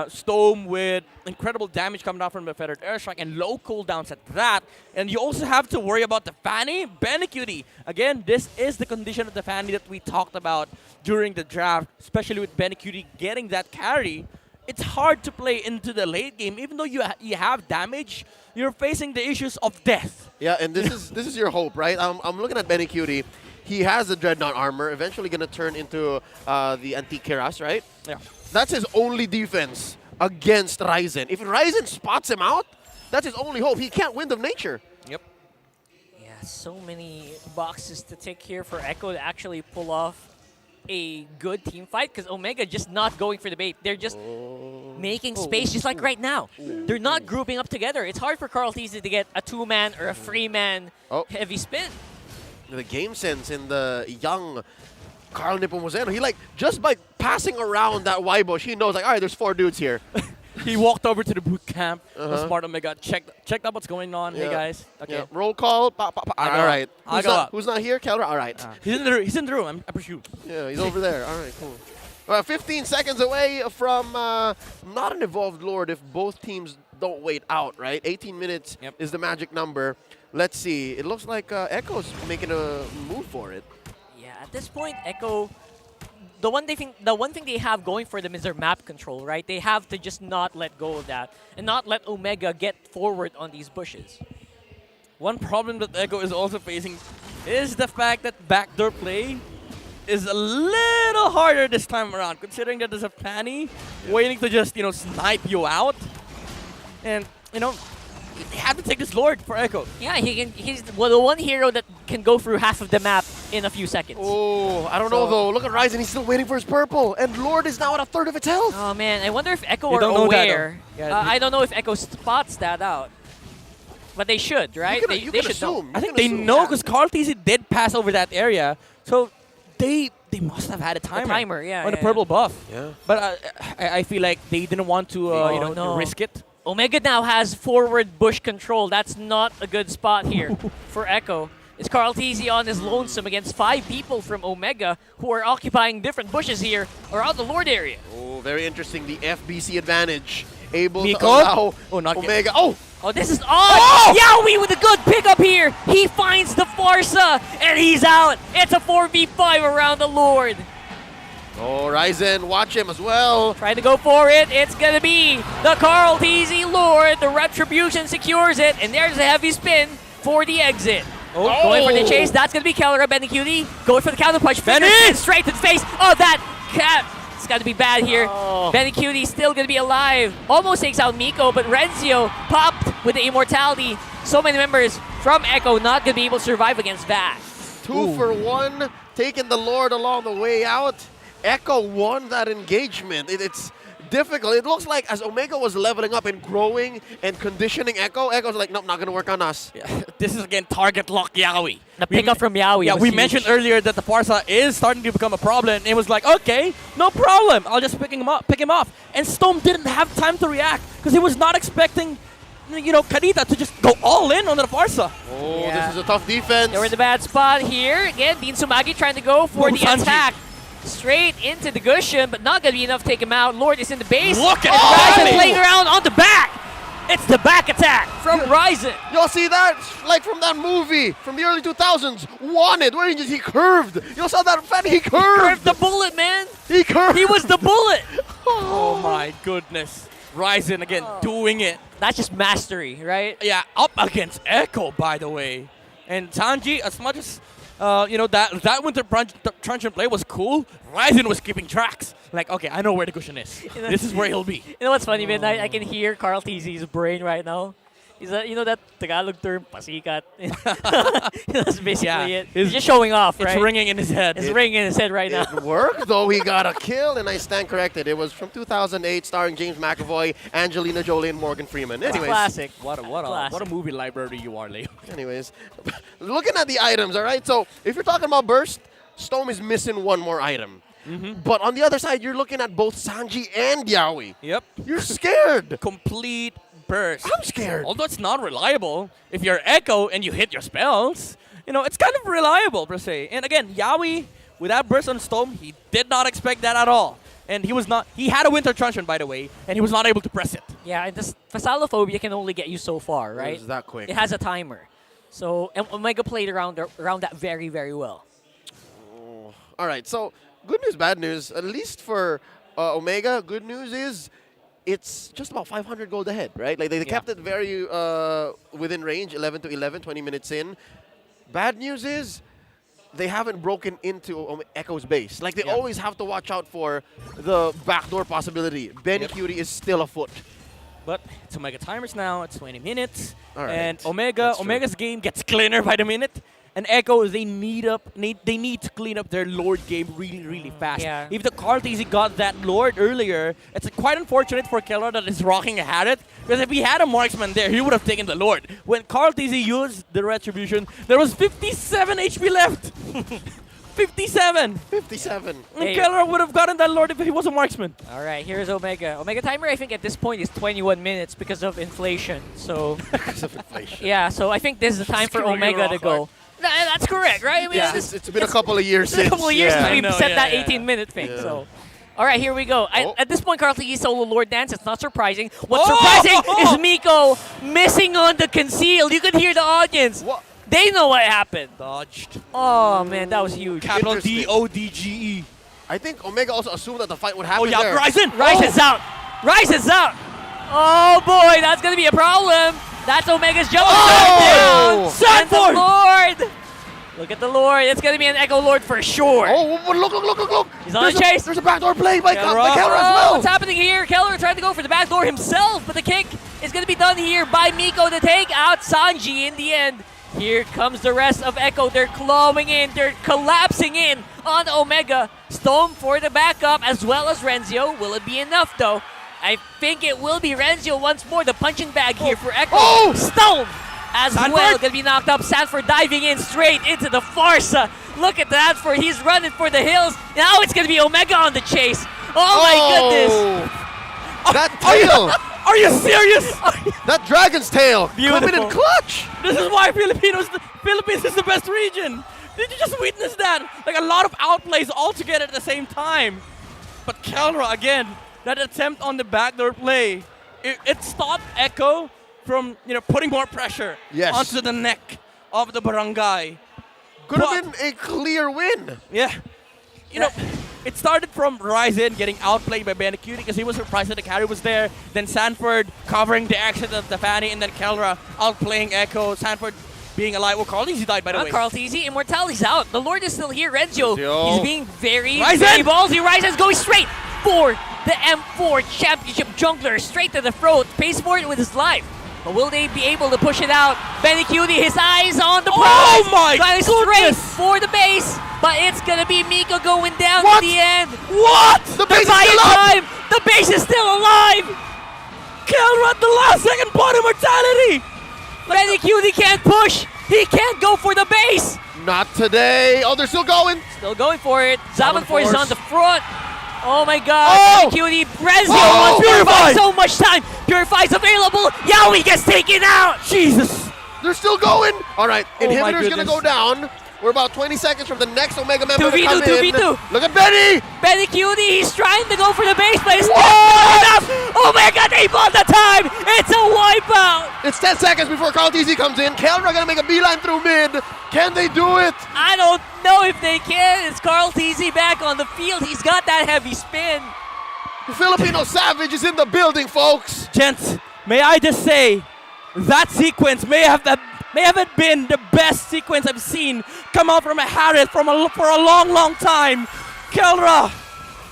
Stone with incredible damage coming down from the Feathered Airstrike, and low cooldowns at that. And you also have to worry about the Fanny, Benecutie. Again, this is the condition of the Fanny that we talked about during the draft, especially with Benecutie getting that carry. It's hard to play into the late game. Even though you have damage, you're facing the issues of death. Yeah, and this is your hope, right? I'm looking at Benecutie. He has the Dreadnought armor, eventually going to turn into the Antique Keras, right? Yeah. That's his only defense against Ryzen. If Ryzen spots him out, that's his only hope. He can't Wind of Nature. Yep. Yeah, so many boxes to tick here for Echo to actually pull off a good team fight, because Omega just not going for the bait. They're just making space, just like right now. They're not grouping up together. It's hard for Carl TZ to get a two-man or a three-man heavy spin. The game sense in the young Carl Nepomuceno. He just by passing around that Y-bush, he knows all right, there's 4 dudes here. He walked over to the boot camp. Smart Omega checked out what's going on. Hey guys, okay. Yeah. Roll call. All right. Who's not here? Kelra. All right. He's in the room. I'm presume. Yeah, he's over there. All right, cool. 15 seconds away from not an Evolved Lord if both teams don't wait out, right? 18 minutes is the magic number. let's see. It looks like Echo's making a move for it. Yeah, at this point, Echo, the one thing they have going for them is their map control, right? They have to just not let go of that and not let Omega get forward on these bushes. One problem that Echo is also facing is the fact that backdoor play is a little harder this time around, considering that there's a Fanny waiting to just, snipe you out. And, they have to take this Lord for Echo. Yeah, he's the one hero that can go through half of the map in a few seconds. Oh, I don't know though. Look at Ryzen, he's still waiting for his purple. And Lord is now at a third of its health. Oh man, I wonder if Echo You are don't know that, aware. though. Yeah, I don't know if Echo spots that out. But they should, right? You they can should know. assume. I think they know because Carl TZ did pass over that area. So they must have had a timer, yeah, on the yeah. purple buff. Yeah. But I feel like they didn't want to no. risk it. Omega now has forward bush control. That's not a good spot here for Echo. It's Carl TZ on his lonesome against 5 people from Omega who are occupying different bushes here around the Lord area. Oh, very interesting. The FBC advantage. Able Miko? to allow not Omega. Oh! Oh, this is odd! Yowie with a good pickup here! He finds the Farsa, and he's out! It's a 4v5 around the Lord. Oh, Ryzen, watch him as well. Trying to go for it. It's going to be the Carl TZ Lord. The Retribution secures it, and there's a heavy spin for the exit. Oh. Going for the chase. That's going to be Keller, Benny Cutie. Going for the counter punch. Benny! Straight to the face. Oh, that cat. It's got to be bad here. Oh. Benny Cutie still going to be alive. Almost takes out Miko, but Renzio popped with the immortality. So many members from Echo not going to be able to survive against that. 2 for 1, taking the Lord along the way out. Echo won that engagement. It's difficult. It looks like as Omega was leveling up and growing and conditioning Echo's like, nope, not going to work on us. Yeah. This is again target lock Yowie. The pickup from Yowie. Yeah, was we huge. mentioned earlier that the Farsa is starting to become a problem. And it was like, okay, no problem. I'll just pick him off. And Storm didn't have time to react because he was not expecting, Kadita to just go all in on the Farsa. Oh, Yeah. this is a tough defense. They were in the bad spot here. Again, Dean Sumagi trying to go for the Sanji. attack. Straight into the Gushin, but not going to be enough to take him out. Lord is in the base. Look at Ryzen that! playing around on the back. It's the back attack from Ryzen. Y'all see that? Like from that movie from the early 2000s, Wanted, where he curved. Y'all saw that? He curved. Curved the bullet, man. He curved. He was the bullet. Oh my goodness. Ryzen again doing it. That's just mastery, right? Yeah, up against Echo, by the way. And Sanji, as much as that winter truncheon play was cool, Ryzen was keeping tracks. Like, okay, I know where the cushion is. This is where he'll be. You know what's funny, man? I can hear Carl TZ's brain right now. He's that Tagalog term, pasikat. That's basically it. He's just showing off, right? It's ringing in his head. It's ringing in his head right now. It worked, though. He got a kill, and I stand corrected. It was from 2008, starring James McAvoy, Angelina Jolie, and Morgan Freeman. It's a Anyways, classic. What a movie library you are, Leo. anyways, looking at the items, all right? So if you're talking about Burst, Storm is missing one more item. But on the other side, you're looking at both Sanji and Yowie. Yep. You're scared. Complete burst. I'm scared. Although it's not reliable, if you're Echo and you hit your spells, it's kind of reliable per se. And again, Yowie, with that burst on Storm, he did not expect that at all. And he had a Winter Truncheon, by the way, and he was not able to press it. Yeah, and this Phasalophobia can only get you so far, right? It was that quick. It has a timer. So, and Omega played around that very, very well. Oh. All right, so good news, bad news. At least for Omega, good news is it's just about 500 gold ahead, right? Like they kept it very within range, 11 to 11, 20 minutes in. Bad news is they haven't broken into Echo's base. Like they always have to watch out for the backdoor possibility. Ben Cutie is still afoot. But it's Omega timers now. It's 20 minutes. All right. And Omega's game gets cleaner by the minute. And Echo, they need to clean up their Lord game really, really fast. Yeah. If the Carl TZ got that Lord earlier, it's quite unfortunate for Keller that is rocking a Harriet. Because if he had a marksman there, he would have taken the Lord. When Carl TZ used the Retribution, there was 57 HP left. 57. 57. And Keller would have gotten that Lord if he was a marksman. All right, here's Omega. Omega timer, I think at this point is 21 minutes because of inflation. So Because of inflation. yeah, so I think this is the time for Omega to go. That's correct, right? I mean, Yeah, it's been a couple of years it's been a couple of years since we I know, set that yeah. 18-minute thing. Yeah. So All right, here we go. At this point, Carl T's solo Lord Dance. It's not surprising. What's surprising is Miko missing on the conceal. You could hear the audience. They know what happened. Dodged. Oh, man, that was huge. Capital D-O-D-G-E. I think Omega also assumed that the fight would happen there. Ryzen! Ryzen's out. Ryzen's out. Oh, boy, that's going to be a problem. That's Omega's jump. Oh! Sanford! Lord! Look at the Lord. It's going to be an Echo Lord for sure. Oh, look. He's on the chase. There's a backdoor play by Keller as Oh, well. what's happening here? Keller trying to go for the backdoor himself, but the kick is going to be done here by Miko to take out Sanji in the end. Here comes the rest of Echo. They're clawing in. They're collapsing in on Omega. Stone for the backup as well as Renzio. Will it be enough though? I think it will be Renzio once more. The punching bag here for Echo. Oh! Stone as Sanford? well. Going to be knocked up. Sanford diving in straight into the Farsa. Look at that for he's running for the hills. Now it's going to be Omega on the chase. Oh my goodness. That tail. Are you serious? That dragon's tail. Coming in clutch. This is why Philippines is the best region. Did you just witness that? Like a lot of outplays all together at the same time. But Kelra again, that attempt on the backdoor play, it stopped Echo from putting more pressure onto the neck of the barangay. Could have been a clear win. Yeah. It started from Ryzen getting outplayed by Benecutie because he was surprised that the carry was there. Then Sanford covering the action of the Fanny, and then Kelra outplaying Echo. Sanford being alive. Well, Carl Easy died, by the way. Carl Easy, Immortality's out. The Lord is still here. Renzio, he's being very Ryzen! ballsy. Ryzen's going straight for the M4 Championship Jungler. Straight to the throat. Pays for it with his life. But will they be able to push it out? Benecutie, his eyes on the prize. Oh my Going goodness! straight for the base. But it's going to be Miko going down What? in the end. What? The base is Buy still up. time. The base is still alive. Kelra at the last second bought Immortality. Benecutie can't push. He can't go for the base. Not today. Oh, they're still going. Still going for it. Zaman Force is Force. on the front. Oh my god. Oh! Benecutie. Renzio Oh! wants Purify. Purify. So much time. Purify's available. Yaoi gets taken out. Jesus. They're still going. All right, Oh my inhibitor's going to go goodness. down. We're about 20 seconds from the next Omega member to 2v2, come in. 2v2. Look at Benny. Benecutie, he's trying to go for the base, but it's not enough. Oh my god, they bought the time. It's a wipeout. It's 10 seconds before Carl TZ comes in. Kelra going to make a beeline through mid. Can they do it? I don't know if they can. It's Carl TZ back on the field. He's got that heavy spin. The Filipino Savage is in the building, folks. Gents, may I just say, that sequence may have been the best sequence I've seen come out from a Harris for a long, long time. Kelra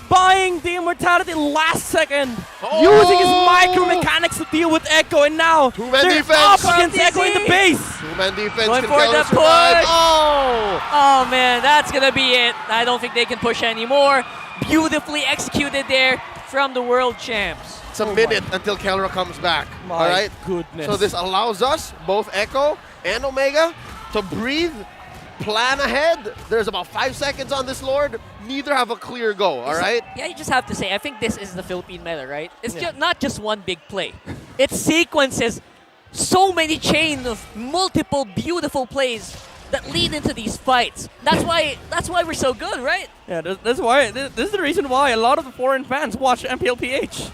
buying the Immortality last second, using his micro mechanics to deal with Echo, and now Two-man they're defense. up against Echo in the base. Two-man defense. Going Can for Kelra the survive? push. Oh man, that's gonna be it. I don't think they can push anymore. Beautifully executed there from the world champs. It's a minute until Kelra comes back. My all right? goodness. So this allows us, both Echo and Omega, to breathe, plan ahead. There's about 5 seconds on this Lord. Neither have a clear go, all right? Yeah, you just have to say, I think this is the Philippine meta, right? It's not just one big play. It sequences so many chain of multiple beautiful plays that lead into these fights. That's why we're so good, right? Yeah, that's why. This is the reason why a lot of the foreign fans watch MPL-PH.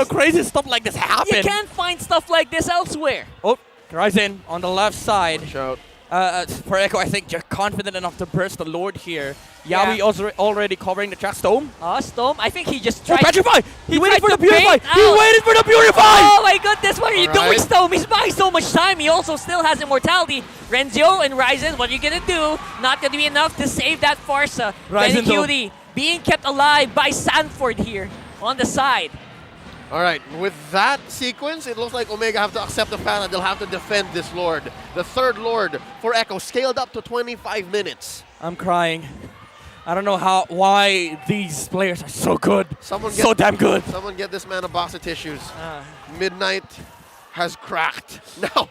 Crazy stuff like this happen. You can't find stuff like this elsewhere. Oh, Ryzen on the left side. Shout. For Echo, I think you're confident enough to burst the Lord here. Yeah. Yaoi also already covering the track. Stone. Stone, I think he just Oh, tried. Petrify! He waited tried for the to bait Purify! He out. waited for the Purify! Oh my goodness, what are you All doing, right. Stone? He's buying so much time. He also still has Immortality. Renzio and Ryzen, what are you gonna do? Not gonna be enough to save that Farsa. Ryzen, though. Benecutie being kept alive by Sanford here on the side. All right, with that sequence, it looks like Omega have to accept the fact that they'll have to defend this Lord. The third Lord for Echo, scaled up to 25 minutes. I'm crying. I don't know why these players are so good. So damn good. Someone get this man a box of tissues. Midnight has cracked. Now,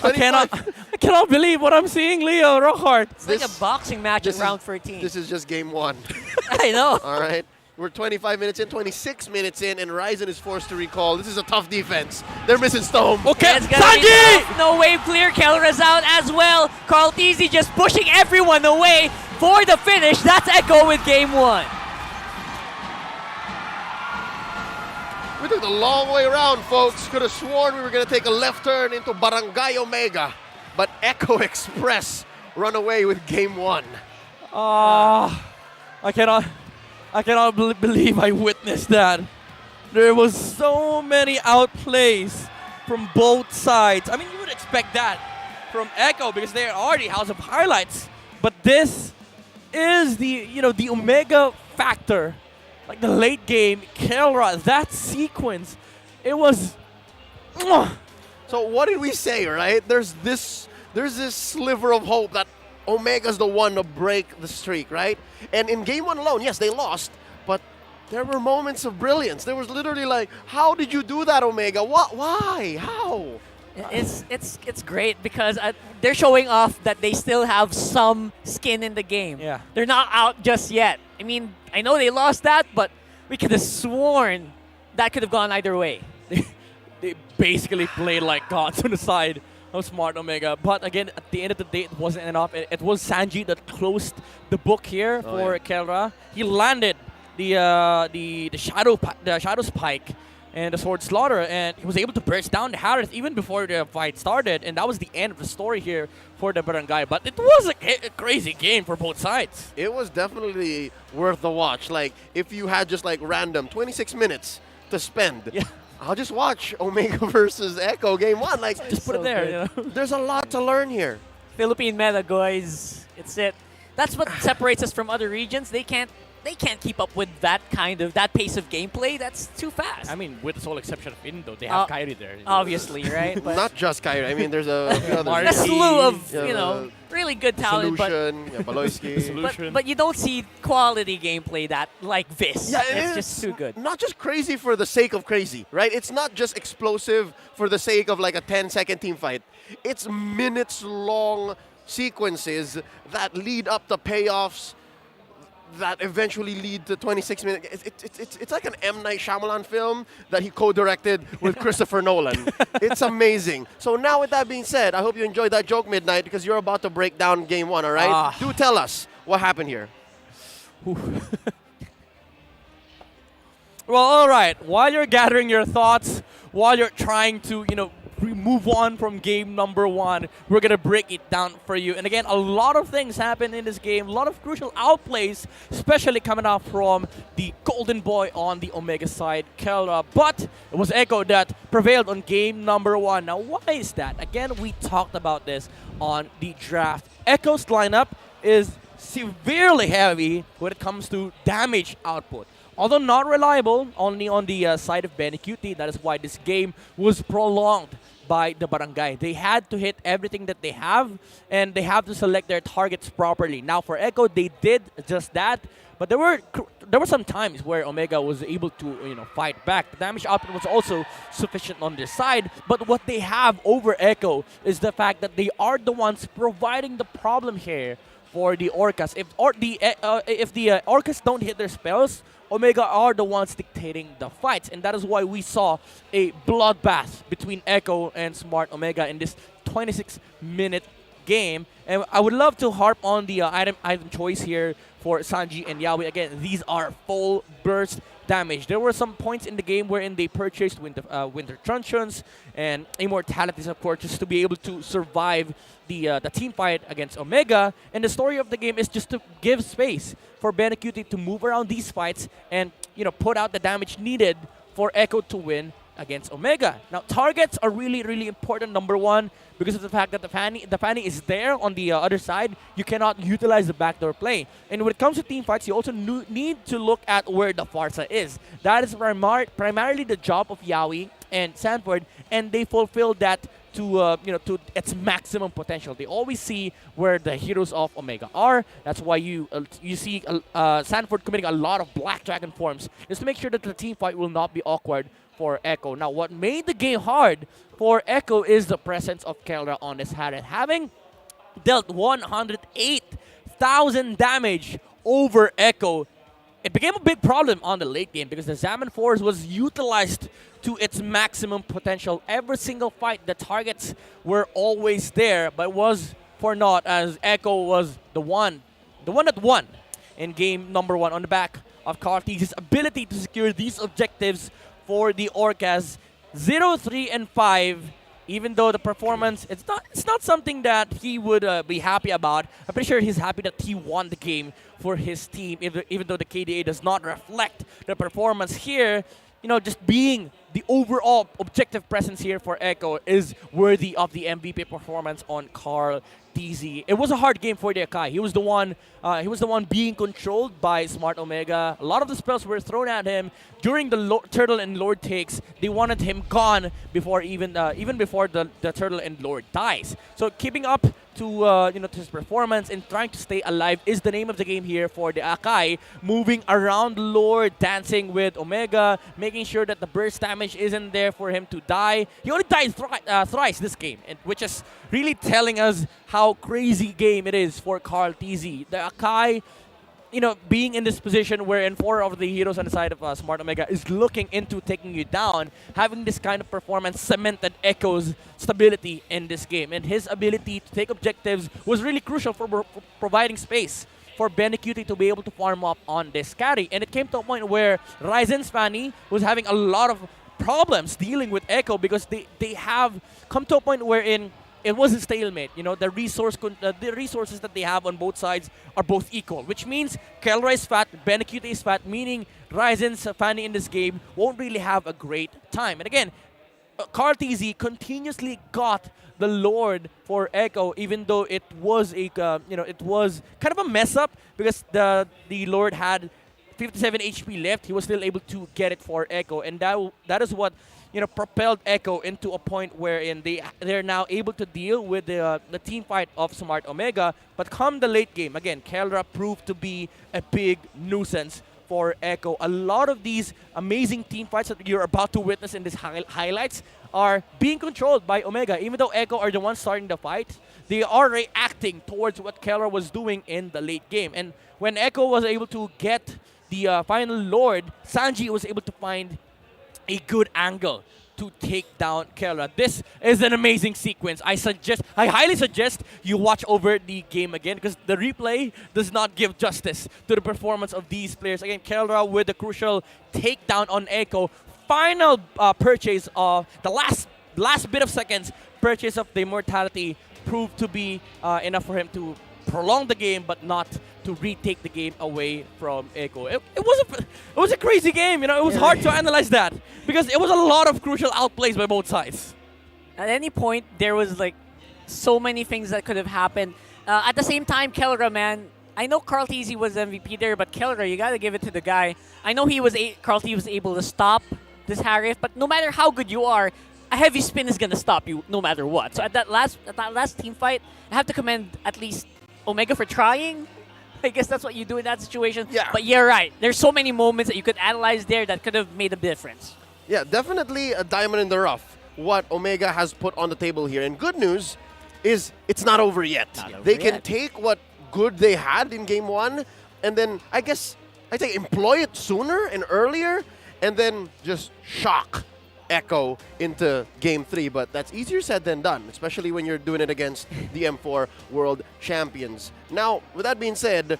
I cannot believe what I'm seeing, Leo Rockhart. It's like a boxing match in round 13. This is just game one. I know. All right. We're 25 minutes in, 26 minutes in, and Ryzen is forced to recall. This is a tough defense. They're missing Stone. Okay, It's gonna be tough. No wave clear. Kelra's out as well. Carl Easy just pushing everyone away for the finish. That's Echo with game one. We took the long way around, folks. Could have sworn we were going to take a left turn into Barangay Omega. But Echo Express run away with game 1. I cannot believe I witnessed that. There was so many outplays from both sides. I mean, you would expect that from Echo because they are already House of Highlights. But this is the Omega factor. Like the late game, Kelra, that sequence, it was... So what did we say, right? There's this sliver of hope that Omega's the one to break the streak, right? And in game 1 alone, yes, they lost, but there were moments of brilliance. There was literally like, how did you do that, Omega? What? Why? How? It's great because they're showing off that they still have some skin in the game. Yeah. They're not out just yet. I mean, I know they lost that, but we could have sworn that could have gone either way. They basically played like gods on the side of Smart Omega. But again, at the end of the day, it wasn't enough. It was Sanji that closed the book here for Kelra. He landed the shadow spike and the sword slaughter, and he was able to burst down the Harith even before the fight started, and that was the end of the story here for the Barangay. But it was a crazy game for both sides. It was definitely worth the watch. Like, if you had just like random 26 minutes to spend, I'll just watch Omega versus Echo game 1. Like, Just put it there. There's a lot to learn here. Philippine meta, guys. It's it. That's what separates us from other regions. They can't keep up with that pace of gameplay. That's too fast. I mean, with the sole exception of Indo, they have Kyrie there. Obviously, right? But Not just Kyrie. I mean, there's a few others. a slew of really good talent, Solution, Baloyski. but you don't see quality gameplay that like this. Yeah, it's just too good. Not just crazy for the sake of crazy, right? It's not just explosive for the sake of like a 10-second team fight. It's minutes-long sequences that lead up to payoffs that eventually lead to 26 minutes. It's like an M. Night Shyamalan film that he co-directed with Christopher Nolan. It's amazing. So now with that being said, I hope you enjoyed that joke, Midnight, because you're about to break down game 1, all right? Do tell us what happened here. Well, all right. While you're gathering your thoughts, while you're trying to, move on from game number 1, we're going to break it down for you. And again, a lot of things happened in this game. A lot of crucial outplays, especially coming out from the Golden Boy on the Omega side, Kelra. But it was Echo that prevailed on game number 1. Now, why is that? Again, we talked about this on the draft. Echo's lineup is severely heavy when it comes to damage output. Although not reliable, only on the side of Benny QT. That is why this game was prolonged by the Barangay. They had to hit everything that they have, and they have to select their targets properly. Now for Echo, they did just that, but there were some times where Omega was able to fight back. The damage output was also sufficient on their side, but what they have over Echo is the fact that they are the ones providing the problem here for the Orcas. If the Orcas don't hit their spells, Omega are the ones dictating the fights, and that is why we saw a bloodbath between Echo and Smart Omega in this 26-minute game. And I would love to harp on the item choice here for Sanji and Yawi. Again, these are full burst damage. There were some points in the game wherein they purchased Winter Truncheons and Immortalities, of course, just to be able to survive the team fight against Omega. And the story of the game is just to give space for Benecuti to move around these fights and put out the damage needed for Echo to win against Omega. Now, targets are really, really important, number 1, because of the fact that the Fanny is there on the other side. You cannot utilize the backdoor play. And when it comes to team fights, you also need to look at where the Farsa is. That is primarily the job of Yawi and Sanford, and they fulfill that to its maximum potential. They always see where the heroes of Omega are. That's why you see Sanford committing a lot of Black Dragon forms, just to make sure that the team fight will not be awkward for Echo. Now, what made the game hard for Echo is the presence of Kelra on this Harith, having dealt 108,000 damage over Echo. It became a big problem on the late game because the Zaman Force was utilized to its maximum potential. Every single fight, the targets were always there, but was for naught, as Echo was the one that won in game number 1 on the back of Cartesi's ability to secure these objectives for the Orcas. 0-3-5. Even though the performance, it's not something that he would be happy about. I'm pretty sure he's happy that he won the game for his team, even though the KDA does not reflect the performance here. Just being the overall objective presence here for Echo is worthy of the MVP performance on Carl TZ. It was a hard game for the Akai. He was the one being controlled by Smart Omega. A lot of the spells were thrown at him during the Turtle and Lord takes. They wanted him gone before even before the Turtle and Lord dies. So keeping up to his performance and trying to stay alive is the name of the game here for the Akai. Moving around Lord, dancing with Omega, making sure that the burst damage isn't there for him to die. He only died thrice this game, which is really telling us how crazy game it is for Carl TZ. The Akai, being in this position wherein 4 of the heroes on the side of Smart Omega is looking into taking you down, having this kind of performance cemented Echo's stability in this game. And his ability to take objectives was really crucial for providing space for BLCK to be able to farm up on this carry. And it came to a point where Ryzen's Fanny was having a lot of problems dealing with Echo because they have come to a point wherein it was a stalemate. The resources that they have on both sides are both equal, which means Kelra is fat, BLCK is fat, meaning Ryzen's Fanny in this game won't really have a great time. And again, Carl TZ continuously got the Lord for Echo, even though it was it was kind of a mess up because the Lord had 57 HP left. He was still able to get it for Echo, and that is what propelled Echo into a point wherein they're now able to deal with the team fight of Smart Omega. But come the late game, again, Kelra proved to be a big nuisance for Echo. A lot of these amazing team fights that you're about to witness in these highlights are being controlled by Omega. Even though Echo are the ones starting the fight, they are reacting towards what Kelra was doing in the late game. And when Echo was able to get the final Lord, Sanji was able to find a good angle to take down Kelra. This is an amazing sequence. I highly suggest you watch over the game again because the replay does not give justice to the performance of these players. Again, Kelra with the crucial takedown on Echo. Final purchase of the last bit of seconds purchase of the immortality proved to be enough for him to prolong the game, but not to retake the game away from Echo. It was a crazy game. It was hard to analyze that because it was a lot of crucial outplays by both sides. At any point, there was so many things that could have happened. At the same time, Kelra, man, I know Carl TZ was MVP there, but Kelra, you gotta give it to the guy. I know Carl TZ was able to stop this Harif, but no matter how good you are, a heavy spin is gonna stop you no matter what. So at that last team fight, I have to commend at least Omega for trying. I guess that's what you do in that situation. Yeah. But you're right. There's so many moments that you could analyze there that could have made a difference. Yeah, definitely a diamond in the rough, what Omega has put on the table here. And good news is it's not over yet. They can take what good they had in Game 1 and then, I guess, employ it sooner and earlier and then just shock Echo into Game 3, but that's easier said than done, especially when you're doing it against the M4 World Champions. Now, with that being said,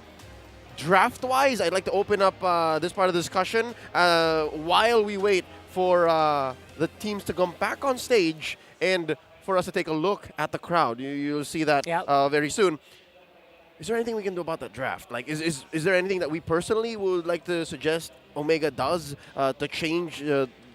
draft-wise, I'd like to open up this part of the discussion while we wait for the teams to come back on stage and for us to take a look at the crowd. You'll see that very soon. Is there anything we can do about the draft? Is there anything that we personally would like to suggest Omega does to change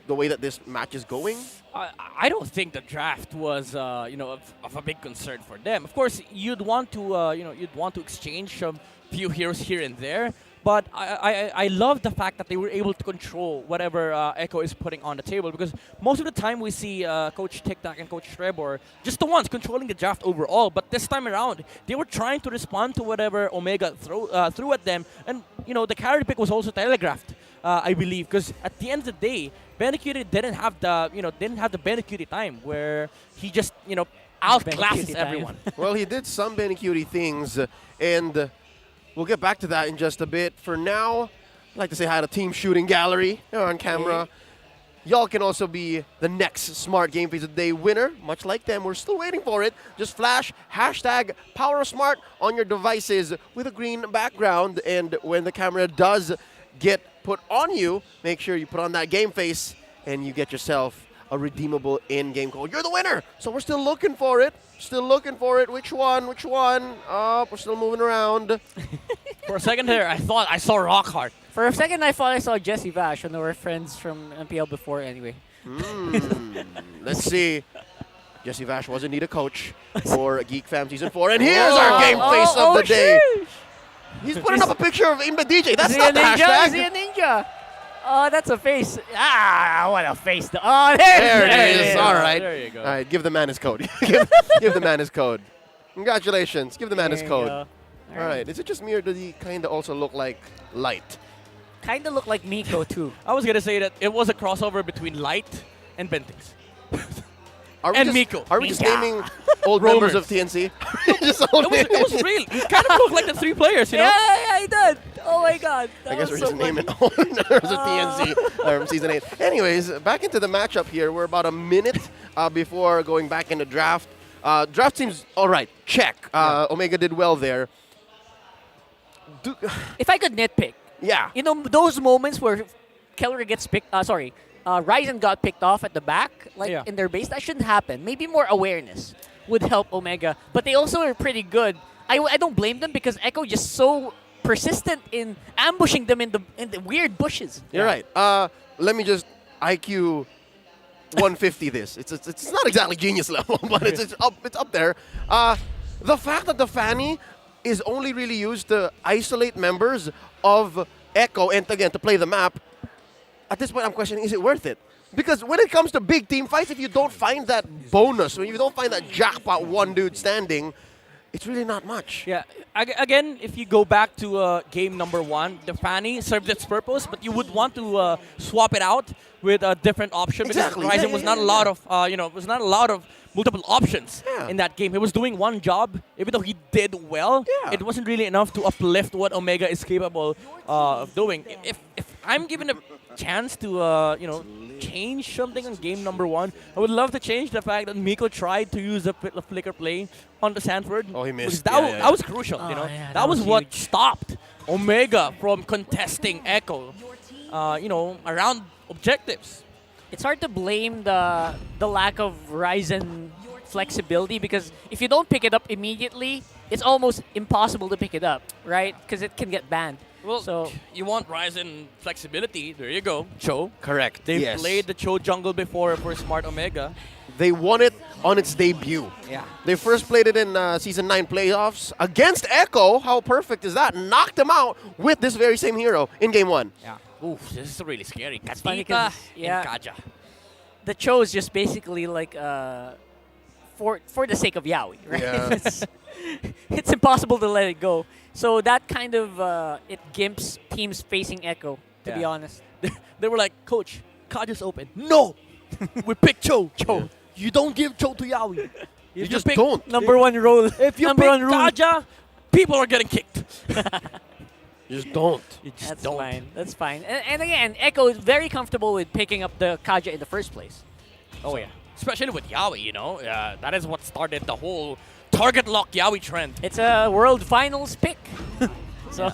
the way that this match is going? I don't think the draft was, of a big concern for them. Of course, you'd want to exchange some few heroes here and there. But I love the fact that they were able to control whatever Echo is putting on the table, because most of the time we see Coach TikTok and Coach Trevor just the ones controlling the draft overall. But this time around, they were trying to respond to whatever Omega threw at them, and the carry pick was also telegraphed, I believe, because at the end of the day, BLCK didn't have the BLCK time where he just outclasses everyone. Well, he did some BLCK things, and we'll get back to that in just a bit. For now, I'd like to say hi to Team Shooting Gallery on camera. Y'all can also be the next Smart Game Face of the Day winner. Much like them, we're still waiting for it. Just flash hashtag #PowerSmart on your devices with a green background. And when the camera does get put on you, make sure you put on that game face and you get yourself a redeemable in-game code. You're the winner! So we're still looking for it. Still looking for it. Which one? Which one? Oh, we're still moving around. For a second there, I thought I saw Rockhart. For a second, I thought I saw Jesse Vash when they were friends from MPL before anyway. Let's see. Jesse Vash was indeed a coach for Geek Fam Season 4. And here's our game face of the day. He's putting up a picture of Imba DJ. That's not the hashtag. Is he a ninja? Oh, that's a face. Ah, what a face. Oh, there it is. All right. There you go. All right, give the man his code. give the man his code. Congratulations. Give the man his code. All right. Is it just me or does he kind of also look like Light? Kind of look like Miko, too. I was going to say that it was a crossover between Light and Bentings. Miko. Are we just naming old members of TNC? It was real. It kind of looked like the 3 players, you know? Yeah, he did. Oh my God. I guess we're just naming old members of TNC from Season 8. Anyways, back into the matchup here. We're about a minute before going back into draft. Draft seems all right. Check. Omega did well there. If I could nitpick. Yeah. You know, those moments where Keller gets picked, Ryzen got picked off at the back, in their base, that shouldn't happen. Maybe more awareness would help Omega. But they also are pretty good. I don't blame them because Echo just so persistent in ambushing them in the weird bushes. You're right. Let me just IQ 150 this. It's not exactly genius level, but it's up there. The fact that the Fanny is only really used to isolate members of Echo and again to play the map. At this point, I'm questioning, is it worth it? Because when it comes to big team fights, if you don't find that bonus, when you don't find that jackpot one dude standing, it's really not much. Yeah. Again, if you go back to game number 1, the Fanny served its purpose, but you would want to swap it out with a different option because Ryzen was not a lot of, was not a lot of multiple options in that game. He was doing one job, even though he did well. It wasn't really enough to uplift what Omega is capable of doing. If I'm given a chance to change something on game number 1, I would love to change the fact that Miko tried to use the flicker play on the Sanford. Oh, he missed. That was crucial. That was what stopped Omega from contesting Echo. Around objectives. It's hard to blame the lack of Ryzen flexibility because if you don't pick it up immediately, it's almost impossible to pick it up, right? Because it can get banned. Well, so you want Ryzen flexibility. There you go. Cho. Correct. They've played the Cho jungle before for Smart Omega. They won it on its debut. Yeah. They first played it in Season 9 playoffs against Echo. How perfect is that? Knocked them out with this very same hero in Game 1. Yeah. Oof, this is really scary. funny Katita 'cause, and Kaja. The Cho is just basically like for the sake of Yaoi, right? Yeah. It's impossible to let it go. So that kind of it gimps teams facing Echo, to be honest. They were like, Coach, Kaja's open. No! We pick Cho. Yeah. You don't give Cho to Yaoi. You just pick don't. Number one rule. If you pick Kaja, people are getting kicked. You just don't. That's fine. That's fine. And again, Echo is very comfortable with picking up the Kaja in the first place. Oh, yeah. Especially with Yaoi, that is what started the whole target lock Yaoi trend. It's a World Finals pick. So,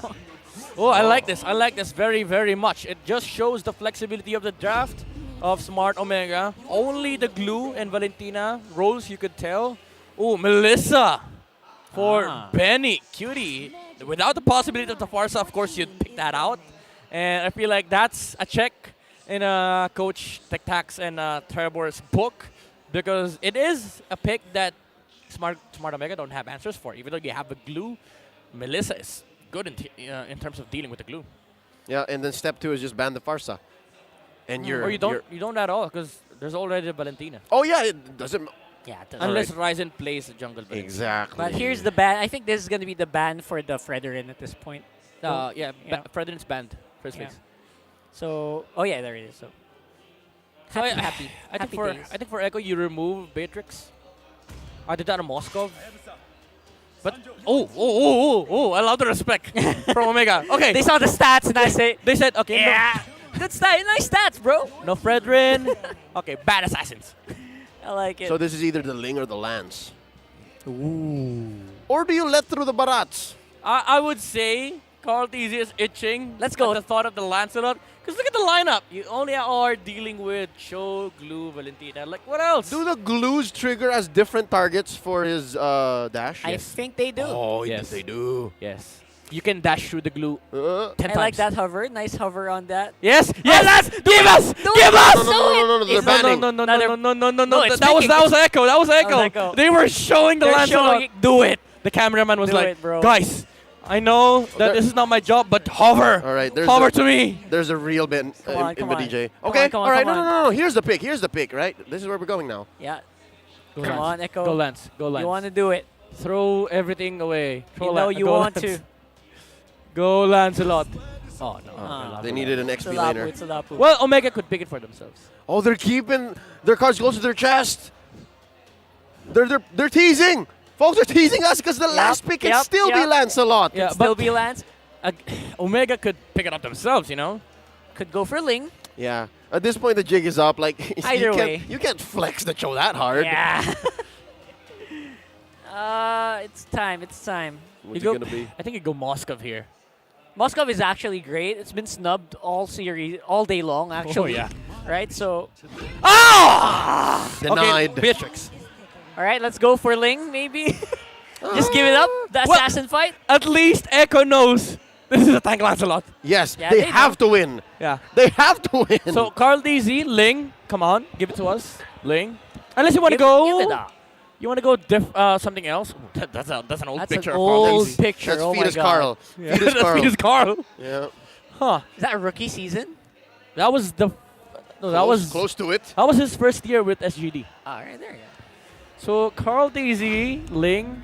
Oh, I like this. I like this very, very much. It just shows the flexibility of the draft of Smart Omega. Only the Glue and Valentina roles you could tell. Oh, Melissa for Benny. Cutie. Without the possibility of the Farsa, of course, you'd pick that out. And I feel like that's a check in Coach Tek-Tax and Trevor's book because it is a pick that Smart Omega don't have answers for. Even though you have the Glue, Melissa is good in terms of dealing with the Glue. Yeah, and then step 2 is just ban the Farsa. And Or you don't at all because there's already a Valentina. Oh, yeah, it doesn't... Yeah, unless Ryzen plays the jungle Valentina. Exactly. But here's the ban. I think this is going to be the ban for the Frederin at this point. Frederin's banned first place. So, oh yeah, there it is. So, happy. I think for Echo you remove Beatrix. I did that in Moscow. But I love the respect from Omega. Okay, they saw the stats and they said okay. Yeah, good stat, nice stats, bro. No Frederin. Okay, bad assassins. I like it. So this is either the Ling or the Lance. Ooh. Or do you let through the Barats? I would say Carl TZ is itching. Let's go. At the thought of the Lancelot. Because look at the lineup. You only are dealing with Cho, Glue, Valentina. Like, what else? Do the glues trigger as different targets for his dash? I think they do. Oh, Yes. they do. Yes. You can dash through the glue 10 I times. like that hover. Nice hover on that. Yes, yes! Give us! Do Give it. us! No, no, no, no, no, no, they're It's not- banning. No, no, No, no, no, no, no, No, no. it's That was making- Echo. That was Echo. Echo. They were showing the They're Lancelot. showing it. Do it. The cameraman was Do like, it, bro. guys, I know that this is not my job, but hover. All right, Hover to me. There's a real bit in Come on, the come on. DJ. Come Okay, on, come on, all right, come no, on. no, no, no. Here's the pick. Here's the pick, right? This is where we're going now. Yeah. Go Come Lance. on, Echo. Go Lance. Go Lance. You want to do it. Throw everything away. You know you want to. Go Lancelot. Oh, no. They needed an It's a XP lapu. laner. It's a lapu. Well, Omega could pick it for themselves. Oh, they're keeping their cards close to their chest. They're teasing. Folks are teasing us because the last pick can still be Lancelot. Yeah, Still but be Lance. Omega could pick it up themselves, you know? Could go for Ling. Yeah. At this point, the jig is up. Like Either way. you can't flex the show that hard. Yeah. It's time. It's time. What's You it go- gonna be? I think you go Moskov here. Moskov is actually great. It's been snubbed all series, all day long, actually. yeah. Right? So, Denied. Okay, Beatrix. all right, let's go for Ling, maybe. Just give it up. The Well- assassin fight. At least Echo knows this is a tank Lancelot. Yes, Yeah, they they have to win. Yeah. They have to win. So Carl DZ, Ling, come on, give it to us, Ling. Unless you want to Give go, it up. you want to go something else. That's an old That's picture an of Carl old DZ. picture. That's Oh my Fetus god. Carl. Yeah, Fetus that's Carl. Fetus Carl. Yeah. Huh? Is that a rookie season? That was the. No, that was close to it. That was his first year with SGD. All right, there you go. So Carl DZ, Ling.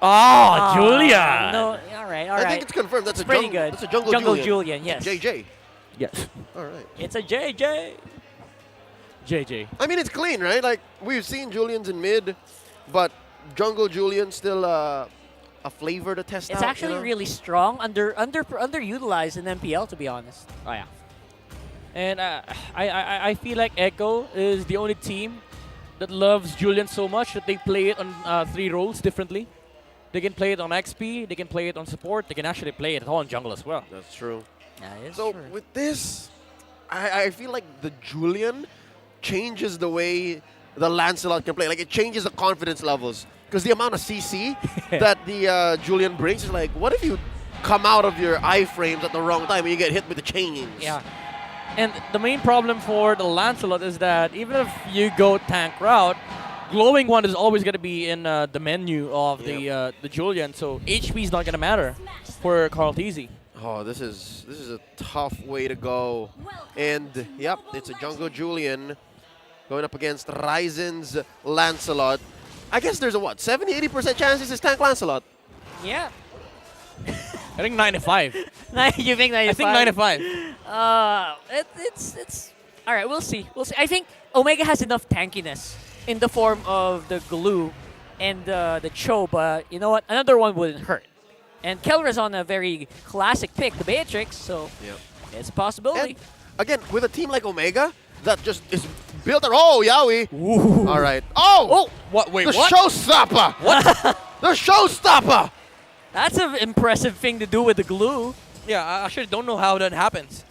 Ah, Julia. No, all right, all I right. think it's confirmed. That's a pretty jungle. good. That's a jungle Julian, yes. JJ. Yes. All right. It's a JJ. JJ. I mean, it's clean, right? Like we've seen Julians in mid, but jungle Julian still a flavor to test It's out. actually you know? really strong, underutilized in MPL, to be honest. Oh yeah. And I feel like Echo is the only team that loves Julian so much that they play it on 3 roles differently. They can play it on XP, they can play it on support, they can actually play it all in jungle as well. That's true. Yeah, it's So true. with this, I feel like the Julian changes the way the Lancelot can play. Like it changes the confidence levels because the amount of CC that the Julian brings is like, what if you come out of your iframes at the wrong time and you get hit with the chains? Yeah. And the main problem for the Lancelot is that even if you go tank route, glowing one is always going to be in the menu of the Julian, so HP is not going to matter for Carl TZ. Oh, this is a tough way to go. And yep, it's a jungle Julian going up against Ryzen's Lancelot. I guess there's a what, 70-80% chance this is tank Lancelot. Yeah. I think 95. You think 95? I think 95. It's all right. We'll see. We'll see. I think Omega has enough tankiness in the form of the glue and the Cho, but you know what? Another one wouldn't hurt. And Kelra's on a very classic pick, the Beatrix, so it's a possibility. And again, with a team like Omega that just is built around. Oh, Yowie. Ooh. All right. Oh! What? Wait, the what? showstopper! What? The showstopper! That's an impressive thing to do with the glue. Yeah, I actually don't know how that happens.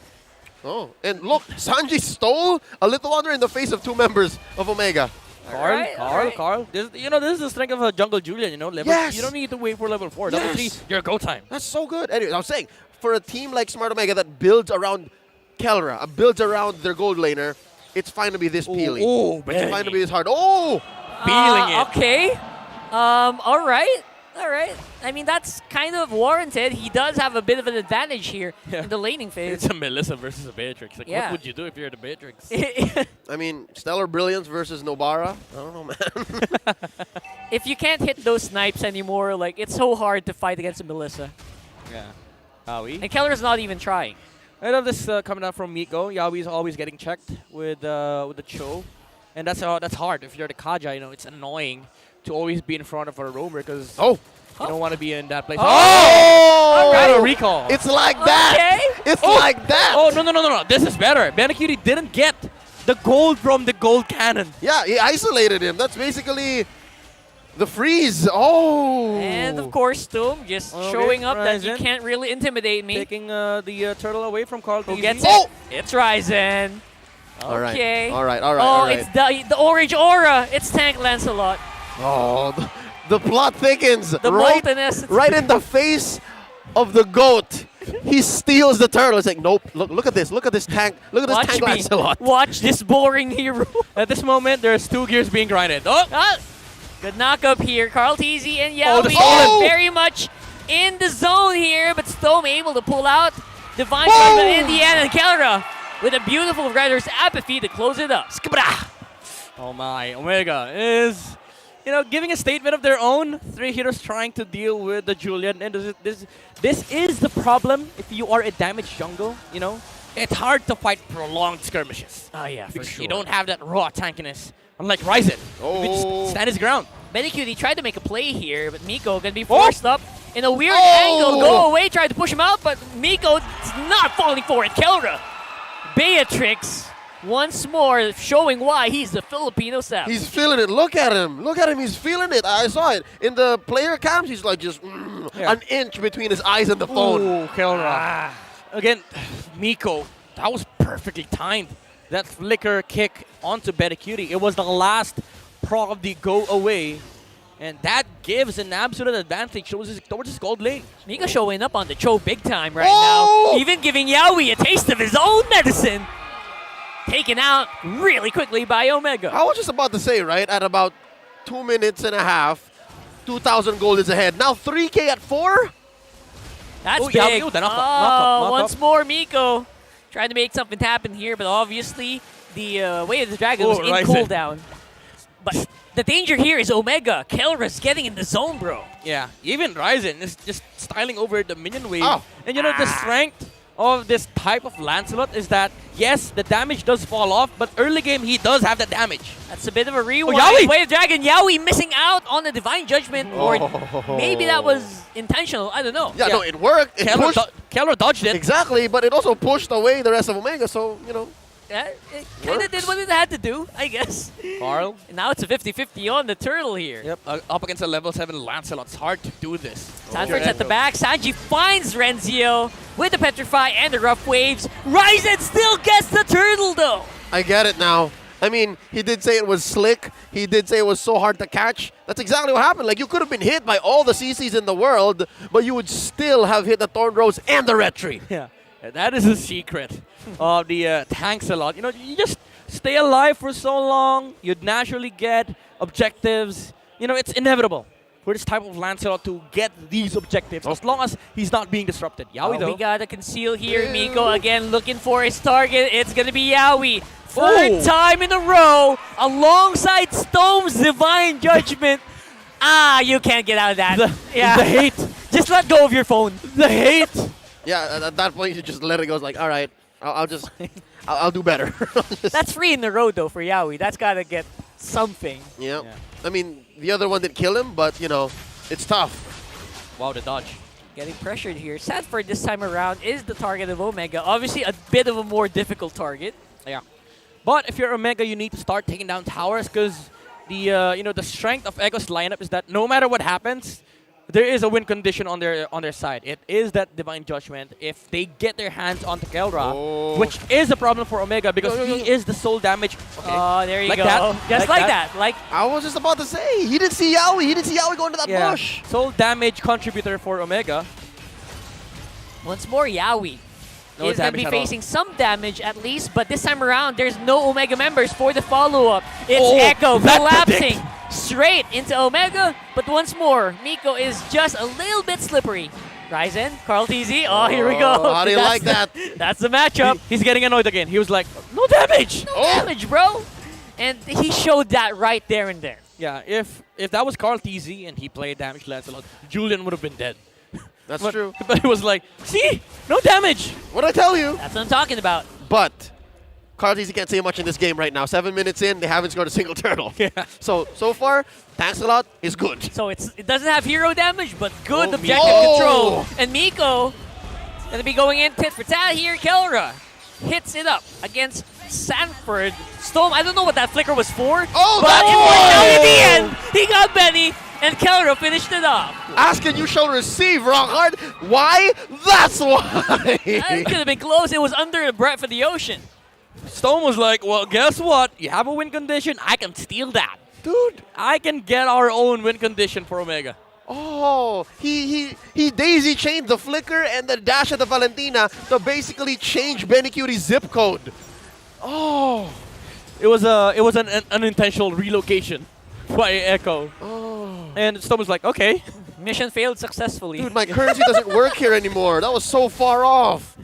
Oh, and look, Sanji stole a little honor in the face of 2 members of Omega. Carl. This is the strength of a jungle Julian, you know? Level, Yes. You don't need to wait for level 4. Level 3, Yes. your go time. That's so good. Anyway, I was saying, for a team like Smart Omega that builds around Kelra, builds around their gold laner, it's fine to be this peely. Oh, it's fine to be this hard. Oh! Feeling it. Okay. All right. All right. I mean, that's kind of warranted. He does have a bit of an advantage here in the laning phase. It's a Melissa versus a Beatrix. Like, Yeah. what would you do if you're the Beatrix? I mean, Stellar Brilliance versus Nobara. I don't know, man. If you can't hit those snipes anymore, like, it's so hard to fight against a Melissa. Yeah. Yawi. And Keller's not even trying. I love this coming out from Miko. Yawi is always getting checked with the Cho. And that's hard. If you're the Kaja, you know, it's annoying to always be in front of a roamer because you don't want to be in that place. Oh! Got a recall. It's like that. It's like that. Oh, no. This is better. Benakiri didn't get the gold from the gold cannon. Yeah, he isolated him. That's basically The freeze. Oh. And of course, Stoom just Okay, showing up that you Ryzen. can't really intimidate me. Taking the turtle away from Carl. Who TZ. gets Oh! it? It's Ryzen. All right. Okay. All right. Oh, it's the orange aura. It's Tank Lancelot. Oh, the plot thickens. The right, molten essence. right in the face of the goat. He steals the turtle. It's like, nope. Look at this. Look at this tank. Look at this Watch tank me. Lancelot. Watch this boring hero. At this moment, there's 2 gears being grinded. Oh! Ah, good knock-up here. Carl TZ and Oh, the Yaoi stolen. very much in the zone here, but Stome able to pull out Divine Judgment in the end, and Kelra with a beautiful Rider's Apathy to close it up. Oh my, Omega is, giving a statement of their own. 3 heroes trying to deal with the Julian, and this is the problem if you are a damaged jungle, It's hard to fight prolonged skirmishes. Oh yeah, for Because sure. you don't have that raw tankiness, unlike Ryzen. He can just stand his ground. Medicutie tried to make a play here, but Miko gonna be forced up in a weird angle. Go away, tried to push him out, but Miko's not falling for it. Kelra, Beatrix, once more showing why he's the Filipino savage. He's feeling it. Look at him. Look at him. He's feeling it. I saw it. In the player cams, he's like just an inch between his eyes and the phone. Ooh, Kelra. Again, Miko, that was perfectly timed. That flicker kick onto Medicutie. It was the last proc of the go away. And that gives an absolute advantage towards his gold lane. Miko showing up on the Cho big time right now. Even giving Yaoi a taste of his own medicine. Taken out really quickly by Omega. I was just about to say, right? At about 2 minutes and a half, 2,000 gold is ahead. Now 3K at 4? That's Oh, big. Yaoi, the knock-up. Once more Miko trying to make something happen here, but obviously the Way of the Dragon was in Ryzen. cooldown. But the danger here is Omega. Kelra's getting in the zone, bro. Yeah, even Ryzen is just styling over the minion wave. Oh. And the strength of this type of Lancelot is that, yes, the damage does fall off, but early game he does have the damage. That's a bit of a rewind. Yaoi! Way of Dragon, Yaoi missing out on the Divine Judgment. Or maybe that was intentional. I don't know. Yeah, no, it worked. It pushed. Kelra dodged it. Exactly, but it also pushed away the rest of Omega, so, It kind of did what it had to do, I guess. Carl? And now it's a 50-50 on the turtle here. Yep, up against a level 7 Lancelot. It's hard to do this. Sanford's at the back. Sanji finds Renzio with the Petrify and the Rough Waves. Ryzen still gets the turtle, though. I get it now. I mean, he did say it was slick. He did say it was so hard to catch. That's exactly what happened. Like, you could have been hit by all the CCs in the world, but you would still have hit the Thorn Rose and the Retry. Yeah, that is the secret of the tanks a lot. You just stay alive for so long, you'd naturally get objectives. It's inevitable for this type of Lancelot to get these objectives as long as he's not being disrupted. Yaoi, though. We got to conceal here. Miko again looking for his target. It's going to be Yaoi. Third time in a row alongside Stone's Divine Judgment. You can't get out of that. The hate. Just let go of your phone. The hate. Yeah, at that point, you just let it go. It's like, all right, I'll do better. That's free in the road, though, for Yaoi. That's got to get something. Yeah. I mean, the other one did kill him, but, it's tough. Wow, the dodge. Getting pressured here. Sanford this time around is the target of Omega. Obviously, a bit of a more difficult target. Yeah. But if you're Omega, you need to start taking down towers because the strength of Echo's lineup is that no matter what happens, there is a win condition on their side. It is that Divine Judgment. If they get their hands on Kelra, which is a problem for Omega because he is the sole damage. Okay. Oh, there you like go. That. Just like that. Like I was just about to say, he didn't see Yaoi. He didn't see Yaoi go into that bush. Sole damage contributor for Omega. Once more, Yaoi No is going to damage be at all. facing some damage at least, but this time around, there's no Omega members for the follow-up. It's Echo collapsing straight into Omega, but once more, Miko is just a little bit slippery. Ryzen, Carl TZ, oh, here we go. How do you like that? That's the matchup. He's getting annoyed again. He was like, no damage! No damage, bro! And he showed that right there and there. Yeah, if that was Carl TZ and he played damage Lancelot, Julian would have been dead. That's true. But he was like, see? No damage! What'd I tell you? That's what I'm talking about. But Carl TZ can't say much in this game right now. 7 minutes in, they haven't scored a single turtle. Yeah. So far, thanks a lot is good. So it doesn't have hero damage, but good Oh, objective Miko. control. And Miko going to be going in tit for tat here. Kelra hits it up against Sanford. Storm, I don't know what that flicker was for. Oh, but it worked out in the end. He got Benny, and Kelra finished it off. Ask and you shall receive, rock hard. Why? That's why. It could have been close. It was under the breath of the ocean. Stone was like, well, guess what? You have a win condition. I can steal that. Dude. I can get our own win condition for Omega. Oh, he daisy chained the flicker and the dash at the Valentina to basically change Benny Cutie's zip code. Oh. It was an unintentional relocation by Echo. Oh. And Stone was like, okay. Mission failed successfully. Dude, my currency doesn't work here anymore. That was so far off.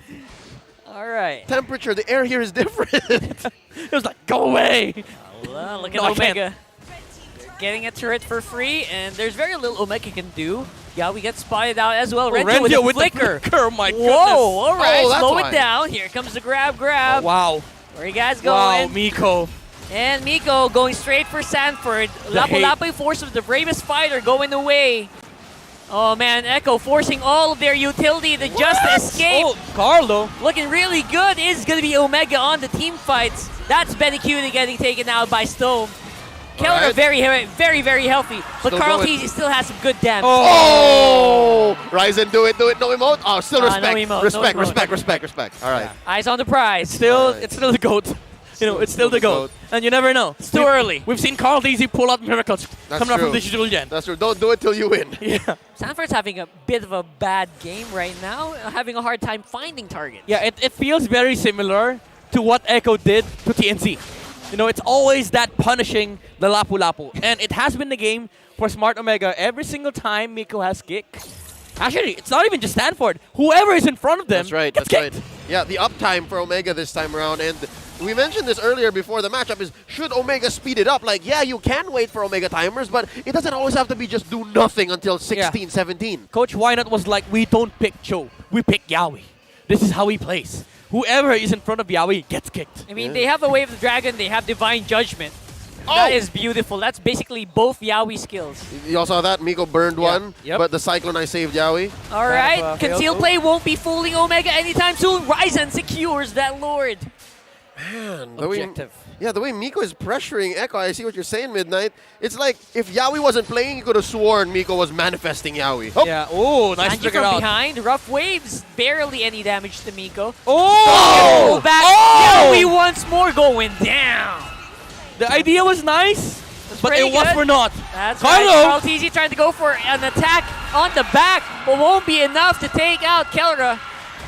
All right. Temperature, the air here is different. It was like, go away. Well, look at No, I Omega. Getting a turret for free, and there's very little Omega can do. Yeah, we get spotted out as well. Renjo with a flicker. Oh my goodness. Whoa, all right, Oh, that's slow why. it down. Here comes the grab. Oh, wow. Where are you guys Wow, going? Miko. And Miko going straight for Sanford. Lapu-Lapu force of the bravest fighter going away. Oh man, Echo forcing all of their utility to just escape. Oh, Carlo. Looking really good is going to be Omega on the team fights. That's Benny Cutie getting taken out by Stone. Keller right. very healthy, but Still Carl going. Teasy still has some good damage. Oh! Ryzen, do it, no emote. Oh, still No respect. emote, no respect, emote. respect. All right. Eyes on the prize. It's still the GOAT. You know, it's still the GOAT. And you never know. It's too early. We've seen Carl Deasy pull out miracles That's coming out true. from Digital Gen. That's true. Don't do it till you win. Yeah. Sanford's having a bit of a bad game right now, having a hard time finding targets. Yeah, it feels very similar to what Echo did to TNC. You know, it's always that punishing the Lapu-Lapu. And it has been the game for Smart Omega. Every single time Miko has kick. Actually, it's not even just Stanford. Whoever is in front of them That's right. gets That's kicked. right. Yeah, the uptime for Omega this time around, and we mentioned this earlier before the matchup, is should Omega speed it up? Like, yeah, you can wait for Omega timers, but it doesn't always have to be just do nothing until 16, 17. Coach Wynot was like, we don't pick Cho, we pick Yaoi. This is how he plays. Whoever is in front of Yaoi gets kicked. I mean, they have the Wave of the Dragon, they have Divine Judgment. Oh! That is beautiful. That's basically both Yaoi skills. You all saw that? Miko burned one, Yep. but the Cyclone I saved Yaoi. All right, concealed play won't be fooling Omega anytime soon. Ryzen secures that Lord. Man, Objective. The way Miko is pressuring Echo, I see what you're saying, Midnight. It's like if Yaoi wasn't playing, you could have sworn Miko was manifesting Yaoi. Oh. Yeah, oh, nice Sanji trigger from out. behind, rough waves, barely any damage to Miko. Oh! Pull back, Oh! Yaoi once more going down. The idea was nice, but pretty it was good. for naught. That's Carlo! right, Carl TZ trying to go for an attack on the back, but won't be enough to take out Kelra.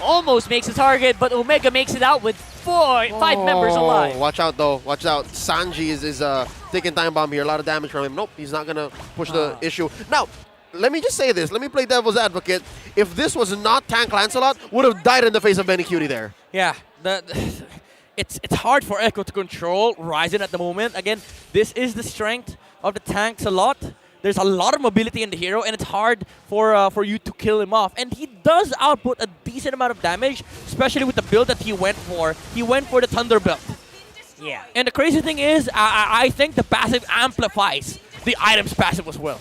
Almost makes a target, but Omega makes it out with 5 members alive. Watch out, though. Watch out. Sanji is taking time bomb here. A lot of damage from him. Nope, he's not going to push the issue. Now, let me just say this. Let me play devil's advocate. If this was not Tank Lancelot, would have died in the face of Benny Cutie there. Yeah, it's hard for Echo to control Ryzen at the moment. Again, this is the strength of the tanks a lot. There's a lot of mobility in the hero, and it's hard for you to kill him off. And he does output a decent amount of damage, especially with the build that he went for. He went for the Thunderbolt. Yeah. And the crazy thing is, I think the passive amplifies the item's passive as well.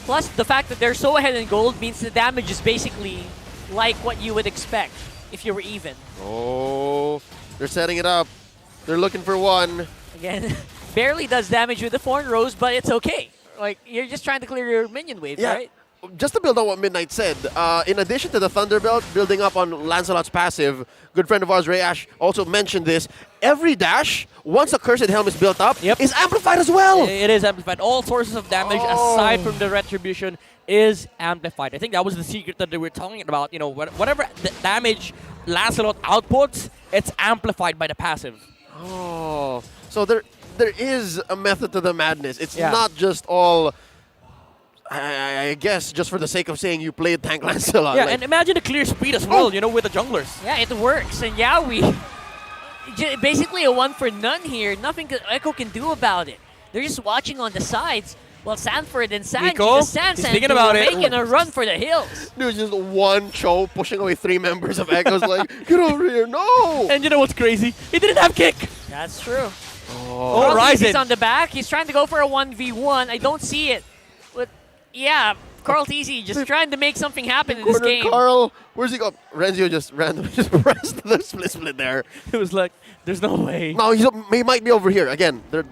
Plus, the fact that they're so ahead in gold means the damage is basically like what you would expect if you were even. Oh, they're setting it up. They're looking for one. Again, barely does damage with the Thorn Rose, but it's okay. Like, you're just trying to clear your minion wave, right? Just to build on what Midnight said, in addition to the Thunderbelt building up on Lancelot's passive, good friend of ours, Ray Ash, also mentioned this. Every dash, once a Cursed Helm is built up, is amplified as well. It is amplified. All sources of damage, aside from the Retribution, is amplified. I think that was the secret that they were talking about. You know, whatever damage Lancelot outputs, it's amplified by the passive. Oh, so there is a method to the madness. It's Yeah. not just all, I guess, just for the sake of saying you played Tank Lancelot. Yeah, like, and imagine the clear speed as well, you know, with the junglers. Yeah, it works. And Yaoi, basically a one for none here. Nothing Echo can do about it. They're just watching on the sides. Well, Sanford and Sanji, Miko, the Sand he's Sand thinking duo, about it. making a run for the hills. There's just one Cho pushing away 3 members of Echo's like, get over here, no! And you know what's crazy? He didn't have kick. That's true. Oh, Ryzen. He's Ryzen. on the back. He's trying to go for a 1v1. I don't see it. But yeah, Carl TZ just trying to make something happen in this Corner game. Carl, where's he go? Renzio just randomly just pressed the split there. It was like, there's no way. No, he might be over here. Again, there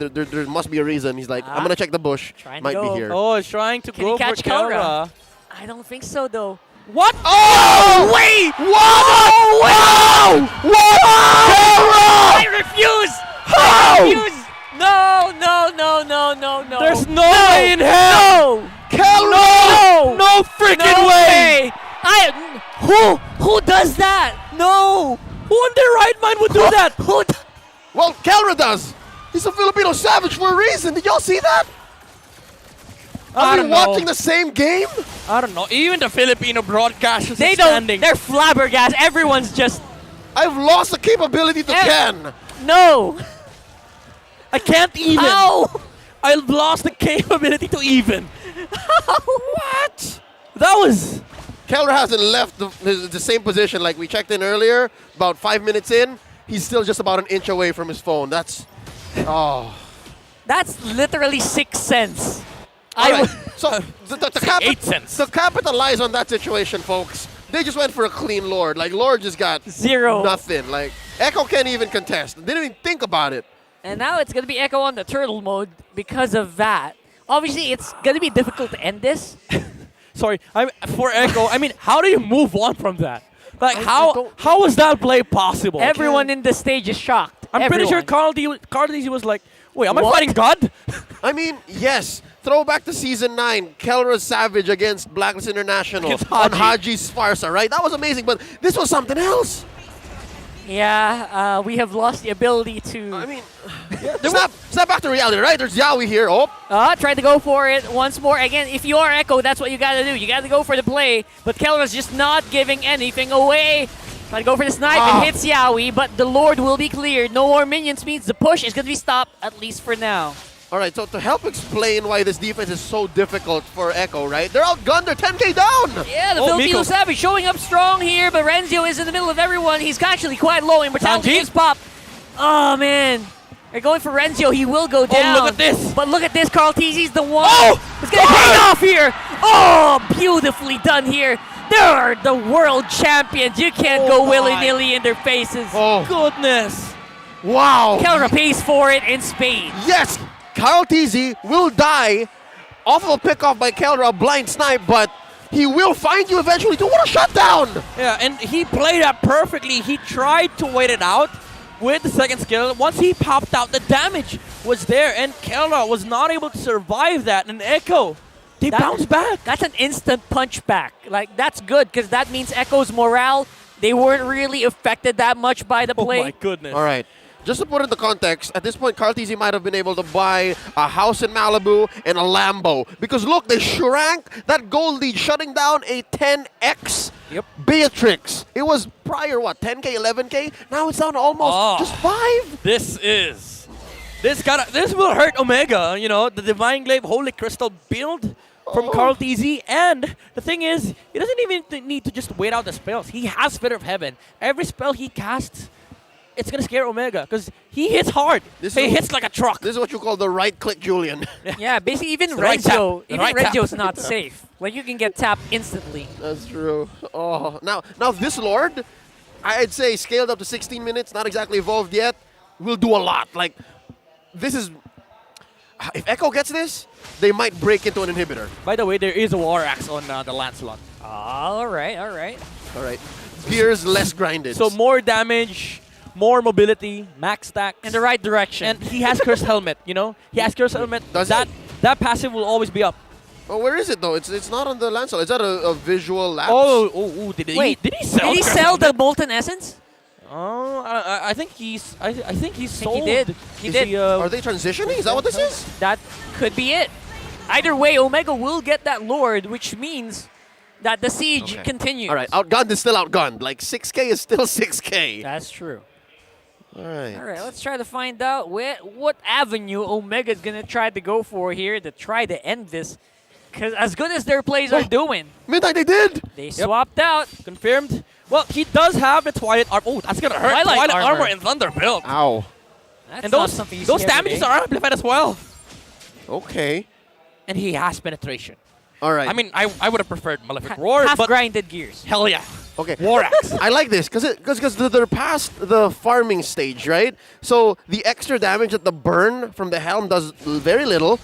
must be a reason. He's like, I'm going to check the bush. Trying to Might be go. here. Oh, it's trying to Can go he catch for Kelra. I don't think so, though. What? Oh! Wait! What? Wow! Wow! I refuse! How? I refuse! No. There's no way in hell! No! Kelra! No freaking No way! Who does that? No! Who in their right mind would do that? Well, Kelra does. He's a Filipino savage for a reason. Did y'all see that? I Are we don't know. watching the same game? I don't know. Even the Filipino broadcasters They are don't. standing. They're flabbergasted. Everyone's just I've lost the capability to can. no. I can't even. Ow! I've lost the capability to even. What? That was... Kelra hasn't left the same position like we checked in earlier. About 5 minutes in, he's still just about an inch away from his phone. That's... Oh. That's literally 6 cents. Alright, so to capitalize on that situation, folks, they just went for a clean Lord. Like, Lord just got Zero. nothing. Like, Echo can't even contest. They didn't even think about it. And now it's going to be Echo on the turtle mode because of that. Obviously, it's going to be difficult to end this. Sorry, for Echo, I mean, how do you move on from that? Like, how was that play possible? Everyone in the stage is shocked. I'm pretty sure Carl DZ was like, wait, am I fighting God? I mean, yes. Throwback to Season 9, Kelra Savage against Blacklist International Against on Haji. Haji's Farsa, right? That was amazing, but this was something else. Yeah, we have lost the ability to... I mean, snap back to reality, right? There's Yawi here. Oh. Try to go for it once more. Again, if you are Echo, that's what you got to do. You got to go for the play, but Kelra's just not giving anything away. Try to go for the snipe and hits Yawi, but the Lord will be cleared. No more minions means the push is going to be stopped, at least for now. All right, so to help explain why this defense is so difficult for Echo, right? They're outgunned. They're 10K down. Yeah, the Filipino Savage showing up strong here, but Renzio is in the middle of everyone. He's actually quite low. Immortality is pop. Oh, man. They're going for Renzio. He will go down. Oh, look at this. But look at this. Carl TZ's the one. It's going to pay off here. Oh, beautifully done here. They're the world champions. You can't go willy-nilly in their faces. Oh. Goodness. Wow. Kelra pays for it in spades. Yes, Kyle TZ will die off of a pickoff by Kelra, a blind snipe, but he will find you eventually to what a shutdown! Yeah, and he played that perfectly. He tried to wait it out with the second skill. Once he popped out, the damage was there, and Kelra was not able to survive that. And Echo, they bounced back. That's an instant punch back. Like, that's good, because that means Echo's morale, they weren't really affected that much by the play. Oh my goodness. All right. Just to put it into context, at this point, Carl TZ might have been able to buy a house in Malibu and a Lambo. Because look, they shrank that goal lead, shutting down a 10x Beatrix. It was prior, what, 10K, 11K? Now it's down to almost just 5. This will hurt Omega. You know, the Divine Glaive Holy Crystal build from Carl TZ. And the thing is, he doesn't even need to just wait out the spells. He has Spirit of Heaven. Every spell he casts, it's going to scare Omega because he hits hard. He hits like a truck. This is what you call the right-click Julian. Yeah, basically even The right tap. Renzio, The right tap. Renzio's not safe. Like, you can get tapped instantly. That's true. Oh, now this Lord, I'd say scaled up to 16 minutes, not exactly evolved yet, will do a lot. Like, this is... If Echo gets this, they might break into an inhibitor. By the way, there is a War Axe on the Lancelot. All right. All right. Gears less grinded. So more damage, more mobility, max stacks. In the right direction. And he has Curse Helmet, you know? He has Curse Helmet. That passive will always be up. Oh, where is it though? It's not on the Lancelot. Is that a visual lapse? Did he Did sell? he sell the Molten Essence? Oh, I think he's sold. He did. Are they transitioning? Is that what this is? That could be it. Either way, Omega will get that Lord, which means that the siege continues. All right, outgunned is still outgunned. Like 6K is still 6K. That's true. All right. All right, let's try to find out what avenue Omega is going to try to go for here to try to end this. Because as good as their plays are doing. Midnight, they did. They swapped out. Confirmed. Well, he does have the Twilight Armor. Oh, that's going to hurt. Twilight Armor Armor and Thunder build. Ow. That's and not something you those see every damages day. are amplified as well. Okay. And he has penetration. All right. I mean, I would have preferred Malefic Roar, Half but grinded gears. hell yeah. Okay. War Axe. I like this because they're past the farming stage, right? So the extra damage that the burn from the helm does very little.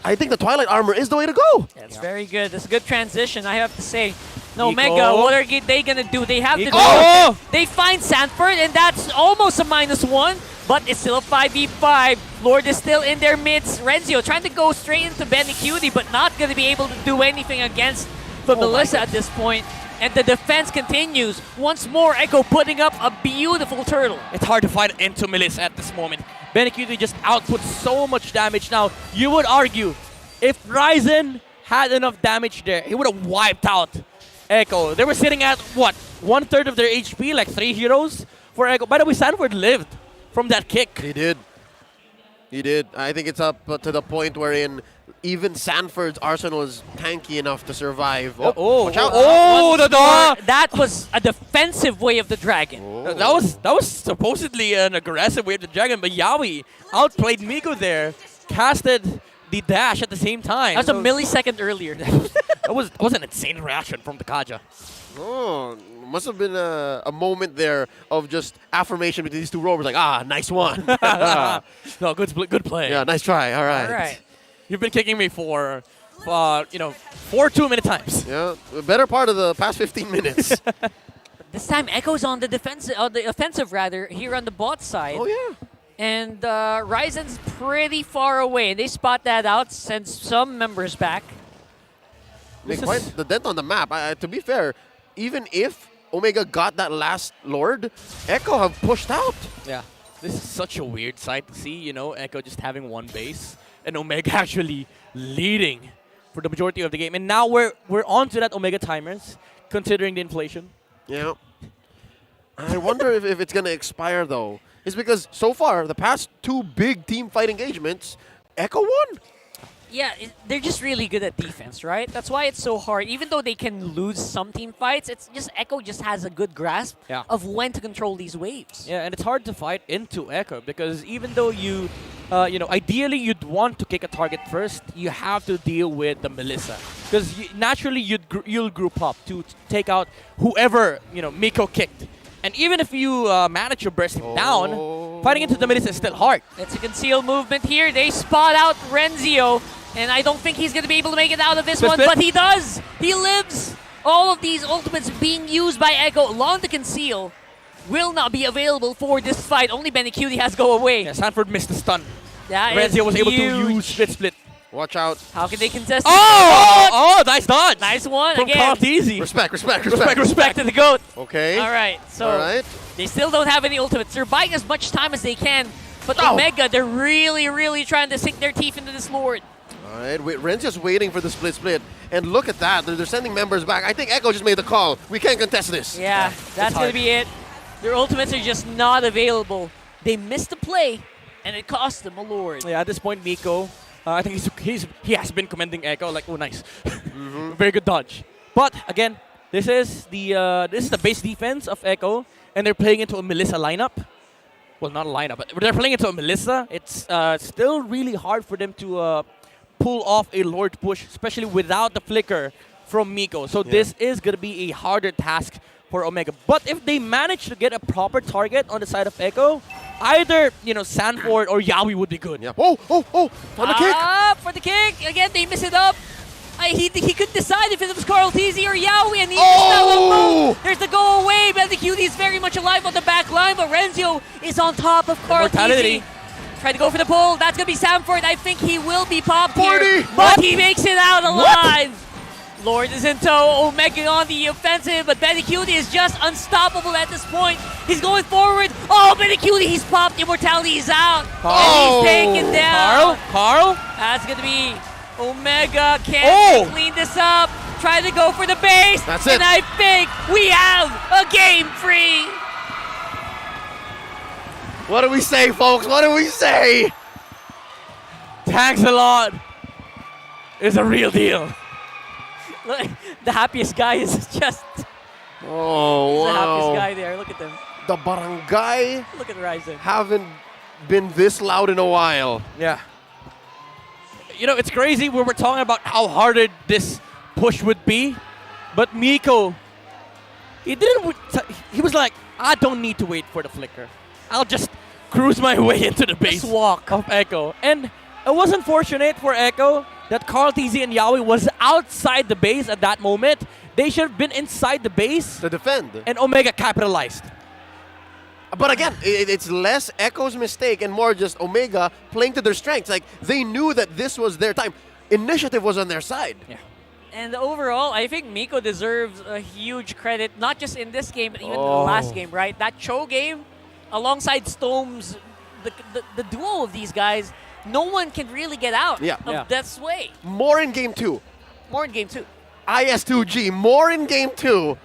I think the Twilight Armor is the way to go. That's very good. That's a good transition, I have to say. No, Nico. Mega, what are they going to do? They have to Nico. do Oh! They find Sanford, and that's almost a -1, but it's still a 5v5. Lord is still in their midst. Renzio trying to go straight into Benny Cutie, but not going to be able to do anything against the Melissa at this point. And the defense continues. Once more, Echo putting up a beautiful turtle. It's hard to fight into Melissa at this moment. Benecuti just outputs so much damage now. You would argue, if Ryzen had enough damage there, he would have wiped out Echo. They were sitting at, what, 1/3 of their HP, like 3 heroes for Echo. By the way, Sanford lived from that kick. He did. He did. I think it's up to the point wherein even Sanford's arsenal is tanky enough to survive. Watch out. The door! That was a defensive way of the dragon. That was supposedly an aggressive way of the dragon, but Yawi outplayed Miko there, casted the dash at the same time. That's a millisecond earlier. that was an insane reaction from the Kaja. Oh, must have been a moment there of just affirmation between these two rovers. Like, nice one. No, good play. Yeah, nice try. All right. All right. You've been kicking me for 4 2-minute times. Yeah, the better part of the past 15 minutes. This time, Echo's on the defensive, the offensive rather, here on the bot side. Oh yeah. And Ryzen's pretty far away. They spot that out, send some members back. Make quite the dent on the map. To be fair, even if Omega got that last Lord, Echo have pushed out. Yeah, this is such a weird sight to see. Echo just having one base and Omega actually leading for the majority of the game. And now we're on to that Omega timers, considering the inflation. Yeah. I wonder if it's going to expire, though. It's because so far, the past 2 big team fight engagements, Echo won. Yeah, they're just really good at defense, right? That's why it's so hard. Even though they can lose some team fights, it's just Echo just has a good grasp of when to control these waves. Yeah, and it's hard to fight into Echo because even though you, ideally you'd want to kick a target first, you have to deal with the Melissa because naturally you'll group up to take out whoever Miko kicked. And even if you manage to burst him down, fighting into the Melissa is still hard. It's a concealed movement here. They spot out Renzio. And I don't think he's going to be able to make it out of this one, but he does! He lives! All of these ultimates being used by Echo. Long to conceal will not be available for this fight. Only Benny Cutie has go away. Yeah, Sanford missed the stun. That Renzio was able to huge. use split. Watch out. How can they contest Oh, nice dodge! Nice one From again. Easy. Respect. Respect to the GOAT. Okay. All right, so All right. they still don't have any ultimates. They're buying as much time as they can. But Omega, they're really, really trying to sink their teeth into this Lord. All right, Ren's just waiting for the split. And look at that. They're sending members back. I think Echo just made the call. We can't contest this. Yeah, that's going to be it. Their ultimates are just not available. They missed the play, and it cost them a Lord. Yeah, at this point, Miko, I think he has been commending Echo like, oh, nice. Very good dodge. But again, this is the base defense of Echo, and they're playing into a Melissa lineup. Well, not a lineup, but they're playing into a Melissa. It's still really hard for them to pull off a Lord push, especially without the flicker from Miko. So this is going to be a harder task for Omega. But if they manage to get a proper target on the side of Echo, either, Sanford or Yawi would be good. Yeah. Oh, for the kick. For the kick. Again, they miss it up. He could decide if it was Carl Tizzy or Yawi, and he missed that one. There's the go away. But the Cutie is very much alive on the back line, but Renzio is on top of Carl Tizzy. Try to go for the pull. That's going to be Sanford. I think he will be popped here, but he makes it out alive. Lord is in tow. Omega on the offensive, but Benny Cutie is just unstoppable at this point. He's going forward. Oh, Benny Cutie, he's popped. Immortality is out. And he's taken down. Carl? That's going to be Omega. Can't clean this up. Try to go for the base. That's it. And I think we have a game free. What do we say, folks? What do we say? Thanks a lot. It's a real deal. Look, the happiest guy is just... Oh, wow. The happiest guy there. Look at them. The barangay Look at Ryzen. haven't been this loud in a while. Yeah. you know, it's crazy. We were talking about how hard this push would be, but Miko, he didn't. He was like, I don't need to wait for the flicker. I'll just cruise my way into the base walk of Echo. And it was unfortunate for Echo that Carl TZ and Yaoi was outside the base at that moment. They should have been inside the base to defend. And Omega capitalized. But again, it's less Echo's mistake and more just Omega playing to their strengths. Like, they knew that this was their time. Initiative was on their side. Yeah. And overall, I think Miko deserves a huge credit, not just in this game, but even in the last game, right? That Cho game, alongside Stone's, the duo of these guys, no one can really get out of Death's way. More in Game 2. More in Game 2. IS2G, more in Game 2.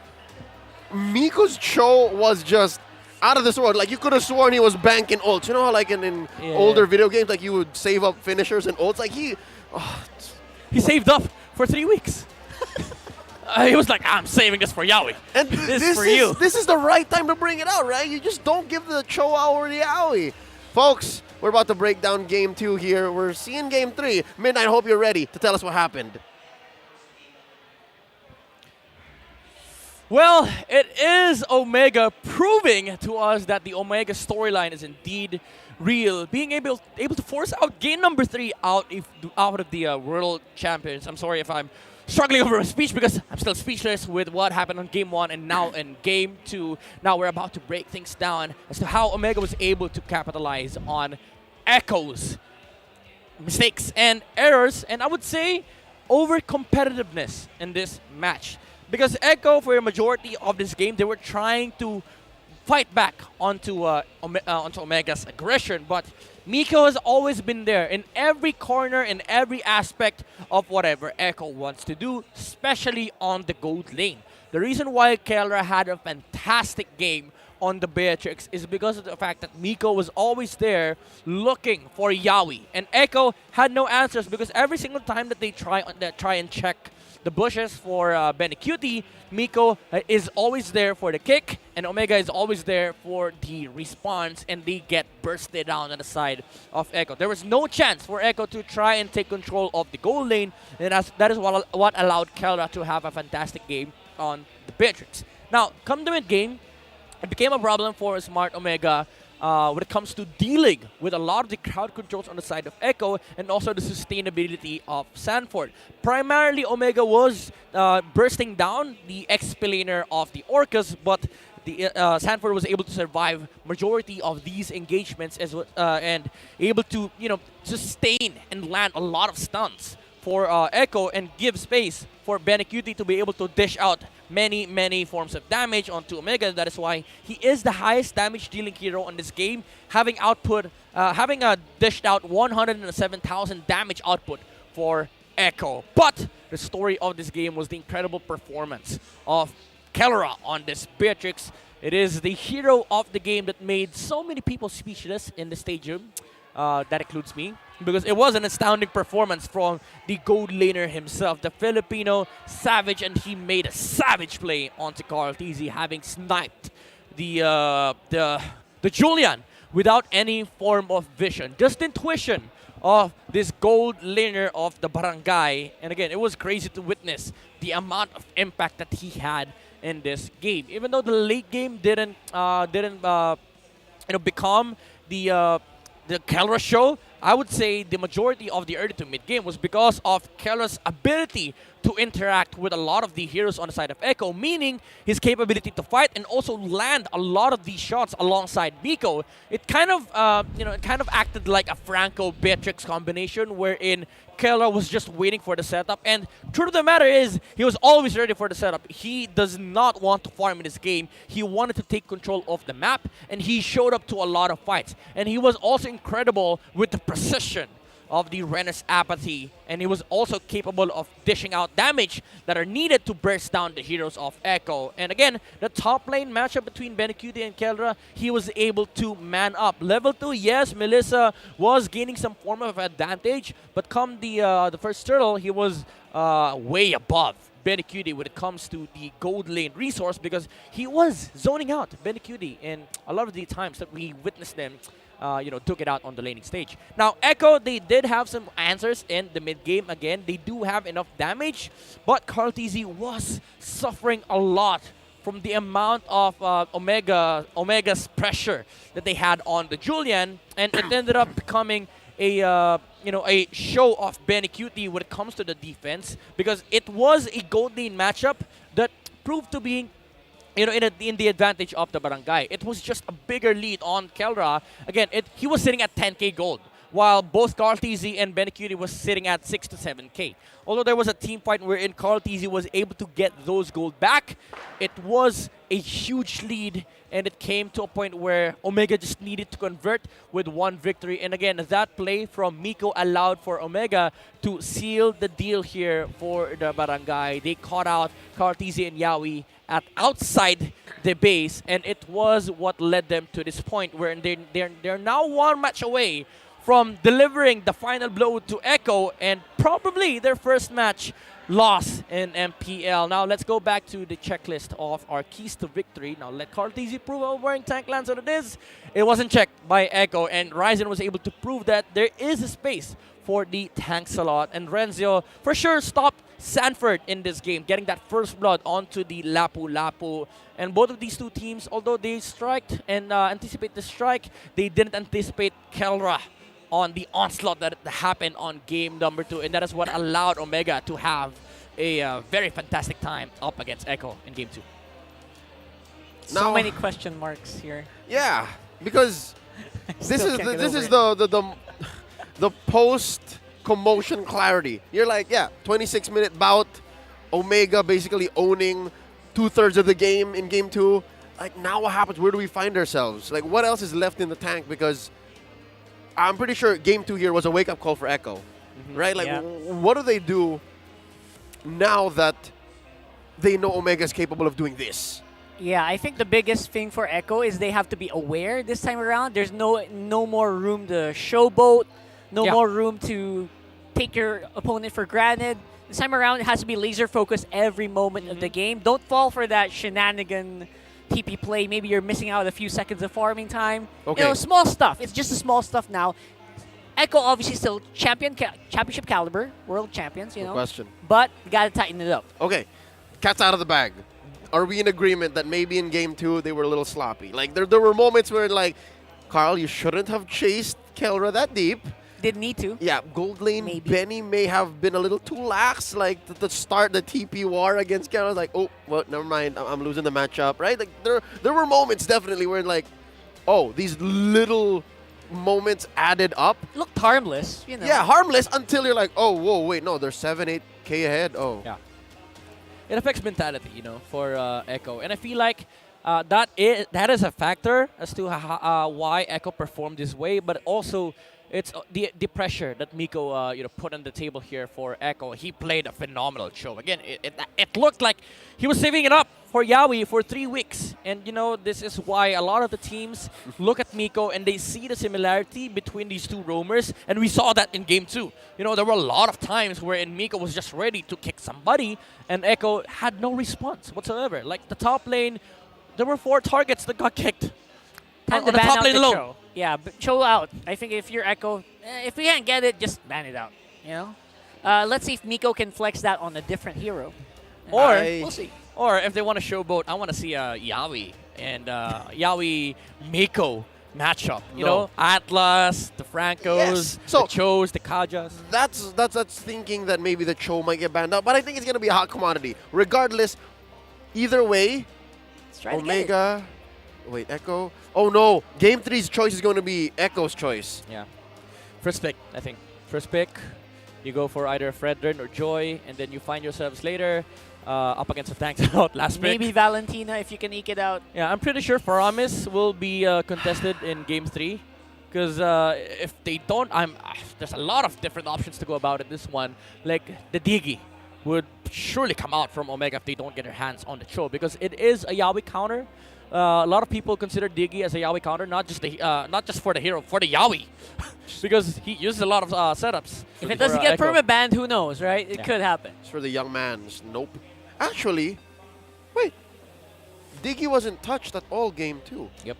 Miko's Cho was just out of this world. Like, you could have sworn he was banking ults. You know how, like, in older video games, like, you would save up finishers and ults? Like, he saved up for 3 weeks. He was like, I'm saving this for Yaoi. And this is for you. This is the right time to bring it out, right? You just don't give the Cho or the Yaoi. Folks, we're about to break down Game 2 here. We're seeing Game 3. Midnight, I hope you're ready to tell us what happened. Well, it is Omega proving to us that the Omega storyline is indeed real. Being able to force out game number 3 out of the World Champions. I'm sorry if I'm struggling over my speech because I'm still speechless with what happened on Game 1 and now in Game 2. Now we're about to break things down as to how Omega was able to capitalize on Echo's mistakes and errors, and I would say over competitiveness in this match. Because Echo, for a majority of this game, they were trying to fight back onto Omega's aggression, but Miko has always been there in every corner, in every aspect of whatever Echo wants to do, especially on the gold lane. The reason why Kelra had a fantastic game on the Beatrix is because of the fact that Miko was always there looking for Yaoi, and Echo had no answers because every single time that they try and check the bushes for Benecutie, Miko is always there for the kick, and Omega is always there for the response, and they get bursted down on the side of Echo. There was no chance for Echo to try and take control of the goal lane, and that is what allowed Kelra to have a fantastic game on the Beatrix. Now, come to mid-game, it became a problem for Smart Omega when it comes to dealing with a lot of the crowd controls on the side of Echo and also the sustainability of Sanford. Primarily, Omega was bursting down the explainer of the Orcas, but the Sanford was able to survive majority of these engagements and able to sustain and land a lot of stuns for Echo and give space for Benecutie to be able to dish out many forms of damage onto Omega. That is why he is the highest damage dealing hero on this game, having dished out 107,000 damage output for Echo. But the story of this game was the incredible performance of Kelra on this Beatrix. It is the hero of the game that made so many people speechless in the stadium. That includes me, because it was an astounding performance from the gold laner himself, the Filipino Savage, and he made a savage play onto Carl TZ, having sniped the Julian without any form of vision, just intuition of this gold laner of the barangay. And again, it was crazy to witness the amount of impact that he had in this game. Even though the late game didn't become the Kelra show, I would say the majority of the early to mid game was because of Kelra's ability to interact with a lot of the heroes on the side of Echo, meaning his capability to fight and also land a lot of these shots alongside Miko. It kind of acted like a Franco Beatrix combination, wherein Kelra was just waiting for the setup, and truth of the matter is, he was always ready for the setup. He does not want to farm in this game. He wanted to take control of the map, and he showed up to a lot of fights. And he was also incredible with the precision of the Renner's apathy, and he was also capable of dishing out damage that are needed to burst down the heroes of Echo. And again, the top lane matchup between Benecutie and Kelra, he was able to man up. Level 2, yes, Melissa was gaining some form of advantage, but come the first turtle, he was way above Benecutie when it comes to the gold lane resource, because he was zoning out Benecutie, and a lot of the times that we witnessed them, took it out on the laning stage. Now, Echo, they did have some answers in the mid game. Again, they do have enough damage, but Carl TZ was suffering a lot from the amount of Omega's pressure that they had on the Julian, and it ended up becoming a show of Benny Cutie when it comes to the defense, because it was a gold lane matchup that proved to be in the advantage of the Barangay. It was just a bigger lead on Kelra. Again, he was sitting at 10k gold, while both Carl TZ and Benny Cutie was sitting at 6 to 7k. Although there was a team fight wherein Carl TZ was able to get those gold back, it was a huge lead, and it came to a point where Omega just needed to convert with one victory. And again, that play from Miko allowed for Omega to seal the deal here for the Barangay. They caught out Carl TZ and Yawi at outside the base, and it was what led them to this point where they're now one match away from delivering the final blow to Echo, and probably their first match loss in MPL. Now let's go back to the checklist of our keys to victory. Now let Carl TZ prove how wearing tank lance what it is. It wasn't checked by Echo, and Ryzen was able to prove that there is a space for the tank slot, and Renzio for sure stopped Sanford in this game, getting that first blood onto the Lapu Lapu. And both of these two teams, although they striked and anticipate the strike, they didn't anticipate Kelra on the onslaught that happened on game number 2, and that is what allowed Omega to have a very fantastic time up against Echo in game 2. So many question marks here. Yeah, because this is the post commotion clarity. You're like, yeah, 26-minute bout, Omega basically owning 2/3 of the game in game 2. Like, now what happens? Where do we find ourselves? Like, what else is left in the tank? Because I'm pretty sure game 2 here was a wake-up call for Echo, right? Like, what do they do now that they know Omega is capable of doing this? Yeah, I think the biggest thing for Echo is they have to be aware this time around. There's no more room to showboat, no more room to take your opponent for granted. This time around, it has to be laser focused every moment of the game. Don't fall for that shenanigan TP play. Maybe you're missing out a few seconds of farming time. Okay. You know, small stuff. It's just the small stuff now. Echo obviously still championship caliber, world champions, you know. No question. But you gotta tighten it up. Okay, cat's out of the bag. Are we in agreement that maybe in game 2 they were a little sloppy? Like, there were moments where, like, Carl, you shouldn't have chased Kelra that deep. Didn't need to. Yeah, gold lane, Benny may have been a little too lax, like, to start the TP war against Kelra. Like, oh, well, never mind, I'm losing the matchup, right? Like, there were moments definitely where, like, oh, these little moments added up. Looked harmless, you know. Yeah, harmless until you're like, oh, whoa, wait, no, they're 7-8K ahead. Oh. Yeah. It affects mentality, you know, for Echo. And I feel like that is a factor as to why Echo performed this way, but also it's the pressure that Miko put on the table here for Echo. He played a phenomenal show. Again, it looked like he was saving it up for Yawi for 3 weeks. And, you know, this is why a lot of the teams look at Miko and they see the similarity between these two roamers. And we saw that in game 2. You know, there were a lot of times wherein Miko was just ready to kick somebody and Echo had no response whatsoever. Like, the top lane, there were 4 targets that got kicked. Time to on the ban top out lane the alone. Cho. Yeah, but Cho out. I think if you're Echo, if we can't get it, just ban it out. You know. Let's see if Miko can flex that on a different hero. Or we'll see. Or if they want to showboat, I want to see a Yawi and Yawi Miko matchup. You know, Atlas, the Francos, the Chos, the Kajas. That's thinking that maybe the Cho might get banned out, but I think it's gonna be a hot commodity. Regardless, either way, Omega. Wait, Echo. Oh no! Game 3's choice is going to be Echo's choice. Yeah. First pick, I think. First pick, you go for either Fredrin or Joy, and then you find yourselves later up against the tanks out last pick. Maybe Valentina if you can eke it out. Yeah, I'm pretty sure Paramis will be contested in game 3. Because if they don't, there's a lot of different options to go about in this one. Like the Digi would surely come out from Omega if they don't get their hands on the Cho, because it is a Yawi counter. A lot of people consider Digi as a Yawi counter, not just for the hero, for the Yawi, because he uses a lot of setups. If it doesn't get perma-banned, who knows, right? It could happen. It's for the young mans. Nope. Actually, wait. Digi wasn't touched at all game 2. Yep.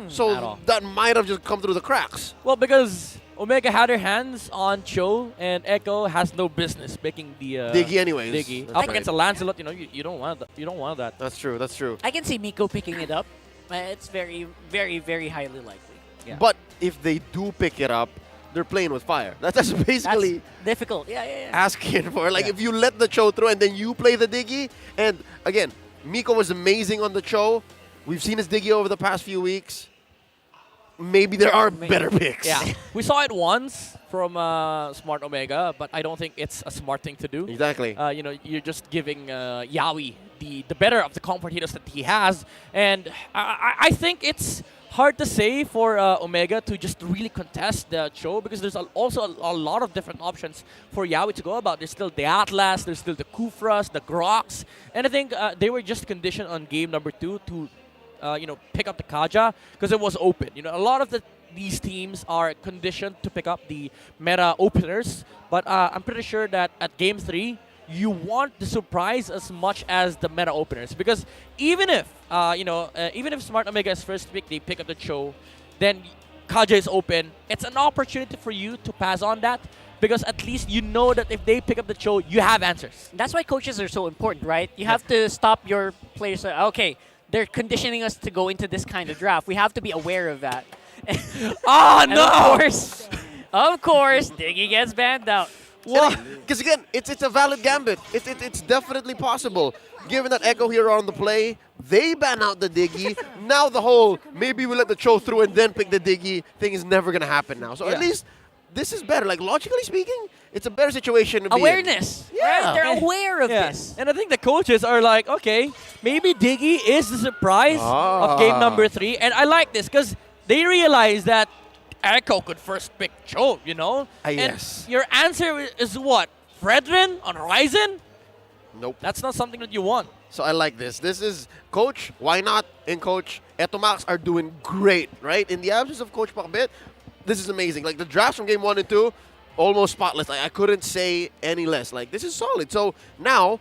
So At all. that might have just come through the cracks. Well, because Omega had their hands on Cho, and Echo has no business picking the Diggy anyways. Diggy That's up right. against a Lancelot. You don't want that. You don't want that. That's true. That's true. I can see Miko picking it up. It's very, very, very highly likely. Yeah. But if they do pick it up, they're playing with fire. That's basically That's difficult. Yeah. asking for. Like, if you let the Cho through and then you play the Diggy, and again, Miko was amazing on the Cho. We've seen his Diggy over the past few weeks. Maybe there are better picks. Yeah, we saw it once from Smart Omega, but I don't think it's a smart thing to do. Exactly. You're just giving Yawi the better of the comfort heroes that he has, and I think it's hard to say for Omega to just really contest the Cho, because there's also a lot of different options for Yawi to go about. There's still the Atlas, there's still the Kufras, the Grox, and I think they were just conditioned on game number 2 to pick up the Kaja because it was open. A lot of these teams are conditioned to pick up the meta openers, but I'm pretty sure that at game 3, you want the surprise as much as the meta openers, because even if Smart Omega's first pick, they pick up the Cho, then Kaja is open. It's an opportunity for you to pass on that, because at least you know that if they pick up the Cho, you have answers. That's why coaches are so important, right? You have to stop your players. Okay, they're conditioning us to go into this kind of draft. We have to be aware of that. Oh, And no! of course, Diggy gets banned out. Because again, it's a valid gambit. It's definitely possible. Given that Echo here are on the play, they ban out the Diggy. Now the whole maybe we let the Cho through and then pick the Diggy thing is never gonna happen now. So at least this is better. Like, logically speaking, it's a better situation to be in. Awareness. Yeah. Right? They're aware of this. And I think the coaches are like, okay, maybe Diggy is the surprise of game number 3. And I like this because they realize that Echo could first pick Cho, Yes. And your answer is what? Fredrin on Horizon? Nope. That's not something that you want. So I like this. This is Coach. Why not? And Coach Etomax are doing great, right? In the absence of Coach Pakbet, this is amazing. Like, the drafts from game 1 and 2, almost spotless. Like, I couldn't say any less. Like, this is solid. So now,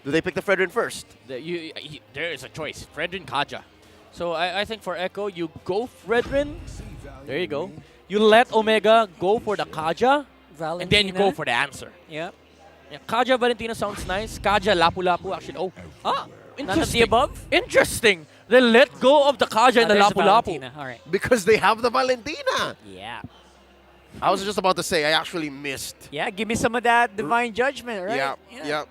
do they pick the Fredrin first? There is a choice. Fredrin Kaja. So I think for Echo, you go Fredrin. There you go. You let Omega go for the Kaja. And then you go for the answer. Yeah. Kaja Valentina sounds nice. Kaja Lapu-Lapu actually. Interesting. None of the above? Interesting. They let go of the Kaja and the There's the Lapu-Lapu. Valentina. All right. Because they have the Valentina. Yeah. I was just about to say, I actually missed. Yeah, give me some of that divine judgment, right? Yeah.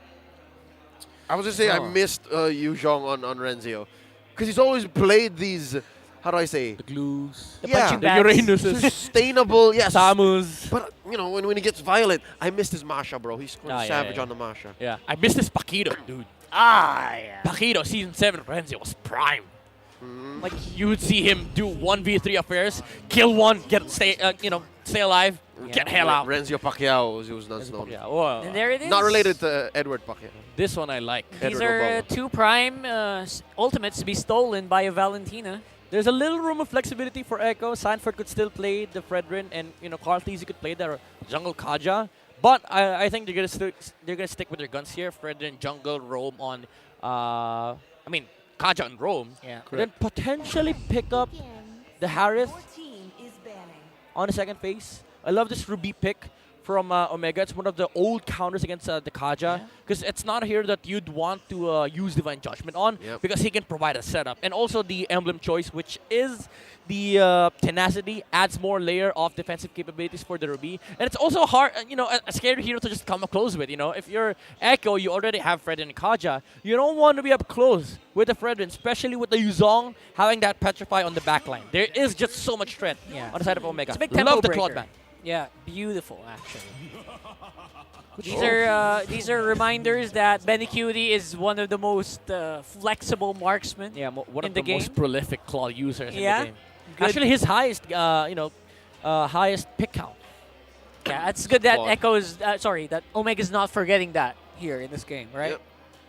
I was just saying, I missed Yu Zhong on Renzio. Because he's always played these, how do I say? The glues. The punching The bags. Uranuses. Sustainable, yes. Samus. But, when he gets violent, I missed his Masha, bro. He scored savage on the Masha. Yeah. I missed this Paquito, dude. Yeah. Paquito, season 7, Renzi was prime. Like, you would see him do 1v3 affairs, kill one, stay alive, get hell out. Renzio Pacquiao, he was not known. And there it is. Not related to Edward Pacquiao. This one I like. These Edward are Balboa. 2 prime ultimates to be stolen by a Valentina. There's a little room of flexibility for Echo. Sanford could still play the Fredrin, and Carl Teasy could play the Jungle Kaja. But I think they're gonna stick with their guns here. Fredrin, Jungle, Rome on, Kaja and Rome. Yeah. Then potentially pick up the Harith on the second phase. I love this Ruby pick from Omega. It's one of the old counters against the Kaja, because it's not a hero that you'd want to use Divine Judgment on, because he can provide a setup. And also the emblem choice, which is the Tenacity, adds more layer of defensive capabilities for the Ruby. And it's also hard, a scary hero to just come up close with. If you're Echo, you already have Fredrin and Kaja. You don't want to be up close with the Fredrin, especially with the Yuzong having that Petrify on the backline. There is just so much threat on the side of Omega. It's a big tempo Love the breaker. Claude Ban. Yeah, beautiful actually. These are reminders that Benny Cutie is one of the most flexible marksmen. Yeah, one in of the the game. most prolific claw users in Yeah. the game. Good. Actually, his highest, highest pick count. Yeah, it's good that Claude. that Omega's not forgetting that here in this game, right? Yep.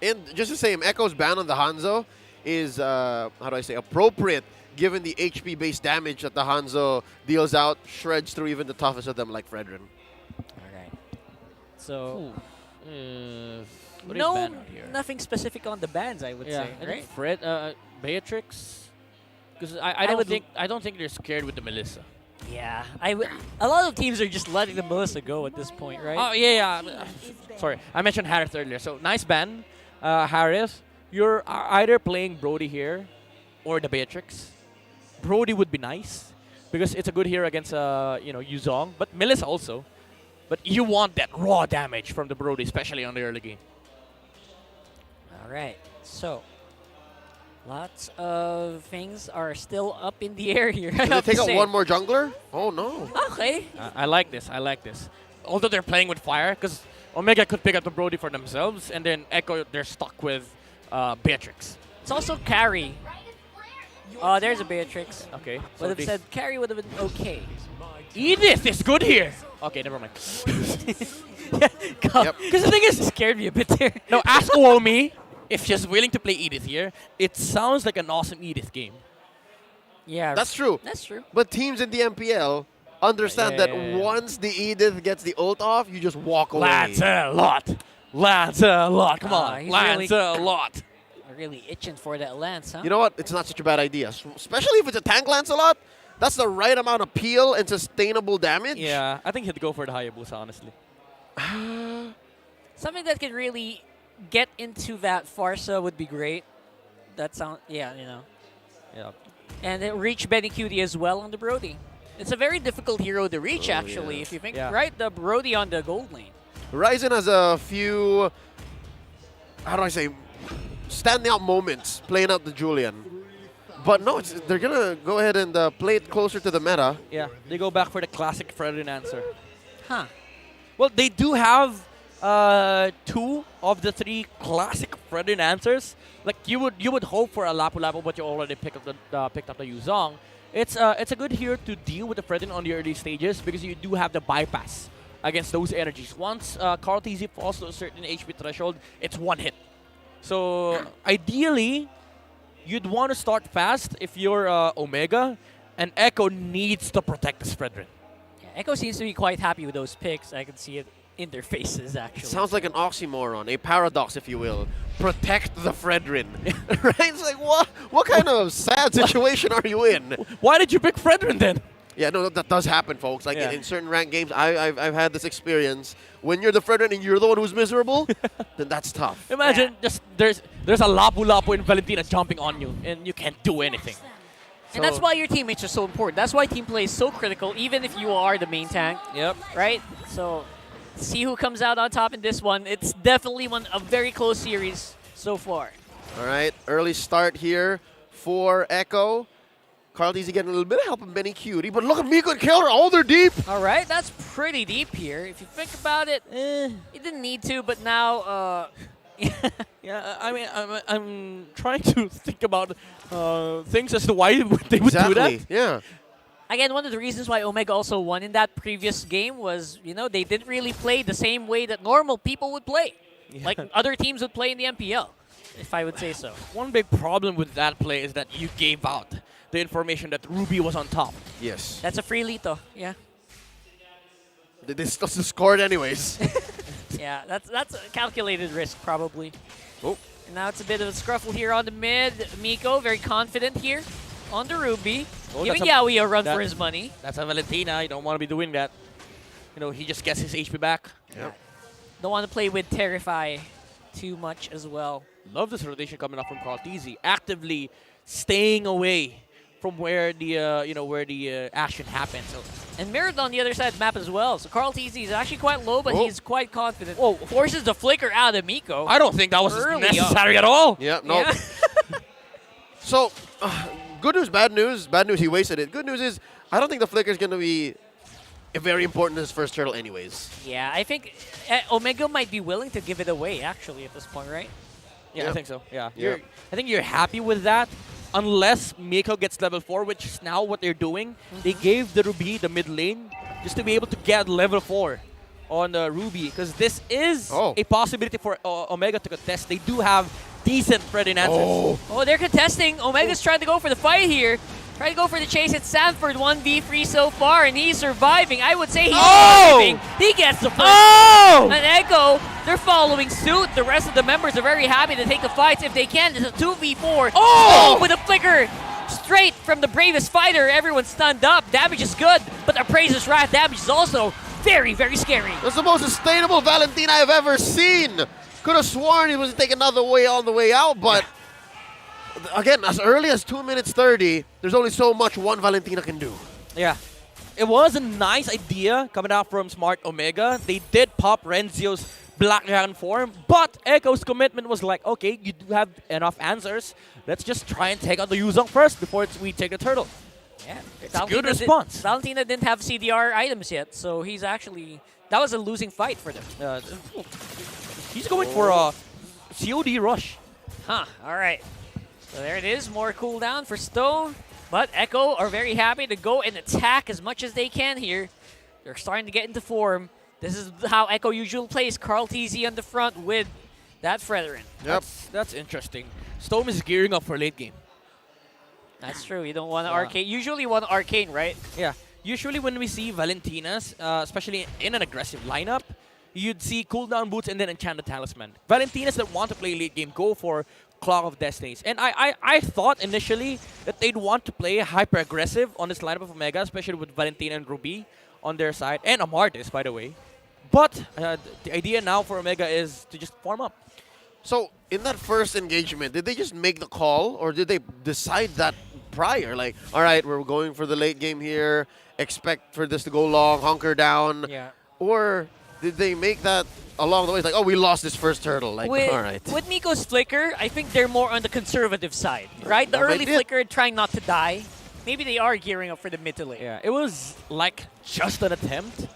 And just the same, Echo's ban on the Hanzo is, appropriate, given the HP-based damage that the Hanzo deals out, shreds through even the toughest of them, like Fredrin. All right. So, What is banned out here? nothing specific on the bans, I would say, I right? think Beatrix Because I I don't think they're scared with the Melissa. Yeah, a lot of teams are just letting the Melissa go at this point, right? Oh yeah. Sorry, I mentioned Harris earlier. So nice ban, Harris. You're either playing Brody here, or the Beatrix. Brody would be nice because it's a good hero against Yuzong, but Melissa also. But you want that raw damage from the Brody, especially on the early game. All right, so lots of things are still up in the air here. Did they take out one more jungler? Oh no. Okay. I like this. I like this. Although they're playing with fire, because Omega could pick up the Brody for themselves, and then Echo, they're stuck with Beatrix. It's also carry. Oh, there's a Beatrix. Okay. Would have said carry would have been okay. Edith is good here. Okay, never mind. Because the thing is, it scared me a bit there. No, ask Uomi if she's willing to play Edith here. It sounds like an awesome Edith game. Yeah, That's true. That's true. But teams in the MPL understand that once the Edith gets the ult off, you just walk away. Lancelot. Lancelot. Come on. he's Lancelot. Really itching for that lance, huh? You know what? It's not such a bad idea. Especially if it's a tank Lancelot. That's the right amount of peel and sustainable damage. Yeah, I think he'd go for the Hayabusa, honestly. Something that could really get into that Farsa would be great. That sound, yeah, you know. Yeah. And it reach Benny Cutie as well on the Brody. It's a very difficult hero to reach, actually, if you think, right? The Brody on the gold lane. Ryzen has a few, how do I say, standing out moments playing out the Julian. But no, they're going to go ahead and play it closer to the meta. Yeah, they go back for the classic Fredrin answer. Huh. Well, they do have 2 of the 3 classic Fredrin answers. Like you would hope for a Lapu Lapu, but you already picked up the Yuzong. It's a good hero to deal with the Fredrin on the early stages because you do have the bypass against those energies. Once Carl TZ falls to a certain HP threshold, it's one hit. So ideally, you'd want to start fast if you're Omega, and Echo needs to protect this Fredrin. Yeah, Echo seems to be quite happy with those picks. I can see it in their faces, actually. It sounds like an oxymoron, a paradox, if you will. Protect the Fredrin. Right? It's like, what kind of sad situation are you in? Why did you pick Fredrin then? Yeah, no, that does happen, folks. Like in certain ranked games, I've had this experience. When you're the Fredrin and you're the one who's miserable, then that's tough. Imagine just there's a Lapu Lapu in Valentina jumping on you, and you can't do anything. And that's why your teammates are so important. That's why team play is so critical, even if you are the main tank. Yep. Right? So, see who comes out on top in this one. It's definitely a very close series so far. All right, early start here for Echo. Carl DZ getting a little bit of help from Benny Cutie, but look at Miko and Killer. Oh, they're deep. All right, that's pretty deep here. If you think about it, you didn't need to, but now... Yeah, I mean, I'm trying to think about things as to why they would do that. Yeah. Again, one of the reasons why Omega also won in that previous game was, they didn't really play the same way that normal people would play. Yeah. Like other teams would play in the MPL, if I would say so. One big problem with that play is that you gave out the information that Ruby was on top. Yes. That's a free Lito, yeah. They still scored anyways. Yeah, that's a calculated risk, probably. Oh. And now it's a bit of a scruffle here on the mid. Miko, very confident here on the Ruby. Giving Yaoi a run for his money. That's a Valentina. You don't want to be doing that. He just gets his HP back. Yep. Don't want to play with Terrify too much as well. Love this rotation coming up from Carl TZ. Actively staying away from where the action happens. So. And mirrored on the other side of the map as well. So Carl TZ is actually quite low, but he's quite confident. Whoa. Forces the flicker out of Miko. I don't think that was necessary at all. Yeah, no. So, good news, bad news. Bad news, he wasted it. Good news is, I don't think the flicker is going to be very important in his first turtle anyways. Yeah, I think Omega might be willing to give it away, actually, at this point, right? Yeah, I think so. Yeah. I think you're happy with that. Unless Miko gets level 4, which is now what they're doing. They gave the Ruby the mid lane just to be able to get level 4 on the Ruby. Because this is a possibility for Omega to contest. They do have decent Fredrin answers. Oh, they're contesting. Omega's trying to go for the fight here. Trying to go for the chase. It's Sanford 1v3 so far, and he's surviving. I would say he's surviving. He gets the first. And Echo, they're following suit. The rest of the members are very happy to take the fights if they can. It's a 2v4. Oh! With a flicker. Just straight from the bravest fighter. Everyone's stunned up. Damage is good, but Appraiser's Wrath damage is also very, very scary. That's the most sustainable Valentina I've ever seen. Could have sworn he was taking another way on the way out, but again, as early as 2 minutes 30, there's only so much one Valentina can do. Yeah. It was a nice idea coming out from Smart Omega. They did pop Renzio's Black Dragon form, but Echo's commitment was like, okay, you do have enough answers. Let's just try and take out the Yuzong first before we take the turtle. Yeah, it's a good response. Valentina didn't have CDR items yet, so he's actually... That was a losing fight for them. He's going for a COD rush. Huh, all right. So there it is, more cooldown for Stone. But Echo are very happy to go and attack as much as they can here. They're starting to get into form. This is how Echo usually plays. Carl TZ on the front with that Fredrin. Yep. That's interesting. Stone is gearing up for late game. That's true. You don't want to arcane. Usually you want arcane, right? Yeah. Usually when we see Valentinas, especially in an aggressive lineup, you'd see cooldown boots and then Enchanted Talisman. Valentinas that want to play late game go for Clock of Destinies. And I thought initially that they'd want to play hyper-aggressive on this lineup of Omega, especially with Valentina and Ruby on their side, and Amartys, by the way. But the idea now for Omega is to just farm up. So, in that first engagement, did they just make the call, or did they decide that prior? Like, all right, we're going for the late game here, expect for this to go long, hunker down. Yeah. Or did they make that along the way? It's like, oh, we lost this first turtle. Like, all right. With Miko's Flicker, I think they're more on the conservative side, right? The early Flicker trying not to die. Maybe they are gearing up for the mid to late. Yeah, it was like just an attempt,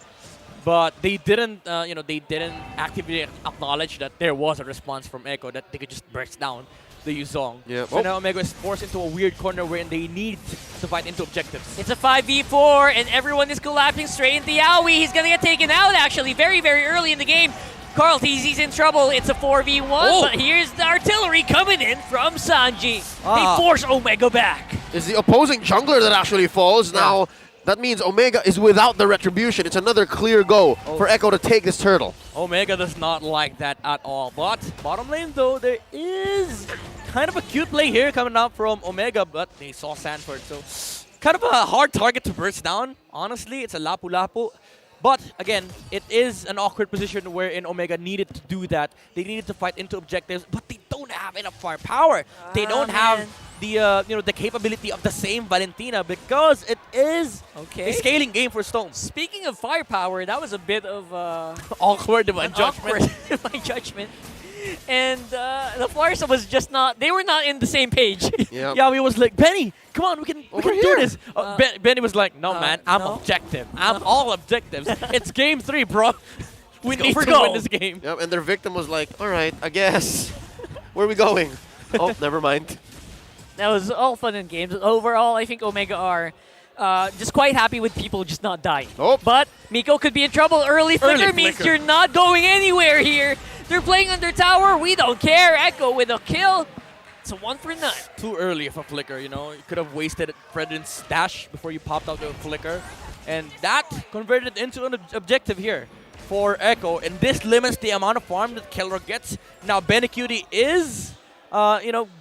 but they didn't, they didn't actively acknowledge that there was a response from Echo that they could just burst down the Yuzong. Yeah. So now Omega is forced into a weird corner wherein they need to fight into objectives. It's a 5v4, and everyone is collapsing straight into Yaoi. He's going to get taken out, actually, very, very early in the game. Carl TZ's in trouble. It's a 4v1, but here's the artillery coming in from Sanji. They force Omega back. It's the opposing jungler that actually falls. Now, that means Omega is without the retribution. It's another clear go for Echo to take this turtle. Omega does not like that at all. But bottom lane, though, there is kind of a cute play here coming out from Omega, but they saw Sanford. So kind of a hard target to burst down. Honestly, it's a lapu-lapu. But again, it is an awkward position wherein Omega needed to do that. They needed to fight into objectives, but they don't have enough firepower. They don't have the the capability of the same Valentina because it is a scaling game for Stone. Speaking of firepower, that was a bit of awkward in my judgment. And the Farsa was just not, they were not in the same page. Yep. Yeah, he was like, Benny, come on, we can do this. Benny was like, no, man, I'm objective. I'm all objectives. It's game 3, bro. We need to win this game. Yep, and their victim was like, all right, I guess. Where are we going? Oh, never mind. That was all fun and games. Overall, I think Omega are just quite happy with people just not dying. But Miko could be in trouble. Early Flicker means you're not going anywhere here. They're playing under tower. We don't care. Echo with a kill. It's a 1 for 9. Too early of a Flicker, you know. You could have wasted Fredrin's stash before you popped out the Flicker. And that converted into an objective here for Echo. And this limits the amount of farm that Kelrock gets. Now, Benecutie is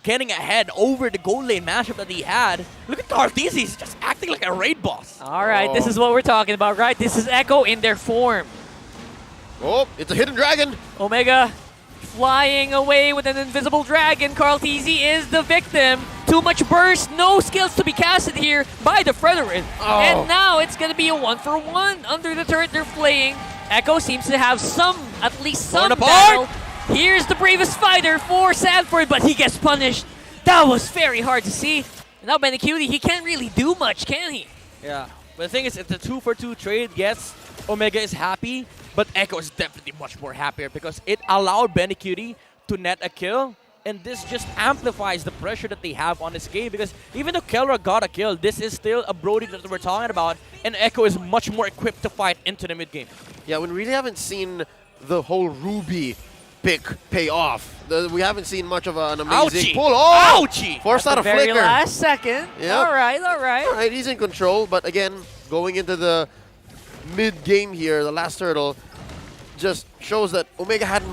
getting ahead over the gold lane matchup that he had. Look at Cartesi, he's just acting like a raid boss. All right, this is what we're talking about, right? This is Echo in their form. Oh, it's a hidden dragon. Omega flying away with an invisible dragon. Carl TZ is the victim. Too much burst, no skills to be casted here by the Fredrin. And now it's going to be a 1 for 1 under the turret they're playing. Echo seems to have at least some battle. Here's the bravest fighter for Sanford, but he gets punished. That was very hard to see. And now Benecutie, he can't really do much, can he? Yeah, but the thing is, it's a 2-for-2 trade. Yes, Omega is happy, but Echo is definitely much more happier because it allowed Benecutie to net a kill. And this just amplifies the pressure that they have on this game because even though Kelra got a kill, this is still a Brody that we're talking about, and Echo is much more equipped to fight into the mid game. Yeah, we really haven't seen the whole Ruby pick pay off. We haven't seen much of an amazing pull. Oh! Ouchie! Forced out a very flicker. last second. Yep. All right. All right, he's in control, but again, going into the mid-game here, the last turtle, just shows that Omega had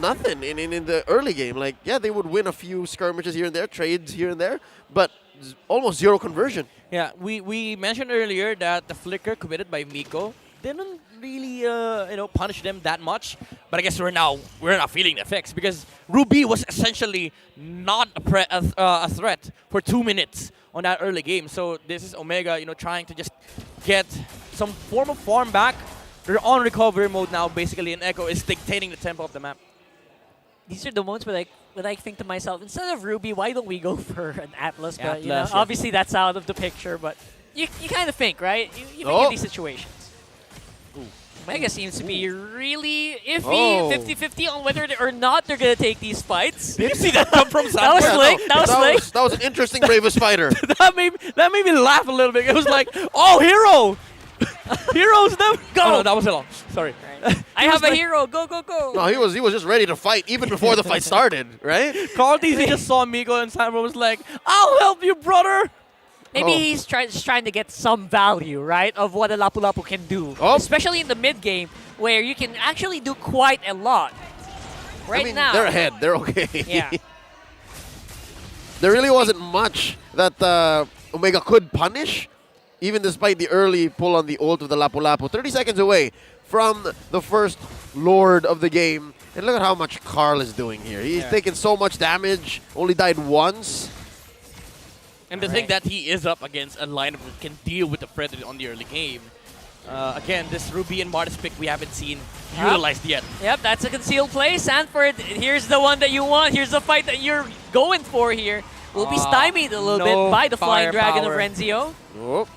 nothing in the early game. Like, yeah, they would win a few skirmishes here and there, trades here and there, but almost zero conversion. Yeah, we mentioned earlier that the flicker committed by Miko didn't really punish them that much, but I guess we're now feeling the effects because Ruby was essentially not a threat for 2 minutes on that early game. So this is Omega, trying to just get some form of farm back. They're on recovery mode now, basically, and Echo is dictating the tempo of the map. These are the moments where I think to myself, instead of Ruby, why don't we go for an Atlas? But Atlas, yeah. obviously that's out of the picture, but you kind of think, right? You think in these situations. Omega seems to be really iffy, 50-50 on whether or not they're going to take these fights. Did you see that come from That was slick. That was slick. That was an interesting Bravest fighter. that made me laugh a little bit. It was like, oh, hero! Heroes never go! Oh, no, that was long. Sorry. I have a hero. Go, go, go. No, he was just ready to fight even before the fight started, right? Carl TZ just saw Miko and Sandro was like, I'll help you, brother! Maybe he's trying to get some value, right, of what a Lapu Lapu can do. Especially in the mid-game, where you can actually do quite a lot. Right now. They're ahead. They're okay. Yeah. There really wasn't much that Omega could punish, even despite the early pull on the ult of the Lapu Lapu. 30 seconds away from the first Lord of the game. And look at how much Carl is doing here. He's taken so much damage, only died once. And the thing that he is up against a lineup that can deal with the Predator on the early game. Again, this Ruby and Martis pick we haven't seen utilized yet. Yep, that's a concealed play. Sanford, here's the one that you want. Here's the fight that you're going for here. Will be stymied a little bit by the Flying Dragon of Renzio. Oh.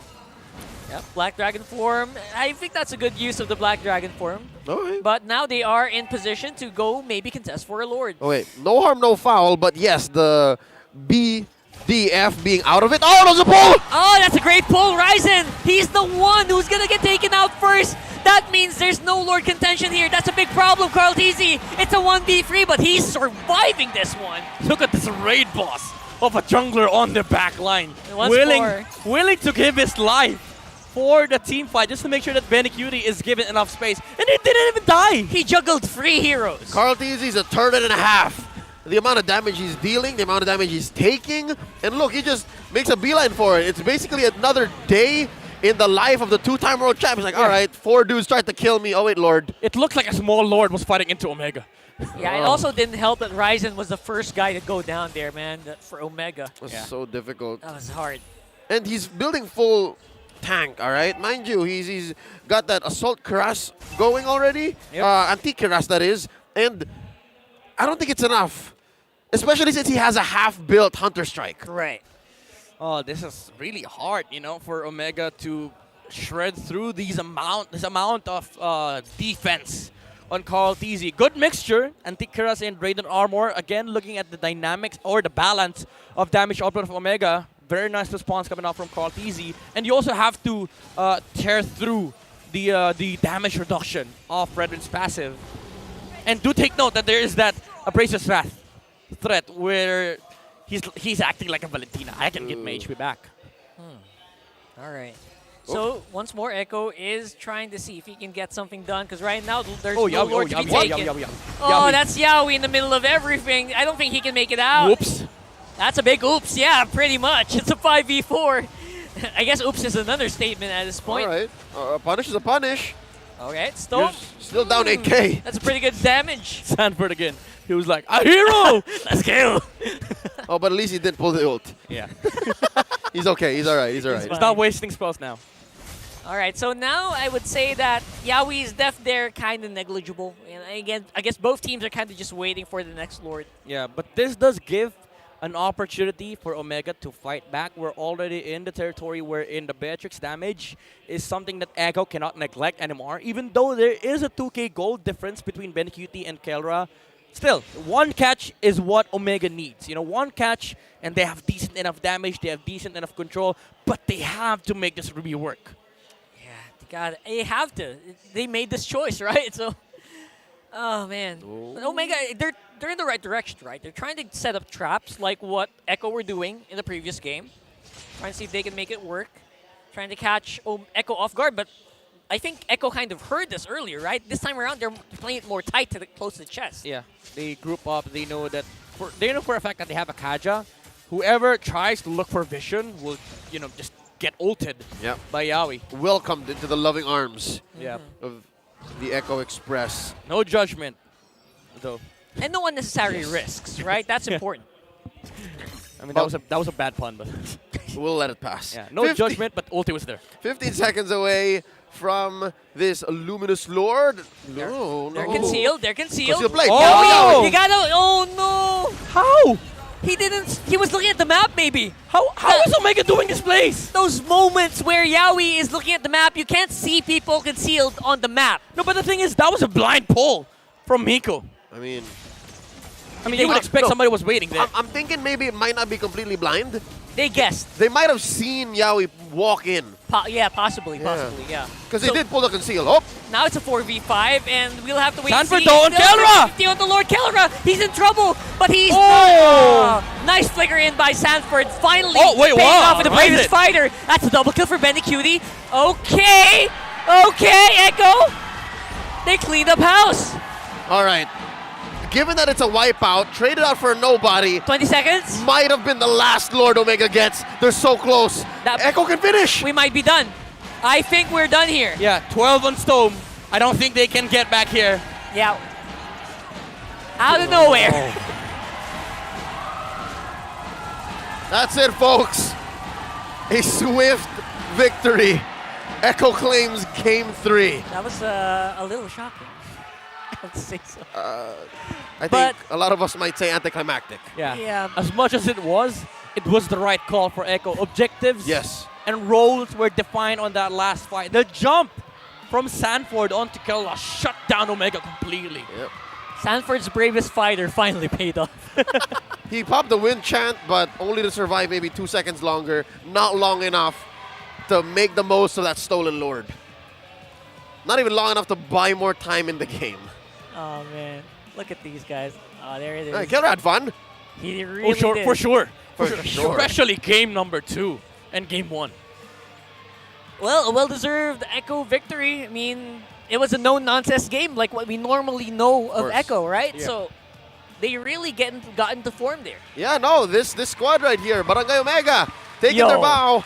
Yep, Black Dragon form. I think that's a good use of the Black Dragon form. Okay. But now they are in position to go maybe contest for a Lord. Oh, wait. No harm, no foul, but yes, the BDF being out of it. Oh, there's a pull! Oh, that's a great pull, Ryzen. He's the one who's going to get taken out first. That means there's no Lord contention here. That's a big problem, Carl TZ. It's a 1v3, but he's surviving this one. Look at this raid boss of a jungler on the back line. Willing to give his life for the team fight just to make sure that BNQT is given enough space. And he didn't even die. He juggled 3 heroes. Carl TZ's a turn and a half. The amount of damage he's dealing, the amount of damage he's taking. And look, he just makes a beeline for it. It's basically another day in the life of the 2-time world champ. He's like, all right, 4 dudes tried to kill me. Oh, wait, Lord. It looked like a small Lord was fighting into Omega. Yeah, it also didn't help that Ryzen was the first guy to go down there, man, for Omega. It was so difficult. That was hard. And he's building full tank, all right? Mind you, he's got that Assault Cuirass going already. Antique Cuirass, that is. And I don't think it's enough. Especially since he has a half-built Hunter Strike. Right. Oh, this is really hard, for Omega to shred through this amount of defense on Carl TZ. Good mixture, Antique Cuirass and Raiden Armor. Again, looking at the dynamics or the balance of damage output of Omega. Very nice response coming out from Carl TZ. And you also have to tear through the damage reduction of Redwind's passive. And do take note that there is that Abrasive Wrath threat where he's acting like a Valentina. I can get my HP back. All right. So, once more, Echo is trying to see if he can get something done, because right now, there's no Lord to be taken. Oh, that's Yaoi in the middle of everything. I don't think he can make it out. Oops. That's a big oops, yeah, pretty much. It's a 5v4. I guess oops is an understatement at this point. All right. A punish is a punish. Okay, still down 8K. That's a pretty good damage. Sanford again. He was like, a hero! Let's go! Oh, but at least he didn't pull the ult. Yeah. He's okay. He's all right. He's all right. He's not wasting spells now. All right, so now I would say that Yaoi's death there kind of negligible. And again, I guess both teams are kind of just waiting for the next Lord. Yeah, but this does give an opportunity for Omega to fight back. We're already in the territory wherein the Beatrix damage is something that Echo cannot neglect anymore. Even though there is a 2k gold difference between BNQT and Kelra, still, 1 catch is what Omega needs. 1 catch, and they have decent enough damage, they have decent enough control, but they have to make this Ruby work. God, they have to. They made this choice, right? So, oh man, Omega, they're in the right direction, right? They're trying to set up traps like what Echo were doing in the previous game, trying to see if they can make it work, trying to catch Echo off guard. But I think Echo kind of heard this earlier, right? This time around, they're playing it more tight close to the chest. Yeah, they group up. They know that. They know for a fact that they have a Kaja, whoever tries to look for vision will, just get ulted by Yawi. Welcomed into the loving arms Yeah. of the Echo Express. No judgment, though. And no unnecessary risks, right? That's important. I mean, that was a bad pun, but we'll let it pass. Yeah, no judgment, but ulti was there. 15 seconds away from this Luminous Lord. No, They're no. concealed. They're concealed. Concealed blade. Oh, you gotta. Oh no! How? He didn't. He was looking at the map, maybe. How is Omega doing this place? Those moments where Yawi is looking at the map, you can't see people concealed on the map. No, but the thing is, that was a blind pull from Miko. I mean, you would expect somebody was waiting there. I'm thinking maybe it might not be completely blind. They guessed. They might have seen Yawi walk in. Yeah, possibly, yeah. Because they did pull the conceal. Oh! Now it's a 4v5, and we'll have to wait and Sanford see. though on Kelra! 50 on the Lord Kelra. He's in trouble, but he's nice flicker in by Sanford. Finally paying off with the bravest fighter. That's a double kill for Benny Cutie. Okay, Echo. They cleaned up house. All right. Given that it's a wipeout, traded out for nobody. 20 seconds. Might have been the last Lord Omega gets. They're so close. Echo can finish. We might be done. I think we're done here. Yeah, 12 on Stone. I don't think they can get back here. Yeah. Out of nowhere. That's it, folks. A swift victory. Echo claims Game 3. That was a little shocking. I would say so. I think a lot of us might say anticlimactic. Yeah. As much as it was the right call for Echo. Objectives and roles were defined on that last fight. The jump from Sanford onto Kelra shut down Omega completely. Yep. Sanford's bravest fighter finally paid off. He popped the win chant, but only to survive maybe 2 seconds longer. Not long enough to make the most of that stolen Lord. Not even long enough to buy more time in the game. Oh, man. Look at these guys. Oh, there it is. Kelra had fun. He really did. For sure. For sure. Especially game number 2 and game 1. Well, a well-deserved Echo victory. I mean, it was a no-nonsense game like what we normally know of Echo, right? Yeah. So they really got into form there. Yeah, no, this squad right here, Barangay Omega, taking their bow.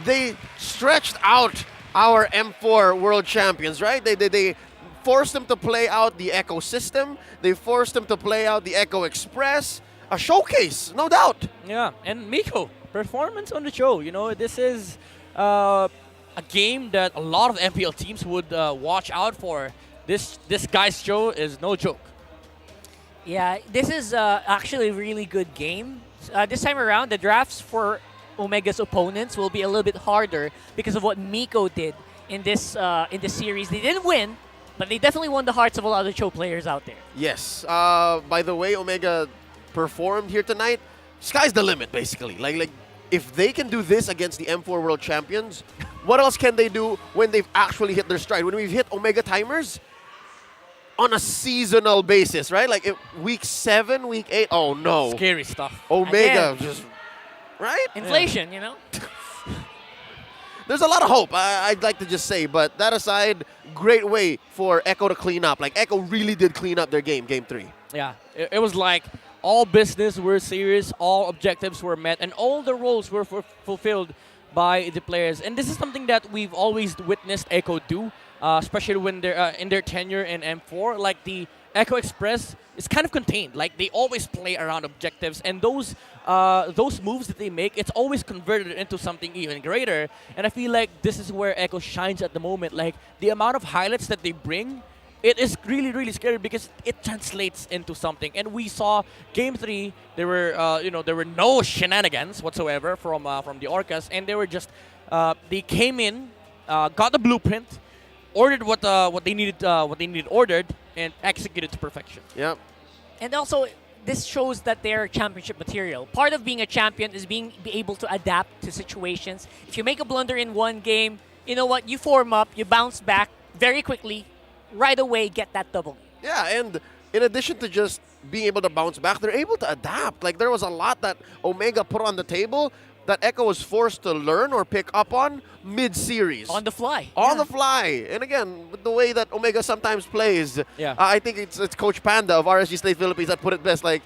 They stretched out our M4 world champions, right? They forced them to play out the Echo system. They forced them to play out the Echo Express. A showcase, no doubt. Yeah, and Miko, performance on the show. This is a game that a lot of MPL teams would watch out for. This guy's show is no joke. Yeah, this is actually a really good game. This time around, the drafts for Omega's opponents will be a little bit harder because of what Miko did in this series. They didn't win, but they definitely won the hearts of a lot of the show players out there. Yes. By the way Omega performed here tonight, sky's the limit, basically. Like if they can do this against the M4 World Champions, what else can they do when they've actually hit their stride? When we've hit Omega timers on a seasonal basis, right? Like week 7, week 8, oh no. Scary stuff. Omega just, right? Inflation, There's a lot of hope, I'd like to just say, but that aside, great way for Echo to clean up. Like, Echo really did clean up their game 3. Yeah, it was like all business were serious, all objectives were met, and all the roles were fulfilled by the players. And this is something that we've always witnessed Echo do, especially when they're in their tenure in M4. Like, the Echo Express is kind of contained. Like, they always play around objectives, and those moves that they make, it's always converted into something even greater. And I feel like this is where Echo shines at the moment. Like, the amount of highlights that they bring, it is really, really scary because it translates into something. And we saw Game 3, there were no shenanigans whatsoever from the Orcas, and they were just they came in, got the blueprint, ordered what they needed ordered, and executed to perfection. Yep. And also, this shows that they're championship material. Part of being a champion is be able to adapt to situations. If you make a blunder in one game, you know what? You form up, you bounce back very quickly, right away get that double. Yeah, and in addition to just being able to bounce back, they're able to adapt. Like, there was a lot that Omega put on the table that Echo was forced to learn or pick up on mid-series. On the fly. On the fly. And again, with the way that Omega sometimes plays, I think it's Coach Panda of RSG State Philippines that put it best. Like,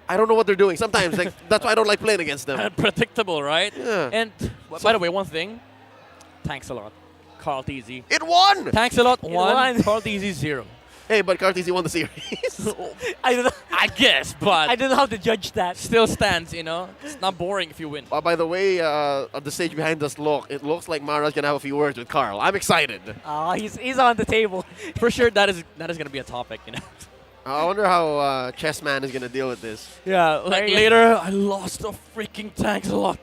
I don't know what they're doing. Sometimes, like, that's why I don't like playing against them. Unpredictable, right? Yeah. And by the way, one thing. Thanks a lot, Carl TZ. It won! Thanks a lot. It One. won. Carl TZ 0. Hey, but Cartesi won the series. I don't know. I guess, but I don't know how to judge that. still stands, you know. It's not boring if you win. By the way, on the stage behind us, it looks like Mara's gonna have a few words with Carl. I'm excited. He's on the table. For sure, that is gonna be a topic, you know. I wonder how Chessman is gonna deal with this. Yeah, like later, I lost a freaking tanks a lot.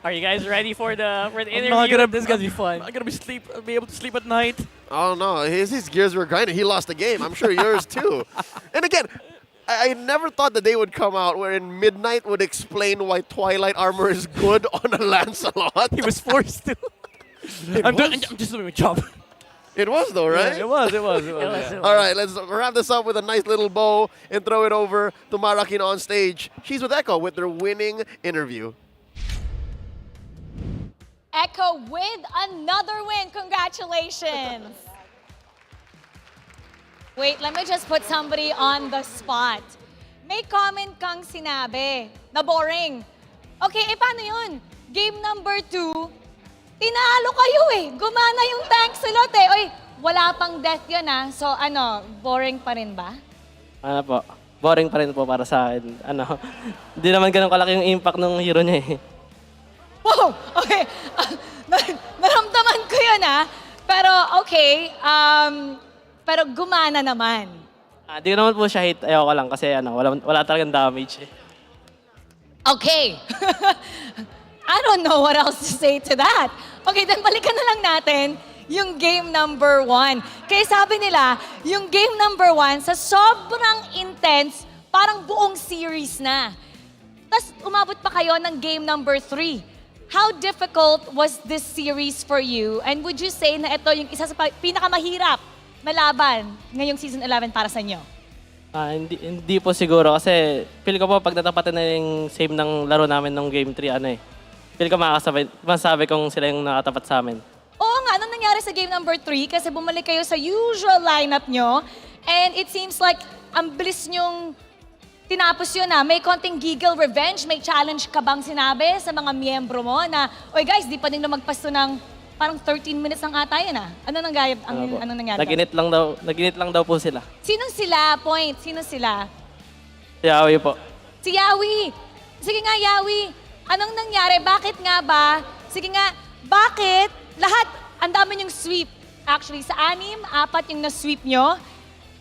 Are you guys ready for the interview? This is gonna be fun. I'm gonna be able to sleep at night. Oh no, his gears were grinding. He lost the game. I'm sure yours too. And again, I never thought the day would come out wherein Midnight would explain why Twilight armor is good on a Lancelot. He was forced to. I'm just doing my job. It was though, right? Yeah, it was. Yeah. All right, let's wrap this up with a nice little bow and throw it over to Marakin on stage. She's with Echo with their winning interview. Echo with another win. Congratulations. Wait, let me just put somebody on the spot. May comment kang sinabi na boring. Okay, paano yun? Game number 2, tinalo kayo eh. Gumana yung tank slot eh. Oy, wala pang death yun ah. So boring pa rin ba? Ano po, boring pa rin po para sa akin. Hindi naman ganun kalaki yung impact ng hero niya eh. Wow! Okay. Naramdaman ko yun ah. Pero okay, pero gumana naman. Di ko naman po siya hit. Ayoko lang kasi wala talagang damage eh. Okay. I don't know what else to say to that. Okay, then balikan na lang natin yung game number 1. Kaya sabi nila, yung game number 1, sa sobrang intense, parang buong series na. Tapos umabot pa kayo ng game number 3. How difficult was this series for you? And would you say na ito yung isa sa pinakamahirap na laban ngayong Season 11 para sa inyo? Hindi po siguro kasi feel ko po pag natapatan na yung same ng laro namin ng Game 3, feel ko masasabi kung sila yung nakatapat sa amin. Oo nga, anong nangyari sa game number 3? Kasi bumalik kayo sa usual lineup nyo and it seems like ang bilis nyong tinapos yun na. May konting giggle revenge, may challenge ka bang sinabi sa mga miyembro mo na, oy guys, di pa din lumagpas to ng parang 13 minutes ng ata yun ah. Ano nangyari? Anong nangyari? Naginit lang daw po sila. Sino sila? Point. Sino sila? Si Yawi po. Si Yawi. Sige nga, Yawi. Anong nangyari? Bakit nga ba? Sige nga, bakit lahat, ang dami niyong sweep. Actually, sa 4 yung na-sweep nyo.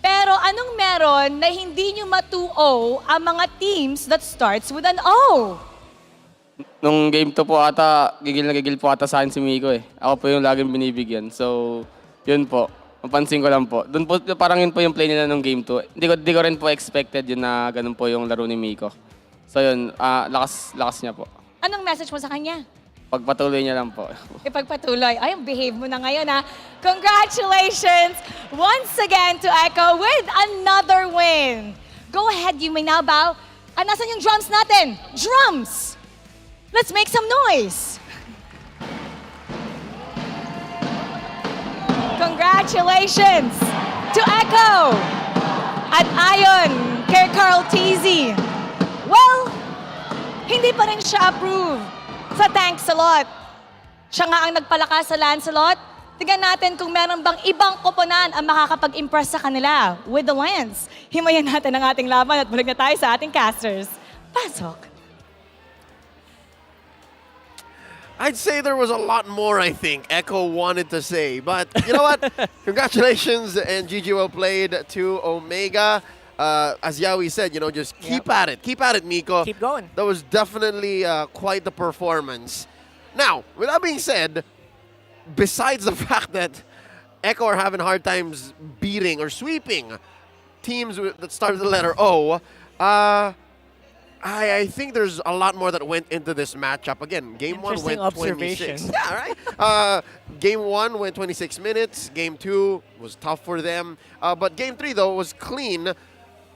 Pero anong meron na hindi nyo ma-2-0 ang mga teams that starts with an O? Nung game 2 po ata, gigil po ata sa akin si Miko eh. Ako po yung laging binibigyan. So, yun po. Mapansin ko lang po. Doon po, parang yun po yung play nila nung game 2. Hindi ko rin po expected yun na ganun po yung laro ni Miko. So yun, lakas niya po. Anong message mo sa kanya? Pagpatuloy niya lang po. Ipagpatuloy. Ay, behave mo na ngayon ha. Congratulations once again to Echo with another win. Go ahead, you may now bow. Nasan yung drums natin? Drums! Let's make some noise. Congratulations to Echo. At ayon kay Carl TZ, well, hindi pa rin siya approve sa Tank-Salot. Siya nga ang nagpalakas sa Lancelot. Tignan natin kung meron bang ibang koponan ang makakapag-impress sa kanila with the Lance. Himayan natin ang ating laban at balik na tayo sa ating casters. Pasok. I'd say there was a lot more, I think, Echo wanted to say. But you know what? Congratulations and GG well played to Omega. As Yawi said, just keep at it. Keep at it, Miko. Keep going. That was definitely quite the performance. Now, with that being said, besides the fact that Echo are having hard times beating or sweeping teams that start with the letter O, I think there's a lot more that went into this matchup. Again, Game 1 went 26. Yeah, right? Game 1 went 26 minutes. Game 2 was tough for them. But Game 3, though, was clean.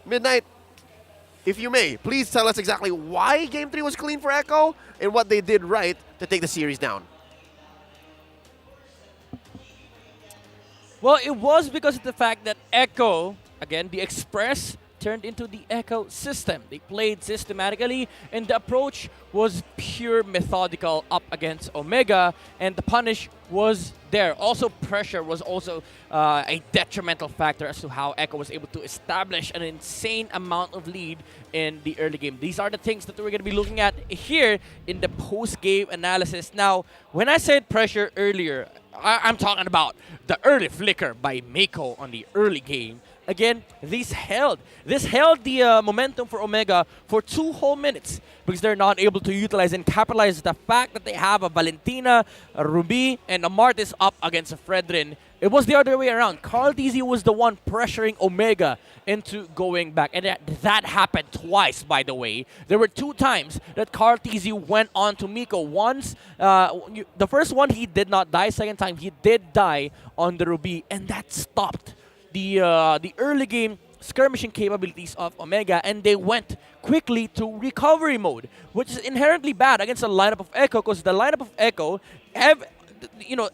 Midnight, if you may, please tell us exactly why Game 3 was clean for Echo and what they did right to take the series down. Well, it was because of the fact that Echo, again, the Express turned into the Echo system. They played systematically, and the approach was pure methodical up against Omega, and the punish was there. Also, pressure was also a detrimental factor as to how Echo was able to establish an insane amount of lead in the early game. These are the things that we're going to be looking at here in the post-game analysis. Now, when I said pressure earlier, I'm talking about the early flicker by Mako on the early game. Again, this held the momentum for Omega for 2 whole minutes because they're not able to utilize and capitalize the fact that they have a Valentina, a Ruby, and a Martis up against a Fredrin. It was the other way around. Carl TZ was the one pressuring Omega into going back. And that happened twice, by the way. There were 2 times that Carl TZ went on to Miko. Once, the first one, he did not die. Second time, he did die on the Ruby. And that stopped the early game skirmishing capabilities of Omega, and they went quickly to recovery mode, which is inherently bad against the lineup of Echo, because the lineup of Echo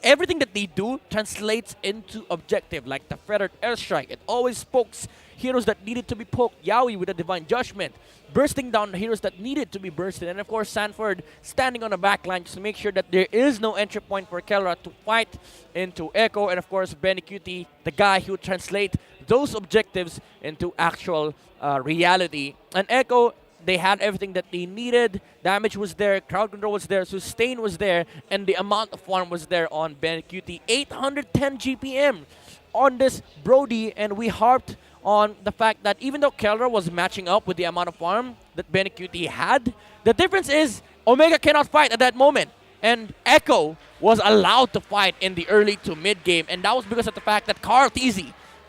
everything that they do translates into objective, like the feathered airstrike. It always pokes heroes that needed to be poked. Yaoi with a divine judgment, bursting down heroes that needed to be bursted, and of course Sanford standing on the back line just to make sure that there is no entry point for Kelra to fight into Echo, and of course Benny Cutie, the guy who translate those objectives into actual reality. And Echo, they had everything that they needed. Damage was there, crowd control was there, sustain was there, and the amount of farm was there on Ben Cutie. 810 GPM on this Brody, and we harped on the fact that even though Kelra was matching up with the amount of farm that Ben Cutie had, the difference is Omega cannot fight at that moment. And Echo was allowed to fight in the early to mid game, and that was because of the fact that Carl TZ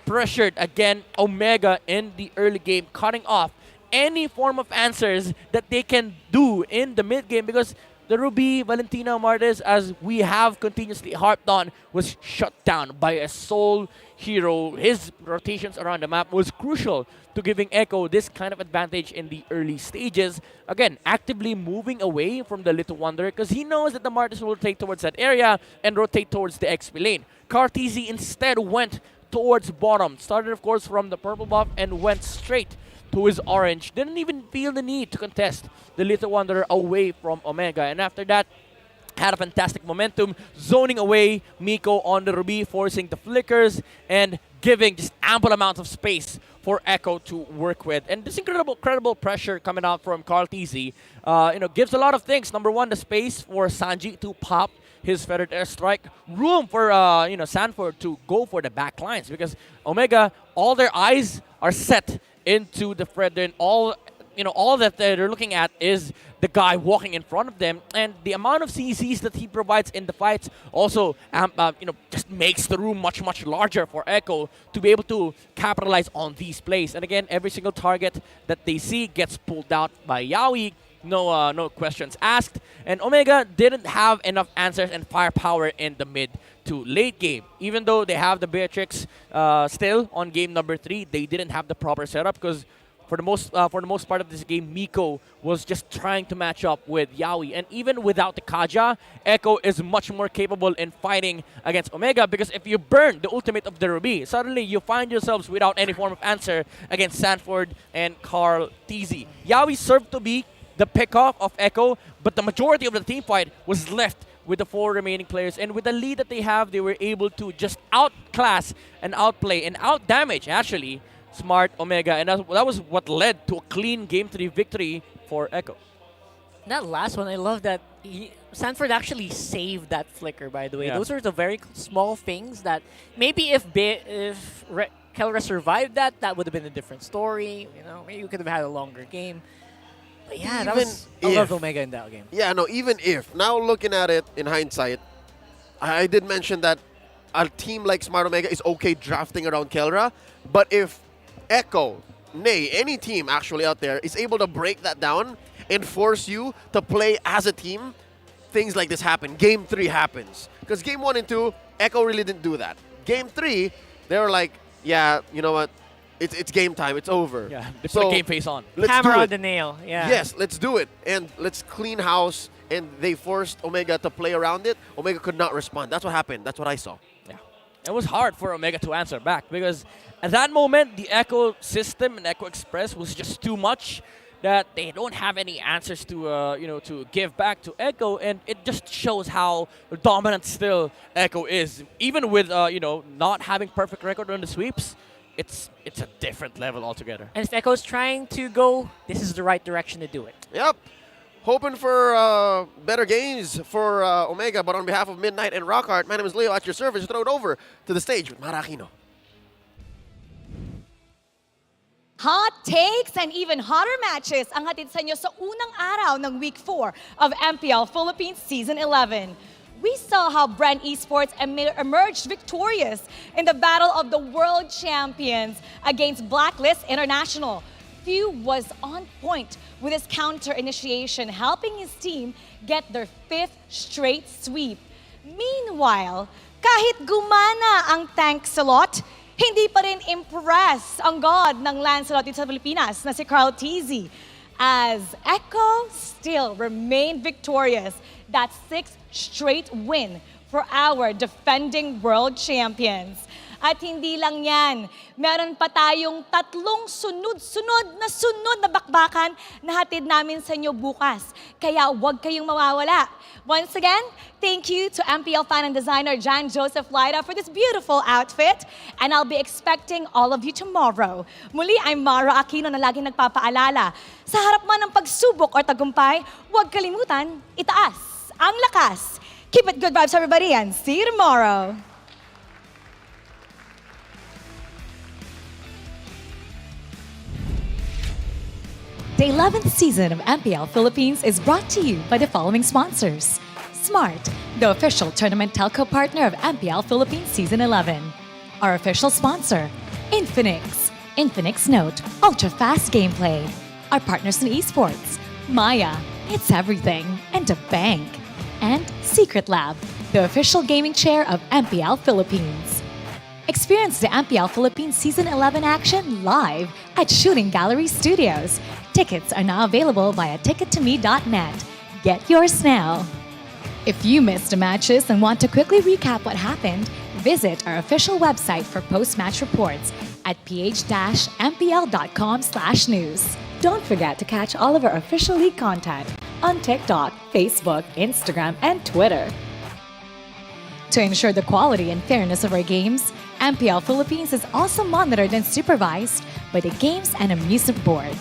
pressured again Omega in the early game, cutting off any form of answers that they can do in the mid game, because the Ruby, Valentina, Martes, as we have continuously harped on, was shut down by a sole hero. His rotations around the map was crucial to giving Echo this kind of advantage in the early stages. Again, actively moving away from the Little Wanderer because he knows that the Martes will rotate towards that area and rotate towards the XP lane. Cartesi instead went towards bottom. Started, of course, from the purple buff and went straight to his orange. Didn't even feel the need to contest the Little Wanderer away from Omega. And after that, had a fantastic momentum, zoning away Miko on the Ruby, forcing the flickers and giving just ample amounts of space for Echo to work with. And this incredible pressure coming out from Carl TZ, gives a lot of things. Number one, the space for Sanji to pop his feathered airstrike, room for Sanford to go for the back lines, because Omega, all their eyes are set into the Fredrin. All that they're looking at is the guy walking in front of them, and the amount of CCs that he provides in the fights also just makes the room much larger for Echo to be able to capitalize on these plays. And again, every single target that they see gets pulled out by Yaoi. No questions asked, and Omega didn't have enough answers and firepower in the mid to late game. Even though they have the Beatrix still on game number 3, they didn't have the proper setup, because for the most part of this game, Miko was just trying to match up with Yaoi. And even without the Kaja, Echo is much more capable in fighting against Omega, because if you burn the ultimate of the Ruby, suddenly you find yourselves without any form of answer against Sanford and Carl TZ. Yaoi served to be the pickoff of Echo, but the majority of the team fight was left with the 4 remaining players, and with the lead that they have, they were able to just outclass and outplay and outdamage, actually, Smart Omega, and that was what led to a clean Game 3 victory for Echo. That last one, I love that Sanford actually saved that flicker, by the way. Yeah. Those are the very small things that maybe if Kelra survived that would have been a different story. Maybe we could have had a longer game. But yeah, I loved Omega in that game. Yeah, no, even if. Now looking at it in hindsight, I did mention that a team like Smart Omega is okay drafting around Kelra, but if Echo, any team actually out there is able to break that down and force you to play as a team, things like this happen. Game 3 happens. Because game 1 and 2, Echo really didn't do that. Game 3, they were like, yeah, you know what? It's game time. It's over. Yeah, they put a game face on. Hammer on the nail. Yeah. Yes, let's do it. And let's clean house. And they forced Omega to play around it. Omega could not respond. That's what happened. That's what I saw. Yeah. It was hard for Omega to answer back because at that moment, the Echo system and Echo Express was just too much that they don't have any answers to, to give back to Echo, and it just shows how dominant still Echo is. Even with, not having perfect record on the sweeps, it's a different level altogether. And if Echo's trying to go, this is the right direction to do it. Yep. Hoping for better games for Omega, but on behalf of Midnight and Rockhart, my name is Leo at your service. Throw it over to the stage with Marakino. Hot takes and even hotter matches ang hatid sa inyo sa unang araw ng Week 4 of MPL Philippines Season 11. We saw how Bren Esports emerged victorious in the battle of the world champions against Blacklist International. Few was on point with his counter initiation, helping his team get their 5th straight sweep. Meanwhile, kahit gumana ang tank slot, hindi pa rin impress ang god ng Lancelot dito sa Pilipinas na si Carl TZ, as Echo still remained victorious. That 6th straight win for our defending world champions. At hindi lang yan, meron pa tayong 3 sunod na bakbakan na hatid namin sa inyo bukas. Kaya huwag kayong mawawala. Once again, thank you to MPL fan and designer Jan Joseph Laida for this beautiful outfit. And I'll be expecting all of you tomorrow. Muli, I'm Mara Aquino na laging nagpapaalala. Sa harap man ng pagsubok or tagumpay, huwag kalimutan, itaas ang lakas. Keep it good vibes, everybody, and see you tomorrow. The 11th season of MPL Philippines is brought to you by the following sponsors. Smart, the official tournament telco partner of MPL Philippines Season 11. Our official sponsor, Infinix. Infinix Note, ultra-fast gameplay. Our partners in esports, Maya, it's everything, and a bank. And Secret Lab, the official gaming chair of MPL Philippines. Experience the MPL Philippines Season 11 action live at Shooting Gallery Studios. Tickets are now available via tickettome.net. Get yours now. If you missed the matches and want to quickly recap what happened, visit our official website for post-match reports at ph-mpl.com/news. Don't forget to catch all of our official league content on TikTok, Facebook, Instagram, and Twitter. To ensure the quality and fairness of our games, MPL Philippines is also monitored and supervised by the Games and Amusement Board.